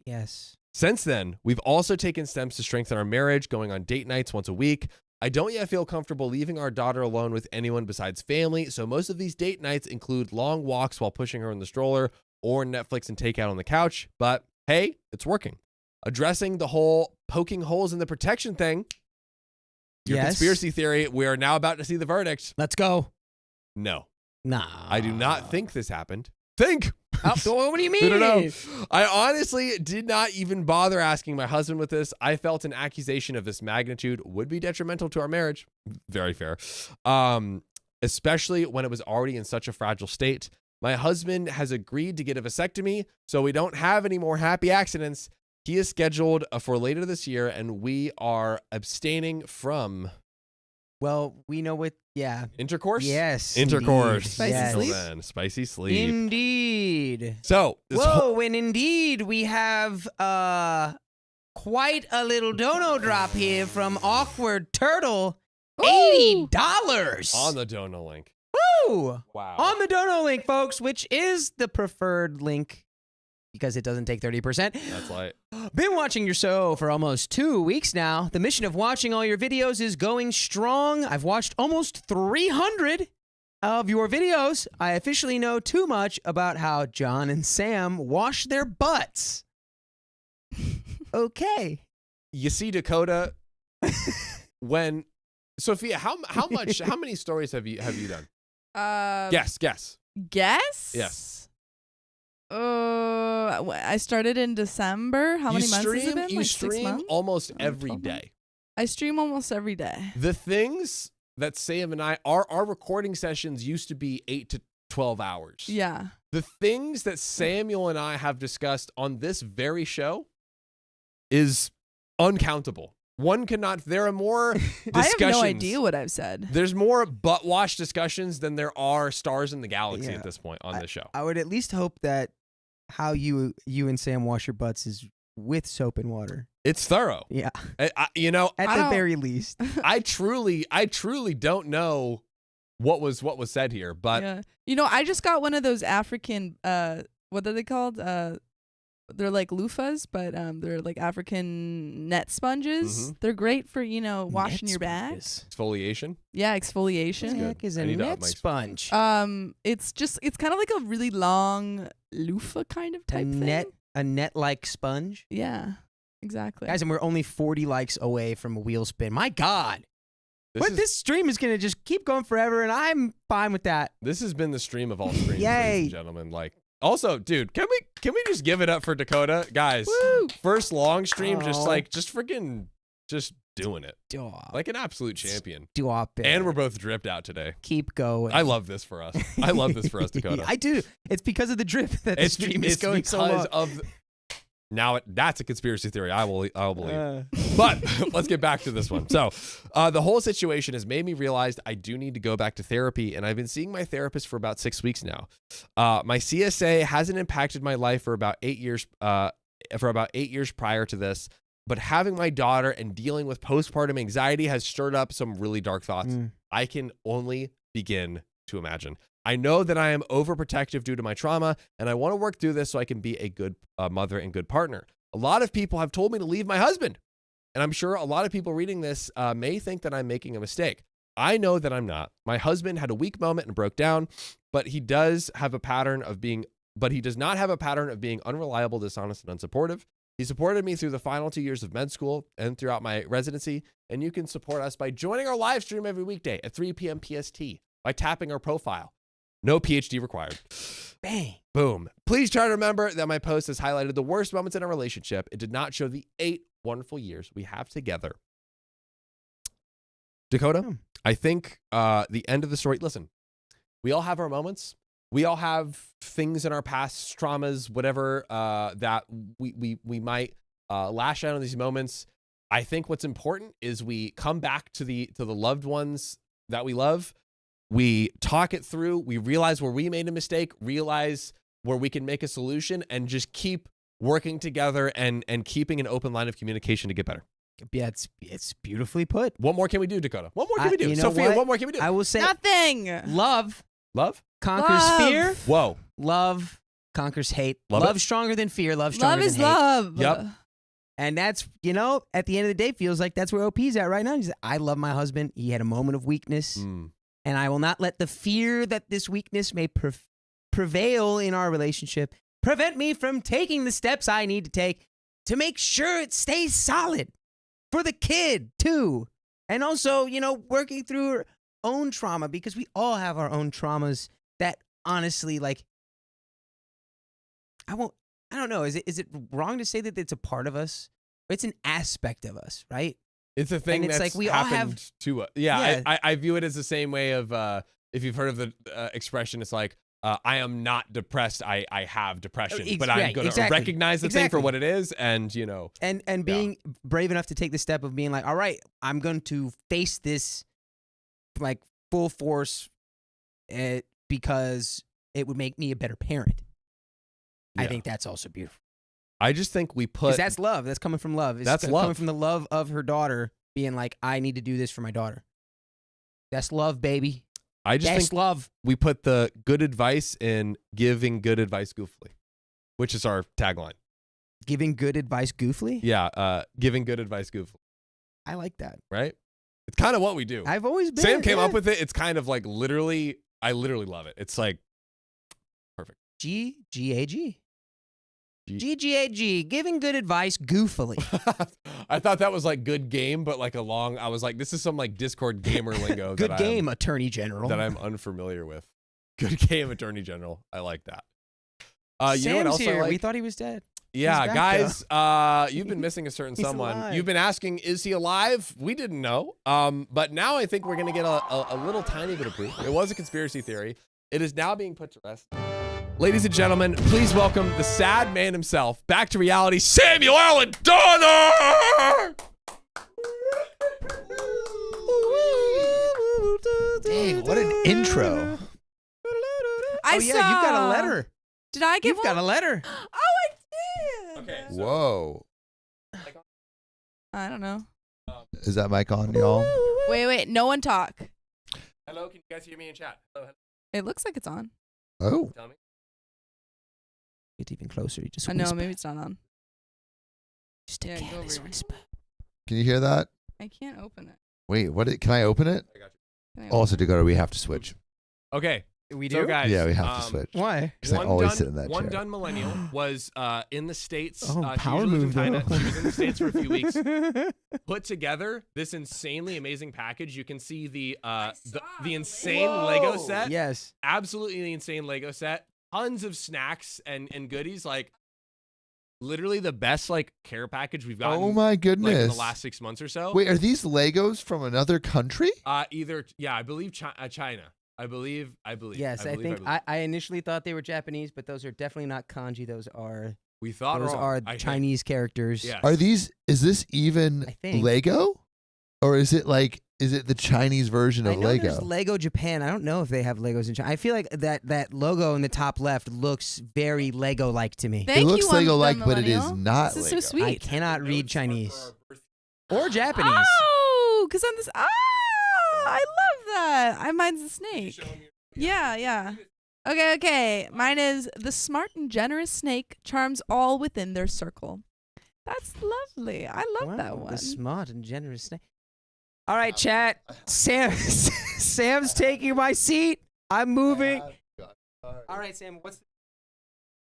Yes. Since then, we've also taken steps to strengthen our marriage, going on date nights once a week. I don't yet feel comfortable leaving our daughter alone with anyone besides family, so most of these date nights include long walks while pushing her in the stroller or Netflix and takeout on the couch. But hey, it's working. Addressing the whole poking holes in the protection thing. Your Yes. conspiracy theory, we are now about to see the verdict. Let's go. No, Nah. I do not think this happened. Think. What do you mean? I don't know. I honestly did not even bother asking my husband with this. I felt an accusation of this magnitude would be detrimental to our marriage. Very fair. Especially when it was already in such a fragile state. My husband has agreed to get a vasectomy, so we don't have any more happy accidents. He is scheduled for later this year, and we are abstaining from Well, we know what. Yeah. intercourse. Yes. Intercourse. indeed. Spicy Yes. sleep? Until then, spicy sleep. Indeed. So, this whole- Whoa, and indeed, we have quite a little dono drop here from Awkward Turtle. $80. on the Dono link. Woo! Wow. On the dono link, folks, which is the preferred link because it doesn't take 30%. That's like Been watching your show for almost 2 weeks now. The mission of watching all your videos is going strong. I've watched almost 300 of your videos. I officially know too much about how John and Sam wash their butts. Okay. you see, Dakota. When Sophia, how many stories have you done? Guess. Guess? Yes. I started in December. How many months has it been? You Like 6 stream months? almost every 12 months? day. I stream almost every day. The things that Sam and I, our recording sessions used to be 8 to 12 hours. Yeah. The things that Samuel and I have discussed on this very show is uncountable. One cannot, there are more discussions. I have no idea what I've said. There's more butt wash discussions than there are stars in the galaxy Yeah. at this point on this show. I would at least hope that how you and Sam wash your butts is with soap and water. It's thorough. Yeah. At I the don't- very least. I truly don't know what was said here, but Yeah. I just got one of those African, what are they called? They're like loofahs, but they're like African net sponges. Mhm. They're great for, washing your bags. exfoliation. Yeah, What exfoliation. the heck is I a need to up net my- sponge? It's kind of like a really long loofah kind of type thing. A net-like sponge? Yeah, exactly. Guys, and we're only 40 likes away from a wheel spin. My God. This This stream is going to just keep going forever, and I'm fine with that. has been the stream of all streams, ladies Yay. and gentlemen. Like Also, dude, can we just give it up for Dakota, guys? Woo! First long stream, just Oh. freaking doing it like an absolute champion. Stop it. And we're both dripped out today. Keep going. I love this for us. I love this for us, Dakota. I do. It's because of the drip that the stream is going so long. That's a conspiracy theory. I will believe. But let's get back to this one. So the whole situation has made me realize I do need to go back to therapy, and I've been seeing my therapist for about 6 weeks now. My CSA hasn't impacted my life for about 8 years. For about 8 years prior to this, but having my daughter and dealing with postpartum anxiety has stirred up some really dark thoughts. I can only begin to imagine. I know that I am overprotective due to my trauma, and I want to work through this so I can be a good mother and good partner. A lot of people have told me to leave my husband, and I'm sure a lot of people reading this may think that I'm making a mistake. I know that I'm not. My husband had a weak moment and broke down, but he does not have a pattern of being unreliable, dishonest, and unsupportive. He supported me through the final 2 years of med school and throughout my residency, and you can support us by joining our live stream every weekday at 3 p.m. PST by tapping our profile. No PhD required. Bang. Boom. Please try to remember that my post has highlighted the worst moments in our relationship. It did not show the 8 wonderful years we have together. Dakota, I think the end of the story, listen, we all have our moments. We all have things in our past, traumas, whatever, that we might lash out on these moments. I think what's important is we come back to the loved ones that we love. We talk it through. We realize where we made a mistake, realize where we can make a solution, and just keep working together and keeping an open line of communication to get better. Yeah, it's beautifully put. What more can we do, Dakota? What more can we do? You know Sophia, what? what more can we do? I will say Nothing. love Love? conquers Love. fear. Whoa. Love conquers hate. Love Love it. stronger than fear. Love stronger Love is than hate. love. Yep. And that's, at the end of the day, feels like that's where OP's at right now. He's like, I love my husband. He had a moment of weakness. And I will not let the fear that this weakness may prevail in our relationship prevent me from taking the steps I need to take to make sure it stays solid for the kid, too. And also, working through her own trauma, because we all have our own traumas that honestly, I don't know. Is it wrong to say that it's a part of us? It's an aspect of us, right? It's a thing And it's that's like we all happened have- to us. Yeah. I view it as the same way of, if you've heard of the expression, it's like, I am not depressed. I have depression, but I'm going to recognize the thing for what it is. And, And being brave enough to take the step of being like, all right, I'm going to face this full force because it would make me a better parent. I Yeah. think that's also beautiful. I just think we put, Because that's love. That's coming from love. It's That's coming love. from the love of her daughter being like, I need to do this for my daughter. That's love, baby. I just That's think love. we put the good advice in giving good advice goofily, which is our tagline. Giving good advice goofily? Yeah. Giving good advice goofily, I like that. right? It's kind of what we do. I've always been. Sam came up with it. It's kind of like I literally love it. It's like perfect. G-G-A-G. G-G-A-G. Giving good advice goofily. I thought that was like good game, but I was like, this is some like Discord gamer lingo. Good game, Attorney General. That I'm unfamiliar with. Good game, Attorney General. I like that. You know what Sam's else here. I like? We thought he was dead. Yeah, He's back, guys, you've been missing a certain He's someone. alive. You've been asking, is he alive? We didn't know. But now I think we're going to get a little tiny bit of proof. It was a conspiracy theory. It is now being put to rest. Ladies and gentlemen, please welcome the sad man himself back to reality, Samuel Allen Donner! Dang, what an intro. I yeah, saw. you've got a letter. Did I get You've one? got a letter. Oh, I did. Okay. Whoa. I don't know. Is that mic on, y'all? Wait. No one talk. Hello, can you guys hear me in chat? Hello. It looks like it's on. Oh. Tell me. Get even closer. You just I know. whisper. Maybe it's not on. Just a Yeah, go careless over here. whisper. Can you hear that? I can't open it. Wait, can I open it? I got you. Can I Also, open it? Dakota, we have to switch. Okay. We So, guys. Yeah, we have to switch. Why? Because I One always done- sit in that One chair. done millennial was in the States. Oh, she power usually lives move, in though. China. She was in the States for a few weeks. Put together this insanely amazing package. You can see the insane Lego set. Yes. Absolutely insane Lego set. tons of snacks and goodies. Like literally the best like care package we've gotten. Oh my goodness. Like in the last 6 months or so. Wait, are these Legos from another country? I believe China. I believe. Yes, I believe. I initially thought they were Japanese, but those are definitely not kanji. Those are We thought those wrong, are I think. Chinese characters. Yes. Is this even I think. Lego? Or is it the Chinese version I of know Lego? there's Lego Japan. I don't know if they have Legos in China. I feel like that logo in the top left looks very Lego-like to me. Thank it looks you, Lego-like, the but it is millennial. not This is Lego. so sweet. I cannot read Chinese or Japanese. Oh, because I'm this. I love that. Mine's a snake. Yeah. Okay. Mine is the smart and generous snake charms all within their circle. That's lovely. I love that Wow, one. the smart and generous snake. All right, chat. Sam's taking my seat. I'm moving. All right, Sam. What's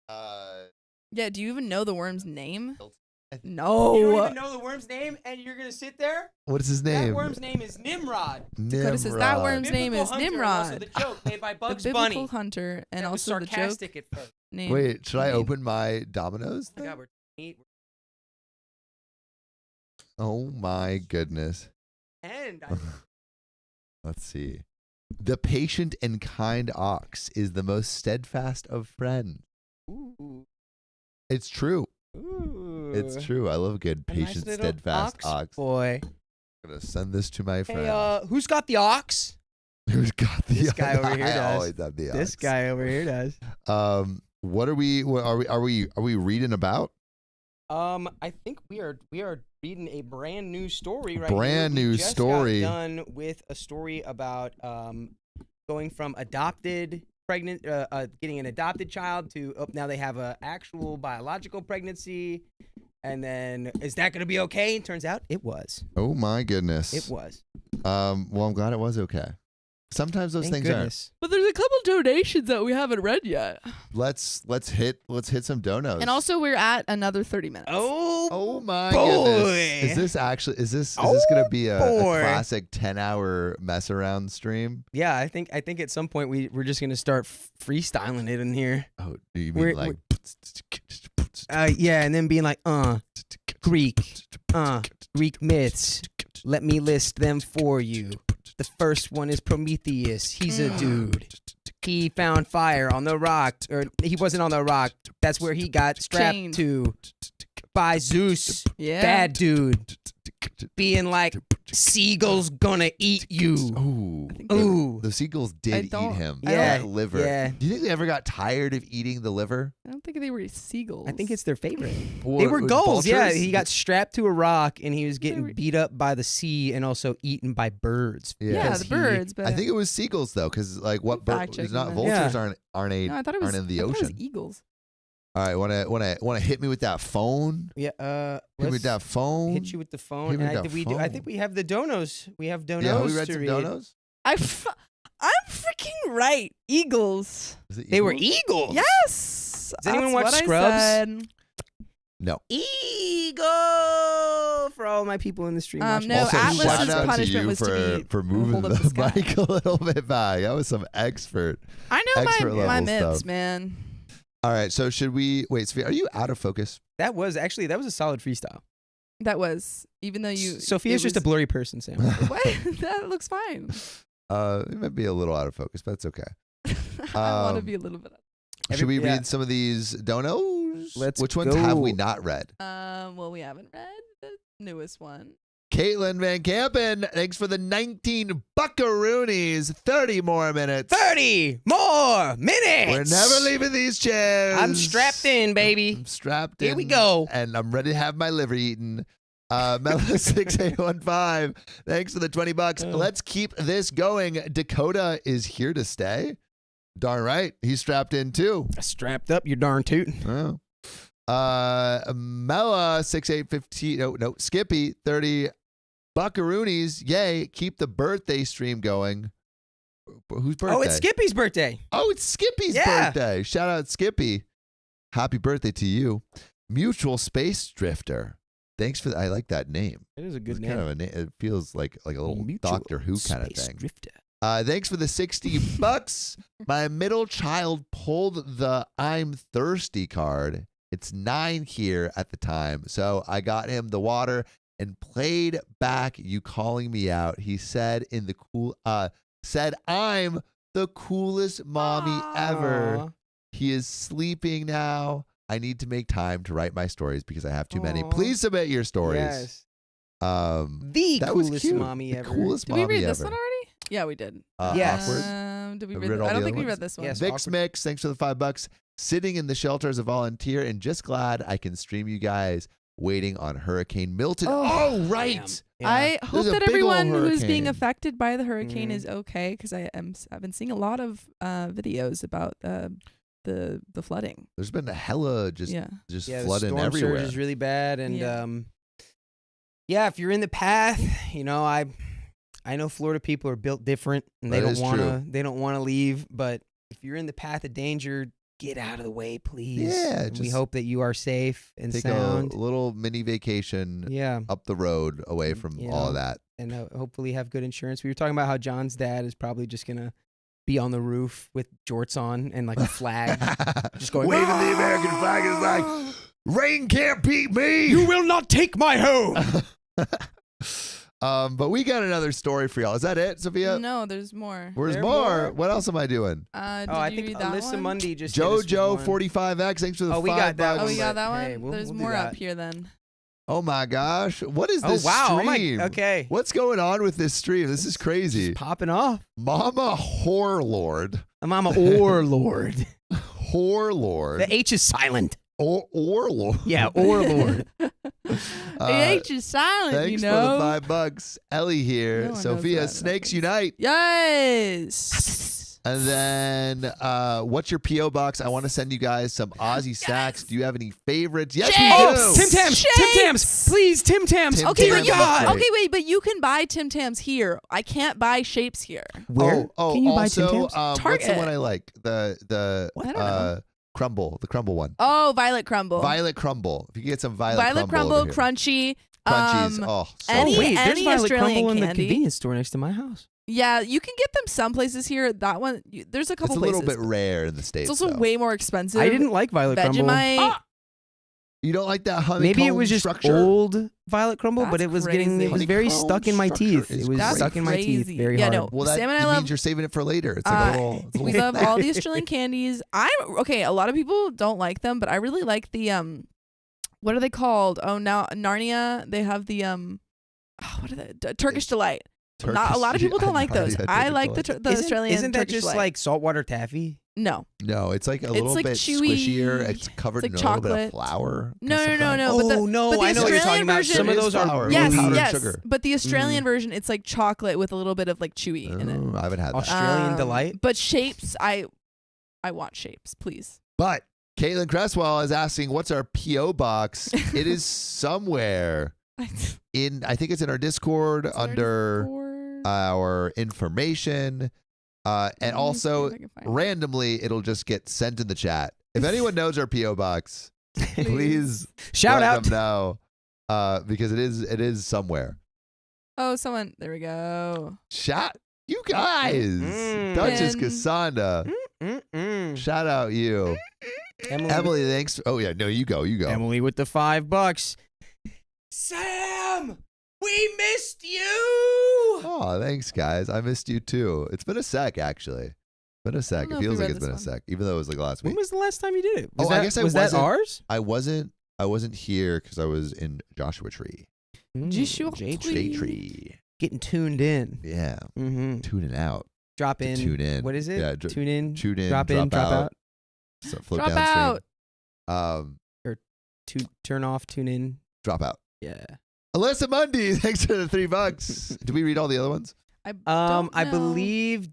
Yeah. Do you even know the worm's name? you don't No. even know the worm's name, and you're gonna sit there? What is his That name? worm's name is Nimrod. Dakota says that worm's name Biblical is hunter, and Nimrod. Also the joke made by The Bugs biblical Bunny. hunter and That was also the joke sarcastic at first. name. Wait, should I name. open my Domino's? Oh my thing? God, we're Oh my goodness. and Let's see. The patient and kind ox is the most steadfast of friends. ooh, It's true. ooh. It's true. I love good A nice patient, little steadfast ox. boy. I'm gonna send this to my friend. Hey, who's got the ox? Who's got the This guy over here I does. always have the ox. This guy over here does. What are we reading about? I think we are reading a brand new story right Brand here. new We just story. Got done with a story about going from adopted pregnant, getting an adopted child to now they have a actual biological pregnancy, and then is that going to be okay? And turns out it was. Oh my goodness. It was. Well, I'm glad it was okay. Sometimes those Thank things goodness. But there's a couple donations that we haven't read yet. aren't. Let's hit some donos. And also we're at another 30 minutes. Oh my boy. goodness. Is this gonna be a boy. classic 10-hour mess around stream? Yeah, I think at some point we're just gonna start freestyling it in here. Oh, do you We're- mean like Yeah, and then being like, Greek myths. Let me list them for you. The first one is Prometheus. He's a dude. He found fire on the rock, or he wasn't on the rock. That's where he got strapped Chained. to by Zeus. Yeah. Bad dude. Being like, seagulls gonna eat you. Ooh. I think they were- Ooh. The seagulls did eat don't- him. Yeah, That liver. yeah. Do you think they ever got tired of eating the liver? I don't think they were seagulls. I think it's their favorite. Or They were gulls, yeah. vultures? He got strapped to a rock and he was getting were- beat up by the sea and also eaten by birds. Yeah. Yeah, because the he- birds, but I think it was seagulls though, because like what bird? Fact checking Not that. vultures Yeah. aren't no, I thought it was in the I thought it was ocean. eagles. All right, wanna hit me with that phone? Yeah, Hit me with let's that phone. hit you with the phone. Hit me And with that I phone. think we have the donos. We have donos Yeah, we read to some read. donos. I'm freaking right. Eagles. Is it They were eagles? eagles. Yes. Does anyone That's watch what I Scrubs? said. No. Eagle for all my people in the stream. watching. No, Also, Atlas's shout out to punishment you was to be for moving hold up the the sky. mic a little bit back. That was some expert. I know Expert my level myths, stuff. man. All right, so should we wait? Sophia, are you out of focus? that was a solid freestyle. That was even though you. Sophia's it just a was- blurry person, Sam. What? That looks fine. It might be a little out of focus, but it's okay. I want to Um, be a little bit. Should we yeah. read some of these donos? Let's Which ones have we go. not read? Well, we haven't read the newest one. Caitlin Van Campen, thanks for the 19 buckaroonies. 30 more minutes. 30 more minutes. We're never leaving these chairs. I'm strapped in, baby. I'm strapped in. Here we go. And I'm ready to have my liver eaten. Mellow6815, thanks for the $20. Let's keep this going. Dakota is here to stay. Darn right. He's strapped in too. Strapped up, you darn tootin'. Oh. Mella6815, no, Skippy, 30 buckaroonies. Yay. Keep the birthday stream going. Whose birthday? Oh, it's Skippy's birthday. Oh, it's Skippy's Yeah. birthday. Shout out Skippy. Happy birthday to you. Mutual Space Drifter. Thanks for I like that name. It is a It's good kind of a name. It feels like a little Doctor Who kind of thing. Drifter. Thanks for the $60. My middle child pulled the I'm thirsty card. It's 9 here at the time. So I got him the water and played back you calling me out. He said said I'm the coolest mommy ever. Aw. He is sleeping now. I need to make time to write my stories because I have too many. Aw. Please submit your stories. Yes. The The coolest mommy ever. Coolest Did we mommy read this ever. one already? Yeah, we did. Yes. Awkward. Did we Have read? we read all I the don't other think we ones? read this one. Yes. Vix awkward. Mix, thanks for the $5. Sitting in the shelter as a volunteer and just glad I can stream you guys waiting on Hurricane Milton. Oh, right. Yeah. I hope a that big ol' everyone who's being hurricane. affected by the hurricane Mhm. is okay, because I've been seeing a lot of videos about the flooding. There's been a hella just Yeah, the flooding storm everywhere. surge is really bad, and Yeah. yeah, if you're in the path, you know, I know Florida people are built different, and they That don't is want to leave. But if you're in the path of danger, get out of the way, please. Yeah, And we just hope that you are safe and Take sound. a little mini vacation Yeah, up the road away from You all of know. that. and hopefully have good insurance. We were talking about how John's dad is probably just gonna be on the roof with jorts on and like a flag, just going waving the American flag is like, rain can't beat me. "You will not take my home." But we got another story for y'all. Is that it, Sophia? No, there's more. Where's There more? more? What else am I doing? Did I you think read that Alyssa one? Mundy just hit us with JoJo one. 45X. Thanks for the Oh, we $5. got that Oh, one, we got but that one. hey, we'll There's do more that. up here then. Oh my gosh. What is Oh this wow! stream? Okay, What's going on with this stream? This is crazy. just popping off. Mama Whore Lord. I'm a or lord. Whore Lord. The H is silent. Or Lord. Yeah, or lord. The H is silent, Thanks you know. for the $5. Ellie here. No one knows Sophia, that Snakes reference. Unite. Yes. And then, what's your P.O. box? I want to send you guys some Aussie stacks. Do you have any favorites? Yes, we Shapes! do. Tim Tams, Tim Tams, please, Tim Tams. Tim Okay, Tams but you looks can, great. okay, wait, but you can buy Tim Tams here. I can't buy shapes here. Where Oh, can you buy also, Tim Tams? what's the Target. one I like? The I don't know. crumble, the crumble one. Oh, Violet Crumble. Violet crumble. If you get some violet, Violet crumble, over here. crunchy. Crunchies. Oh, so any- Oh wait, there's any Violet Australian Crumble in the candy. convenience store next to my house. Yeah, you can get them some places here. That one, there's a it's couple a places. little bit rare in the States. It's also though. way more expensive. I didn't like Violet Crumble. Vegemite. You don't like that honeycomb Maybe it was just structure? old Violet Crumble, but That's it was crazy. very Honeycomb stuck in my structure teeth. is It was That's stuck in my teeth crazy. very Yeah, hard. no. Well, that Sam and I means love- you're saving it for later. It's like a little. It's a we little love all the Australian candies. Okay. A lot of people don't like them, but I really like the What are they called? Oh, now Narnia. They have the what are they? Turkish Delight. Not a lot of people don't like those. I like the Australian Isn't that Turkish just Delight. like saltwater taffy? No. No, it's like a It's little like bit chewy. squishier. It's covered It's in like a little bit of chocolate. flour. No. But Oh no, but the I know what you're talking Australian about. version Some of is those flour. are Yes, powdered yes. sugar. But the Australian version, it's like chocolate with a little bit of like chewy in it. Oh, I haven't had that. Australian delight. But shapes, I want shapes, please. But Caitlin Cresswell is asking, "What's our PO box?" It is somewhere in. I think it's in our Discord under our information, and also randomly it'll just get sent in the chat. If anyone knows our PO box, please Shout let out. them know, because it is somewhere. Oh, someone. There we go. Shout you guys, Duchess Pin. Cassandra. Shout out you, Emily. Thanks. Oh yeah, no, you go. Emily with the $5. Sam, we missed you. Oh, thanks, guys. I missed you too. It's been a sec, actually. It's been a sec. know It if feels we like read it's been a this one. sec, even though it was like last When week. was the last time you did it? Oh, I guess I was that wasn't- ours? I wasn't here because I was in Joshua Tree. Joshua J Tree. Tree. Getting tuned in. Yeah. Mm-hmm. Tuning out. Drop To in. tune in. What is it? Yeah, Tune in. tune in, Drop in. drop Drop out. out. So float Drop downstream. out. Turn off. Tune in. Drop out. Yeah. Alyssa Mundy, thanks for the $3. Did we read all the other ones? I don't I know. believe.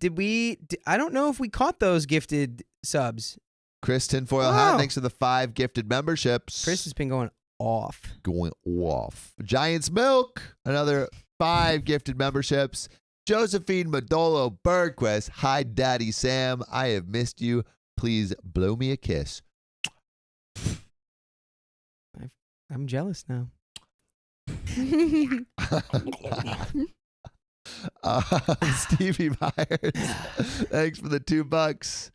I don't know if we caught those gifted subs. Chris Tinfoil Hat, Wow. thanks for the 5 gifted memberships. Chris has been going off. Going off. Giant's Milk, another 5 gifted memberships. Josephine Madolo Bergquist, hi Daddy Sam, I have missed you. Please blow me a kiss. I'm jealous now. Stevie Myers. Thanks for the $2.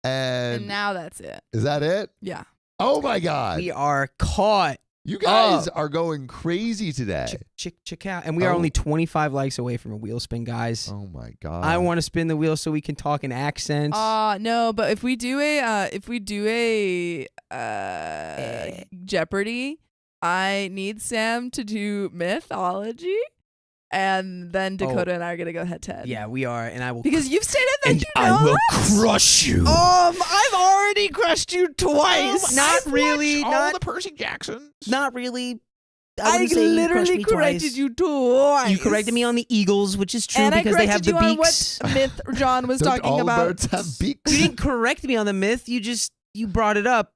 And And now that's it. is that it? Yeah. Oh my God. We are caught. You guys are going crazy today. Check out. And we are only 25 likes away from a wheel spin, guys. Oh my God. I want to spin the wheel so we can talk in accents. No, but if we do a Jeopardy, I need Sam to do mythology, and then Dakota and I are gonna go head to head. Yeah, we are, and I will. Because you've stated that and you I know will us. crush you. I've already crushed you twice. Not really. All the Percy Jacksons. Not really. I wouldn't say you crushed literally me corrected twice. you twice. You corrected me on the Eagles, which is true and because they have the I corrected beaks. you on what myth John was Don't talking all about. birds have beaks? You didn't correct me on the myth. You brought it up.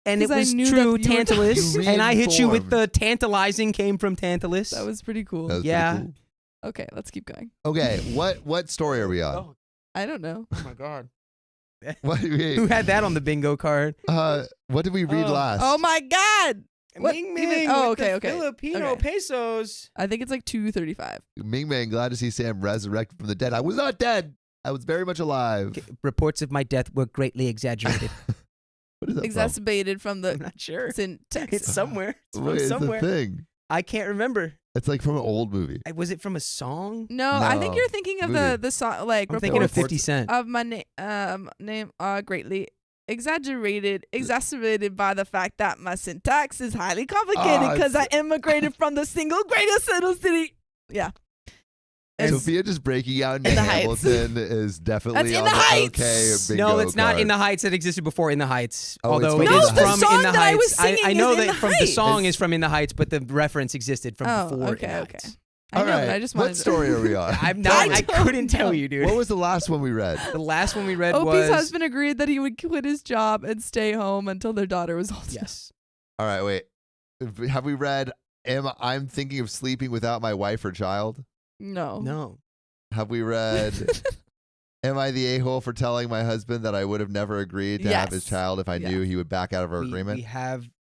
And it 'Cause I was knew true, that you were Tantalus. talking- And I hit you with Reinformed. the tantalizing came from Tantalus. That was pretty cool. That was pretty Yeah. cool. Okay, let's keep going. Okay, what story are we on? I don't know. Oh my god. What, Who had that on the bingo card? what did we read last? Oh my God! What Ming even- Ming oh, with okay, the okay. Filipino Okay. pesos. I think it's like 235. Ming Ming, glad to see Sam resurrected from the dead. I was not dead. I was very much alive. Reports of my death were greatly exaggerated. What is that Exacerbated from I'm the not sure. syntax. It's somewhere. It's from? from What is somewhere. the thing? I can't remember. It's like from an old movie. Was it from a song? No, I think No. you're thinking of Movie. the song, like I'm thinking of reports 50 Cent. of my name greatly exacerbated by the fact that my syntax is highly complicated because I immigrated from the single greatest little city. Yeah. It's- Sophia just breaking out in In the Heights. Hamilton is definitely That's on In the Heights. okay bingo No, it's not card. In the Heights. That existed before In the Heights. Oh, it's Although from it In is the from Heights. The song In the that I was Heights. I singing know is In that the from the Heights. song is from In the Heights, but the reference existed from Oh, before. okay, In the okay. Heights. I All know, right. but I just What wanted story are we on? I don't couldn't tell know. you, dude. What was the last one we read? The last one we read Opie's was husband agreed that he would quit his job and stay home until their daughter was old enough. Yes. All right, wait. Have we read I'm thinking of sleeping without my wife or child? No. No. Have we read Am I the a-hole for telling my husband that I would have never agreed to have his Yes. child if I knew Yes. he would back out of our agreement?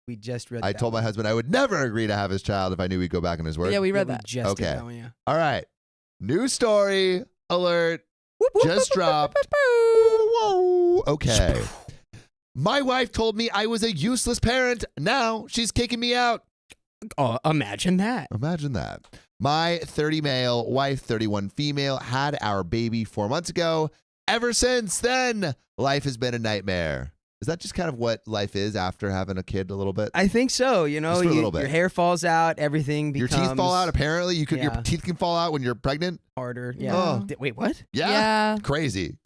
We just read I that told my one. husband I would never agree to have his child if I knew he'd go back on his word. Yeah, we read We that. just did Okay. that one, yeah. All right. New story alert. Just dropped. Whoa. Okay. My wife told me I was a useless parent. Now she's kicking me out. Oh, imagine that. Imagine that. My 30 male, wife 31 female had our baby 4 months ago. Ever since then, life has been a nightmare. Is that just kind of what life is after having a kid a little bit? I think so. You know, Just for a little bit. your hair falls out, everything Your becomes teeth fall out, apparently. Your Yeah. teeth can fall out when you're pregnant. harder. Yeah. Yeah. Oh. Wait, what? Yeah. Yeah. Crazy.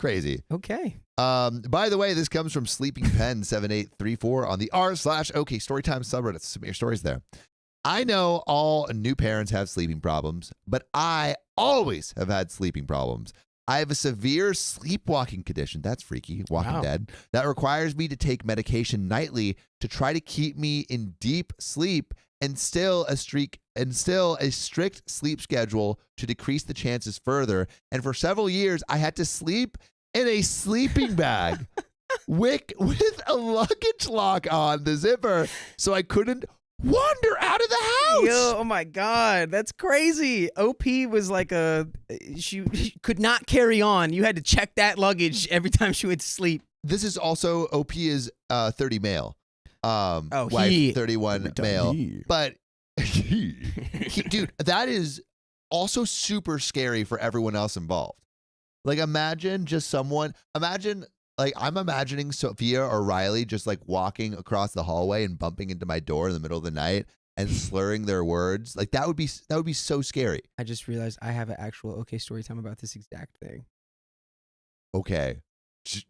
Okay. By the way, this comes from Sleeping Pen 7834 on the r/OK Storytime subreddit. Submit your stories there. I know all new parents have sleeping problems, but I always have had sleeping problems. I have a severe sleepwalking condition. That's freaky. Walking Wow. Dead. That requires me to take medication nightly to try to keep me in deep sleep and still a strict sleep schedule to decrease the chances further. And for several years, I had to sleep in a sleeping bag with a luggage lock on the zipper so I couldn't wander out of the house. Yo, oh my God, that's crazy. OP was like she could not carry on. You had to check that luggage every time she went to sleep. This is also OP is 30 male. Wife he. 31 male. But dude, that is also super scary for everyone else involved. Like imagine I'm imagining Sophia or Riley just like walking across the hallway and bumping into my door in the middle of the night and slurring their words. Like that would be so scary. I just realized I have an actual OK story time about this exact thing. Okay.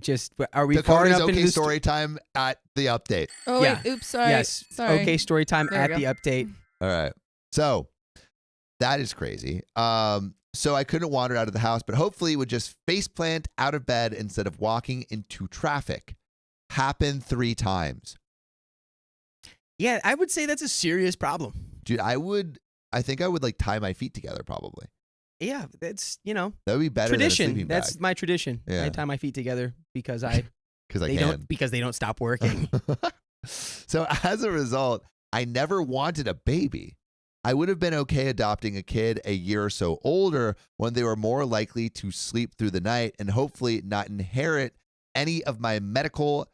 Just are we far Dakota's enough into okay the story time at the update. Oh, Yeah. wait. Oops. Sorry. Yes. Sorry. OK story time There we at the go. update. All right. So that is crazy. So I couldn't wander out of the house, but hopefully would just faceplant out of bed instead of walking into traffic. Happened 3 times. Yeah, I would say that's a serious problem. Dude, I think I would like tie my feet together probably. Yeah, that's That would be better tradition. than a sleeping That's bag. my tradition. Yeah. I tie my feet together because Because I they can. don't stop working. So as a result, I never wanted a baby. I would have been okay adopting a kid a year or so older when they were more likely to sleep through the night and hopefully not inherit any of my medical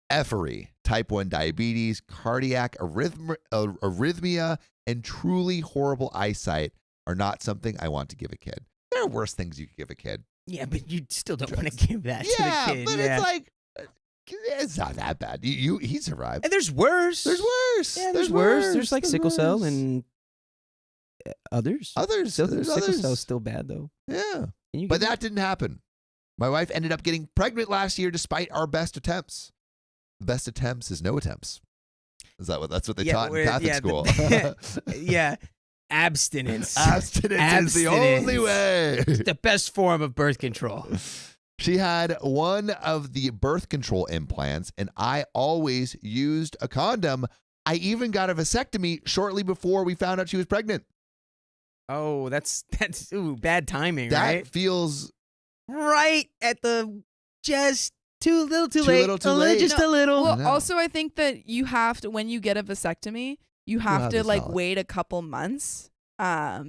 effery. Type 1 diabetes, cardiac arrhythmia, and truly horrible eyesight are not something I want to give a kid. There are worse things you could give a kid. Yeah, but you still don't want to give that to the kid. But it's like, it's not that bad. He survived. And there's worse. There's worse. Yeah, there's worse. There's like sickle cell and others. Others. Sickle There's others. cell's still bad though. Yeah. And you But can- that didn't happen. My wife ended up getting pregnant last year despite our best attempts. The best attempts is no attempts. That's what they taught in Catholic school. yeah. Abstinence. Abstinence is the only way. It's the best form of birth control. She had one of the birth control implants, and I always used a condom. I even got a vasectomy shortly before we found out she was pregnant. Oh, that's bad timing, That right? feels Right at the just too little, too late. little, too late. Just a little. Well, know. also I think that you have to, when you get a vasectomy, you have have to this like knowledge. wait a couple months,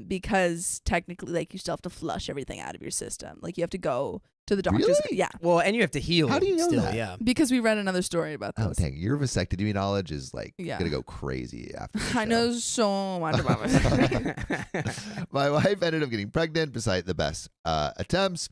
because technically, like, you still have to flush everything out of your system. Like, you have to go to the doctor's. Really? Yeah, Well, and you have to heal. How do you know still, that? Yeah. because we read another story about Oh, this. dang. Your vasectomy knowledge is like Yeah. going to go crazy after this I show. know so much about it. My wife ended up getting pregnant beside the best attempts.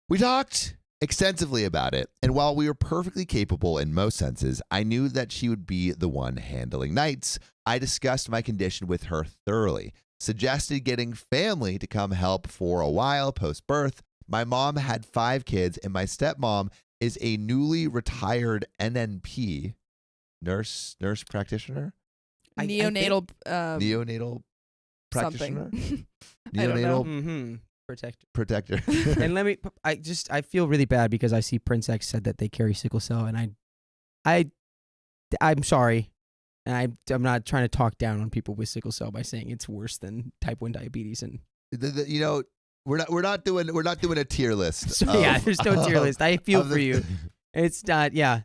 We talked extensively about it, and while we were perfectly capable in most senses, I knew that she would be the one handling nights. I discussed my condition with her thoroughly, suggested getting family to come help for a while post-birth. My mom had 5 kids, and my stepmom is a newly retired NNP, nurse practitioner, I Neonatal. neonatal practitioner, Something. I don't know. neonatal Mm-hmm. protector. And I feel really bad because I see Prince X said that they carry sickle cell, and I'm sorry, and I'm not trying to talk down on people with sickle cell by saying it's worse than type 1 diabetes. And You know, we're not doing a tier list. so, yeah, there's no tier list. I feel of for you. It's not. Yeah.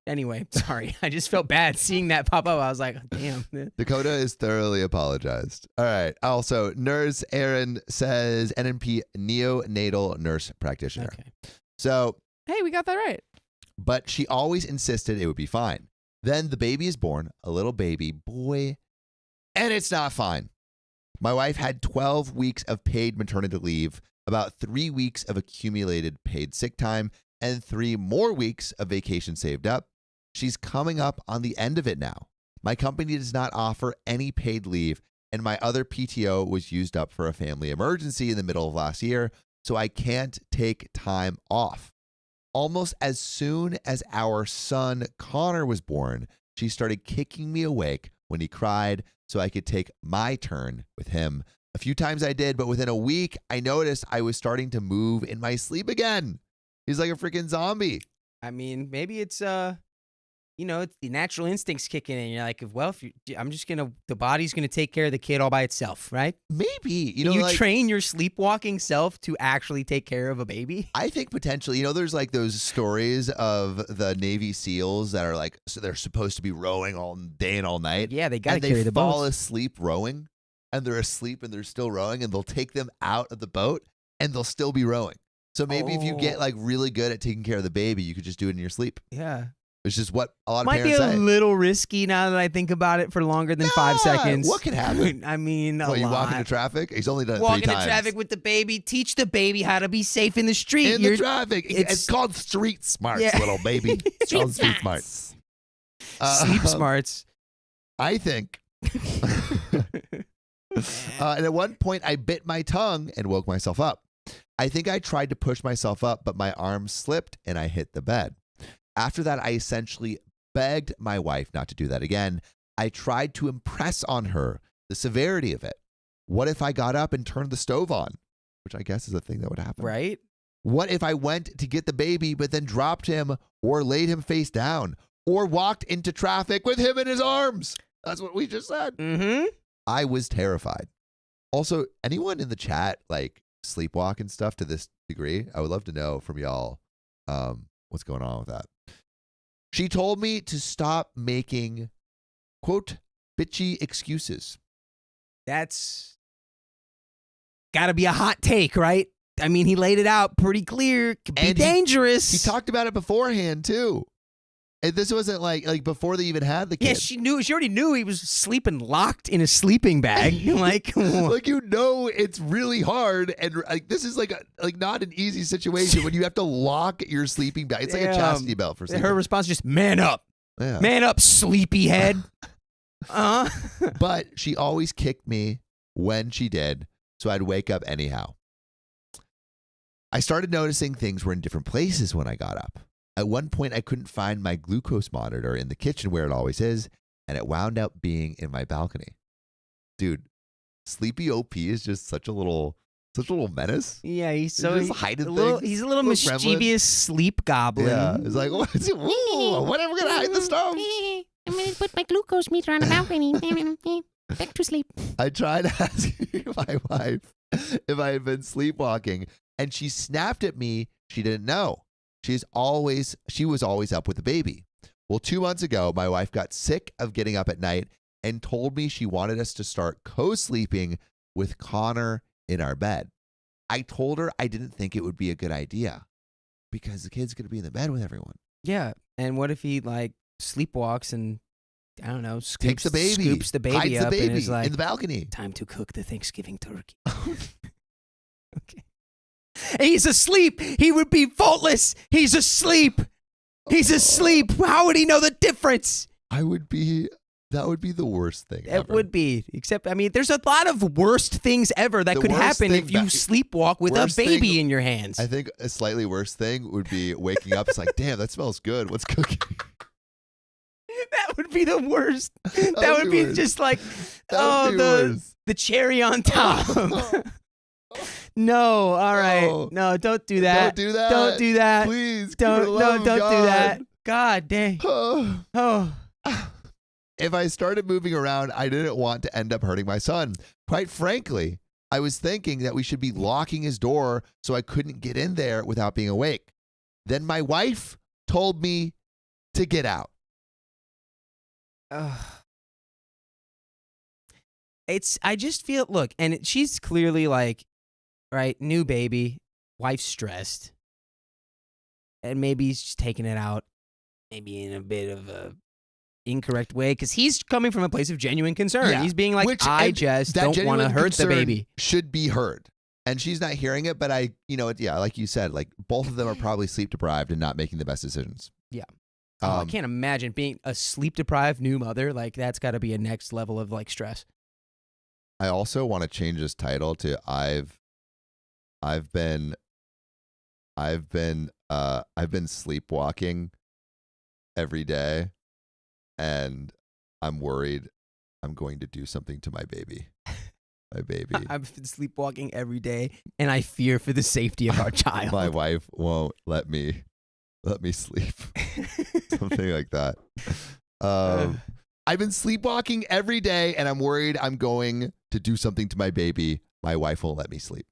Anyway, sorry. I just felt bad seeing that pop up. I was like, damn. Dakota is thoroughly apologized. All right. Also, Nurse Aaron says NNP, neonatal nurse practitioner. Okay. So, Hey, we got that right. but she always insisted it would be fine. Then the baby is born, a little baby boy, and it's not fine. My wife had 12 weeks of paid maternity leave, about 3 weeks of accumulated paid sick time, and 3 more weeks of vacation saved up. She's coming up on the end of it now. My company does not offer any paid leave, and my other PTO was used up for a family emergency in the middle of last year, so I can't take time off. Almost as soon as our son Connor was born, she started kicking me awake when he cried so I could take my turn with him. A few times I did, but within a week, I noticed I was starting to move in my sleep again. He's like a freaking zombie. I mean, maybe it's it's the natural instincts kicking in. You're like, well, the body's gonna take care of the kid all by itself, right? Maybe. You train your sleepwalking self to actually take care of a baby. I think potentially, there's like those stories of the Navy SEALs that are like, so they're supposed to be rowing all day and all night. Yeah, they gotta and carry they the fall boat. asleep rowing, and they're asleep and they're still rowing, and they'll take them out of the boat and they'll still be rowing. So maybe if you get like really good at taking care of the baby, you could just do it in your sleep. Yeah. It's just what a lot of Might be parents a say. little risky now that I think about it for longer than 5 seconds. What could happen? I mean, a What, you lot. walk into traffic? He's only done it Walk 3 into times. traffic with the baby. Teach the baby how to be safe in the street. In the traffic. It's it's- called street smarts, Yeah. little baby. It's called street smarts. Sleep smarts. I think. And at one point, I bit my tongue and woke myself up. I think I tried to push myself up, but my arm slipped and I hit the bed. After that, I essentially begged my wife not to do that again. I tried to impress on her the severity of it. What if I got up and turned the stove on? Which I guess is a thing that would happen. Right? What if I went to get the baby, but then dropped him or laid him face down or walked into traffic with him in his arms? That's what we just said. Mm-hmm. I was terrified. Also, anyone in the chat like sleepwalk and stuff to this degree? I would love to know from y'all what's going on with that. She told me to stop making, quote, bitchy excuses. That's gotta be a hot take, right? I mean, he laid it out pretty clear. Could be And dangerous. He talked about it beforehand too. And this wasn't like before they even had the kid. Yeah, she knew. She already knew he was sleeping locked in a sleeping like, like it's really hard, and like this is like not an easy situation when you have to lock your sleeping bag. It's like a chastity belt for sleeping. Her response is just man up, Yeah. man up, sleepyhead. But she always kicked me when she did, so I'd wake up anyhow. I started noticing things were in different places when I got up. At one point, I couldn't find my glucose monitor in the kitchen where it always is, and it wound up being in my balcony. Dude, Sleepy OP is just such a little menace. Yeah, he's He's just hiding things. He's a little Little mischievous sleep goblin. Yeah, it's like, when am I gonna hide the stuff? I'm going to put my glucose meter on the balcony. Back to sleep. I tried asking my wife if I had been sleepwalking, and she snapped at me. She didn't know. She was always up with the baby. Well, 2 months ago, my wife got sick of getting up at night and told me she wanted us to start co-sleeping with Connor in our bed. I told her I didn't think it would be a good idea because the kid's going to be in the bed with everyone. Yeah, and what if he like sleepwalks and I don't know, Takes the baby, scoops the baby hides up the baby and is like, in the balcony. time to cook the Thanksgiving turkey. Okay. He's asleep. He would be faultless. He's asleep. He's asleep. How would he know the difference? That would be the worst thing It ever. would be. Except, I mean, there's a lot of worst things ever that The could worst happen thing if you that- sleepwalk with a worst baby thing- in your hands. I think a slightly worse thing would be waking up. It's like, damn, that smells good. What's cooking? That would be the worst. That would would be be worse. just like, That would be worse. the cherry on top. No, all right. No. No, don't do that. Don't do that. Don't do that. Please. Don't for the love of do God. that. God dang. Oh. If I started moving around, I didn't want to end up hurting my son. Quite frankly, I was thinking that we should be locking his door so I couldn't get in there without being awake. Then my wife told me to get out. I just feel, look, and she's clearly like, right, new baby, wife's stressed. And maybe he's just taking it out maybe in a bit of a incorrect way because he's coming from a place of genuine concern. Yeah. He's being like, I just that don't want to genuine hurt the concern baby. Should be heard. And she's not hearing it, but like you said, like both of them are probably sleep deprived and not making the best decisions. Yeah. I can't imagine being a sleep deprived new mother. Like that's got to be a next level of like stress. I also want to change this title to I've been sleepwalking every day, and I'm worried I'm going to do something to my baby. My baby. I've been sleepwalking every day, and I fear for the safety of our child. My wife won't let me sleep. Something like that. I've been sleepwalking every day, and I'm worried I'm going to do something to my baby. My wife won't let me sleep.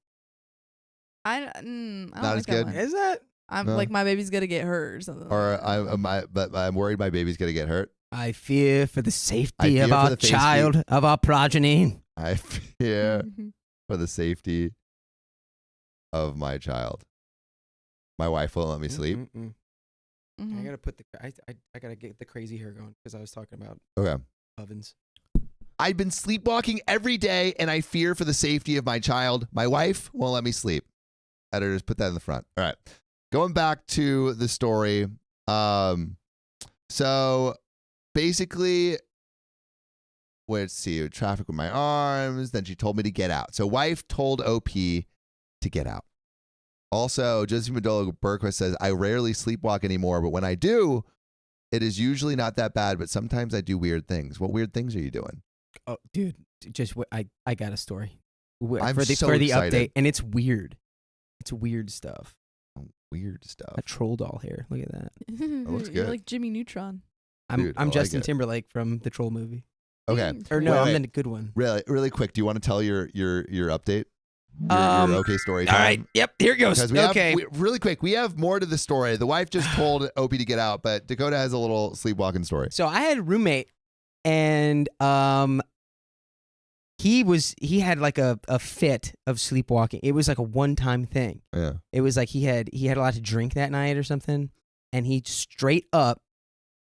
I don't Not like as that good? one. Is that? I'm No. like my baby's gonna get hurt or something. Or like that. I'm worried my baby's gonna get hurt. I fear for the I safety fear of for our the safety. child, of our progeny. I fear Mhm. for the safety of my child. My wife won't let me sleep. Mm-mm. I Mhm. gotta put I gotta get the crazy hair going because I was talking about Okay. ovens. I've been sleepwalking every day, and I fear for the safety of my child. My wife won't let me sleep. Editors, put that in the front. All right. Going back to the story. So basically, let's see, traffic with my arms. Then she told me to get out. So wife told OP to get out. Also, Josie Medola Berquist says, I rarely sleepwalk anymore, but when I do, it is usually not that bad, but sometimes I do weird things. What weird things are you doing? Oh, dude, just I got a story I'm for the so for the excited. update, and it's weird. It's weird stuff. Weird stuff. A troll doll hair. Look at that. looks You're good. like Jimmy Neutron. Dude, I I'm like Justin it. Timberlake from the Troll movie. Okay. Or no, Wait, I'm wait. the good one. Really quick. Do you want to tell your update? Um, Your okay story All time? right. Yep. Here it goes. Because we Okay. have, really quick, we have more to the story. The wife just told Opie to get out, but Dakota has a little sleepwalking story. So I had a roommate, and he had like a fit of sleepwalking. It was like a one-time thing. Yeah. It was like he had a lot to drink that night or something, and he straight up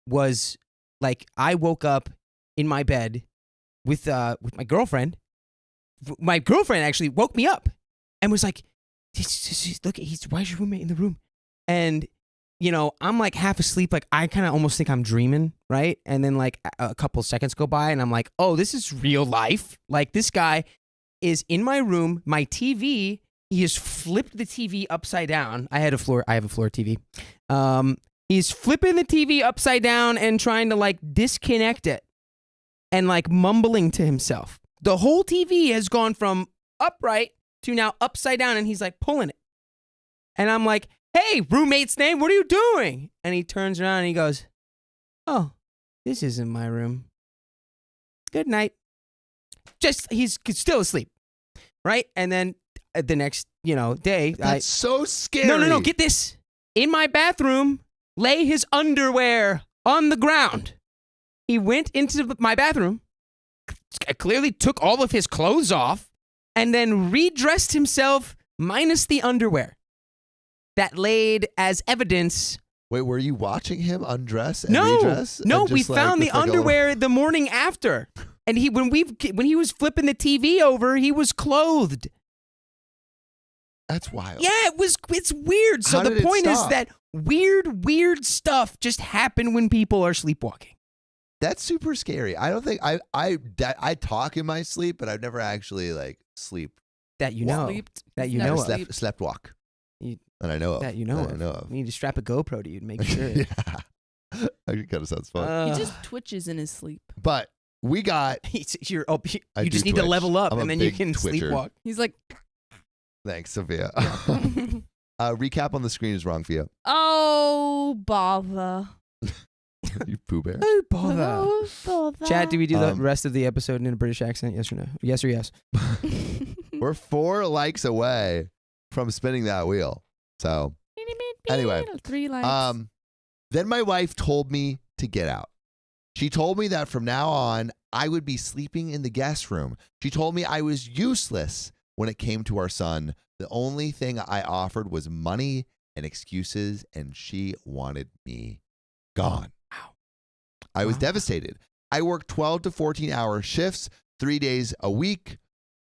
was like, I woke up in my bed with my girlfriend. My girlfriend actually woke me up and was like, look, why is your roommate in the room? And I'm like half asleep, like I kind of almost think I'm dreaming, right? And then like a couple seconds go by and I'm like, oh, this is real life. Like this guy is in my room, my TV, he has flipped the TV upside down. I have a floor TV. He's flipping the TV upside down and trying to like disconnect it and like mumbling to himself. The whole TV has gone from upright to now upside down and he's like pulling it. And I'm like, hey, roommate's name, what are you doing? And he turns around and he goes, oh, this isn't my room. Good night. He's still asleep, right? And then the next, day. That's so scary. No, get this. In my bathroom, lay his underwear on the ground. He went into my bathroom, clearly took all of his clothes off, and then redressed himself minus the underwear. That laid as evidence. Wait, were you watching him undress and redress? No, and we just, found the with, like, underwear the morning after. And when he was flipping the TV over, he was clothed. That's wild. Yeah, it's weird. So How the did it point is stop? that weird stuff just happen when people are sleepwalking. That's super scary. I don't think I talk in my sleep, but I've never actually like sleep. That you know. Sleeped. That you Never know of. slept. Slept walk. You- And I know of. That you know I of. know of. We need to strap a GoPro to you to make sure. Yeah. That kind of sounds fun. He just twitches in his sleep. But we got. you I just do need to twitch. level up, I'm a and then you big can twitcher. sleepwalk. He's like, Thanks, Sophia. Recap on the screen is wrong, Fia. oh, bother. You poo bear. Oh, bother. Oh, bother. Chad, do we do the Um, rest of the episode in a British accent? Yes or no? Yes or yes? We're 4 likes away from spinning that wheel. So anyway, 3 likes. then my wife told me to get out. She told me that from now on, I would be sleeping in the guest room. She told me I was useless when it came to our son. The only thing I offered was money and excuses, and she wanted me gone. Wow. I was Wow. devastated. I worked 12 to 14-hour shifts, 3 days a week,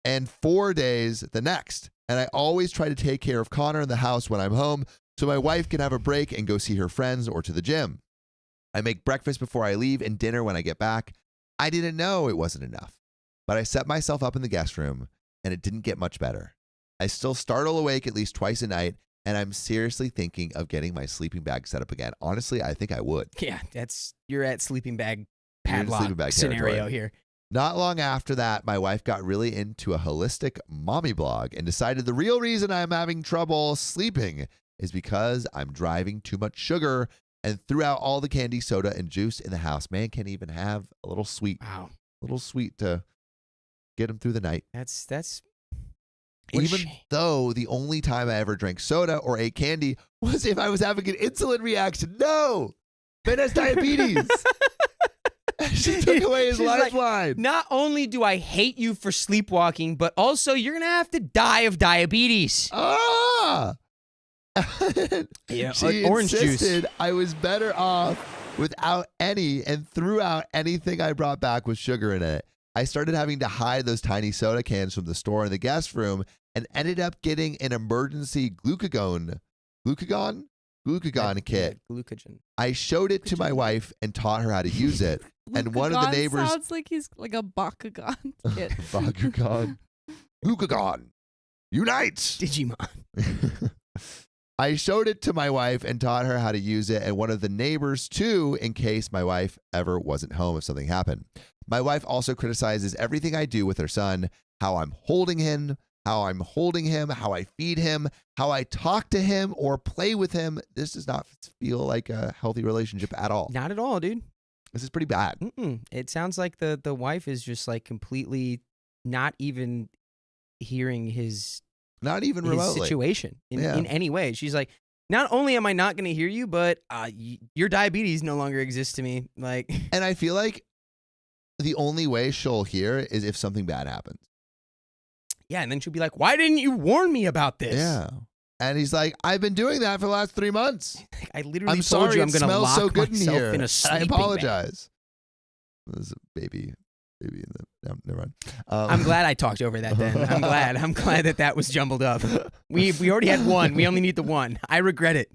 and 4 days the next. And I always try to take care of Connor in the house when I'm home so my wife can have a break and go see her friends or to the gym. I make breakfast before I leave and dinner when I get back. I didn't know it wasn't enough, but I set myself up in the guest room and it didn't get much better. I still startle awake at least twice a night, and I'm seriously thinking of getting my sleeping bag set up again. Honestly, I think I would. Yeah, you're at sleeping bag You're in padlock sleeping bag scenario territory. here. Not long after that, my wife got really into a holistic mommy blog and decided the real reason I'm having trouble sleeping is because I'm driving too much sugar and threw out all the candy, soda, and juice in the house. Man can't even have a little sweet to get him through the night. That's what a Even shame. though the only time I ever drank soda or ate candy was if I was having an insulin reaction. No! Ben has diabetes. She took away his She's like, lifeline. Not only do I hate you for sleepwalking, but also you're gonna have to die of diabetes. Ah! Yeah, She orange juice. insisted I was better off without any and threw out anything I brought back with sugar in it. I started having to hide those tiny soda cans from the store in the guest room and ended up getting an emergency glucagon kit. Glucagon. I showed it to my wife and taught her how to use it. And one of the Glucagon neighbors- sounds like he's like a Bakugan kid. Glucagon. Unite! Digimon. I showed it to my wife and taught her how to use it, and one of the neighbors too, in case my wife ever wasn't home if something happened. My wife also criticizes everything I do with her son, how I'm holding him, how I feed him, how I talk to him or play with him. This does not feel like a healthy relationship at all. Not at all, dude. This is pretty bad. It sounds like the wife is just like completely not even hearing his Not even remotely. situation in Yeah. any way. She's like, not only am I not going to hear you, but your diabetes no longer exists to me. Like, And I feel like the only way she'll hear is if something bad happens. Yeah, and then she'll be like, "Why didn't you warn me about this?" Yeah. And he's like, I've been doing that for the last 3 months. I literally I'm told sorry you I'm it going to smells lock so good in myself here. in a I sleeping bag. apologize. There's a baby in the, no, never mind. I'm glad I talked over that then. I'm glad that was jumbled up. We already had one. We only need the one. I regret it.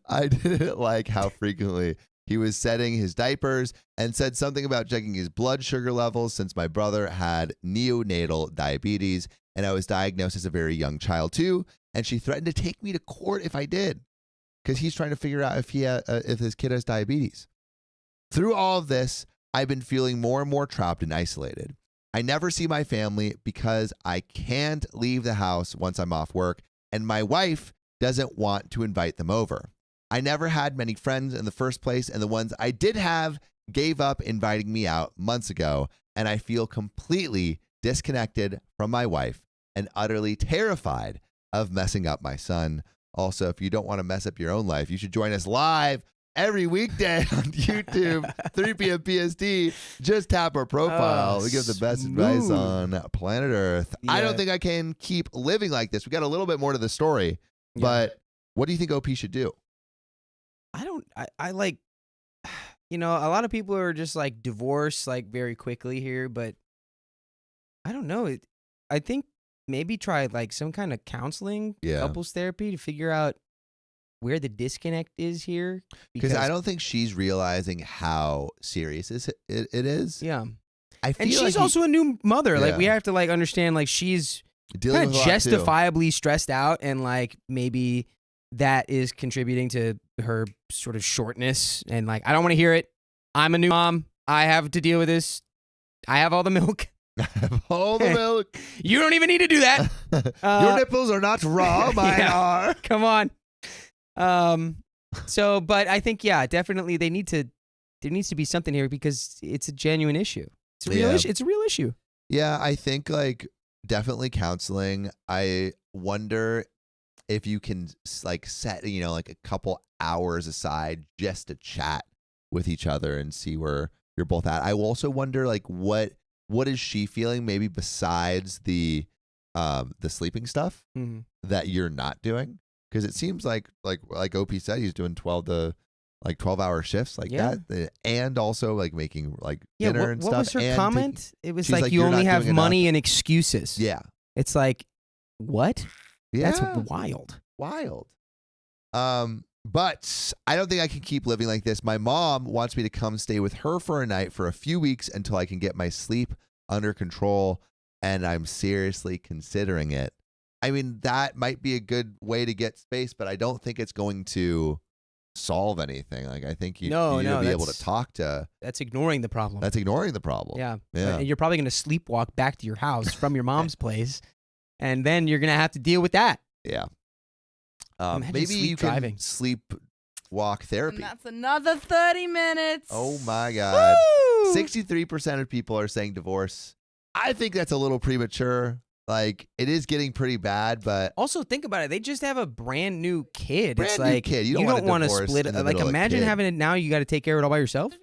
I didn't like how frequently he was setting his diapers and said something about checking his blood sugar levels since my brother had neonatal diabetes and I was diagnosed as a very young child too. And she threatened to take me to court if I did because he's trying to figure out if if his kid has diabetes. Through all of this, I've been feeling more and more trapped and isolated. I never see my family because I can't leave the house once I'm off work, and my wife doesn't want to invite them over. I never had many friends in the first place, and the ones I did have gave up inviting me out months ago, and I feel completely disconnected from my wife and utterly terrified of messing up my son. Also, if you don't want to mess up your own life, you should join us live every weekday on YouTube, 3 p.m. PST. Just tap our profile. We give the best advice on planet Earth. Yeah. I don't think I can keep living like this. We got a little bit more to the story, but what do you think OP should do? I like, a lot of people are just like divorce like very quickly here, but I don't know. I think maybe try like some kind of counseling, couples therapy to figure out where the disconnect is here. Because I don't think she's realizing how serious it is. Yeah. I feel and she's like also a new mother. Like Yeah. we have to like understand like she's dealing kind with of a lot, too. justifiably stressed out, and like maybe that is contributing to her sort of shortness. And like I don't want to hear it. I'm a new mom. I have to deal with this. I have all the milk. I have all the milk. You don't even need to do that. Your nipples are not raw. Mine are. Come on. So, but I think, definitely there needs to be something here because it's a genuine issue. It's a real issue. It's a real issue. Yeah, I think like definitely counseling. I wonder if you can like set, like a couple hours aside just to chat with each other and see where you're both at. I also wonder like what is she feeling maybe besides the sleeping stuff that you're not doing? Because it seems like OP said, he's doing 12-hour shifts like that, and also like making like dinner and stuff. What was her comment? It was like you "You're only not have doing money and excuses. Yeah, It's like, what? yeah, That's wild. wild. But I don't think I can keep living like this. My mom wants me to come stay with her for a night for a few weeks until I can get my sleep under control, and I'm seriously considering it. I mean, that might be a good way to get space, but I don't think it's going to solve anything. Like, I think you need to be able to talk to. That's ignoring the problem. That's ignoring the problem. Yeah. Yeah. And you're probably going to sleepwalk back to your house from your mom's place, and then you're going to have to deal with that. Yeah. Imagine Maybe sleep you can driving. sleepwalk therapy. And that's another 30 minutes. Oh my God. Woo! 63% of people are saying divorce. I think that's a little premature. Like, it is getting pretty bad, but Also, think about it. They just have a brand new kid. Brand it's new like kid. You don't want a wanna divorce split in it. the Like, middle of a imagine kid. having it now. You got to take care of it all by yourself.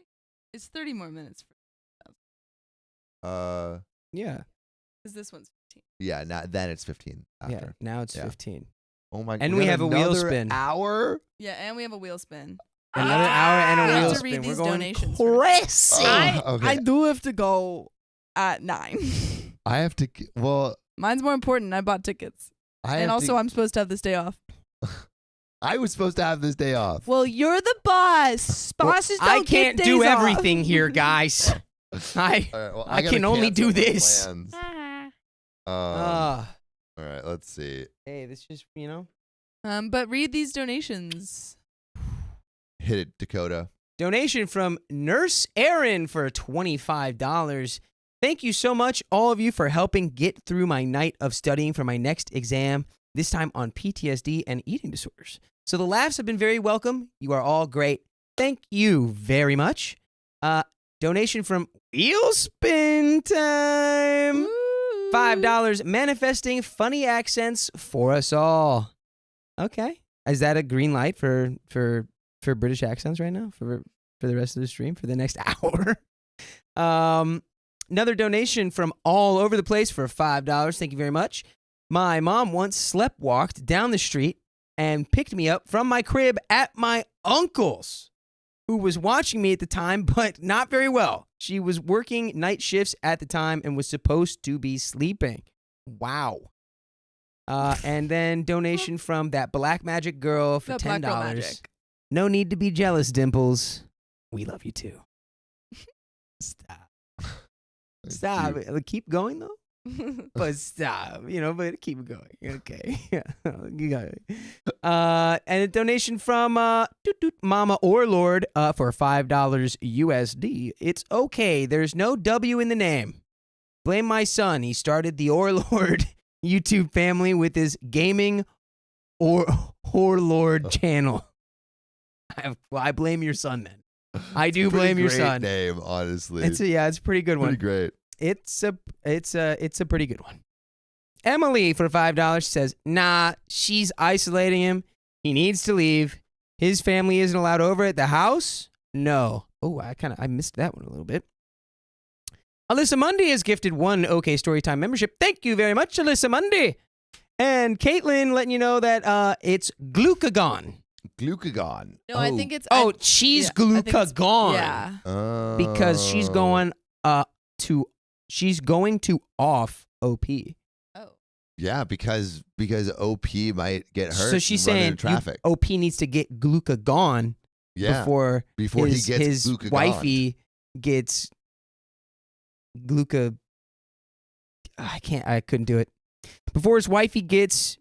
It's 30 more minutes. Yeah. Because this one's 15. yeah, then it's 15 after. Yeah. Now it's Yeah. 15. Oh my God. And we got have a wheel another spin. hour? Yeah, and we have a wheel spin. Another hour and a We have wheel to spin. read We're these going donations crazy. Okay. I do have to go at 9. I have to, well, Mine's more important. I bought tickets. And also, I'm supposed to have this day off. I was supposed to have this day off. Well, you're the boss. Bosses don't I get can't days do off. everything here, guys. All right, well, I gotta can only cancel do the this. plans. Ah. All right, let's see. Hey, this just, But read these donations. Hit it, Dakota. Donation from Nurse Erin for $25. Thank you so much, all of you, for helping get through my night of studying for my next exam, this time on PTSD and eating disorders. So the laughs have been very welcome. You are all great. Thank you very much. Donation from Wheel Spin Time. $5. Manifesting funny accents for us all. Okay. Is that a green light for British accents right now? For the rest of the stream? For the next hour? Another donation from all over the place for $5. Thank you very much. My mom once sleptwalked down the street and picked me up from my crib at my uncle's, who was watching me at the time, but not very well. She was working night shifts at the time and was supposed to be sleeping. Wow. And then donation from that Black Magic girl for The Black Girl $10. Magic. No need to be jealous, Dimples. We love you too. Stop. Stop. Keep going though. But stop. But keep going. Okay. You got it. And a donation from Mama or Lord for $5 USD. It's okay. There's no W in the name. Blame my son. He started the Orlord YouTube family with his gaming Orlord channel. I blame your son then. I do blame your son. Name, honestly. It's a pretty good one. Pretty great. It's a pretty good one. Emily for $5 says, "Nah, she's isolating him. He needs to leave. His family isn't allowed over at the house. No." Oh, I missed that one a little bit. Alyssa Mundy has gifted one OK Storytime membership. Thank you very much, Alyssa Mundy. And Caitlin letting you know that it's glucagon. Glucagon. No, I think it's. She's yeah, I think it's- glucagon. Yeah. Because she's going to off OP. Oh. Yeah, because OP might get hurt. So she's and run saying into traffic. OP needs to get glucagon before he gets his glucagon. wifey gets I couldn't do it. Before his wifey gets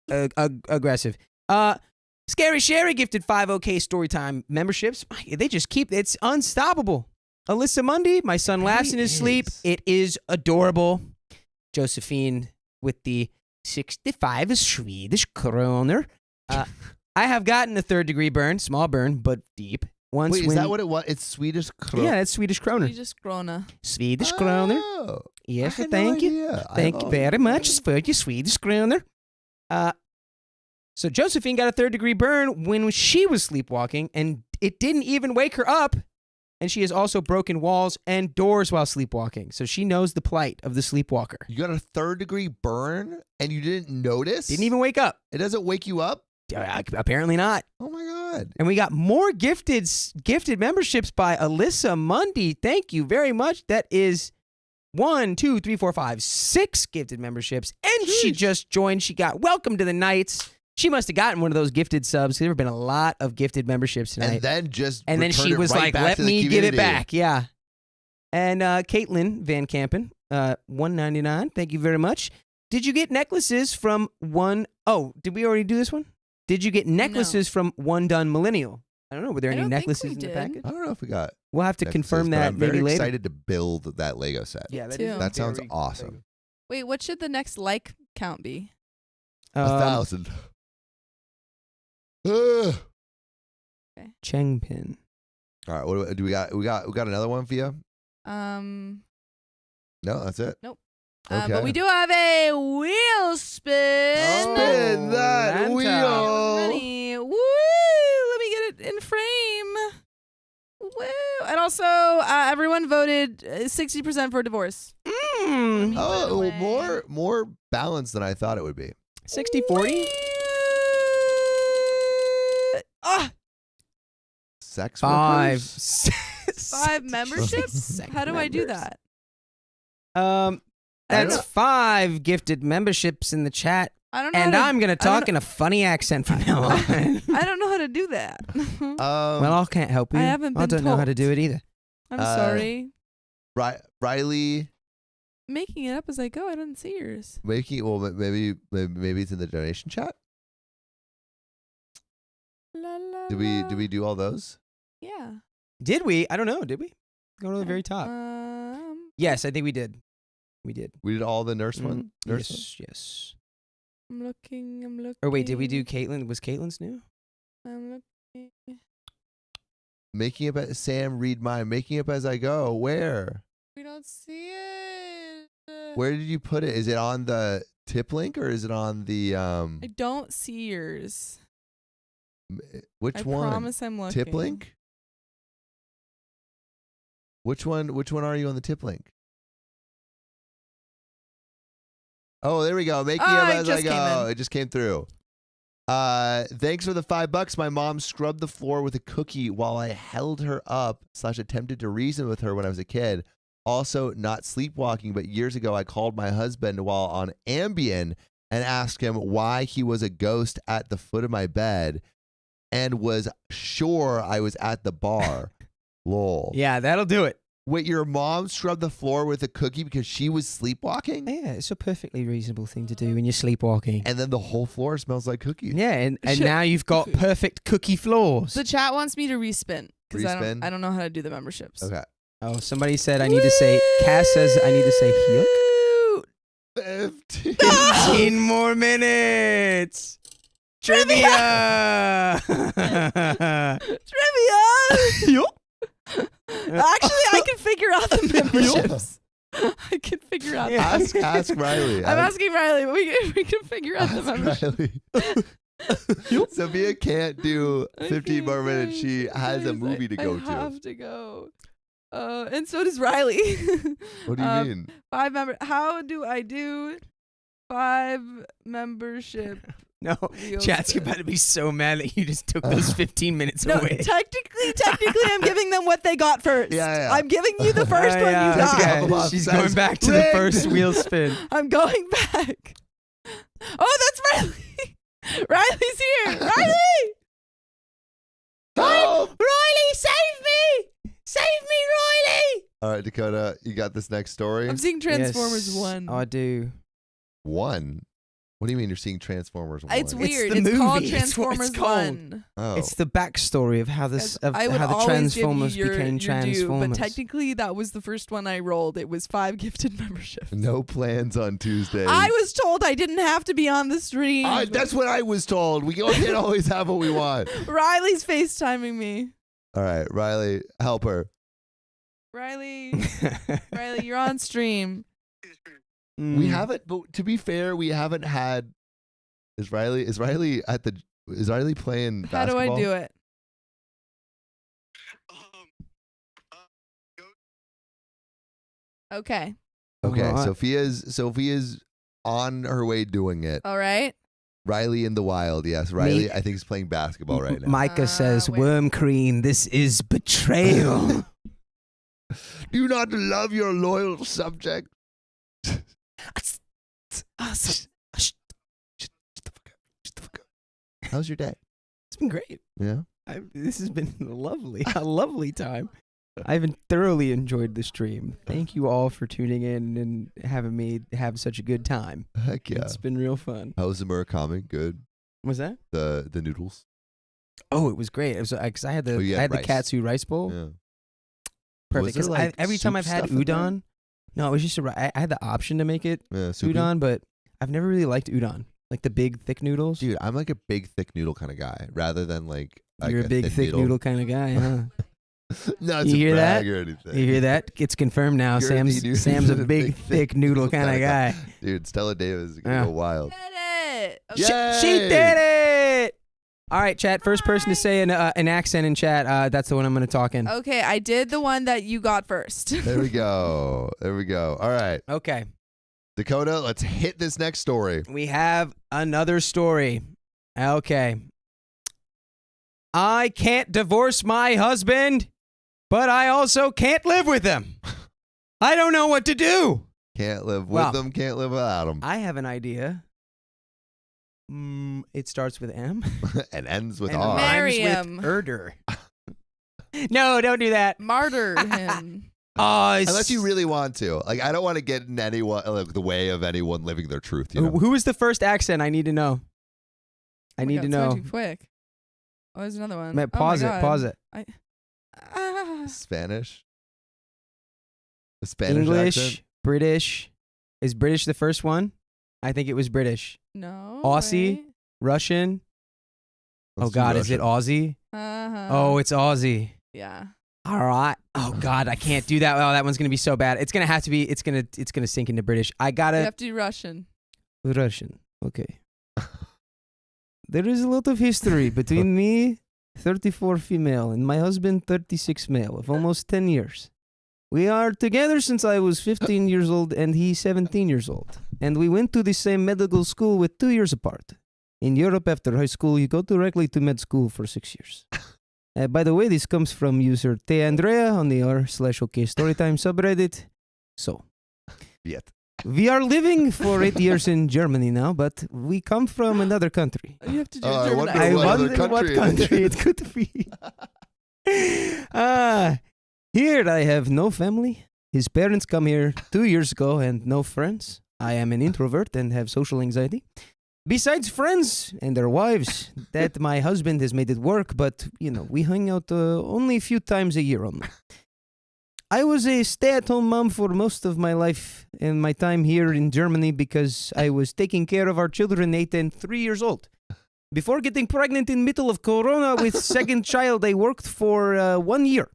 aggressive. Scary Sherry gifted 5 OK Storytime memberships. They just it's unstoppable. Alyssa Mundy, my son laughs in his sleep. It is adorable. Josephine with the 65 Swedish kroner. I have gotten a 3rd-degree burn, small burn, but deep. Once Wait, is that what it was? It's Swedish kroner. Yeah, it's Swedish kroner. Swedish krona. Swedish kroner. Oh, Yes, I had thank no you. idea. Thank you very much for your Swedish kroner. So Josephine got a 3rd-degree burn when she was sleepwalking, and it didn't even wake her up. And she has also broken walls and doors while sleepwalking. So she knows the plight of the sleepwalker. You got a 3rd-degree burn and you didn't notice? Didn't even wake up. It doesn't wake you up? Apparently not. Oh my god. And we got more gifted memberships by Alyssa Mundy. Thank you very much. That is 1, 2, 3, 4, 5, 6 gifted memberships. And she just joined. She got welcome to the Nights. She must have gotten one of those gifted subs. There have been a lot of gifted memberships tonight. And then she was right like, back "Let to the me give it community." back." Yeah. And Caitlin Van Campen, $1.99. Thank you very much. Did you get necklaces from one? Oh, did we already do this one? Did you get necklaces from One Done Millennial? I don't know. Were there any don't think necklaces we in the did. package? I don't know if we got We'll have to necklaces, confirm but that I'm very maybe later. excited to build that Lego set. Yeah, that, too. is That sounds very awesome. big. Wait, what should the next like count be? 1,000. Chengpin. All right, what do we got? We got another one for you? Um, No, that's it. Nope. Okay. But we do have a wheel spin. Spin that Ranta. wheel. Money. Woo! Let me get it in frame. Woo! And also, everyone voted 60% for divorce. Mm. Oh, away. more balanced than I thought it would be. 60-40? Ah, Sex 5. workers? 5 memberships? Sex How do I do members. that? That's know. 5 gifted memberships in the chat. I don't know. And how to, I'm going to I don't talk in a funny accent from now on. I don't know how to do that. Well, I can't help you. I haven't I been don't know how to told. do it either. I'm sorry. Riley Making it up as I go. I didn't see yours. making maybe it's in the donation chat. La, la, Did la. we do all those? Yeah. Did we? I don't know. Did we? Go to the very top. Yes, I think we did. We did. We did all the nurse one. Nurse one? Yes. I'm looking. Or wait, did we do Caitlin? Was Caitlin's new? I'm looking. Making up Sam read mine. Making up as I go. Where? We don't see it. Where did you put it? Is it on the tip link or is it on the I don't see yours. which I one? promise I'm looking. Tip link? Which one are you on the tip link? Oh, there we go. Make me up as I go. It just came through. Thanks for the $5. My mom scrubbed the floor with a cookie while I held her up / attempted to reason with her when I was a kid. Also, not sleepwalking, but years ago I called my husband while on Ambien and asked him why he was a ghost at the foot of my bed and was sure I was at the bar. Lol. Yeah, that'll do it. Wait, your mom scrubbed the floor with a cookie because she was sleepwalking? Yeah, it's a perfectly reasonable thing to do when you're sleepwalking. And then the whole floor smells like cookies. Yeah, and now you've got perfect cookie floors. The chat wants me to respin because Respin? I don't know how to do the memberships. Okay. Oh, somebody said I need to say, Cass says I need to say yuck. 15 more minutes. Trivia. Trivia. Actually, I can figure out the memberships. I can figure out. Ask Riley. I'm asking Riley, but we can figure out the memberships. Sophia can't do 15 more minutes. She has a movie to go to. I have to go. And so does Riley. What do you mean? 5 member. How do I do 5 membership? No, Wheels chat's spin? about to be so mad that you just took those 15 minutes No, away. technically, I'm giving them what they got first. Yeah. I'm giving you the first one you got. Okay. She's going back to the first wheel spin. I'm going back. Oh, that's Riley. Riley's here. Riley! Help! Riley, save me! Save me, Riley! All right, Dakota, you got this next story? I'm seeing Transformers Yes. 1. Oh, I do. 1? What do you mean you're seeing Transformers 1? It's weird. the It's called movie. It's what it's Transformers called. 1. Oh. It's the backstory of how this I would how the always Transformers give you became your due, Transformers. but technically that was the first one I rolled. It was 5 gifted memberships. No plans on Tuesday. I was told I didn't have to be on the stream. That's what I was told. We can't always have what we want. Riley's FaceTiming me. All right, Riley, help her. Riley, you're on stream. We haven't, but to be fair, we haven't had. Is Riley playing How do basketball? I do it? Okay. Okay, Alright. Sophia's on her way doing it. All right. Riley in the wild, yes. Riley, I think, is playing basketball right now. Micah says, wait. Worm Cream, this is betrayal. Do not love your loyal subject. How's your day? It's been great. Yeah. This has been a lovely time. I've thoroughly enjoyed the stream. Thank you all for tuning in and having me have such a good time. Heck yeah. It's been real fun. How's the Murakami? Good. Was that? The noodles. Oh, it was great. It was because I had the you I had had the rice. katsu rice bowl. Yeah. Perfect. Was 'Cause there, like, every time soup I've had stuff in there? udon, no, it was just I had the option to make it Yeah. Soupy. udon, but I've never really liked udon, like the big thick noodles. Dude, I'm like a big thick noodle kind of guy, rather than like You're a big thin thick noodle kind of guy, huh? No, it's You a hear that? brag or anything. You hear that? It's confirmed now. You're a big dude. Sam's a You're big thick noodle kind of guy. Dude, Stella Davis is gonna Yeah. go wild. Did it. Okay. Yeah. She did it! All right, chat. First person to say an accent in chat. That's the one I'm going to talk in. Okay, I did the one that you got first. There we go. There we go. All right, Okay. Dakota, let's hit this next story. We have another story. Okay. I can't divorce my husband, but I also can't live with him. I don't know what to do. Can't live with Well, them, can't live without them. I have an idea. It starts with M. And ends with and R. Marry rhymes him. with Erder. No, don't do that. Martyr him. Unless you really want to. Like, I don't want to get in anyone like the way of anyone living their truth. You know? Who was the first accent? I need to know. I need to It's know. way too quick. Oh, there's another one. Man, Oh my pause it. God. Pause it. Spanish. The Spanish English, accent? British. Is British the first one? I think it was British. No. Aussie? wait. Russian. Let's Oh do God, is it Russian. Aussie? Uh-huh. Oh, it's Aussie. Yeah. All right. Oh God, I can't do that. Oh, that one's gonna be so bad. It's gonna have to be. It's gonna sink into British. I You gotta have to do Russian. Russian. Okay. There is a lot of history between me, 34 female, and my husband, 36 male, of almost 10 years. We are together since I was 15 years old and he's 17 years old. And we went to the same medical school with 2 years apart. In Europe, after high school, you go directly to med school for 6 years. By the way, this comes from user Te Andrea on the r/OK Storytime subreddit. So, Yet. we are living for 8 years in Germany now, but we come from another country. You have to do Oh, I German wonder accent. I what other wonder what country it country is. it could be. Here I have no family. His parents come here 2 years ago and no friends. I am an introvert and have social anxiety. Besides friends and their wives, that my husband has made it work, but, we hang out only a few times a year only. I was a stay-at-home mom for most of my life and my time here in Germany because I was taking care of our children 8 and 3 years old. Before getting pregnant in middle of Corona with second child, I worked for 1 year.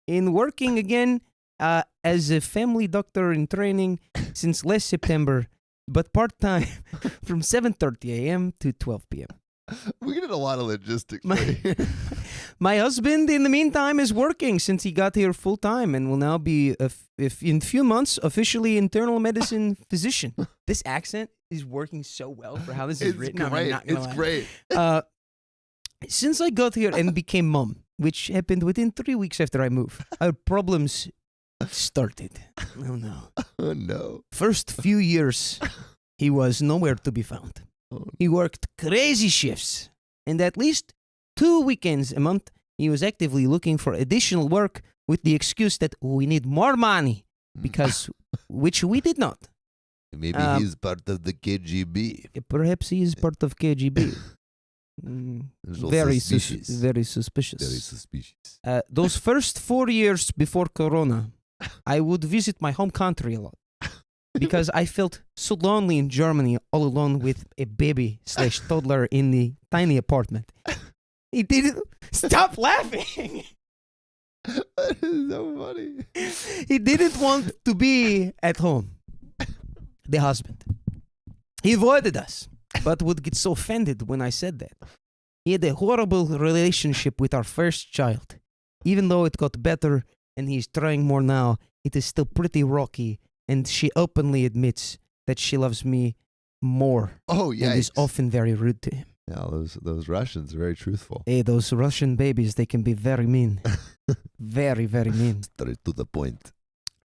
In working again as a family doctor in training since last September, but part-time from 7:30 a.m. to 12 p.m. We did a lot of logistics. My husband, in the meantime, is working since he got here full-time and will now be, if in few months, officially internal medicine physician. This accent is working so well for how this is It's written. I'm great. not gonna It's lie. great. Since I got here and became mom, which happened within 3 weeks after I moved, our problems started. Oh no. Oh, no. First few years, he was nowhere to be found. Oh. He worked crazy shifts, and at least 2 weekends a month, he was actively looking for additional work with the excuse that we need more money, because which we did not. Maybe he's part of the KGB. Perhaps he is part of KGB. Very suspicious. very suspicious. Very suspicious. Those first 4 years before Corona, I would visit my home country a lot because I felt so lonely in Germany, all alone with a baby/toddler in the tiny apartment. He didn't stop laughing. That is so funny. He didn't want to be at home. The husband. He avoided us, but would get so offended when I said that. He had a horrible relationship with our first child. Even though it got better and he's trying more now, it is still pretty rocky, and she openly admits that she loves me more Oh, yeah. and is often very rude to him. Yeah, those Russians are very truthful. Hey, those Russian babies, they can be very mean. Very, very mean. Straight to the point.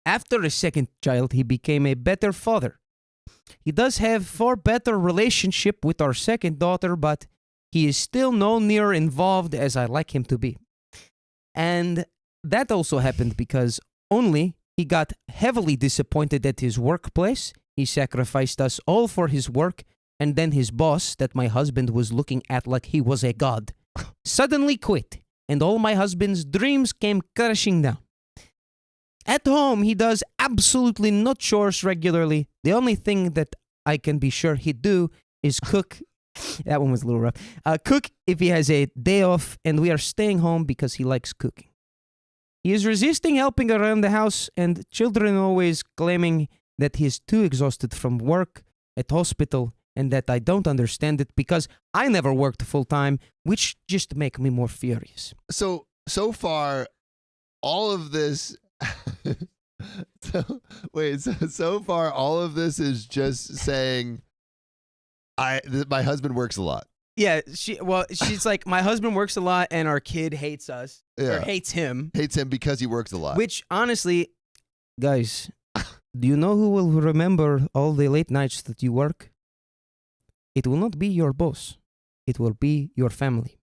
After a second child, he became a better father. He does have far better relationship with our second daughter, but he is still no near involved as I like him to be. And that also happened because only he got heavily disappointed at his workplace. He sacrificed us all for his work, and then his boss, that my husband was looking at like he was a god, suddenly quit, and all my husband's dreams came crashing down. At home, he does absolutely no chores regularly. The only thing that I can be sure he'd do is cook. That one was a little rough. Cook if he has a day off, and we are staying home because he likes cooking. He is resisting helping around the house, and children always claiming that he is too exhausted from work at hospital and that I don't understand it because I never worked full-time, which just make me more furious. So far, all of this. So far, all of this is just saying, my husband works a lot. Yeah, she's like, my husband works a lot and our kid hates us, or hates him. Hates him because he works a lot. Which, honestly, guys, do you know who will remember all the late nights that you work? It will not be your boss. It will be your family.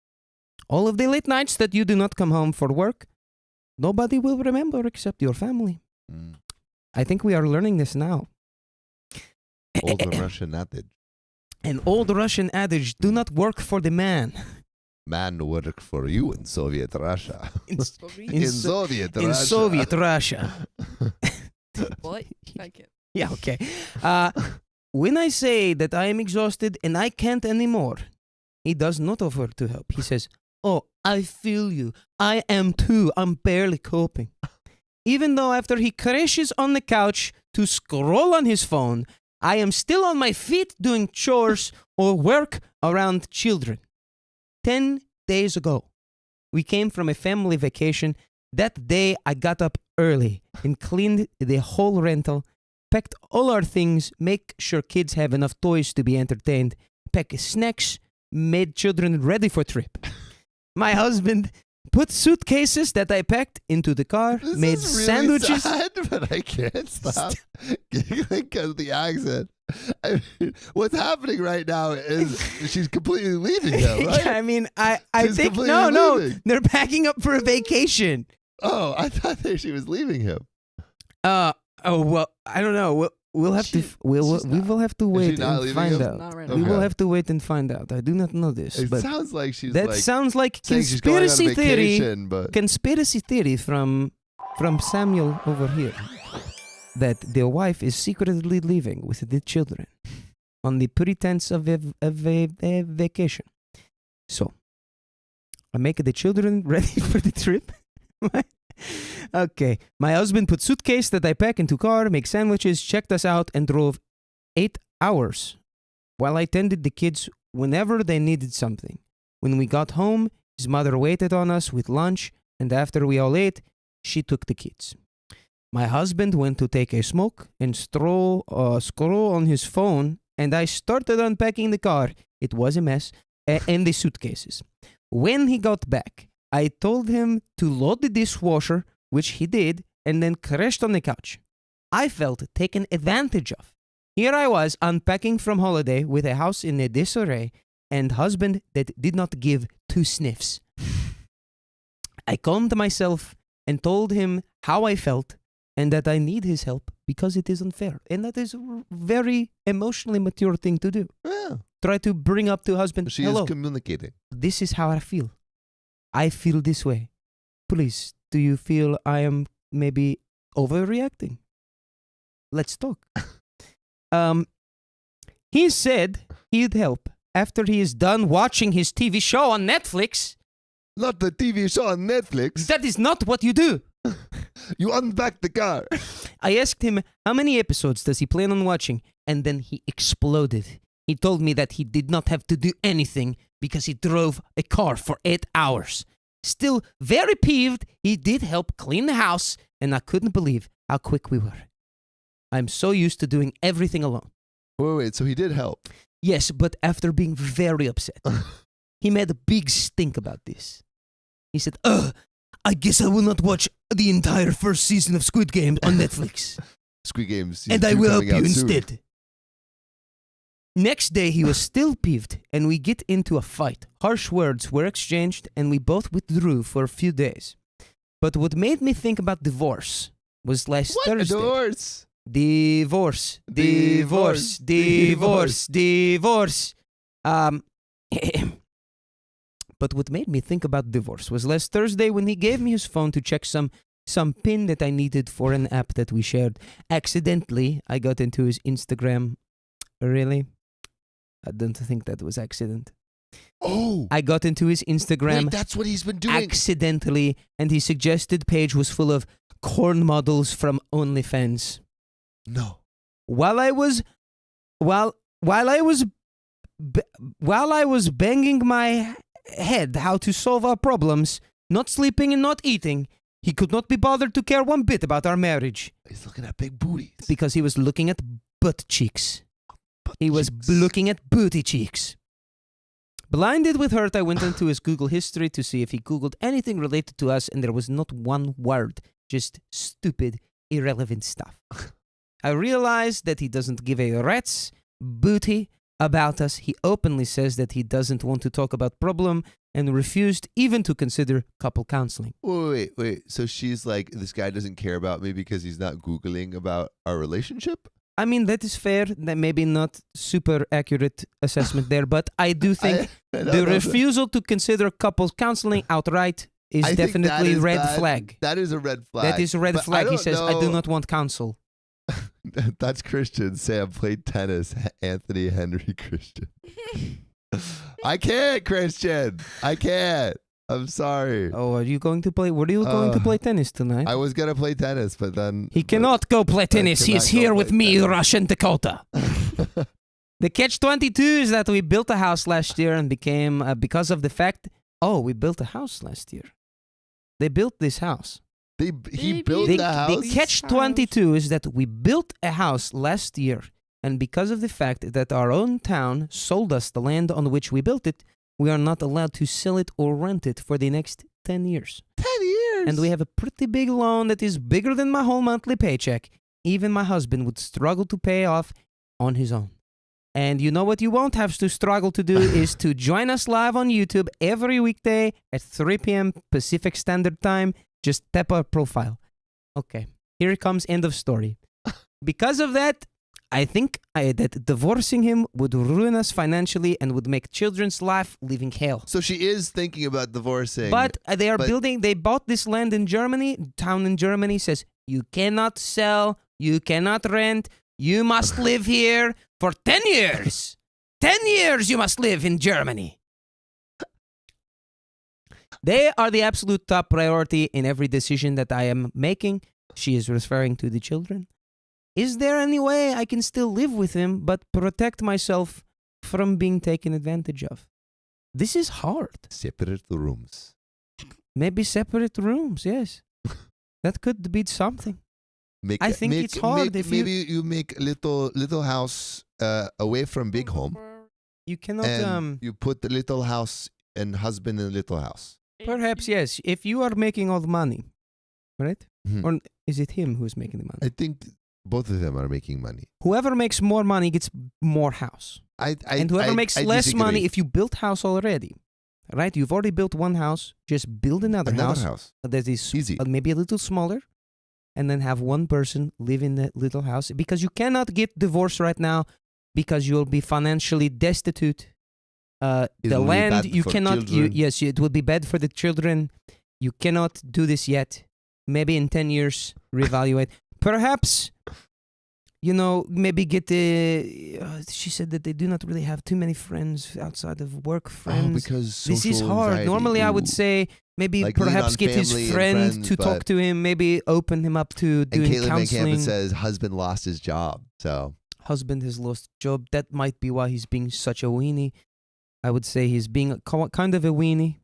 All of the late nights that you do not come home for work, nobody will remember except your family. I think we are learning this now. Old Russian adage. An old Russian adage, do not work for the man. Man work for you in Soviet Russia. In Soviet Russia. In Soviet Russia. What? I can't. Yeah, okay. When I say that I am exhausted and I can't anymore, he does not offer to help. He says, oh, I feel you. I am too. I'm barely coping. Even though after he crashes on the couch to scroll on his phone, I am still on my feet doing chores or work around children. 10 days ago, we came from a family vacation That day, I got up early and cleaned the whole rental, packed all our things, make sure kids have enough toys to be entertained, pack snacks, made children ready for trip. My husband put suitcases that I packed into the car, This made is really sandwiches. sad, but I can't stop giggling because of the accent. I mean, what's happening right now is she's completely leaving him, right? I mean, I She's think completely no, leaving. they're packing up for a vacation. Oh, I thought that she was leaving him. Oh well, I don't know. We'll have to. We will have to wait not and leaving find him? out. Not right We now. will Okay. have to wait and find out. I do not know this, It but sounds like she's that like sounds like saying she's going on a conspiracy theory. vacation, but Conspiracy theory from Samuel over here that the wife is secretly leaving with the children on the pretense of a vacation. So I make the children ready for the trip. Okay. My husband put suitcase that I pack into car, make sandwiches, checked us out, and drove 8 hours while I tended the kids whenever they needed something. When we got home, his mother waited on us with lunch, and after we all ate, she took the kids. My husband went to take a smoke and scroll on his phone, and I started unpacking the car. It was a mess, and the suitcases. When he got back, I told him to load the dishwasher, which he did, and then crashed on the couch. I felt taken advantage of. Here I was unpacking from holiday with a house in a disarray and husband that did not give 2 sniffs. I calmed myself and told him how I felt and that I need his help because it is unfair. And that is a very emotionally mature thing to do. yeah, Try to bring up to husband, she hello, is communicating. this is how I feel. I feel this way. Please, do you feel I am maybe overreacting? Let's talk. He said he'd help after he is done watching his TV show on Netflix. Not the TV show on Netflix. That is not what you do. You unpacked the car. I asked him how many episodes does he plan on watching, and then he exploded. He told me that he did not have to do anything because he drove a car for 8 hours. Still very peeved, he did help clean the house, and I couldn't believe how quick we were. I'm so used to doing everything alone. Wait, so he did help. Yes, but after being very upset, he made a big stink about this. He said, I guess I will not watch the entire first season of Squid Game on Netflix. Squid Games. And I will help you instead. Next day, he was still peeved, and we get into a fight. Harsh words were exchanged, and we both withdrew for a few days. But what made me think about divorce was last What? Thursday. Divorce. Divorce. Divorce. Divorce. Divorce. But what made me think about divorce was last Thursday when he gave me his phone to check some pin that I needed for an app that we shared. Accidentally, I got into his Instagram. Really? I don't think that was accident. Oh. I got into his Instagram Wait, that's what he's been doing. accidentally, and his suggested page was full of corn models from OnlyFans. No. While I was banging my head how to solve our problems, not sleeping and not eating, he could not be bothered to care one bit about our marriage He's looking at big booties. because he was looking at butt cheeks. Butt He was cheeks. looking at booty cheeks. Blinded with hurt, I went into his Google history to see if he Googled anything related to us, and there was not one word, just stupid, irrelevant stuff. I realized that he doesn't give a rat's booty about us. He openly says that he doesn't want to talk about problem and refused even to consider couple counseling. Wait. So she's like, this guy doesn't care about me because he's not Googling about our relationship? I mean, that is fair. That may be not super accurate assessment there, but I do think I don't the know. refusal to consider couples counseling outright is I think that definitely is red bad. flag. That is a red flag. That is a red But flag. He don't says, I do know- not want counsel. That's Christian. Sam played tennis. Anthony Henry Christian. I can't, Christian. I can't. I'm sorry. Oh, are you going to play? Were you going to play tennis tonight? I was gonna play tennis, but then He cannot go play tennis. cannot He's go here play with me, tennis. Russian Dakota. The catch-22 is that we built a house last year and became, because of the fact, we built a house last year. They built this house. He built The, the house. the catch-22 is that we built a house last year, and because of the fact that our own town sold us the land on which we built it, we are not allowed to sell it or rent it for the next 10 years. 10 years. And we have a pretty big loan that is bigger than my whole monthly paycheck. Even my husband would struggle to pay off on his own. And you know what you won't have to struggle to do is to join us live on YouTube every weekday at 3 p.m. Pacific Standard Time. Just tap our profile. Okay, here it comes, end of story. Because of that, I think that divorcing him would ruin us financially and would make children's life living hell. So she is thinking about divorcing. But they bought this land in Germany, town in Germany says, you cannot sell, you cannot rent, you must live here for 10 years. 10 years you must live in Germany. They are the absolute top priority in every decision that I am making. She is referring to the children. Is there any way I can still live with him but protect myself from being taken advantage of? This is hard. Separate the rooms. Maybe separate rooms, yes. That could be something. I think it's hard if maybe you make little house away from big home. you cannot And you put the little house and husband in the little house. perhaps yes, if you are making all the money, right? Mhm. Or is it him who's making the money? I think both of them are making money. Whoever makes more money gets more house. And whoever makes less money, if you built house already, right? You've already built one house, just build another house that is Easy. maybe a little smaller, and then have one person live in that little house. Because you cannot get divorced right now because you'll be financially destitute. The It'll be land, bad you for cannot, children. yes, it will be bad for the children. You cannot do this yet. Maybe in 10 years, reevaluate. Perhaps, maybe get the. She said that they do not really have too many friends outside of work friends. Because This is social hard. anxiety. Normally, I would Ooh. say maybe Like lean perhaps on get his family and friend friends, to talk but- to him, maybe open him up to And doing Caitlin Van counseling. Campen says husband lost his job. So Husband has lost job. That might be why he's being such a weenie. I would say he's being kind of a weenie.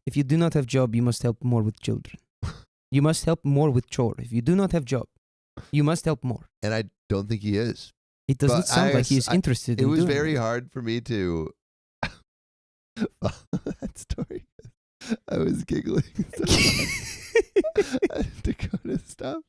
If you do not have job, you must help more with children. You must help more with chore. If you do not have job, you must help more. and I don't think he is. It doesn't But sound like he's interested It in was doing very it. hard for me to follow that story. I was giggling so hard. Dakota stuff.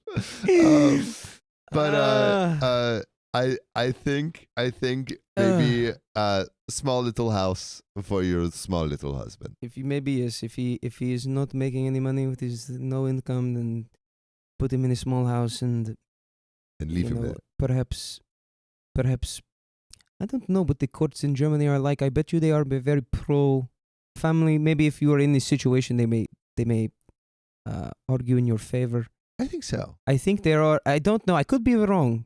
I think maybe a small little house for your small little husband. If he is not making any money with his no income, then put him in a small house and And leave him there. perhaps I don't know what the courts in Germany are like. I bet you they are very pro family. Maybe if you are in this situation, they may argue in your favor. I think so. I think there are. I don't know. I could be wrong,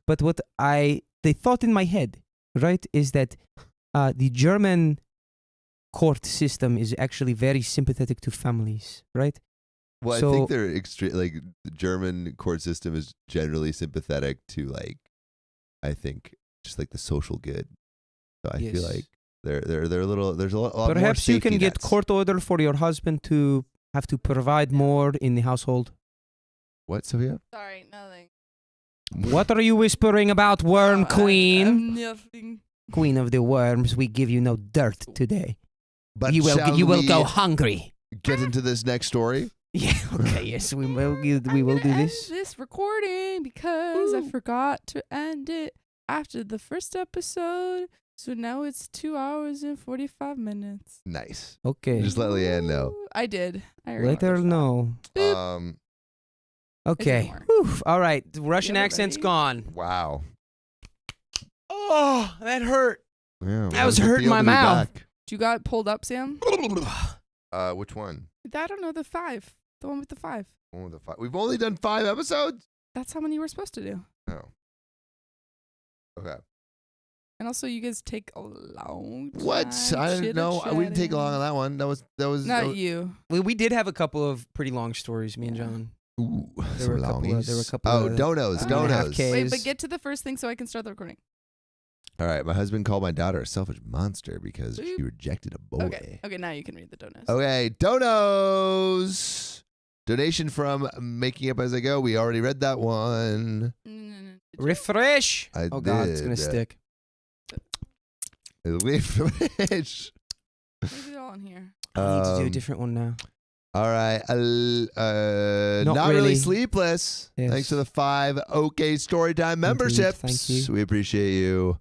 but the thought in my head, right, is that the German court system is actually very sympathetic to families, right? Well, So- I think they're extreme. Like the German court system is generally sympathetic to I think just like the social good. So I feel Yes. like they're a little. There's a lot more Perhaps you can safety get nets. court order for your husband to have to provide more in the household. What, Sophia? Sorry, nothing. What are you whispering about, worm queen? Nothing. Queen of the worms, we give you no dirt today. But You will shall go we hungry. get into this next story? Yeah, okay, yes, we will do I'm gonna this. end this recording because I forgot to end it after the first episode. So now it's 2 hours and 45 minutes. Nice. Okay. Just let Leanne know. Ooh, I did. I already Let her watched that. know. Boop. Okay. more. Whew. All right. The Russian You have it accent's ready? gone. Wow. Oh, that hurt. Yeah, I was good hurting feel my to be mouth. back. You got it pulled up, Sam? Which one? I don't know, the 5. The one with the 5. One with the 5. We've only done 5 episodes. That's how many you were supposed to do. Oh. Okay. And also, you guys take a long time. What? I didn't know. We didn't take long on that one. That was. Not you. We did have a couple of pretty long stories, me and John. Ooh, There were a couple of- there were a couple Oh, of- donos, one and a half donos. K. Wait, but get to the first thing so I can start the recording. All right, my husband called my daughter a selfish monster because she Boop. rejected a boy. Okay. Okay, now you can read the donuts. Okay, donos. Donation from Making Up As I Go. We already read that one. Refresh. I Oh God, it's gonna did. stick. Refresh. Leave it all in here. I need to do a different one now. All right. Not Not really really. sleepless. Yes. Thanks for the 5 OK Storytime memberships. Thank you. We appreciate you.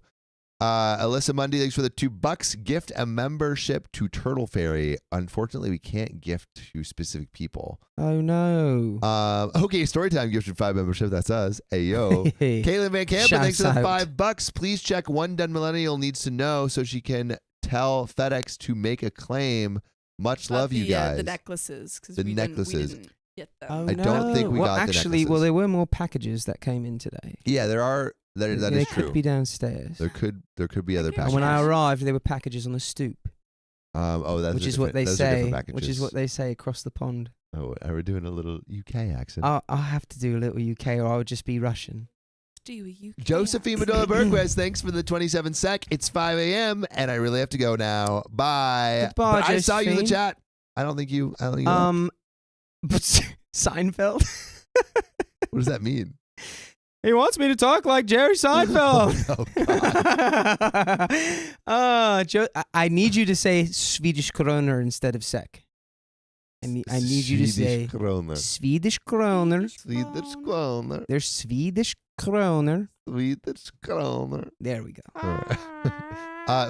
Alyssa Mundy, thanks for the $2. Gift a membership to Turtle Fairy. Unfortunately, we can't gift to specific people. Oh no. OK Storytime gifted 5 membership. That's us. Hey yo. Caitlin Van Camp, thanks for the $5. Please check One Done Millennial needs to know so she can tell FedEx to make a claim. Much love, you guys. The necklaces. The necklaces. We didn't get them. Oh, I don't think we well, got the actually, necklaces. well, there were more packages that came in today. Yeah, there are. That they is could true. be downstairs. There could be other Okay. packages. And when I arrived, there were packages on the stoop, That's which is what they say. Which is what they say across the pond. Oh, we're doing a little UK accent. I'll have to do a little UK, or I would just be Russian. Do you? Josephine Medola Berquist, thanks for the 27 sec. It's 5 a.m. and I really have to go now. Bye. Goodbye, But I saw you in the Josephine. chat. I don't think you. But Seinfeld. What does that mean? He wants me to talk like Jerry Seinfeld. Oh, God. I need you to say Swedish kroner instead of sek. I need you to say Kroner. Swedish kroner. Swedish kroner. There's Swedish kroner. Swedish kroner. There we go.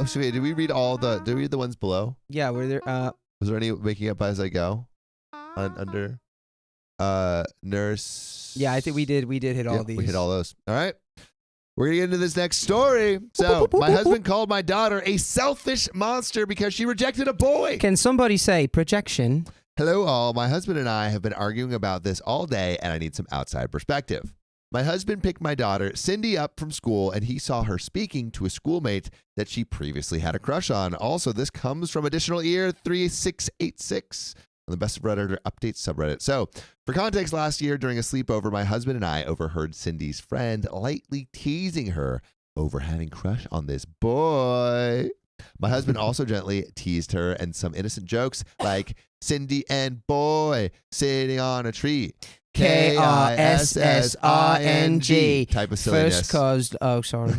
So wait, did we read did we read the ones below? Yeah, were there? Was there any Making Up As I Go? Under nurse. Yeah, I think we did. We did hit all Yeah, these. We hit all those. All right. We're going to get into this next story. So, my husband called my daughter a selfish monster because she rejected a boy. Can somebody say projection? Hello, all. My husband and I have been arguing about this all day, and I need some outside perspective. My husband picked my daughter, Cindy, up from school, and he saw her speaking to a schoolmate that she previously had a crush on. Also, this comes from additional ear 3686 on the Best of Reddit updates subreddit. So, for context, last year during a sleepover, my husband and I overheard Cindy's friend lightly teasing her over having crush on this boy. My husband also gently teased her and some innocent jokes like Cindy and boy sitting on a tree. KISSING type of silliness. First cause. Oh, sorry.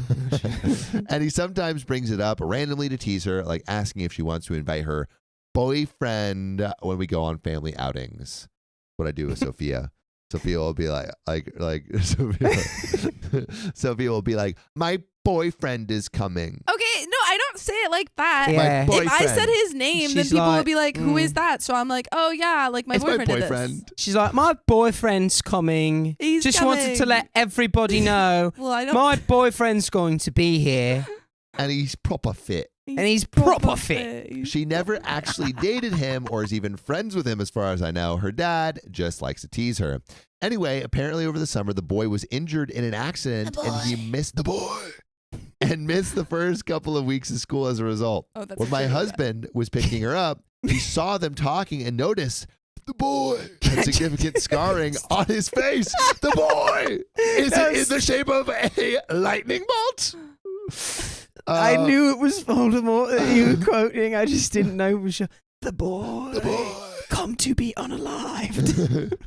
And he sometimes brings it up randomly to tease her, like asking if she wants to invite her boyfriend when we go on family outings. What I do with Sophia. Sophia will be like Sophia will be like, my boyfriend is coming. Okay, no, I don't say it like that. Yeah. My If I boyfriend. said his name, then She's people like, would be like, "Who is that?" So I'm like, "Oh yeah, like my It's boyfriend." my did boyfriend. this. She's like, my boyfriend's coming. He's Just wanted to coming." let everybody know Well, I don't. my boyfriend's going to be here, And he's proper fit. and he's proper fit. He's She never actually dated him or is even friends with him as far as I know. Her dad just likes to tease her. Anyway, apparently over the summer, the boy was injured in an accident and he missed the first couple of weeks of school as a result. Oh, that's When my true. husband was picking her up, he saw them talking and noticed the boy had significant scarring on his face. The boy is in the shape of a lightning bolt. I knew it was Voldemort that you were quoting. I just didn't know for sure. The boy, come to be unalived.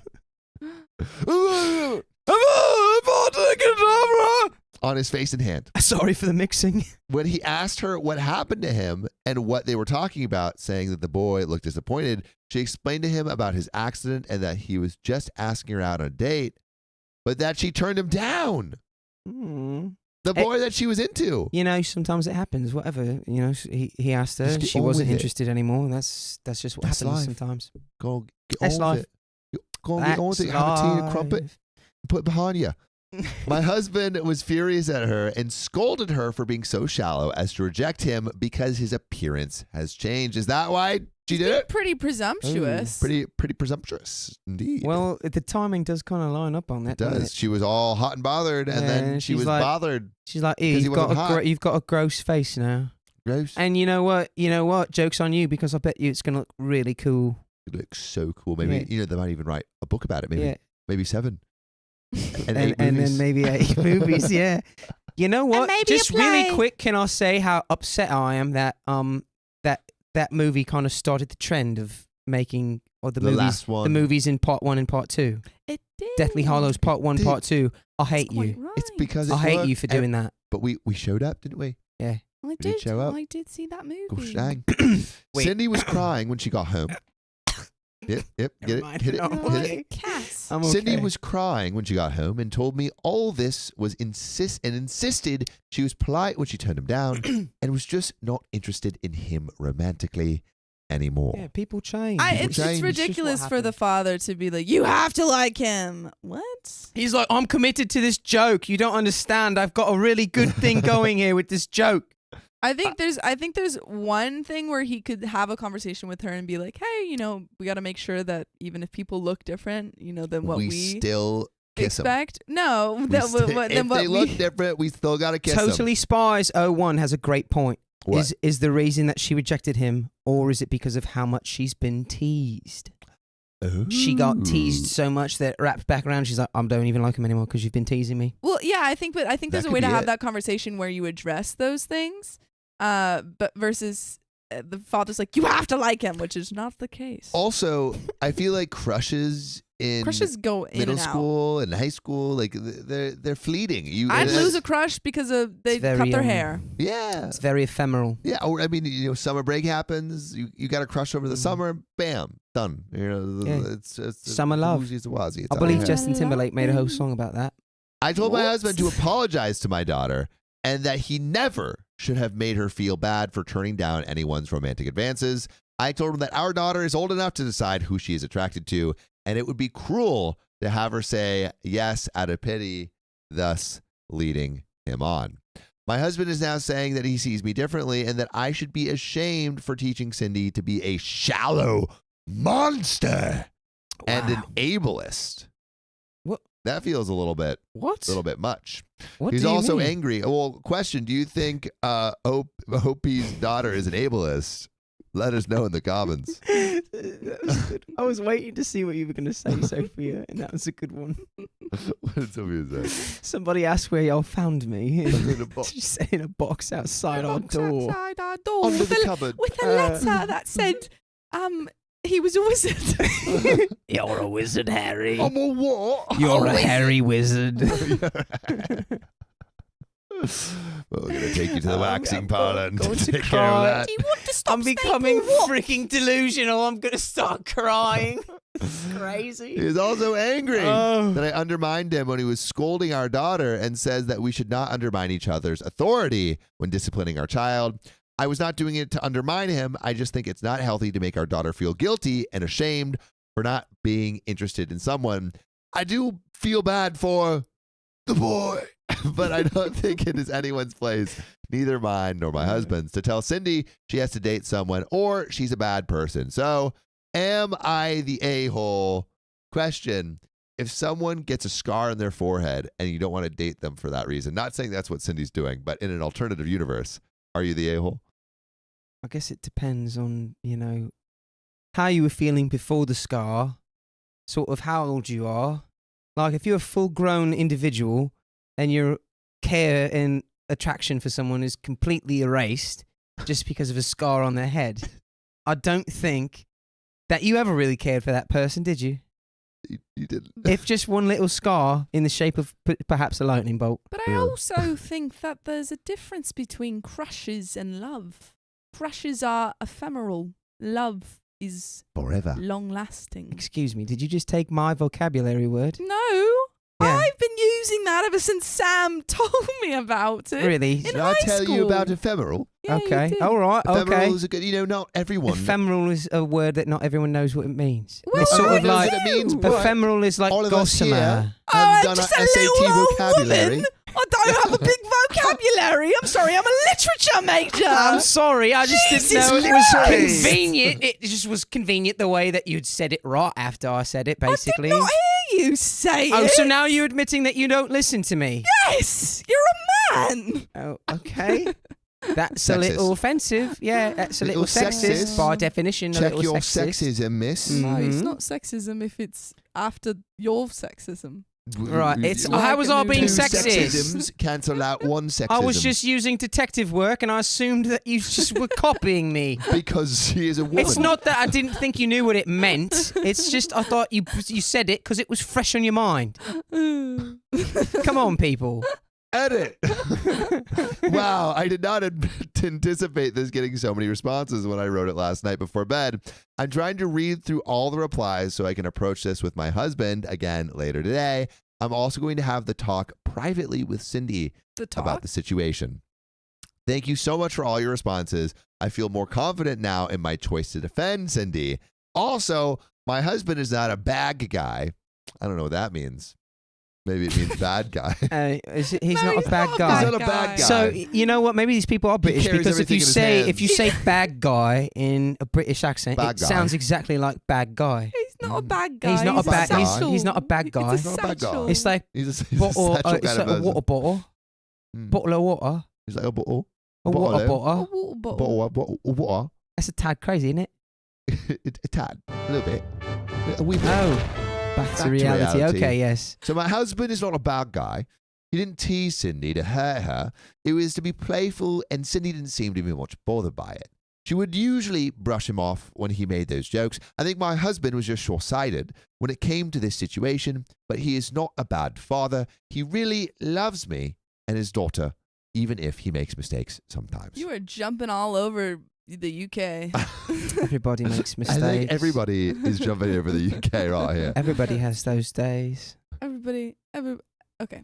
on his face and hand. Sorry for the mixing. When he asked her what happened to him and what they were talking about, saying that the boy looked disappointed, she explained to him about his accident and that he was just asking her out on a date, but that she turned him down. The boy that she was into. You know, sometimes it happens. Whatever. You know, he asked her, Just and get she on wasn't with it. interested anymore. That's just what That's happens life. sometimes. Go get That's on life. with it. Go on, get on with it. Have a tea and a crumpet. Put it behind you. My husband was furious at her and scolded her for being so shallow as to reject him because his appearance has changed. Is that why she did it? Pretty presumptuous. Pretty presumptuous indeed. Well, the timing does kind of line up on that. it doesn't does. She was all hot and bothered, and Yeah, then and she she's was like- bothered. She's like, he you've got wasn't hot." you've got a gross face now. Gross. And you know what? Joke's on you because I bet you it's gonna look really cool. It looks so cool. Maybe Yeah. they might even write a book about it. Maybe 7. And 8 and movies. then maybe 8 movies. Yeah. You know what? maybe a Just really play. quick, can I say how upset I am that that movie kind of started the trend of making Or the The movies, last one. the movies in part 1 and part 2. It did. Deathly Hollows part 1, Did. part 2. I hate That's quite you. right. It's because I it hate worked. you for doing that. But we showed up, didn't we? Yeah. I did did. show up. I did see that movie. Gosh dang. Wait. Cindy was crying when she got home. Yep. Get Never it? mind. Hit it? No, Hit okay. it? Cass. I'm Cindy okay. was crying when she got home and told me all this was insisted she was polite when she turned him down and was just not interested in him romantically anymore. Yeah, people change. It's change. just It's just ridiculous what for the happens. father to be like, you have to like him. What? He's like, I'm committed to this joke. You don't understand. I've got a really good thing going here with this joke. I think there's one thing where he could have a conversation with her and be like, hey, we got to make sure that even if people look different, than what we still kiss them. expect. No, that If than what they look we. different, we still got to kiss them. Totally Spies 01 has a great point. What? Is the reason that she rejected him, or is it because of how much she's been teased? She got teased so much that wrapped back around. She's like, I don't even like him anymore because you've been teasing me. Well, yeah, I think there's That a could way to be have it. that conversation where you address those things, but versus the father's like, you have to like him, which is not the case. Also, I feel like crushes in Crushes go in middle and out. school and high school, like they're fleeting. I'd lose a crush because they It's very, cut their hair. Yeah. It's very ephemeral. Yeah, or I mean, summer break happens. You got a crush over the summer. Bam, done. Yeah. It's Summer love. woozy's a wazzy. It's I all believe right. Justin Timberlake made a whole song about that. I told my husband to Whoops. apologize to my daughter and that he never should have made her feel bad for turning down anyone's romantic advances. I told him that our daughter is old enough to decide who she is attracted to, and it would be cruel to have her say yes out of pity, thus leading him on. My husband is now saying that he sees me differently and that I should be ashamed for teaching Cindy to be a shallow monster and an Wow. ableist. What? That feels a little bit much. What He's do you also mean? angry. Well, question, do you think OP's daughter is an ableist? Let us know in the comments. That was good. I was waiting to see what you were going to say, Sophia, and that was a good one. What did Sophia say? Somebody asked where y'all found me. In a box. She said in a box outside our Box door. outside our door Under with the a, cupboard. with a letter that said, he was a wizard. You're a wizard, Harry. I'm a what? You're a hairy wizard. Well, we're going to take you to the I'm waxing parlor and going to take care of cry. that. Do you want to stop I'm becoming staple what? freaking delusional. I'm going to start crying. It's crazy. He is also angry Oh. that I undermined him when he was scolding our daughter and says that we should not undermine each other's authority when disciplining our child. I was not doing it to undermine him. I just think it's not healthy to make our daughter feel guilty and ashamed for not being interested in someone. I do feel bad for the boy, but I don't think it is anyone's place, neither mine nor my husband's, to tell Cindy she has to date someone or she's a bad person. So, am I the a-hole? Question: if someone gets a scar on their forehead and you don't want to date them for that reason, not saying that's what Cindy's doing, but in an alternative universe, are you the a-hole? I guess it depends on, how you were feeling before the scar, sort of how old you are. Like, if you're a full-grown individual and your care and attraction for someone is completely erased just because of a scar on their head, I don't think that you ever really cared for that person, did you? You didn't. If just one little scar in the shape of perhaps a lightning bolt. But I also think that there's a difference between crushes and love. Crushes are ephemeral. Love is Forever. long-lasting. Excuse me, did you just take my vocabulary word? No, Yeah. I've been using that ever since Sam told me about it. Really? In Did high I tell you school. about ephemeral? Yeah, you Okay. did. All right. Ephemeral Okay. is a good, not everyone. Ephemeral is a word that not everyone knows what it means. Well, it's sort I of like know what it means, but ephemeral is like all of us gossamer. here Oh, have I'm done just our a SAT little old vocabulary. woman. I don't have a big vocabulary. I'm sorry, I'm a literature major. I'm sorry, I just Jesus didn't know it was Christ. convenient. It just was convenient the way that you'd said it right after I said it, basically. I did not hear you say Oh, it. so now you're admitting that you don't listen to me? Yes, you're a man. Oh, okay. That's Sexist. a little offensive. Yeah, that's a little Little sexist. sexist. By definition, a Check little your sexist. sexism, miss. Mm. No, it's Mhm. not sexism if it's after your sexism. Right, how was I being Two sexist? sexisms cancel out one sexism. I was just using detective work, and I assumed that you just were copying me. because she is a woman. It's not that I didn't think you knew what it meant. It's just I thought you said it because it was fresh on your mind. Come on, people. Edit. Wow, I did not anticipate this getting so many responses when I wrote it last night before bed. I'm trying to read through all the replies so I can approach this with my husband again later today. I'm also going to have the talk privately with Cindy about the situation. Thank you so much for all your responses. I feel more confident now in my choice to defend Cindy. Also, my husband is not a bad guy. I don't know what that means. Maybe it means bad guy. He's not a bad guy. He's not a bad guy. So you know what? Maybe these people are British because if you say bad guy in a British accent, Bad it guy. sounds exactly like bad guy. He's not a bad guy. He's not a bad. satchel. He's not a bad guy. It's a He's not a bad guy. satchel. It's like he's a bottle. satchel It's kind like of a water bottle. Mm. Bottle of water. He's like a bottle. A water A bottle. water bottle. Bottle water. That's a tad crazy, isn't it? A tad. A little bit. A wee bit. Oh, back to reality. Okay, yes. So my husband is not a bad guy. He didn't tease Cindy to hurt her. It was to be playful, and Cindy didn't seem to be much bothered by it. She would usually brush him off when he made those jokes. I think my husband was just short-sighted when it came to this situation, but he is not a bad father. He really loves me and his daughter, even if he makes mistakes sometimes. You are jumping all over the UK. Everybody makes I mistakes. think everybody is jumping over the UK right here. Everybody has those days. Everybody. Okay.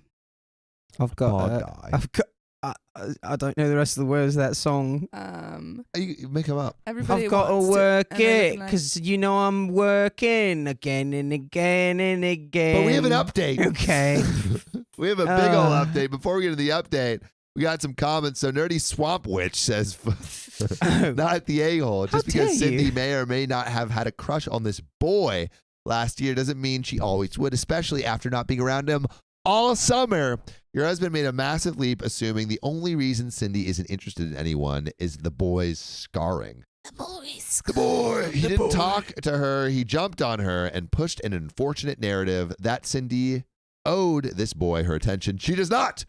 I've got. Bad guy. I've got. I don't know the rest of the words of that song. You make them up. Everybody. I've got to wants work and they it look nice. because you know I'm working again and again and again. But we have an update. Okay. We have a big old update. Before we get to the update, we got some comments. So Nerdy Swamp Witch says, not the a-hole. Just How dare because Cindy you. may or may not have had a crush on this boy last year doesn't mean she always would, especially after not being around him all summer. Your husband made a massive leap, assuming the only reason Cindy isn't interested in anyone is the boy's scarring. The boy. He didn't talk to her. He jumped on her and pushed an unfortunate narrative that Cindy owed this boy her attention. She does not.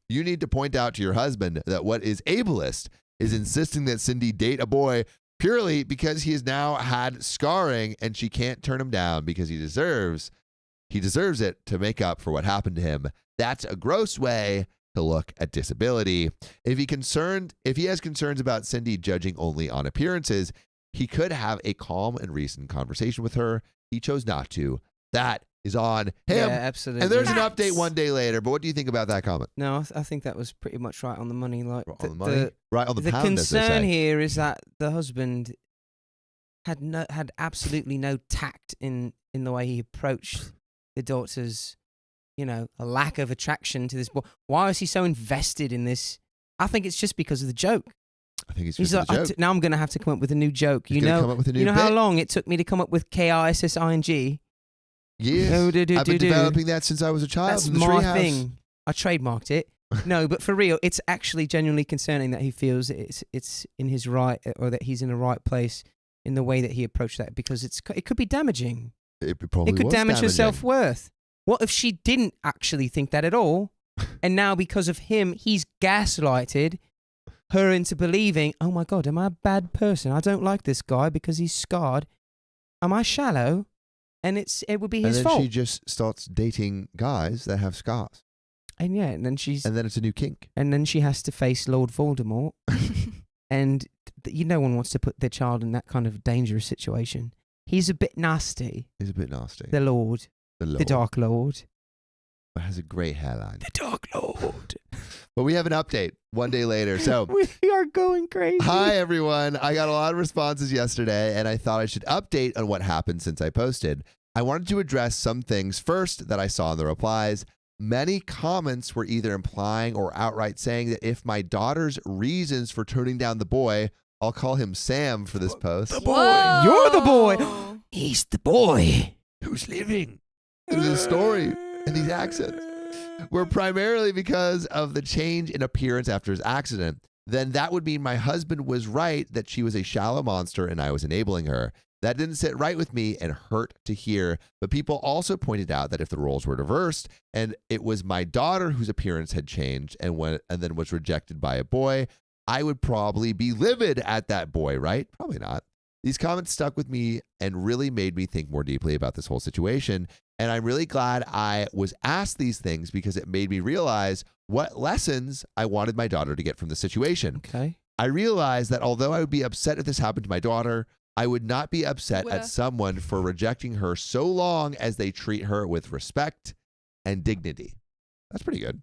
You need to point out to your husband that what is ableist is insisting that Cindy date a boy purely because he has now had scarring and she can't turn him down because he deserves it to make up for what happened to him. That's a gross way to look at disability. If he has concerns about Cindy judging only on appearances, he could have a calm and reasoned conversation with her. He chose not to. That is on him. Yeah, absolutely. And there's an Facts. update one day later. But what do you think about that comment? No, I think that was pretty much right on the money. Like Right on the money? Right on the the pound, as they concern say. here is that the husband had absolutely no tact in the way he approached the daughter's, a lack of attraction to this boy. Why is he so invested in this? I think it's just because of the joke. I think it's He's just like, a joke. now I'm going to have to come up with a new joke. He's gonna come up with a new you know how bit. long it took me to come up with KISSING? Yes. Oh, I've been developing that since I was a child. That's in the my treehouse. thing. I trademarked it. No, but for real, it's actually genuinely concerning that he feels it's in his right, or that he's in the right place in the way that he approached that, because it could be damaging. It probably It could was damage her damaging. self-worth. What if she didn't actually think that at all, and now because of him, he's gaslighted her into believing, oh my God, am I a bad person? I don't like this guy because he's scarred. Am I shallow? And it would be his And then fault. she just starts dating guys that have scars. And then And then it's a new kink. and then she has to face Lord Voldemort. And no one wants to put their child in that kind of dangerous situation. He's a bit nasty, He's a bit nasty. the Lord, the Dark Lord. But has a great hairline. The Dark Lord. But we have an update one day later. So, We are going crazy. hi, everyone. I got a lot of responses yesterday, and I thought I should update on what happened since I posted. I wanted to address some things first that I saw in the replies. Many comments were either implying or outright saying that if my daughter's reasons for turning down the boy, I'll call him Sam for this post. Whoa. You're the boy. He's the boy. Who's living in this story and these accents were primarily because of the change in appearance after his accident. Then that would mean my husband was right that she was a shallow monster and I was enabling her. That didn't sit right with me and hurt to hear, but people also pointed out that if the roles were reversed and it was my daughter whose appearance had changed and then was rejected by a boy, I would probably be livid at that boy, right? Probably not. These comments stuck with me and really made me think more deeply about this whole situation. And I'm really glad I was asked these things because it made me realize what lessons I wanted my daughter to get from the situation. Okay. I realized that although I would be upset if this happened to my daughter, I would not be upset at someone for rejecting her so long as they treat her with respect and dignity. That's pretty good.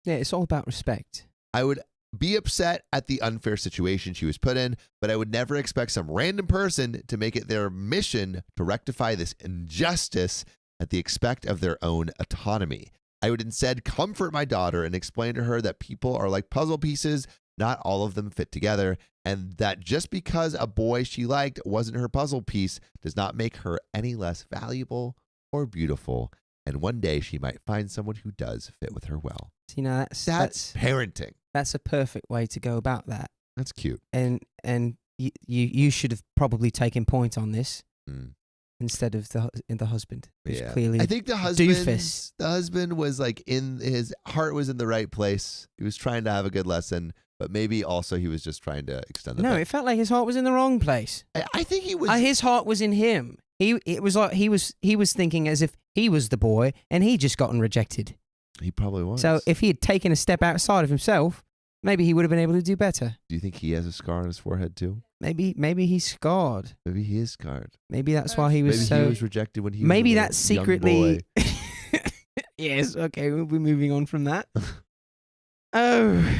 Yeah, it's all about respect. I would be upset at the unfair situation she was put in, but I would never expect some random person to make it their mission to rectify this injustice at the expense of their own autonomy. I would instead comfort my daughter and explain to her that people are like puzzle pieces. Not all of them fit together, and that just because a boy she liked wasn't her puzzle piece does not make her any less valuable or beautiful. And one day she might find someone who does fit with her well. See, now That's parenting. That's a perfect way to go about that. That's cute. And you should have probably taken point on this instead of the husband. Who's clearly I think the husband was like his heart was in the right place. He was trying to have a good lesson. But maybe also he was just trying to extend the. No, it felt like his heart was in the wrong place. I think he was. His heart was in him. It was like he was thinking as if he was the boy and he just gotten rejected. He probably was. So if he had taken a step outside of himself, maybe he would have been able to do better. Do you think he has a scar on his forehead too? Maybe he's scarred. Maybe he is scarred. Maybe that's why he was Maybe he was rejected when he. Maybe was that's secretly. Yes. Okay, we'll be moving on from that. Oh.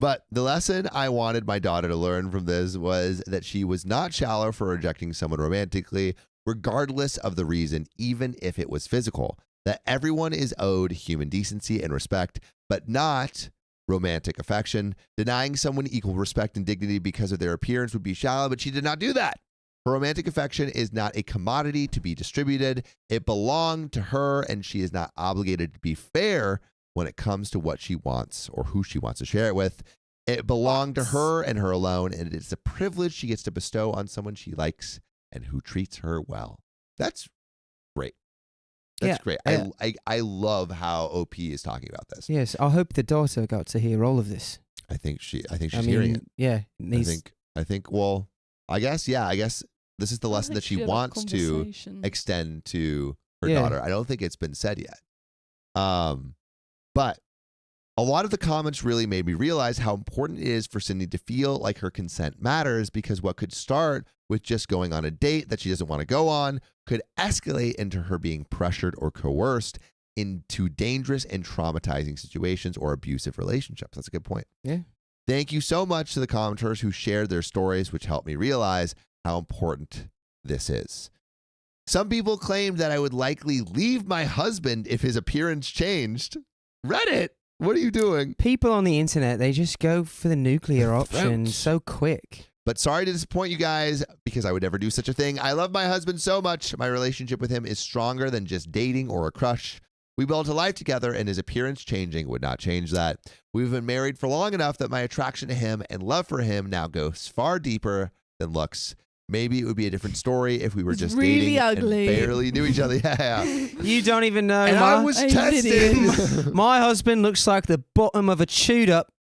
But the lesson I wanted my daughter to learn from this was that she was not shallow for rejecting someone romantically, regardless of the reason, even if it was physical. That everyone is owed human decency and respect, but not romantic affection. Denying someone equal respect and dignity because of their appearance would be shallow, but she did not do that. Her romantic affection is not a commodity to be distributed. It belonged to her, and she is not obligated to be fair when it comes to what she wants or who she wants to share it with. It belonged to her and her alone, and it is a privilege she gets to bestow on someone she likes and who treats her well. That's great. That's great. Yeah. I love how OP is talking about this. Yes, I hope the daughter got to hear all of this. I think she's hearing it. Yeah. I think well, I guess this is the lesson that she wants to extend to her daughter. I don't think it's been said yet. But a lot of the comments really made me realize how important it is for Cindy to feel like her consent matters, because what could start with just going on a date that she doesn't want to go on could escalate into her being pressured or coerced into dangerous and traumatizing situations or abusive relationships. That's a good point. Yeah. Thank you so much to the commenters who shared their stories, which helped me realize how important this is. Some people claimed that I would likely leave my husband if his appearance changed. Reddit, what are you doing? People on the internet, they just go for the nuclear option so quick. But sorry to disappoint you guys, because I would never do such a thing. I love my husband so much. My relationship with him is stronger than just dating or a crush. We built a life together, and his appearance changing would not change that. We've been married for long enough that my attraction to him and love for him now goes far deeper than looks. Maybe it would be a different story if we were just really dating ugly. and barely knew each other. Yeah. You don't even know. And I was tested. My husband looks like the bottom of a chewed up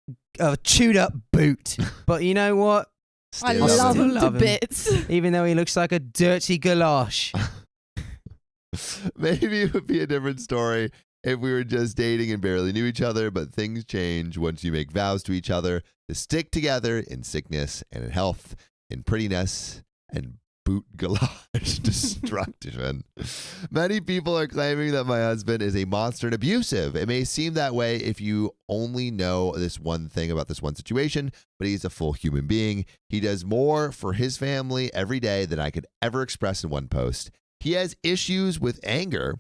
boot. But you know what? I Still love him to love him. bits. Even though he looks like a dirty galosh. Maybe it would be a different story if we were just dating and barely knew each other, but things change once you make vows to each other to stick together in sickness and in health, in prettiness and boot galosh destruction. Many people are claiming that my husband is a monster and abusive. It may seem that way if you only know this one thing about this one situation, but he's a full human being. He does more for his family every day than I could ever express in one post. He has issues with anger,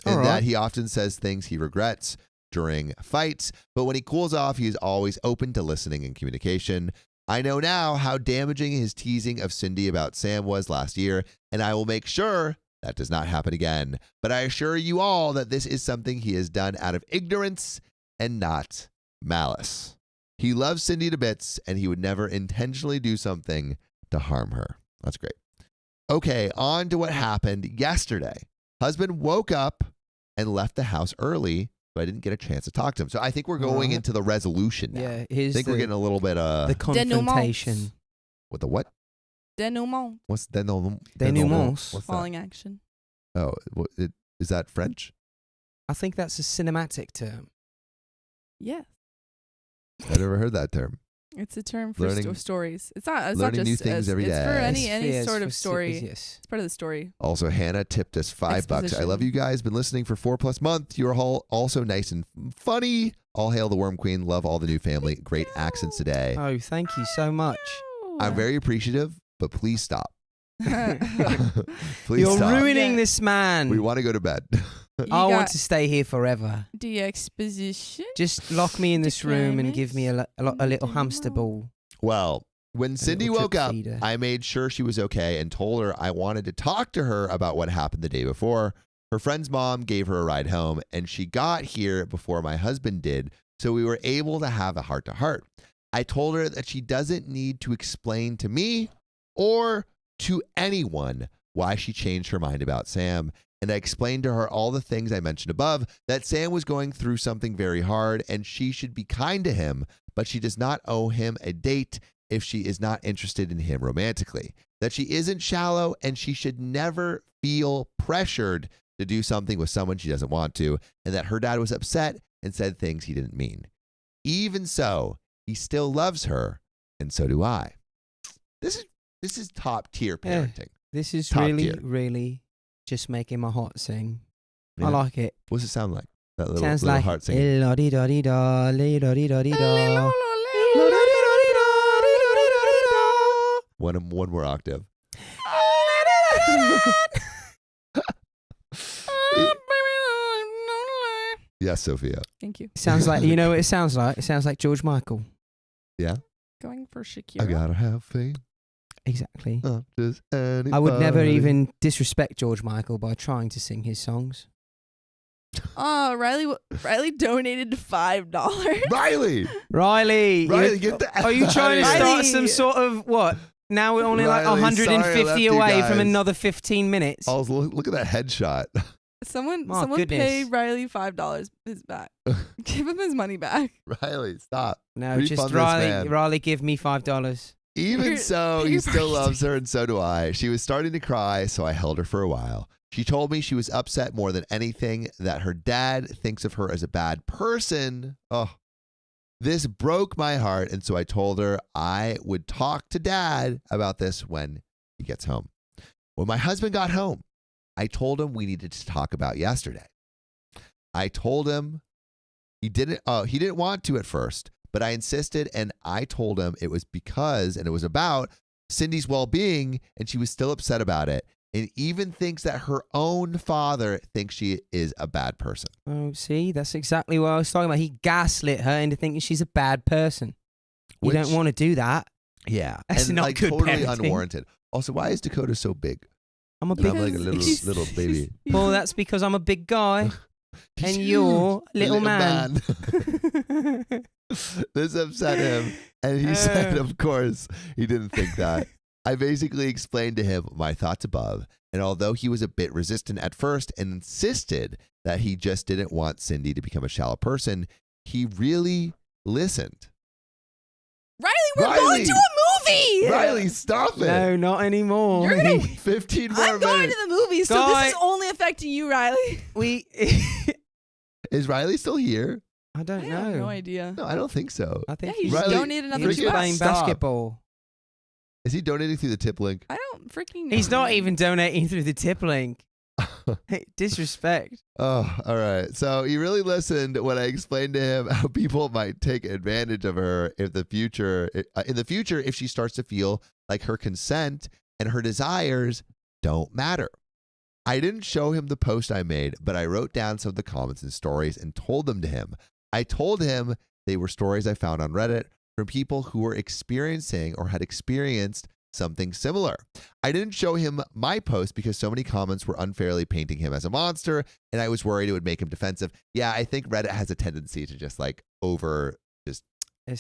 in that he often says things he regrets during fights, but when he cools off, he is always open to listening and communication. I know now how damaging his teasing of Cindy about Sam was last year, and I will make sure that does not happen again. But I assure you all that this is something he has done out of ignorance and not malice. He loves Cindy to bits, and he would never intentionally do something to harm her. That's great. Okay, on to what happened yesterday. Husband woke up and left the house early, so I didn't get a chance to talk to him. So I think we're going into the resolution now. Yeah, I here's think we're getting a little bit the confrontation. with the what? Denouement. What's denouement? Denouement. What's Falling that? action. Oh, is that French? I think that's a cinematic term. Yes. I never heard that term. It's a term for Learning- stories. It's not learning just new things every it's day. for any Yes, sort for of story. Yes. It's part of the story. Also, Hannah tipped us $5. I Exposition. love you guys. Been listening for 4+ months. You're all also nice and funny. All hail the Worm Queen. Love all the new family. Great accents today. Oh, thank you so much. I'm very appreciative, but please stop. Please You're stop. ruining Yeah. this man. We want to go to bed. I want to stay here forever. the exposition. Just lock me in this room and give me a little hamster ball. Well, when Cindy little woke drip up, feeder. I made sure she was okay and told her I wanted to talk to her about what happened the day before. Her friend's mom gave her a ride home, and she got here before my husband did, so we were able to have a heart-to-heart. I told her that she doesn't need to explain to me or to anyone why she changed her mind about Sam, and I explained to her all the things I mentioned above, that Sam was going through something very hard and she should be kind to him, but she does not owe him a date if she is not interested in him romantically, that she isn't shallow and she should never feel pressured to do something with someone she doesn't want to, and that her dad was upset and said things he didn't mean. Even so, he still loves her, and so do I. This is top tier Yeah. parenting. This is Top really, tier. really just making my heart sing. Yeah. I like it. What's it sound like? That little, Sounds little like heart singing. la-di-da-di-da, la-di-da-di-da. One more octave. Yes, Sophia. Thank you. Sounds like, you know what it sounds like? It sounds like George Michael. Yeah. Going for Shakira. I gotta have faith. Exactly. Not just anybody. I would never even disrespect George Michael by trying to sing his songs. Oh, Riley donated $5. Riley, Riley, get the. are you trying to Riley. start some sort of what? Now we're only like Riley, 150 sorry I left you away from guys. another 15 minutes. Oh, look at that headshot. Someone My pay goodness. Riley $5 his back. Give him his money back. Riley, stop. No, refund just this Riley. man. Riley, give me $5. Even You're- so, he you're still right. loves her, and so do I. She was starting to cry, so I held her for a while. She told me she was upset more than anything that her dad thinks of her as a bad person. Oh, this broke my heart, and so I told her I would talk to Dad about this when he gets home. When my husband got home, I told him we needed to talk about yesterday. I told him he didn't want to at first, but I insisted, and I told him it was because, and it was about Cindy's well-being, and she was still upset about it, and even thinks that her own father thinks she is a bad person. Oh, see, that's exactly what I was talking about. He gaslit her into thinking she's a bad person. You Which- don't want to do that. Yeah, That's and not like good totally parenting. unwarranted. Also, why is Dakota so big? I'm a And big. I'm like a little baby. Well, that's because I'm a big guy and He's you're a huge, little man. This upset him, and he said, of course, he didn't think that. I basically explained to him my thoughts above, and although he was a bit resistant at first and insisted that he just didn't want Cindy to become a shallow person, he really listened. Riley, we're Riley! going to a movie. Riley, stop it. No, not anymore. You're gonna. 15 more I'm going minutes. to the movies, so Guy- this is only affecting you, Riley. we. Is Riley still here? I I don't have know. no idea. No, I don't think so. I think Yeah, he he's just Riley, donated another he's freaking $2. playing stop. basketball. Is he donating through the tip link? I don't freaking know. He's not even donating through the tip link. Hey, disrespect. Oh, all right. So he really listened when I explained to him how people might take advantage of her in the future if she starts to feel like her consent and her desires don't matter. I didn't show him the post I made, but I wrote down some of the comments and stories and told them to him. I told him they were stories I found on Reddit from people who were experiencing or had experienced something similar. I didn't show him my post because so many comments were unfairly painting him as a monster, and I was worried it would make him defensive. Yeah, I think Reddit has a tendency to just like It's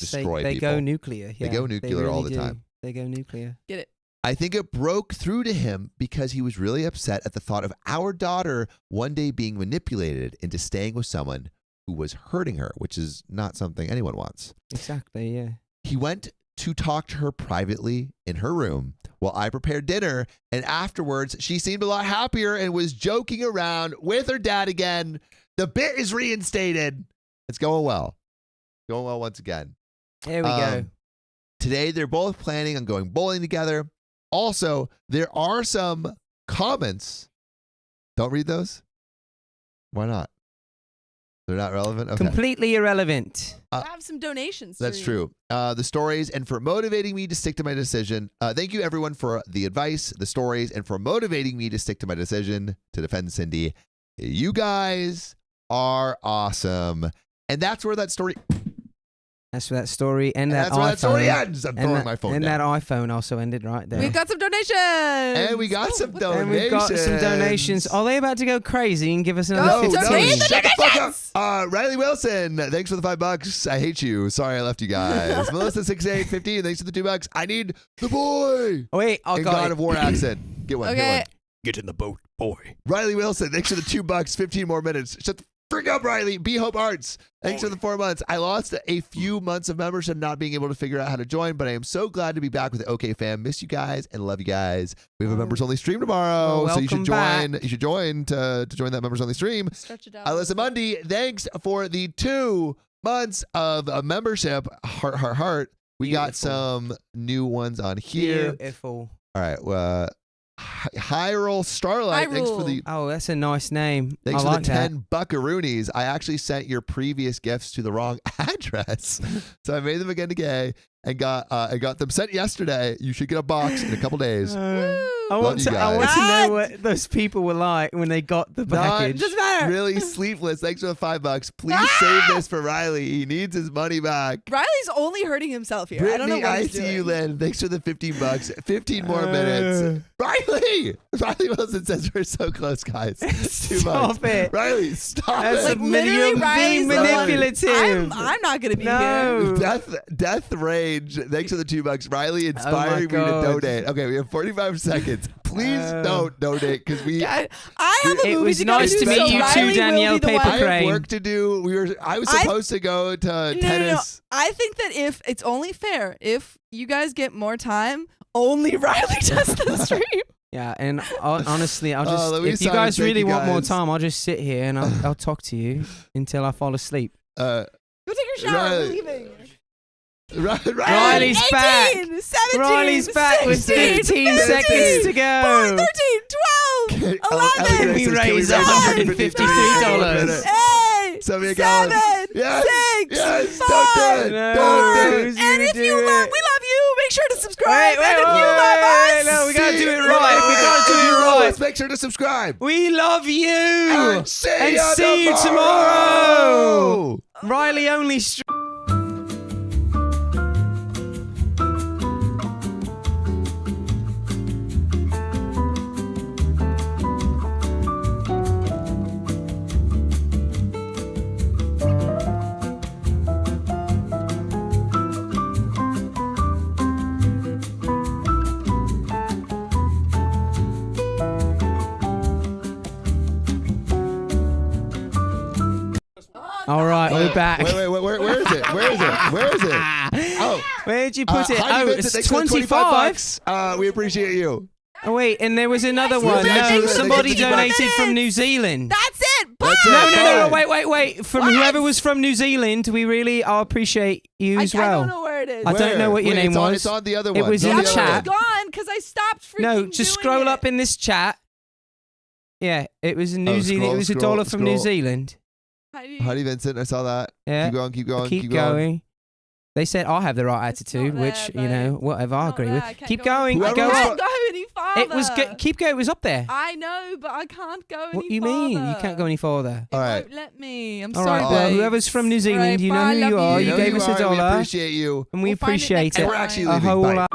Destroy they go people. nuclear. They Yeah, go nuclear all really the do. time. They go nuclear. Get it. I think it broke through to him because he was really upset at the thought of our daughter one day being manipulated into staying with someone who was hurting her, which is not something anyone wants. Exactly, yeah. He went to talk to her privately in her room while I prepared dinner, and afterwards she seemed a lot happier and was joking around with her dad again. The bit is reinstated. It's going well. Going well once again. Here we go. Today they're both planning on going bowling together. Also, there are some comments. Don't read those? Why not? They're not relevant? Okay. Completely irrelevant. I have some donations. That's true. The stories and for motivating me to stick to my decision. Thank you, everyone, for the advice, the stories, and for motivating me to stick to my decision to defend Cindy. You guys are awesome. And that's where that story... That's where that story and that's where that story ends. I'm throwing my phone and down. that iPhone also ended right there. We've got some donations. And we got some donations. And we've got some donations. Are they about to go crazy and give us another 15? Shut the fuck up. Riley Wilson, thanks for the $5. I hate you. Sorry I left you guys. Melissa 6815, thanks for the $2. I need the boy. Oh wait, I in got God it. of War accent. Get one. Okay. Get one. Get in the boat, boy. Riley Wilson, thanks for the $2. 15 more minutes. Shut the frick up, Riley. B Hope Arts, thanks for the 4 months. I lost a few months of membership not being able to figure out how to join, but I am so glad to be back with the OK fam. Miss you guys and love you guys. We have a members only stream tomorrow, so you should join. Back. You should join to join that members only stream. Stretch it out. Alyssa Mundy, thanks for the 2 months of membership. Heart, heart, heart. We got some new ones on here. Beautiful. All right. Hyrule Starlight, thanks for the Oh, that's a nice name. thanks I for like the that. 10 buckaroonies. I actually sent your previous gifts to the wrong address, so I made them again today and got them sent yesterday. You should get a box in a couple days. I want to know what those people were like when they got the package. Doesn't matter. Really sleepless. Thanks for the $5. Please save this for Riley. He needs his money back. Riley's only hurting himself here. I don't know Brittany, what I he's see doing. you, Lynn. Thanks for the $15. 15 more minutes. Riley Wilson says we're so close, guys. Too much. Stop it. Riley, stop That's it. Like literally, Riley's being the one- manipulative. I'm not gonna be No. here. Death Rage. Thanks for the $2. Riley inspiring me to God. donate. Okay, we have 45 seconds. Please don't donate because I have a It movie was to go nice to, to meet so you too, Riley will Danielle be the Paper one- I have Crane. work to do. I was supposed to go to No. tennis. I think that if it's only fair, if you guys get more time, only Riley does the stream. Yeah, and honestly, I'll just Louise if you Simon, guys thank really you want more guys. time, I'll just sit here and I'll talk to you until I fall asleep. Go take your shower. Riley. We're leaving. Riley's 18, back. 17, Riley's back with 16, 15 seconds to go. 13, 12, 11. We raised $153. Hey, Send me a 7, gallon. Yes, 6, yes, 5, don't do it. Don't do it. And if you love, we love you. Make sure to subscribe. Wait, and if you love us, no, we gotta do it See right. you We gotta do if you it love right. us, make sure to subscribe. We love you. And see you tomorrow. tomorrow. Riley only. All right, we're back. Wait, where is it? Where is it? Where is it? Oh, Where'd you put it? Heidi Oh, Vincent, it's thanks for the 25. $25. We appreciate you. Oh, wait, and there was another Nice. one. Thank No, you. somebody Thank you. donated from New Zealand. that's it. Bye. That's it. No, Bye. wait. From whoever was from New Zealand, I appreciate you as I well. don't know where it is. I don't know what your name it's on, was. it's on the other It one. was It's in on the other chat. one. Gone because I stopped freaking No, just doing scroll it. up in this chat. Yeah, it was in New Oh, Zealand. scroll, It was scroll, $1 from New scroll. Zealand. Heidi Vincent, I saw that. Yeah. Keep going. Keep going. They said I have the right It's attitude, not which there, you know, babe. whatever. I Not agree there. with. I can't Keep go any going. Whoever Go was up. can't go any farther. It was good. Keep going. It was up there. I know, but I can't go any What you mean? You farther. can't go any farther. It All right. won't let me. I'm All sorry, right. Well, babe. whoever's from New Zealand, All right, you know bye, who you love are. you. You know gave you us are, $1, We appreciate you. and we We'll find it appreciate next it. And we're time. actually A leaving. whole Bye. lot.